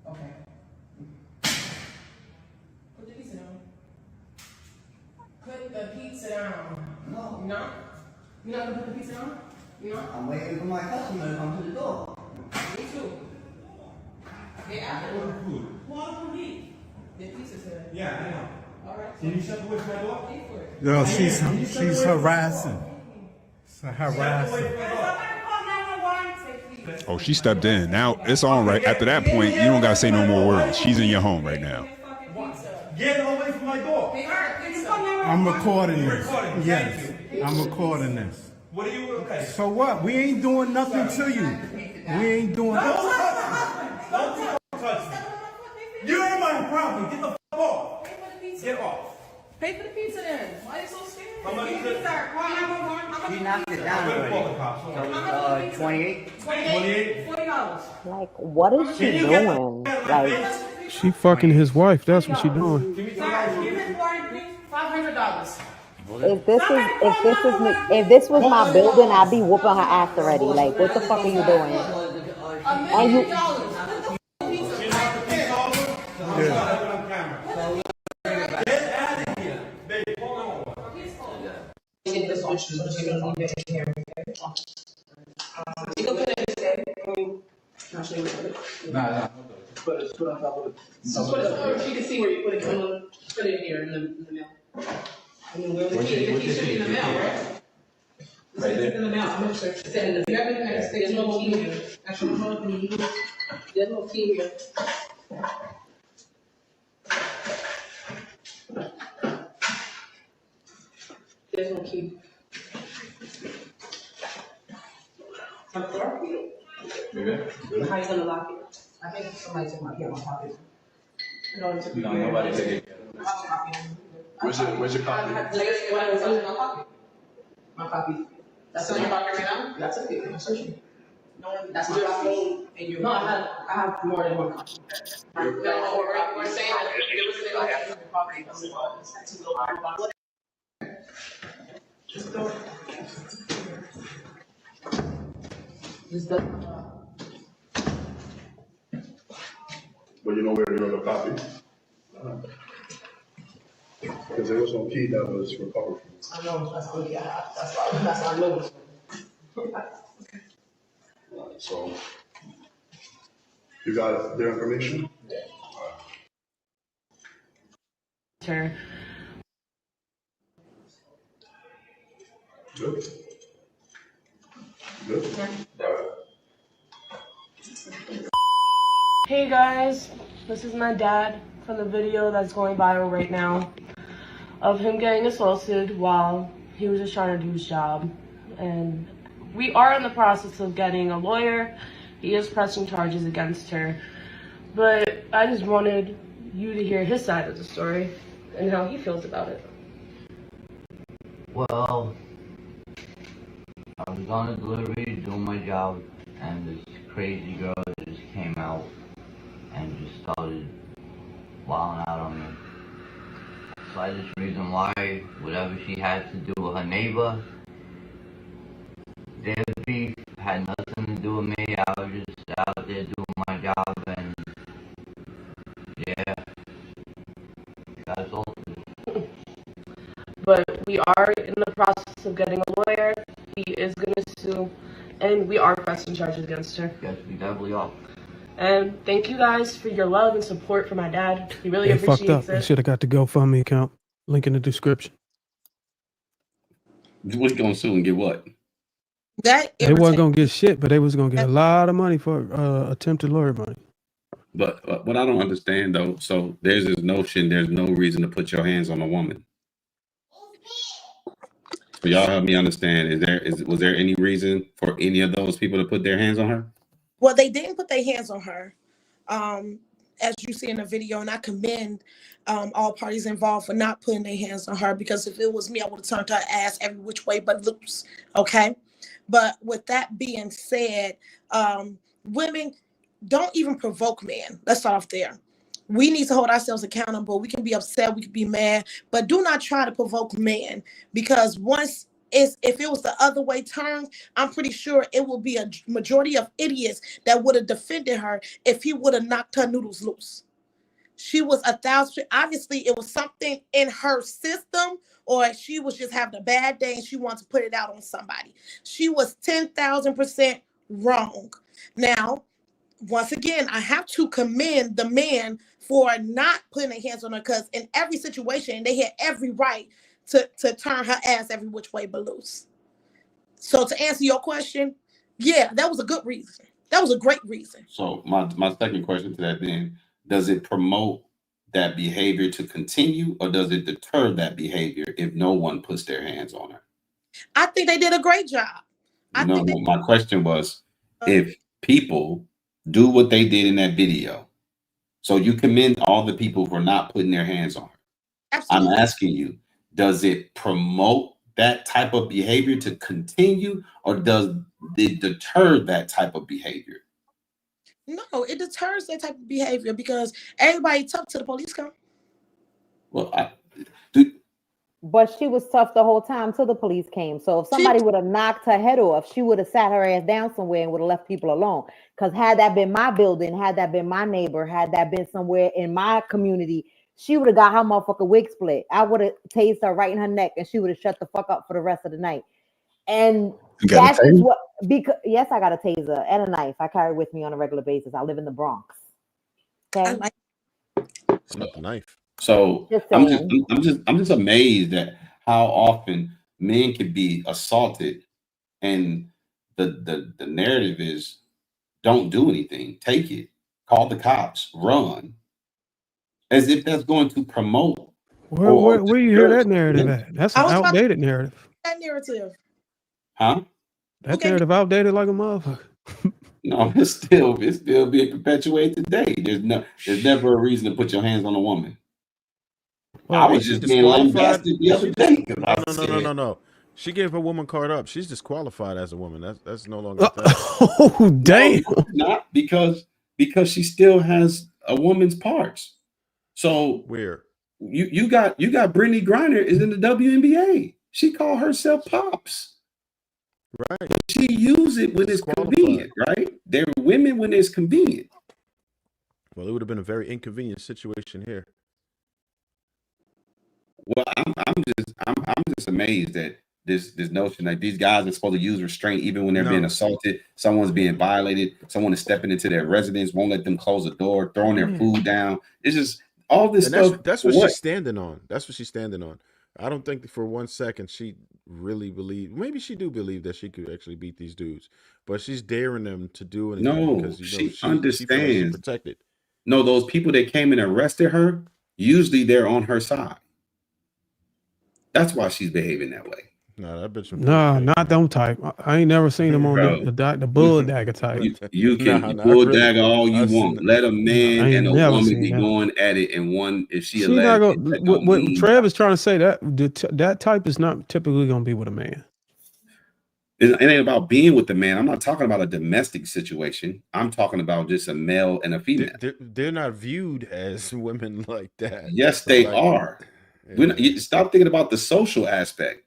Okay. Put the pizza down. Put the pizza down. No. You're not? You're not going to put the pizza down? You're not? I'm waiting for my customer to come to the door. Me too. Get out. Who else will leave? The pizza's here. Yeah, I know. All right. Can you shut the way for my door? Pay for it. Yo, she's harassing. It's harassing. Oh, she stepped in. Now it's on right. After that point, you don't gotta say no more words. She's in your home right now. Get away from my door. I'm recording this. Yes, I'm recording this. What are you? Okay. So what? We ain't doing nothing to you. We ain't doing nothing. Don't touch me. You ain't my property. Get the f off. Get off. Pay for the pizza then. Why are you so scared? How much is it? He knocked it down already. So, 28? $40. Like, what is she doing? Like, She fucking his wife. That's what she doing. $500. if this was my building, I'd be whooping her ass already. Like, what the fuck are you doing? And you, Get this one. So she don't need it here. You can put it instead. I'll show you what to put it. Nah. Put it on top of it. So put it so you can see where you put it. Put it here in the mail. I mean, where the key should be in the mail, right? Right there. In the mail. I'm not sure. It's in the everything that stays. There's no key here. Actually, there's no key here. There's no key. How you gonna lock it? I think somebody took my key out of my pocket. No, Nobody took it. Where's your copy? My copy. That's in your pocket right now? That's okay. I'm searching. No, that's my copy. No, I have more than one copy. No, we're saying that it was in your pocket. Just go. Just go. But you know where the other copy? Because there was no key that was recovered. I know, that's what I have. That's why I know this one. So, you got their information? Sure. Good. Good. Hey guys, this is my dad from the video that's going viral right now of him getting assaulted while he was just trying to do his job. And we are in the process of getting a lawyer. He is pressing charges against her. But I just wanted you to hear his side of the story and how he feels about it. Well, I was on a delivery doing my job, and this crazy girl just came out and just started wilding out on me. Slightest reason why, whatever she had to do with her neighbor, their beef had nothing to do with me. I was just out there doing my job, and yeah, got assaulted. But we are in the process of getting a lawyer. He is going to sue, and we are pressing pressing charges against her. Yes, we definitely are. And thank you guys for your love and support for my dad. He really They fucked up. appreciates They it. should have got the GoFundMe account. Link in the description. What you gonna sue and get what? That They wasn't gonna get shit, but they was gonna get a lot of money for attempted lawyer money. But what I don't understand though, so there's this notion there's no reason to put your hands on a woman. So y'all help me understand. Was there any reason for any of those people to put their hands on her? Well, they didn't put their hands on her, as you see in the video, and I commend all parties involved for not putting their hands on her, because if it was me, I would have turned her ass every which way but loose. Okay, but with that being said, women, don't even provoke men. Let's start off there. We need to hold ourselves accountable. We can be upset, we can be mad, but do not try to provoke men, because if it was the other way turned, I'm pretty sure it will be a majority of idiots that would have defended her if he would have knocked her noodles loose. She was 1,000. Obviously, it was something in her system, or she was just having a bad day and she wanted to put it out on somebody. She was 10,000% wrong. Now, once again, I have to commend the man for not putting their hands on her, because in every situation, they had every right to turn her ass every which way but loose. So to answer your question, yeah, that was a good reason. That was a great reason. So my second question to that then, does it promote that behavior to continue, or does it deter that behavior if no one puts their hands on her? I think they did a great job. My question was, if people do what they did in that video, so you commend all the people for not putting their hands on her. Absolutely. I'm asking you, does it promote that type of behavior to continue, or does it deter that type of behavior? No, it deters that type of behavior, because everybody tough till the police come. Well, but she was tough the whole time till the police came. So if somebody would have knocked her head off, she would have sat her ass down somewhere and would have left people alone. Because had that been my building, had that been my neighbor, had that been somewhere in my community, she would have got her motherfucking wig split. I would have tased her right in her neck, and she would have shut the fuck up for the rest of the night. And that's just what, because yes, I got a taser and a knife. I carry with me on a regular basis. I live in the Bronx. Okay. It's not the knife. So I'm just amazed at how often men can be assaulted, and the narrative is don't do anything, take it, call the cops, run, as if that's going to promote. Where you hear that narrative at? That's an outdated narrative. That narrative. Huh? That narrative outdated like a motherfucker. No, it's still being perpetuated today. There's never a reason to put your hands on a woman. Well, I was just being lambasted the other day. No. She gave her woman card up. She's disqualified as a woman. That's no longer. Oh damn! No, not because she still has a woman's parts. So where you got Brittany Griner is in the WNBA. She called herself Pops. Right. But she use it when it's convenient, right? They're women when it's convenient. Well, it would have been a very inconvenient situation here. Well, I'm just amazed at this notion that these guys are supposed to use restraint even when they're being assaulted. Someone's being violated. Someone is stepping into their residence, won't let them close the door, throwing their food down. It's just all this stuff. That's what she's standing on. That's what she's standing on. I don't think for one second she really believed. Maybe she do believe that she could actually beat these dudes, but she's daring them to do anything. No, because she understands. She feels like she's protected. No, those people that came and arrested her, usually they're on her side. That's why she's behaving that way. No, that bitch. Nah, not them type. I ain't never seen them on the bull dagger type. You can bull dagger all you want. Let a man and a woman be going at it, and one if she not gonna. What Trev is trying to say, that type is not typically gonna be with a man. It ain't about being with the man. I'm not talking about a domestic situation. I'm talking about just a male and a female. They're not viewed as women like that. Yes, they are. Yeah. Stop thinking about the social aspect.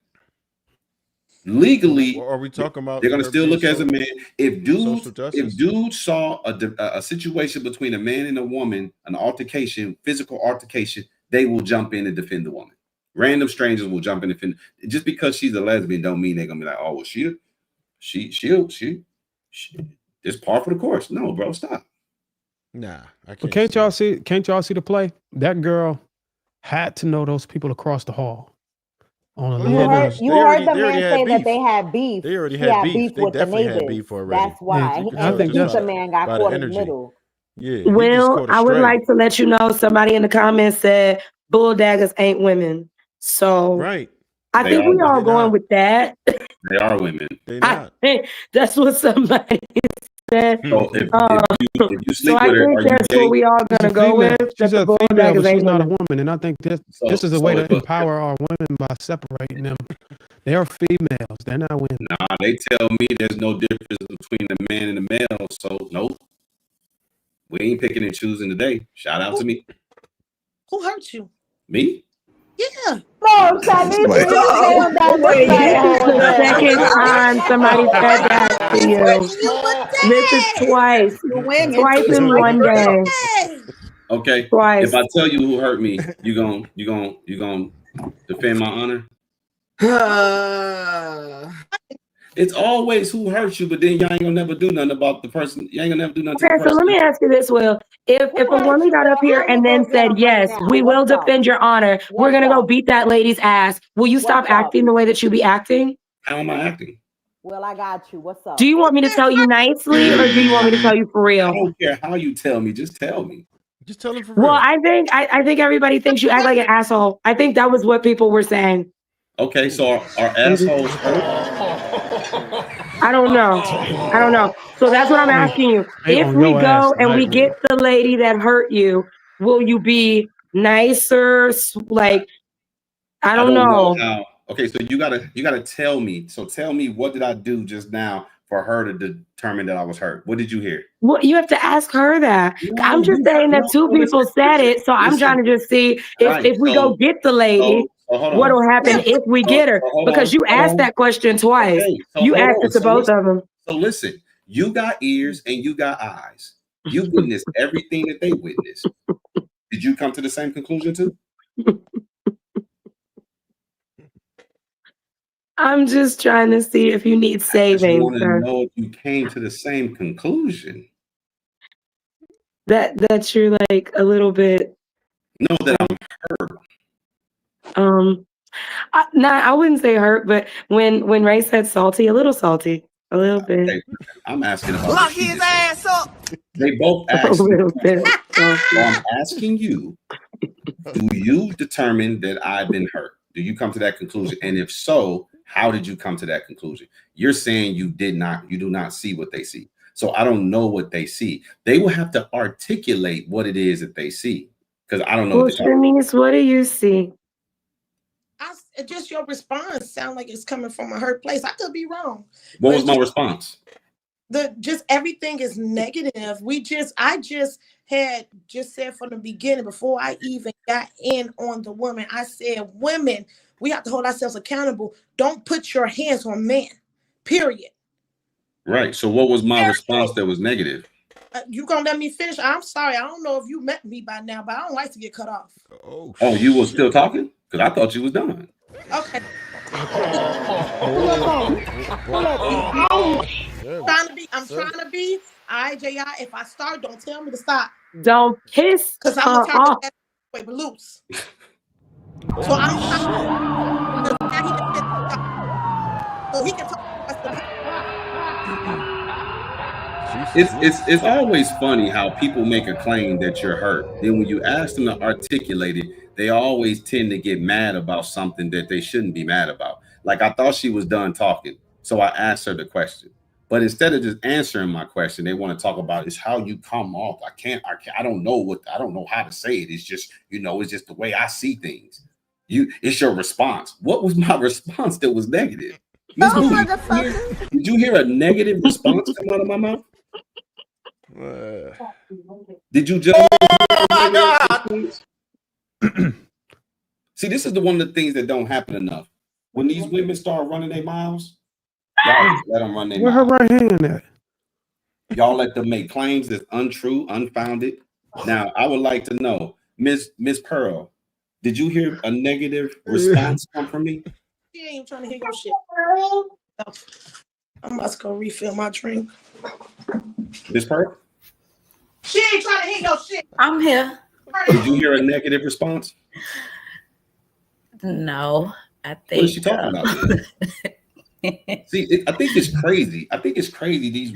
Legally, are we talking about? They're going to still look as a man. If dudes saw a situation between a man and a woman, an altercation, physical altercation, they will jump in and defend the woman. Random strangers will jump in and defend. Just because she's a lesbian, don't mean they're gonna be like, oh, well, she'll Shit. It's par for the course. No, bro, stop. Nah, I can't. But can't y'all see the play? That girl had to know those people across the hall. On a You heard the man say that they had beef. They already He had beef. They with the definitely had neighbors. beef already. That's why. I think The man got by the caught in the energy. middle. Yeah, he just Well, caught I would astray. like to let you know somebody in the comments said bull daggers ain't women. So Right. I They think are. we all They're going not. with that. They are women. They I not. think that's what somebody said. So if you So sleep I with her, think are you that's gay? what we all She's gonna a go female. with. She's That the a bull female, daggers but she's ain't not a women. woman. And I think this is a So way to if a- empower our women by separating them. They are females. They're not women. Nah, they tell me there's no difference between the man and the male. So nope. We ain't picking and choosing today. Shout out to me. Who hurt you? Me? Yeah. No, Shanice, please stay on that This is rabbit hole the there. second time somebody said that to you. This is twice. Twice in one day. Okay. Twice. If I tell you who hurt me, you gon' defend my honor? It's always who hurt you, but then y'all ain't gonna never do nothing about the person. You ain't gonna never do nothing to Okay, the so person. let me ask you this, Will. If a woman got up here and then said, yes, we will defend your honor, we're going to go beat that lady's ass, will you stop acting the way that you be acting? How am I acting? Well, I got you. What's up? Do you want me to tell you nicely or do you want me to tell you for I real? don't care how you tell me. Just tell me. Just tell him for Well, real. I think everybody thinks you act like an asshole. I think that was what people were saying. Okay, so are assholes hurt? I don't know. So that's what I'm asking you. They If on we your ass go and we tonight, get the lady that hurt you, will you be nicer? Like, I don't know. How. Okay, so you gotta tell me. So tell me, what did I do just now for her to determine that I was hurt? What did you hear? Well, you have to ask her that. No, I'm just saying that two people said it, so I'm trying to just see if we go get the lady, so hold on. what'll happen if we get her? hold Because you on, asked that question twice. Okay, so You hold asked on. it to both of them. So listen, you got ears and you got eyes. You witnessed everything that they witnessed. Did you come to the same conclusion too? I'm just trying to see if you need I saving, want to sir. know if you came to the same conclusion. That you're like a little bit. No, that I'm hurt. I wouldn't say hurt, but when Ray said salty, a little bit. Okay, I'm asking about. Lock his ass up. They both A asked. little bit. So I'm asking you, do you determine that I've been hurt? Do you come to that conclusion? And if so, how did you come to that conclusion? You're saying you do not see what they see. So I don't know what they see. They will have to articulate what it is that they see. Because I don't know Well, what they're talking Shanice, what do you see? Just your response sound like it's coming from a hurt place. I could be wrong. What was my response? Just everything is negative. I just said from the beginning, before I even got in on the women, I said, women, we have to hold ourselves accountable. Don't put your hands on men, period. Right. So what was my response that was negative? You gonna let me finish? I'm sorry. I don't know if you met me by now, but I don't like to get cut off. Oh, you were still talking? Because I thought you was done. Okay. I'm trying to be. All right, JI, if I start, don't tell me to stop. Don't piss Because I'm her gonna off. but loose. So I'm so he can talk. It's always funny how people make a claim that you're hurt. Then when you ask them to articulate it, they always tend to get mad about something that they shouldn't be mad about. Like I thought she was done talking, so I asked her the question. But instead of just answering my question, they want to talk about is how you come off. I don't know how to say it. It's just, it's just the way I see things. It's your response. What was my response that was negative? Did you hear a negative response come out of my mouth? Did you just? Oh my God! See, this is one of the things that don't happen enough. When these women start running their miles, y'all just let them run their miles. Where her right hand at? Y'all let them make claims that's untrue, unfounded. Now, I would like to know, Miss Pearl, did you hear a negative response come from me? She ain't trying to hear your shit. I'm about to go refill my drink. Miss Pearl? She ain't trying to hit no shit. I'm here. Did you hear a negative response? No, I think. What is she talking about? See, I think it's crazy. I think it's crazy.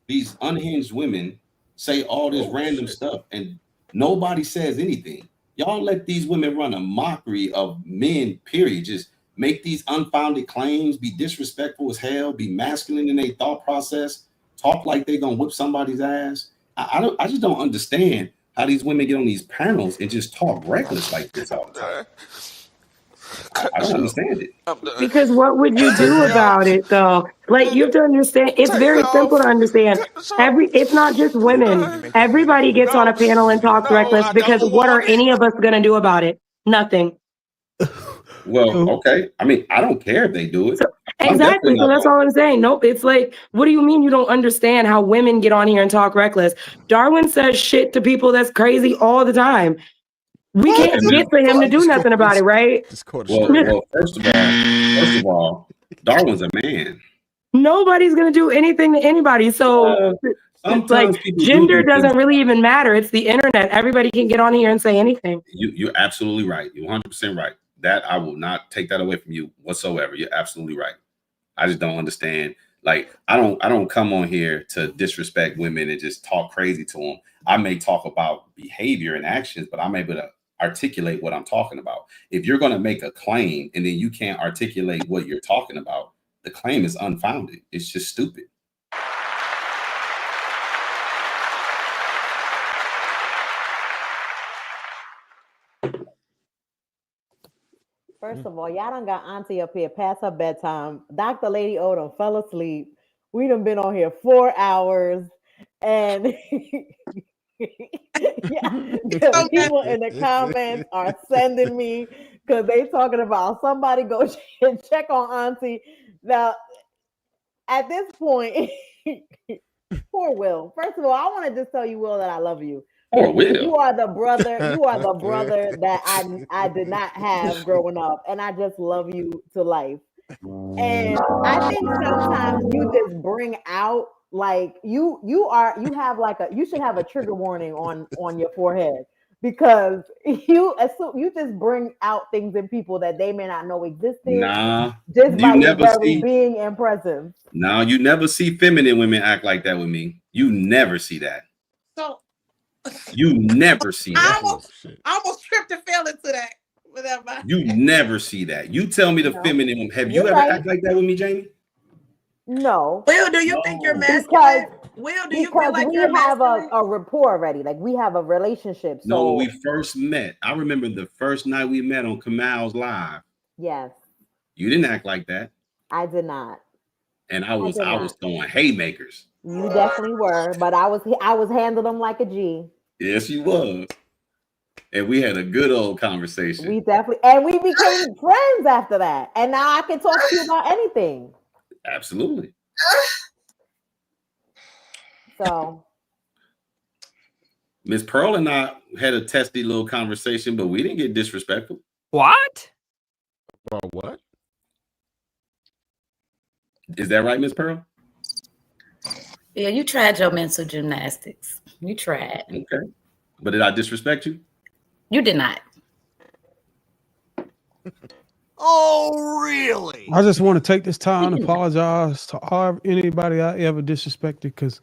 These unhinged women say all this random stuff, and nobody says anything. Y'all let these women run a mockery of men. Period. Just make these unfounded claims, be disrespectful as hell, be masculine in their thought process, talk like they're gonna whip somebody's ass. I just don't understand how these women get on these panels and just talk reckless like this all the time. I don't understand it. Because what would you do about it though? Like you have to understand, it's very simple to understand. It's not just women. Everybody gets on a panel and talks reckless because what are any of us gonna do about it? Nothing. Well, okay. I mean, I don't care if they do it. Exactly. So that's all I'm saying. Nope. It's like, what do you mean you don't understand how women get on here and talk reckless? Darwin says shit to people that's crazy all the time. We can't get for him to do nothing about it, right? Well, first of all, Darwin's a man. Nobody's gonna do anything to anybody. So it's like gender doesn't really even matter. It's the internet. Everybody can get on here and say anything. You're absolutely right. You're 100% right. That I will not take that away from you whatsoever. You're absolutely right. I just don't understand. Like I don't come on here to disrespect women and just talk crazy to them. I may talk about behavior and actions, but I'm able to articulate what I'm talking about. If you're going to make a claim and then you can't articulate what you're talking about, the claim is unfounded. It's just stupid. First of all, y'all done got Auntie up here past her bedtime. Dr. Lady Odom fell asleep. We done been on here 4 hours. And people in the comments are sending me because they talking about somebody go check on Auntie. Now, at this point, poor Will. First of all, I want to just tell you, Will, that I love you. Oh, Will. You are the brother. You are the brother that I did not have growing up, and I just love you to life. And I think sometimes you just bring out like you should have a trigger warning on your forehead because you just bring out things in people that they may not know existed. Nah, just by your very being and presence. Nah, you never see feminine women act like that with me. You never see that. So you never see that. I almost tripped and fell into that. Whatever. You never see that. You tell me the feminine woman. Have you ever act like that with me, Jamie? No. Will, do you think you're masculine? Will, do you feel like you're masculine? We have a rapport already. Like we have a relationship. So no, when we first met, I remember the first night we met on Kamal's Live. Yes. You didn't act like that. I did not. And I was throwing haymakers. You definitely were, but I was handling them like a G. Yes, you was. And we had a good old conversation. We became friends after that. And now I can talk to you about anything. Absolutely. So Miss Pearl and I had a testy little conversation, but we didn't get disrespectful. What? About what? Is that right, Miss Pearl? Yeah, you tried your mental gymnastics. You tried. Okay. But did I disrespect you? You did not. Oh, really? I just want to take this time and apologize to anybody I ever disrespected because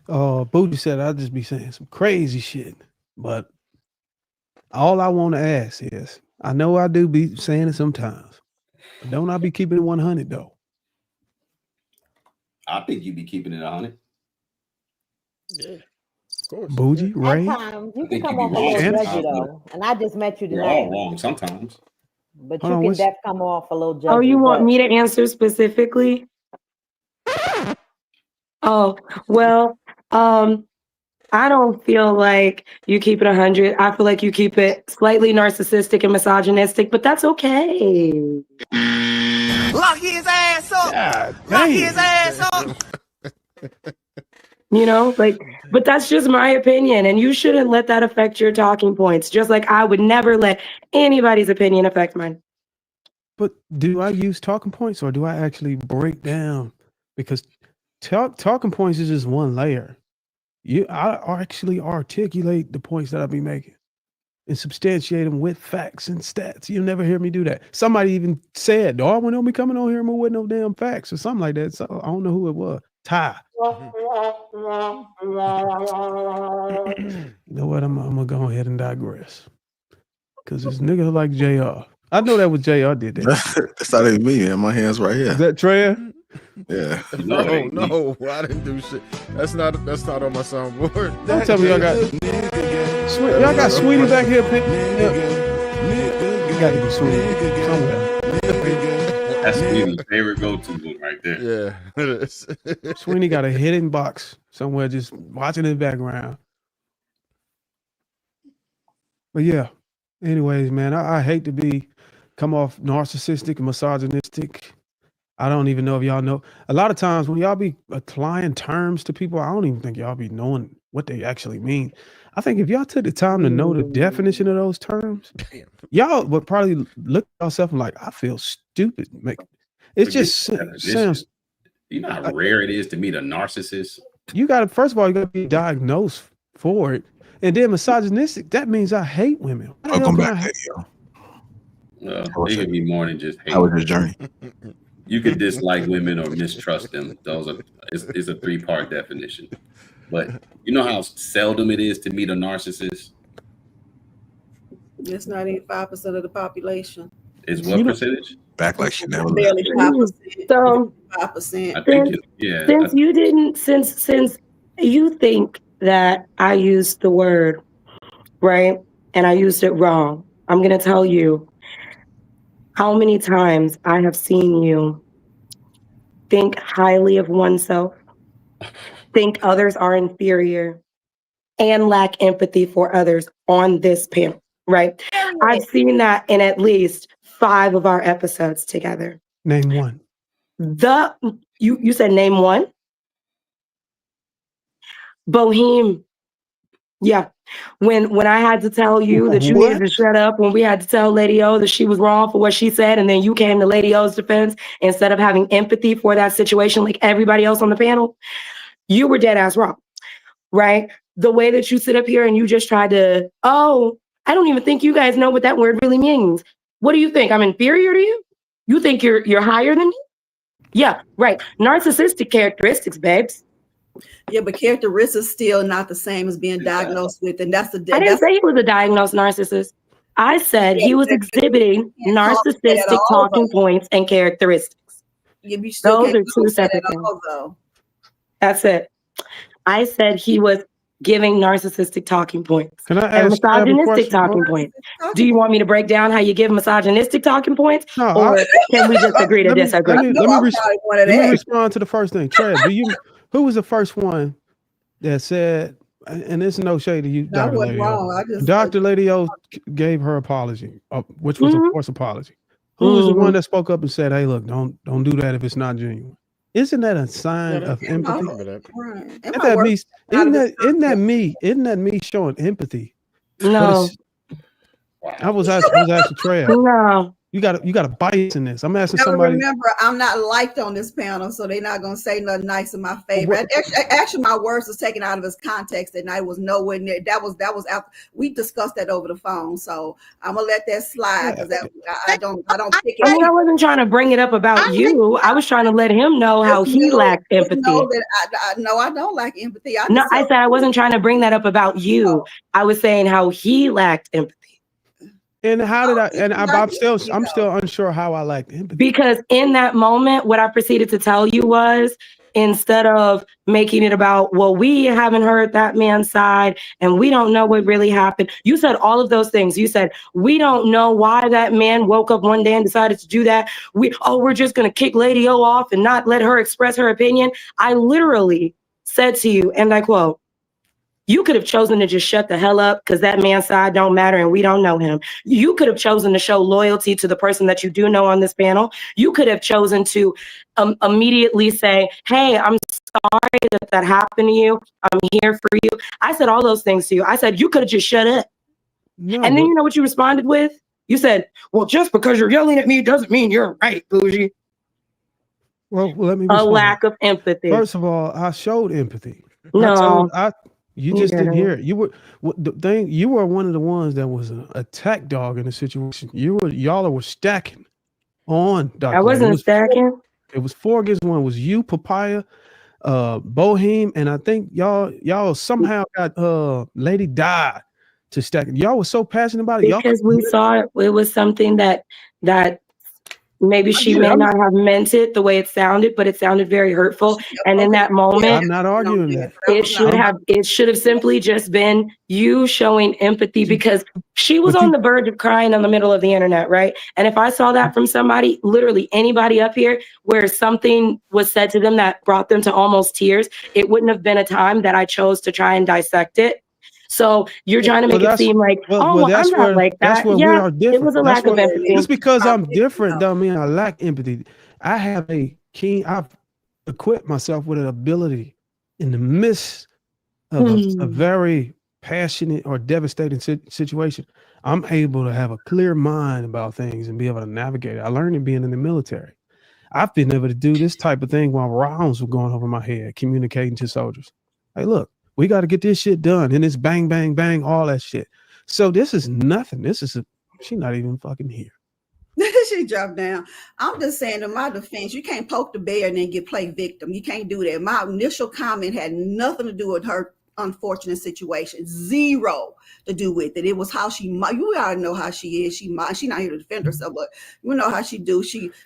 Booty said I'd just be saying some crazy shit. But all I want to ask is, I know I do be saying it sometimes, but don't I be keeping it 100 though? I think you be keeping it 100. Yeah, of course. Bougie, Ray. at times you can come off a little judgy though. And I just met you We're tonight. all wrong sometimes. But you can definitely come off a little judgy. Oh, you want me to answer specifically? Oh, well, I don't feel like you keep it 100. I feel like you keep it slightly narcissistic and misogynistic, but that's okay. Lock his ass up. Lock his ass up. You know, like, but that's just my opinion, and you shouldn't let that affect your talking points. Just like I would never let anybody's opinion affect mine. But do I use talking points or do I actually break down because talking points is just one layer. I actually articulate the points that I be making and substantiate them with facts and stats. You'll never hear me do that. Somebody even said, Darwin don't be coming on here with no damn facts or something like that. So I don't know who it was. Ty. You know what? I'm gonna go ahead and digress. Cause this nigga like JR. I know that was JR did that. That's not even me, man. My hands right here. Is that Treya? Yeah. Bro, no, I didn't do shit. That's not on my soundboard. Don't tell me y'all got y'all got Sweetie back here. You got to be Sweetie somewhere. That's Sweetie's favorite go-to book right there. Yeah, it is. Sweeney got a hidden box somewhere, just watching in the background. But yeah, anyways, man, I hate to come off narcissistic and misogynistic. I don't even know if y'all know. A lot of times when y'all be applying terms to people, I don't even think y'all be knowing what they actually mean. I think if y'all took the time to know the definition of those terms, y'all would probably look at yourself and like, I feel stupid. It just sounds. You know how rare it is to meet a narcissist? You got to, first of all, you got to be diagnosed for it. And then misogynistic, that means I hate women. Welcome back, Well, it could be more than just hate. How was your journey? You could dislike women or mistrust them. It's a 3-part definition. But you know how seldom it is to meet a narcissist? It's not even 5% of the population. Is what percentage? Back like she never Barely 5%. So 5%. I think yeah. Since you think that I used the word, right, and I used it wrong, I'm going to tell you how many times I have seen you think highly of oneself, think others are inferior, and lack empathy for others on this panel, right? I've seen that in at least 5 of our episodes together. Name one. You said name one? Boheme. Yeah. When I had to tell you that you needed to shut up, when we had to tell Lady O that she was wrong for what she said, and then you came to Lady O's defense instead of having empathy for that situation like everybody else on the panel, you were dead ass wrong, right? The way that you sit up here and you just tried to, I don't even think you guys know what that word really means. What do you think? I'm inferior to you? You think you're higher than me? Yeah, right. Narcissistic characteristics, babes. Yeah, but characteristics still not the same as being diagnosed with, and that's the. I didn't say he was a diagnosed narcissist. I said he was exhibiting narcissistic talking points and characteristics. Those are 2 separate things. That's it. I said he was giving narcissistic talking points and misogynistic talking points. Do you want me to break down how you give misogynistic talking points, or can we just agree to disagree? Let me respond to the first thing. Trev, who was the first one that said, and it's no shade to you, Dr. Lady O. Dr. Lady O gave her apology, which was a forced apology. Who was the one that spoke up and said, hey, look, don't do that if it's not genuine? Isn't that a sign of empathy? Isn't that me showing empathy? No. I was asking Trev. No. You got a bias in this. I'm asking Now, somebody. Remember, I'm not liked on this panel, so they're not gonna say nothing nice in my favor. Actually, my words was taken out of its context, and I was nowhere near. That was after we discussed that over the phone. So I'm gonna let that slide because I don't pick it. I mean, I wasn't trying to bring it up about you. I was trying to let him know how he lacked empathy. I don't lack empathy. I said I wasn't trying to bring that up about you. I was saying how he lacked empathy. And how did I? And I'm still unsure how I lacked empathy. Because in that moment, what I proceeded to tell you was, instead of making it about, well, we haven't heard that man's side and we don't know what really happened. You said all of those things. You said, we don't know why that man woke up one day and decided to do that. We're just going to kick Lady O off and not let her express her opinion. I literally said to you, and I quote, you could have chosen to just shut the hell up because that man's side don't matter and we don't know him. You could have chosen to show loyalty to the person that you do know on this panel. You could have chosen to immediately say, hey, I'm sorry that happened to you. I'm here for you. I said all those things to you. I said, you could have just shut up. No, and then you know what you responded with? You said, well, just because you're yelling at me doesn't mean you're right, bougie. Well, let me a respond. lack of empathy. First of all, I showed empathy. No, You just didn't hear it. You were one of the ones that was an attack dog in the situation. Y'all were stacking on Dr. I wasn't stacking. It was 4 against 1. It was you, Papaya, Bohem, and I think y'all somehow got Lady Di to stack. Y'all was so passionate about it. Because we saw it was something that maybe she may not have meant it the way it sounded, but it sounded very hurtful. And in that moment, I'm not arguing that. It should have simply just been you showing empathy, because she was on the verge of crying in the middle of the internet, right? And if I saw that from somebody, literally anybody up here, where something was said to them that brought them to almost tears, it wouldn't have been a time that I chose to try and dissect it. So you're trying to make it seem like, I'm not like that. That's where we are different. It was a lack of empathy. Just because I'm different don't mean I lack empathy. I've equipped myself with an ability in the midst of a very passionate or devastating situation. I'm able to have a clear mind about things and be able to navigate it. I learned it being in the military. I've been able to do this type of thing while rounds were going over my head, communicating to soldiers. Hey, look, we got to get this shit done. And it's bang, bang, bang, all that shit. So this is nothing. She's not even fucking here. She dropped down. I'm just saying, in my defense, you can't poke the bear and then play victim. You can't do that. My initial comment had nothing to do with her unfortunate situation. Zero to do with it. It was how you gotta know how she is. She's not here to defend herself, but you know how she do.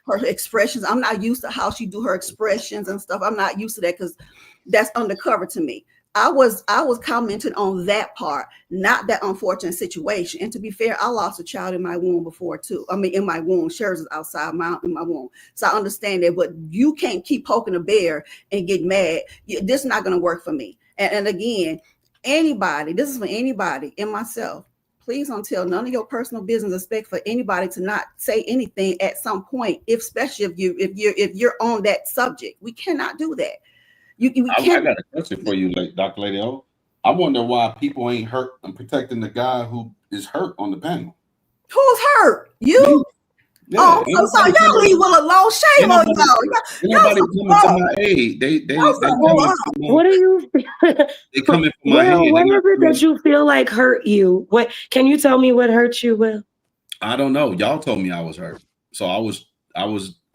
Her expressions. I'm not used to how she do her expressions and stuff. I'm not used to that because that's undercover to me. I was commenting on that part, not that unfortunate situation. And to be fair, I lost a child in my womb before too. I mean, in my womb, Sher's is outside in my womb. So I understand that, but you can't keep poking a bear and get mad. This is not going to work for me. And again, anybody, this is for anybody and myself. Please don't tell none of your personal business. Expect for anybody to not say anything at some point, especially if you're on that subject. We cannot do that. I got a question for you, Dr. Lady O. I wonder why people ain't hurt and protecting the guy who is hurt on the panel. Who's hurt? You? Yeah, so y'all leave Will alone. Shame on y'all. Nobody coming to my aid. They what are you? They coming for my aid. What is it that you feel like hurt you? What can you tell me? What hurt you, Will? I don't know. Y'all told me I was hurt, so I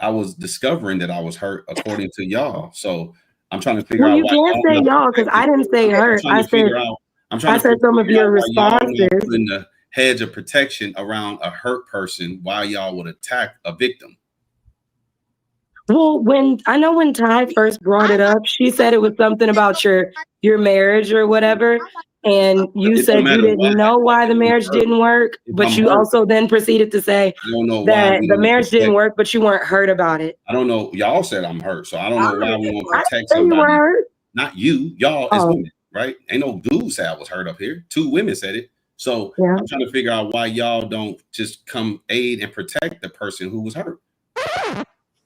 was discovering that I was hurt according to y'all. So I'm trying to figure out. You can't say y'all because I didn't say hurt. I said some of your responses. Putting the hedge of protection around a hurt person, why y'all would attack a victim? Well, when Ty first brought it up, she said it was something about your marriage or whatever, and you said you didn't know why the marriage didn't work, but you also then proceeded to say that the marriage didn't work, but you weren't hurt about it. I don't know. Y'all said I'm hurt, so I don't know why we want to protect somebody. You were hurt. Not you. Y'all as women, right? Ain't no dude said I was hurt up here. 2 women said it. So I'm trying to figure out why y'all don't just come aid and protect the person who was hurt.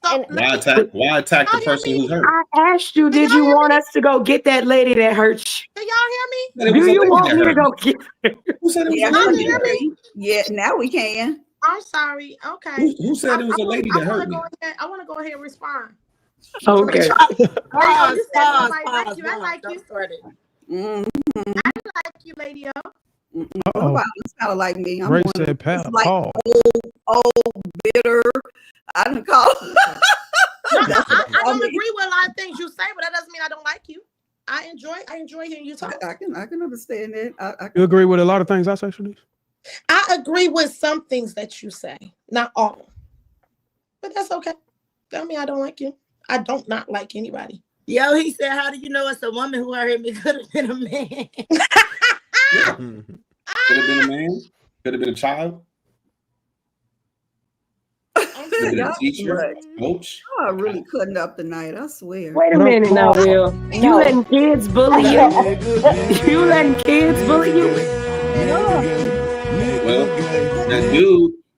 Why attack the person who's hurt? I asked you, did you want us to go get that lady that hurt you? Can y'all hear me? Do you want me to go get her? Who said it was a lady? Hear me? Yeah, now we can. I'm sorry. Okay. Who said it was a lady that hurt me? I want to go ahead and respond. Okay. I like you. I like you, Lady O. Nobody sounded like me. I'm Ray said, like old, bitter. I didn't call. I don't agree with a lot of things you say, but that doesn't mean I don't like you. I enjoy hearing you talk. I can understand that. You agree with a lot of things I say, Shanice? I agree with some things that you say, not all. But that's okay. Tell me I don't like you. I don't not like anybody. Yo, he said, how do you know it's a woman who hurt me? Could have been a man. Yeah. Could have been a man. Could have been a child. Could have been a teacher, coach. Oh, I really cutting up tonight. I swear. Wait a minute now, Will. You letting kids bully you? You letting kids bully you? Well,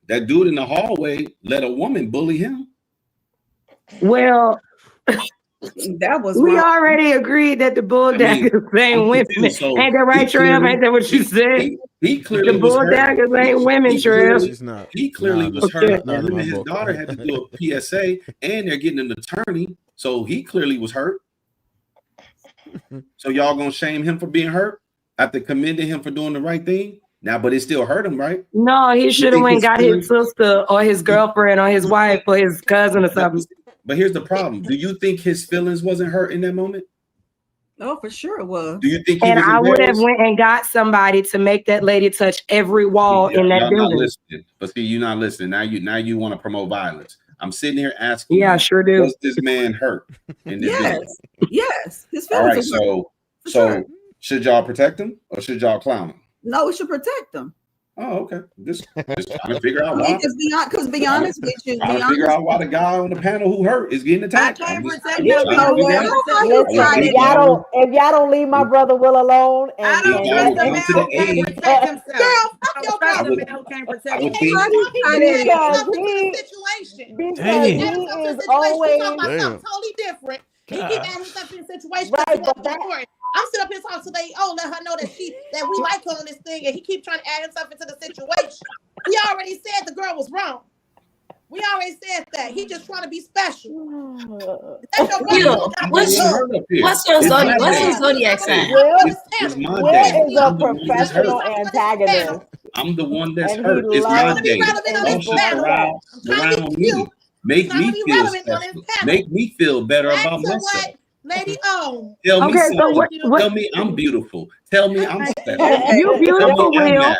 that dude in the hallway let a woman bully him. Well, That was We wrong. already agreed that the bull daggers ain't women. So ain't that right, Trev? Ain't that what you said? He The clearly was bull hurt. daggers ain't women, Trev. He clearly was Okay. hurt. And him and his daughter had to do a PSA, and they're getting an attorney. So he clearly was hurt. So y'all gonna shame him for being hurt after commending him for doing the right thing? Now, but it still hurt him, right? No, he should have went and got his sister or his girlfriend or his wife or his cousin or something. But here's the problem. Do you think his feelings wasn't hurt in that moment? Oh, for sure it was. Do you think he And was I would have embarrassed? went and got somebody to make that lady touch every wall in that Y'all not building. listening. But see, you're not listening. Now you want to promote violence. I'm sitting here asking Yeah, you, sure do. was this man hurt in this building? Yes. His All right, feelings are so should y'all protect him or should y'all clown him? No, we should protect them. Oh, okay. Just trying to figure out why. Because be honest with you, Trying to figure out why the guy on the panel who hurt is getting attacked. You know what? If y'all don't leave my brother Will alone, and I don't let trust a him man who can't protect himself. Girl, fuck your brother. Man who can't protect himself. Because he is always talking about something totally different. He keep adding stuff in the situation. Right, but that, I'm sitting up here talking to let her know that we like her on this thing, and he keeps trying to add himself into the situation. We already said the girl was wrong. We already said that. He just trying to be special. What's your zodiac sign? Will is a professional antagonist. I'm the one that's And hurt. he It's my loves day. to Don't around me. Make me feel special. Make me feel better about myself. Lady O. Tell me Okay, something. so what- Tell me I'm beautiful. Tell me I'm special. You beautiful, Tell me I Will. matter.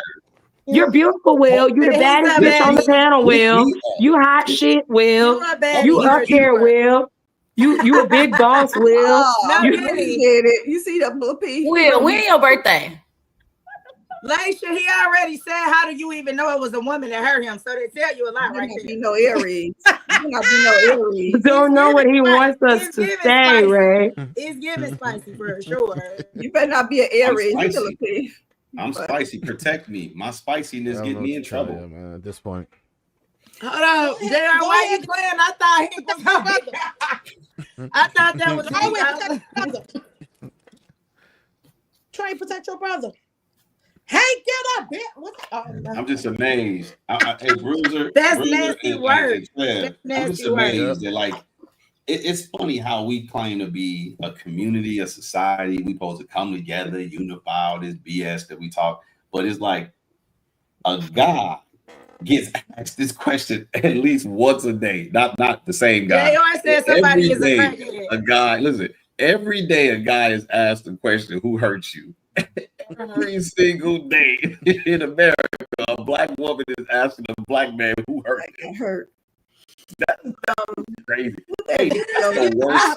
You're beautiful, Will. You the baddest bitch on the panel, Will. You hot shit, Will. You up there, Will. You a big boss, Will. You get it. You see that little piece? Will, when your birthday? Laisha, he already said, how do you even know it was a woman that hurt him? So they tell you a lot right there. No Aries. No Aries. Don't know what he wants us to say, spicy. Ray. It's giving spicy for sure. You better not be an Aries. I'm spicy. Protect me. My spiciness get me in trouble. Man, at this point. Hold on, JR, why you playing? I thought he was her brother. I thought that was brother. Try and protect your brother. Hey, get up, bitch. I'm just amazed. Hey, Bruiser. That's Bruiser nasty word. I'm just amazed that, like, it's funny how we claim to be a community, a society. We supposed to come together, unify all this BS that we talk. But it's like a guy gets asked this question at least once a day. Not the same guy. JR said somebody is a guy. Listen, every day a guy is asked the question, "Who hurt you?" Every single day in America, a black woman is asking a black man, "Who hurt you?" That's crazy. Hey, the worst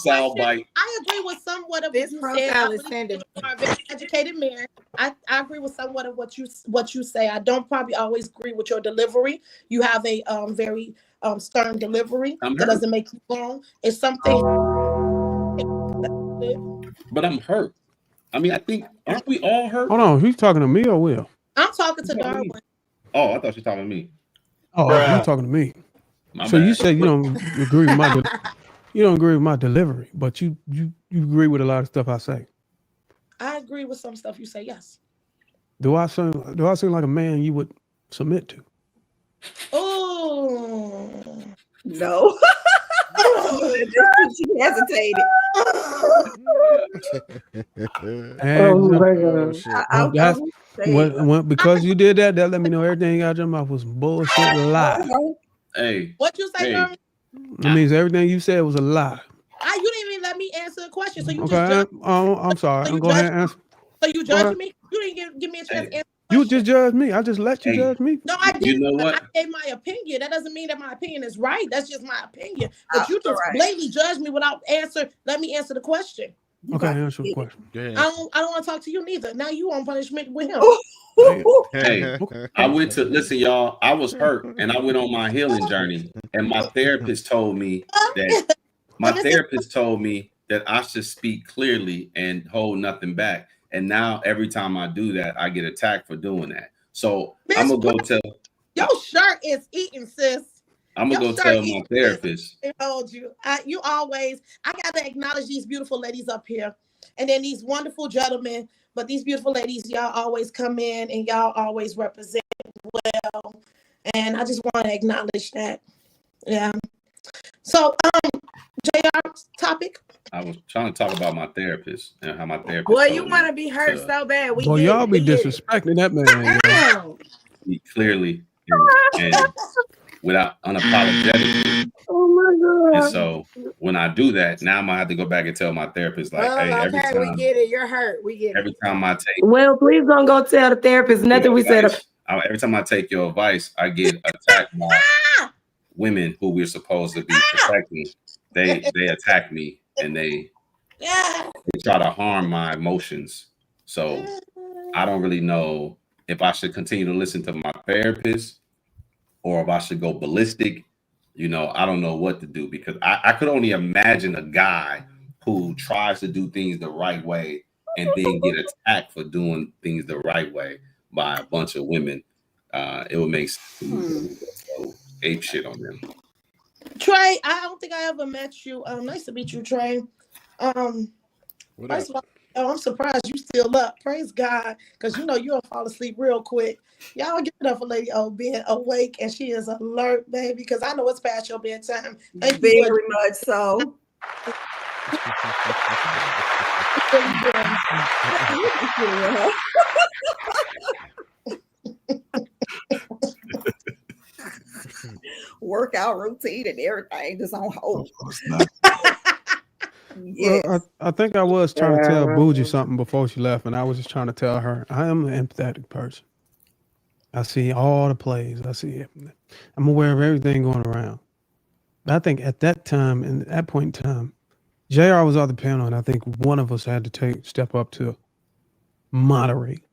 soundbite. I agree with somewhat of what you said. You are a very educated man. I agree with somewhat of what you say. I don't probably always agree with your delivery. You have a very stern delivery that doesn't make you wrong. It's something. But I'm hurt. I mean, I think, aren't we all hurt? Hold on, who's talking to me or Will? I'm talking to Darwin. Oh, I thought you were talking to me. Oh, you're talking to me. So you say you don't agree with my delivery, but you agree with a lot of stuff I say. I agree with some stuff you say. Yes. Do I seem like a man you would submit to? Oh no. She hesitated. Because you did that let me know everything out your mouth was bullshit lie. Hey, what you say, Darwin? It means everything you said was a lie. You didn't even let me answer the question, so you Okay, just judged. I'm sorry. So Go ahead and answer. So you judged me? You didn't give me a chance to answer. You just judged me. I just let you judge me. No, I didn't. You know what? I gave my opinion. That doesn't mean that my opinion is right. That's just my opinion. But you just blatantly judged me without answer. Let me answer the question. Okay, answer the question. I don't want to talk to you neither. Now you on punishment with him. Hey, I went to listen, y'all. I was hurt, and I went on my healing journey. And my therapist told me that I should speak clearly and hold nothing back. And now every time I do that, I get attacked for doing that. So I'm gonna go tell. Your shirt is eating, sis. I'm gonna go tell my therapist. I told you. You always. I gotta acknowledge these beautiful ladies up here, and then these wonderful gentlemen. But these beautiful ladies, y'all always come in and y'all always represent well. And I just want to acknowledge that. Yeah. So, JR, topic. I was trying to talk about my therapist and how my therapist. Boy, you want to be hurt so bad. Boy, y'all be disrespecting that man. He clearly and without unapologetic. Oh my God. And so when I do that, now I'm gonna have to go back and tell my therapist, like, hey, every time we get it. You're hurt. We get it. Every time I take. Well, please don't go tell the therapist nothing we said. Every time I take your advice, I get attacked by women who we're supposed to be protecting. They attack me and they try to harm my emotions. So I don't really know if I should continue to listen to my therapist or if I should go ballistic. You know, I don't know what to do, because I could only imagine a guy who tries to do things the right way and then get attacked for doing things the right way by a bunch of women. It would make sense to ape shit on them. Trey, I don't think I ever met you. Nice to meet you, Trey. First of all, I'm surprised you still up. Praise God, because you know you'll fall asleep real quick. Y'all give it up for Lady O being awake and she is alert, baby, because I know it's past your bedtime. Thank you very much so. Workout routine and everything just on hold. Yes. Well, I think I was trying to tell Bougie something before she left, and I was just trying to tell her I am an empathetic person. I see all the plays. I see it. I'm aware of everything going around. But I think at that time, and at that point in time, JR was on the panel, and I think one of us had to step up to moderate.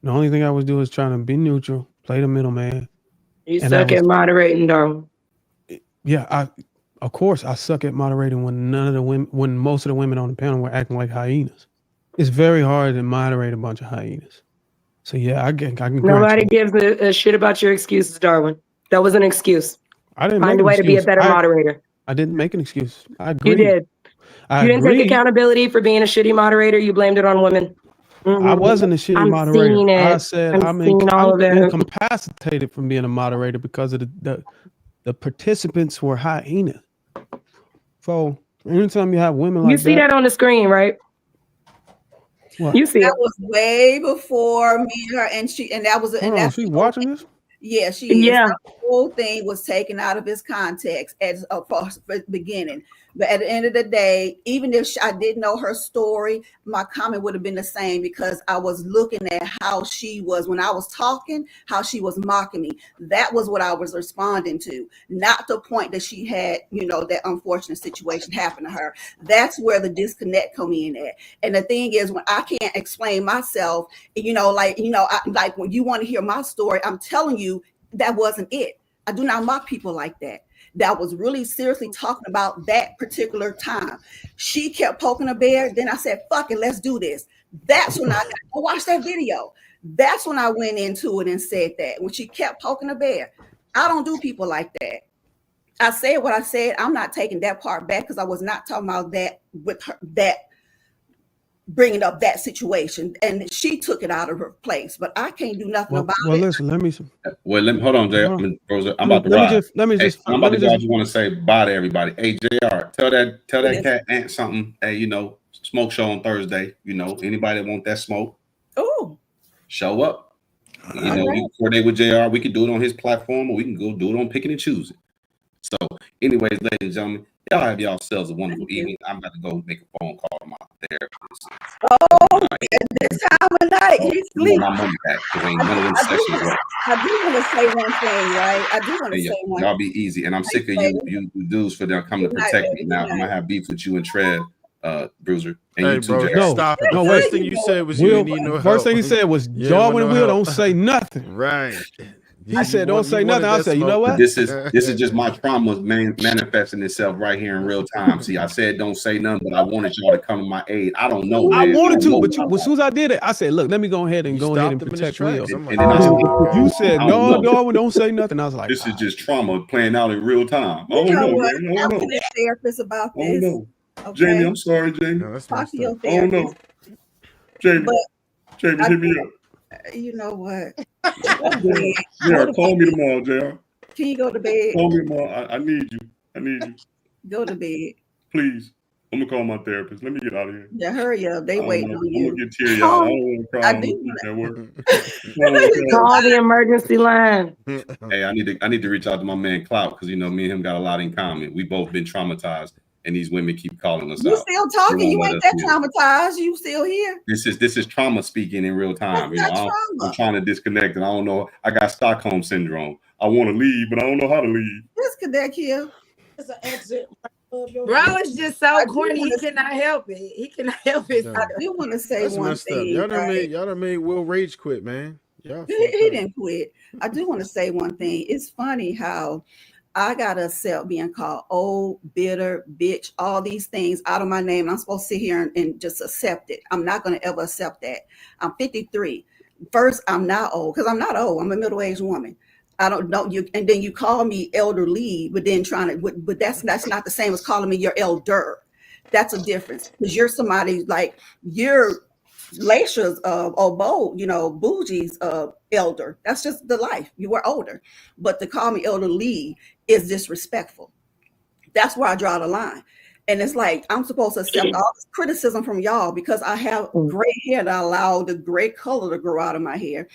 The only thing I was doing is trying to be neutral, play the middleman. You suck at moderating, though. Yeah, of course, I suck at moderating when when most of the women on the panel were acting like hyenas. It's very hard to moderate a bunch of hyenas. So yeah, I can. Nobody gives a shit about your excuses, Darwin. That was an excuse. I didn't find a way to be a better moderator. I didn't make an excuse. I agree. You did. You didn't take accountability for being a shitty moderator. You blamed it on women. Mm-hmm. I wasn't a shitty moderator. I said I'm incapacitated from being a moderator because of the participants were hyenas. So anytime you have women like that, you see that on the screen, right? What? You see that was way before me and her, and that was she's watching this. Yeah, she is. Yeah. The whole thing was taken out of its context as a beginning. But at the end of the day, even if I didn't know her story, my comment would have been the same, because I was looking at how she was, when I was talking, how she was mocking me. That was what I was responding to, not the point that she had, that unfortunate situation happen to her. That's where the disconnect come in at. And the thing is, when I can't explain myself, like when you want to hear my story, I'm telling you that wasn't it. I do not mock people like that. That was really seriously talking about that particular time. She kept poking a bear. Then I said, fuck it, let's do this. That's when I got to watch that video. That's when I went into it and said that. When she kept poking a bear, I don't do people like that. I said what I said. I'm not taking that part back, because I was not talking about that with her, that bringing up that situation, and she took it out of her place. But I can't do nothing about it. Well, listen, hold on, JR. I'm about to ride. I'm about to go. I just want to say bye to everybody. Hey, JR, tell that cat Ant something. Hey, smoke show on Thursday. Anybody that want that smoke, show up. We coordinate with JR. We can do it on his platform, or we can go do it on Picking and Choosing. So, anyways, ladies and gentlemen, y'all have yourselves a wonderful evening. I'm about to go make a phone call to my therapist. At this time of night, he's sleeping. My money back, ain't none of them sessions. I do want to say one thing, right? I do want to say one. Y'all be easy, and I'm sick of you dudes for them coming to protect me. Now I'm gonna have beef with you and Trev, Bruiser, and you too, Jared. Stop it. The first thing you said was you need no help. First thing he said was Darwin and Will don't say nothing. Right. He said, "Don't say nothing." I said, "You know what? This is just my trauma manifesting itself right here in real time." See, I said don't say nothing, but I wanted y'all to come to my aid. I don't know, I man. wanted to, but as soon as I did it, I said, "Look, let me go ahead and protect Will." And then I said, You said, "No, don't say nothing." I was like, "This is just trauma playing out in real time." I You don't know know, what? man. I Talk don't to know. your therapist about I don't this. know. Okay? Jamie, I'm sorry, Jamie. Talk to your I don't know. therapist. Jamie, But Jamie, hit me up. you know what? JR, call me tomorrow, JR. Can you go to bed? Call me tomorrow. I need you. I need you. Go to bed. Please. I'm gonna call my therapist. Let me get out of here. Yeah, hurry up. They waiting on you. I'm gonna get teary-eyed. I don't want to cry. I I'm do at work. Call the emergency line. Hey, I need to reach out to my man Clout because me and him got a lot in common. We both been traumatized, and these women keep calling us You out. still talking? You ain't that traumatized. You still here? This is trauma speaking in real time. That's not I'm trauma. trying to disconnect, and I don't know. I got Stockholm syndrome. I want to leave, but I don't know how to leave. Disconnect here. It's an exit. Bro is just so corny. He cannot help it. He cannot help it. I do want to say That's one messed up. thing. Y'all done right? made Will rage quit, man. Y'all He didn't quit. I do want to say one thing. It's funny how I gotta accept being called old, bitter, bitch, all these things out of my name. I'm supposed to sit here and just accept it. I'm not gonna ever accept that. I'm 53. First, I'm not old because I'm not old. I'm a middle-aged woman. I don't know you, and then you call me elderly, but then but that's not the same as calling me your elder. That's a difference because you're somebody like you're Lacia's or Bo, Bougie's elder. That's just the life. You were older, but to call me elderly is disrespectful. That's where I draw the line. And it's like I'm supposed to accept all this criticism from y'all because I have gray hair that allow the gray color to grow out of my hair.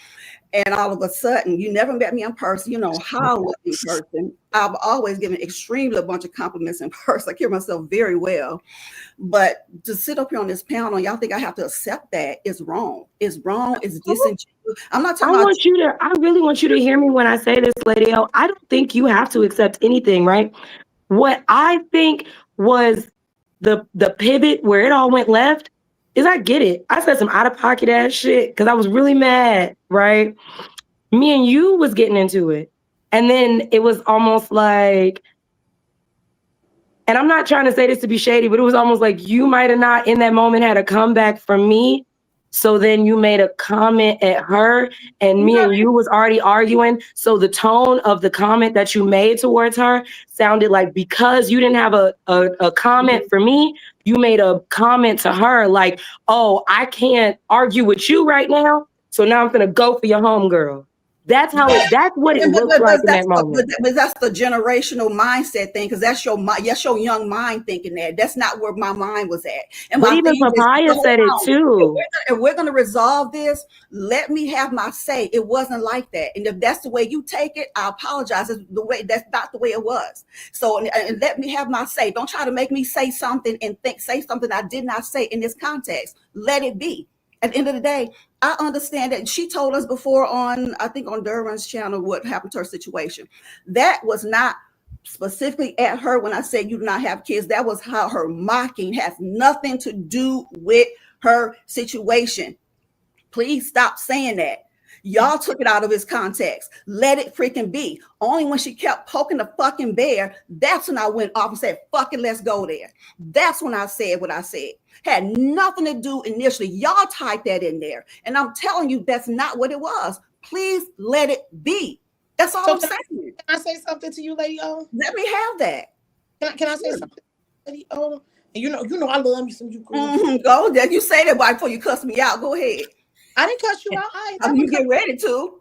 And all of a sudden, you never met me in person. You know how I look in person. I've always given extremely a bunch of compliments in person. I carry myself very well. But to sit up here on this panel, y'all think I have to accept that is wrong. It's wrong. It's disingenuous. I'm not talking about. I really want you to hear me when I say this, Lady L. I don't think you have to accept anything, right? What I think was the pivot where it all went left is I get it. I said some out-of-pocket ass shit because I was really mad, right? Me and you was getting into it. And then it was almost like, and I'm not trying to say this to be shady, but it was almost like you might have not in that moment had a comeback from me. So then you made a comment at her and me and you was already arguing. So the tone of the comment that you made towards her sounded like because you didn't have a comment for me, you made a comment to her like, oh, I can't argue with you right now. So now I'm going to go for your homegirl. That's what it looks like in that moment. But that's the generational mindset thing, because that's your young mind thinking that. That's not where my mind was at. And but even Papaya said it too. If we're going to resolve this, let me have my say. It wasn't like that. And if that's the way you take it, I apologize. That's not the way it was. So and let me have my say. Don't try to make me say something and say something I did not say in this context. Let it be. At the end of the day, I understand that she told us before on Durwan's channel what happened to her situation. That was not specifically at her when I said you do not have kids. That was how her mocking has nothing to do with her situation. Please stop saying that. Y'all took it out of its context. Let it freaking be. Only when she kept poking the fucking bear, that's when I went off and said, fuck it, let's go there. That's when I said what I said. Had nothing to do initially. Y'all typed that in there. And I'm telling you, that's not what it was. Please let it be. That's all I'm saying. Can I say something to you, Lady O? Let me have that. Can I say something, Lady O? And you know I love you some you. Go there. You say that right before you cuss me out. Go ahead. I didn't cuss you out. You get ready to.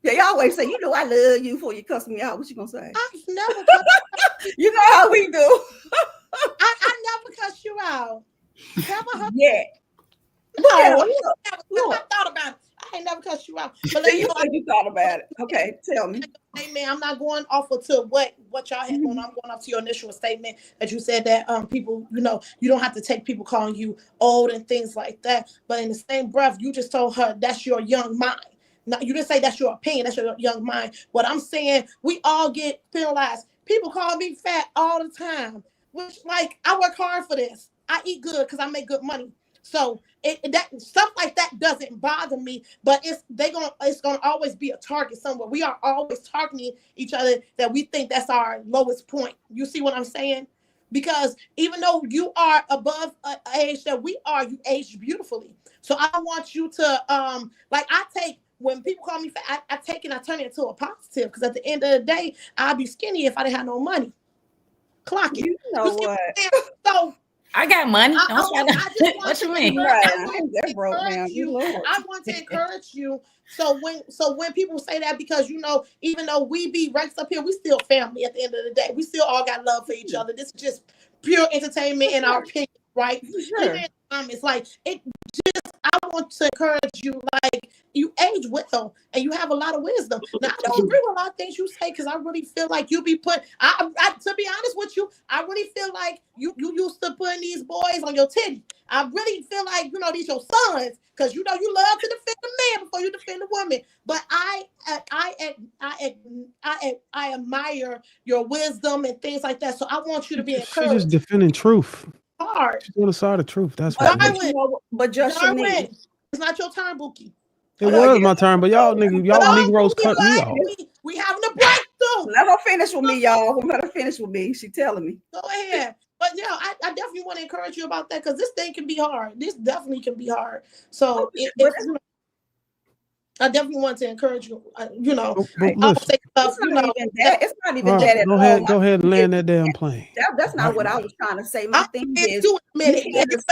Yeah, you always say, you know, I love you before you cuss me out. What you gonna say? I've never cussed you know how we do. I never cussed you out. Never. Yeah. No, I thought about it. I ain't never cussed you out. But you thought about it. Okay, tell me. Hey man, I'm not going off to what y'all had going on. I'm going off to your initial statement that you said that people, you don't have to take people calling you old and things like that. But in the same breath, you just told her that's your young mind. No, you didn't say that's your opinion, that's your young mind. What I'm saying, we all get penalized. People call me fat all the time, which like I work hard for this. I eat good because I make good money. So that stuff like that doesn't bother me, but it's gonna always be a target somewhere. We are always targeting each other that we think that's our lowest point. You see what I'm saying? Because even though you are above an age that we are, you aged beautifully. So I want you to when people call me fat, I take it and I turn it into a positive, because at the end of the day, I'd be skinny if I didn't have no money. Clock it. You know what? So I got money. What you mean? They're broke now. I want to encourage you. So when people say that, because even though we be ranked up here, we still family at the end of the day. We still all got love for each other. This is just pure entertainment in our opinion, right? Even it's like it just, I want to encourage you, like, you age well and you have a lot of wisdom. Now, I don't agree with a lot of things you say, because I really feel like you be put. To be honest with you, I really feel like you used to putting these boys on your titty. I really feel like these your sons, because you love to defend the man before you defend the woman. But I admire your wisdom and things like that. So I want you to be She's encouraged. just defending truth. Hard. She's on the side of truth. That's Darwin, what. But just Darwin, it's not your turn, Bookie. It was my turn, but y'all Negroes cut me off. We having a breakthrough. Let her finish with me, y'all. Let her finish with me. She telling me. Go ahead. But yeah, I definitely want to encourage you about that, because this thing can be hard. This definitely can be hard. So I definitely want to encourage you. I would say stuff. It's not even that at all. Go ahead and land that damn plane. That's not what I was trying to say. My thing is, this is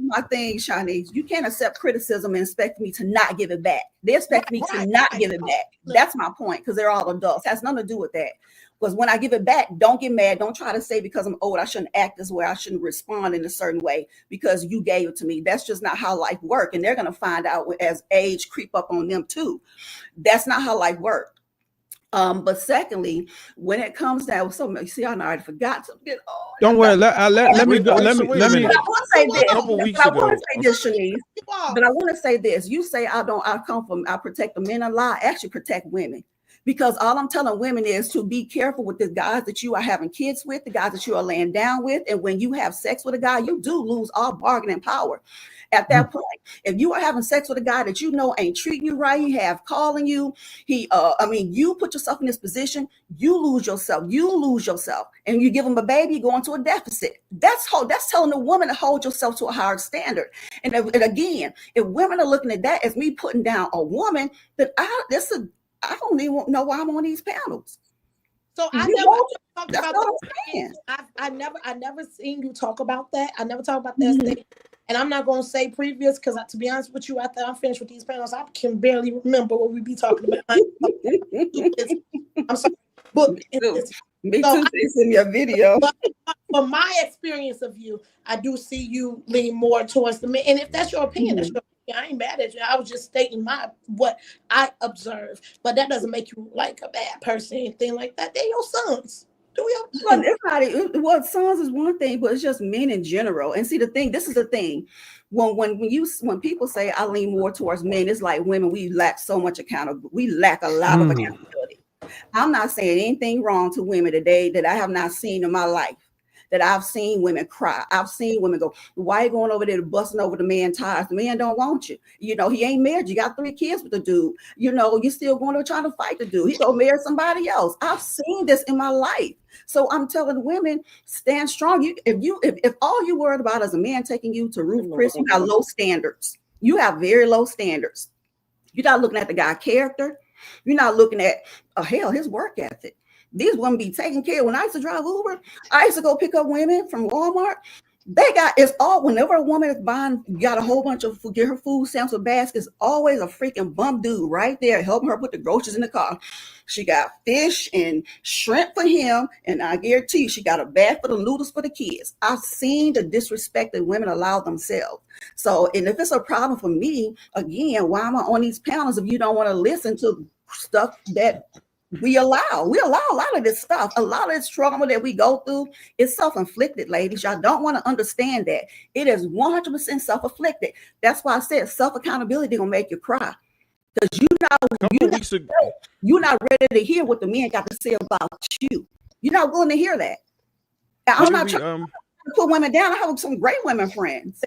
my thing, Shanice. You can't accept criticism and expect me to not give it back. They expect me to not give it back. That's my point, because they're all adults. It has nothing to do with that. Because when I give it back, don't get mad. Don't try to say because I'm old, I shouldn't act this way. I shouldn't respond in a certain way because you gave it to me. That's just not how life works. And they're going to find out as age creep up on them too. That's not how life works. But secondly, when it comes down, you see, I already forgot something. Don't worry. Let me go. Let me. But I want to say this. Shanice. But I want to say this. You say I protect the men a lot. I actually protect women. Because all I'm telling women is to be careful with the guys that you are having kids with, the guys that you are laying down with. And when you have sex with a guy, you do lose all bargaining power. At that point, if you are having sex with a guy that ain't treating you right, he have calling you, you put yourself in this position, you lose yourself, and you give him a baby, you go into a deficit. That's telling the woman to hold yourself to a higher standard. And again, if women are looking at that as me putting down a woman, then I don't even know why I'm on these panels. So I never talked about that. I never seen you talk about that. I never talked about that thing. And I'm not going to say previous, because to be honest with you, after I'm finished with these panels, I can barely remember what we be talking about. I'm sorry. Me too. It's in your video. But from my experience of you, I do see you lean more towards the men. And if that's your opinion, that's your opinion. I ain't mad at you. I was just stating what I observed. But that doesn't make you like a bad person, anything like that. They're your sons. Well, sons is one thing, but it's just men in general. And see, this is the thing. When people say I lean more towards men, it's like women, we lack so much accountability. We lack a lot of accountability. I'm not saying anything wrong to women today that I have not seen in my life. That I've seen women cry. I've seen women go, why are you going over there busting over the man's tires? The man don't want you. He ain't married. You got 3 kids with the dude. You're still going to trying to fight the dude. He go marry somebody else. I've seen this in my life. So I'm telling women, stand strong. If all you worried about is a man taking you to Ruth Chris, you got low standards. You have very low standards. You're not looking at the guy's character. You're not looking at his work ethic. These women be taking care. When I used to drive Uber, I used to go pick up women from Walmart. Whenever a woman is buying, got a whole bunch of food, get her food stamps or baskets, always a freaking bum dude right there helping her put the groceries in the car. She got fish and shrimp for him, and I guarantee you she got a bag for the noodles for the kids. I've seen the disrespect that women allow themselves. So, and if it's a problem for me, again, why am I on these panels if you don't want to listen to stuff that we allow a lot of this stuff. A lot of this trauma that we go through is self-inflicted, ladies. Y'all don't want to understand that. It is 100% self-inflicted. That's why I said self-accountability gonna make you cry. Because you're not ready to hear what the men got to say about you. You're not willing to hear that. I'm not trying to put women down. I have some great women friends.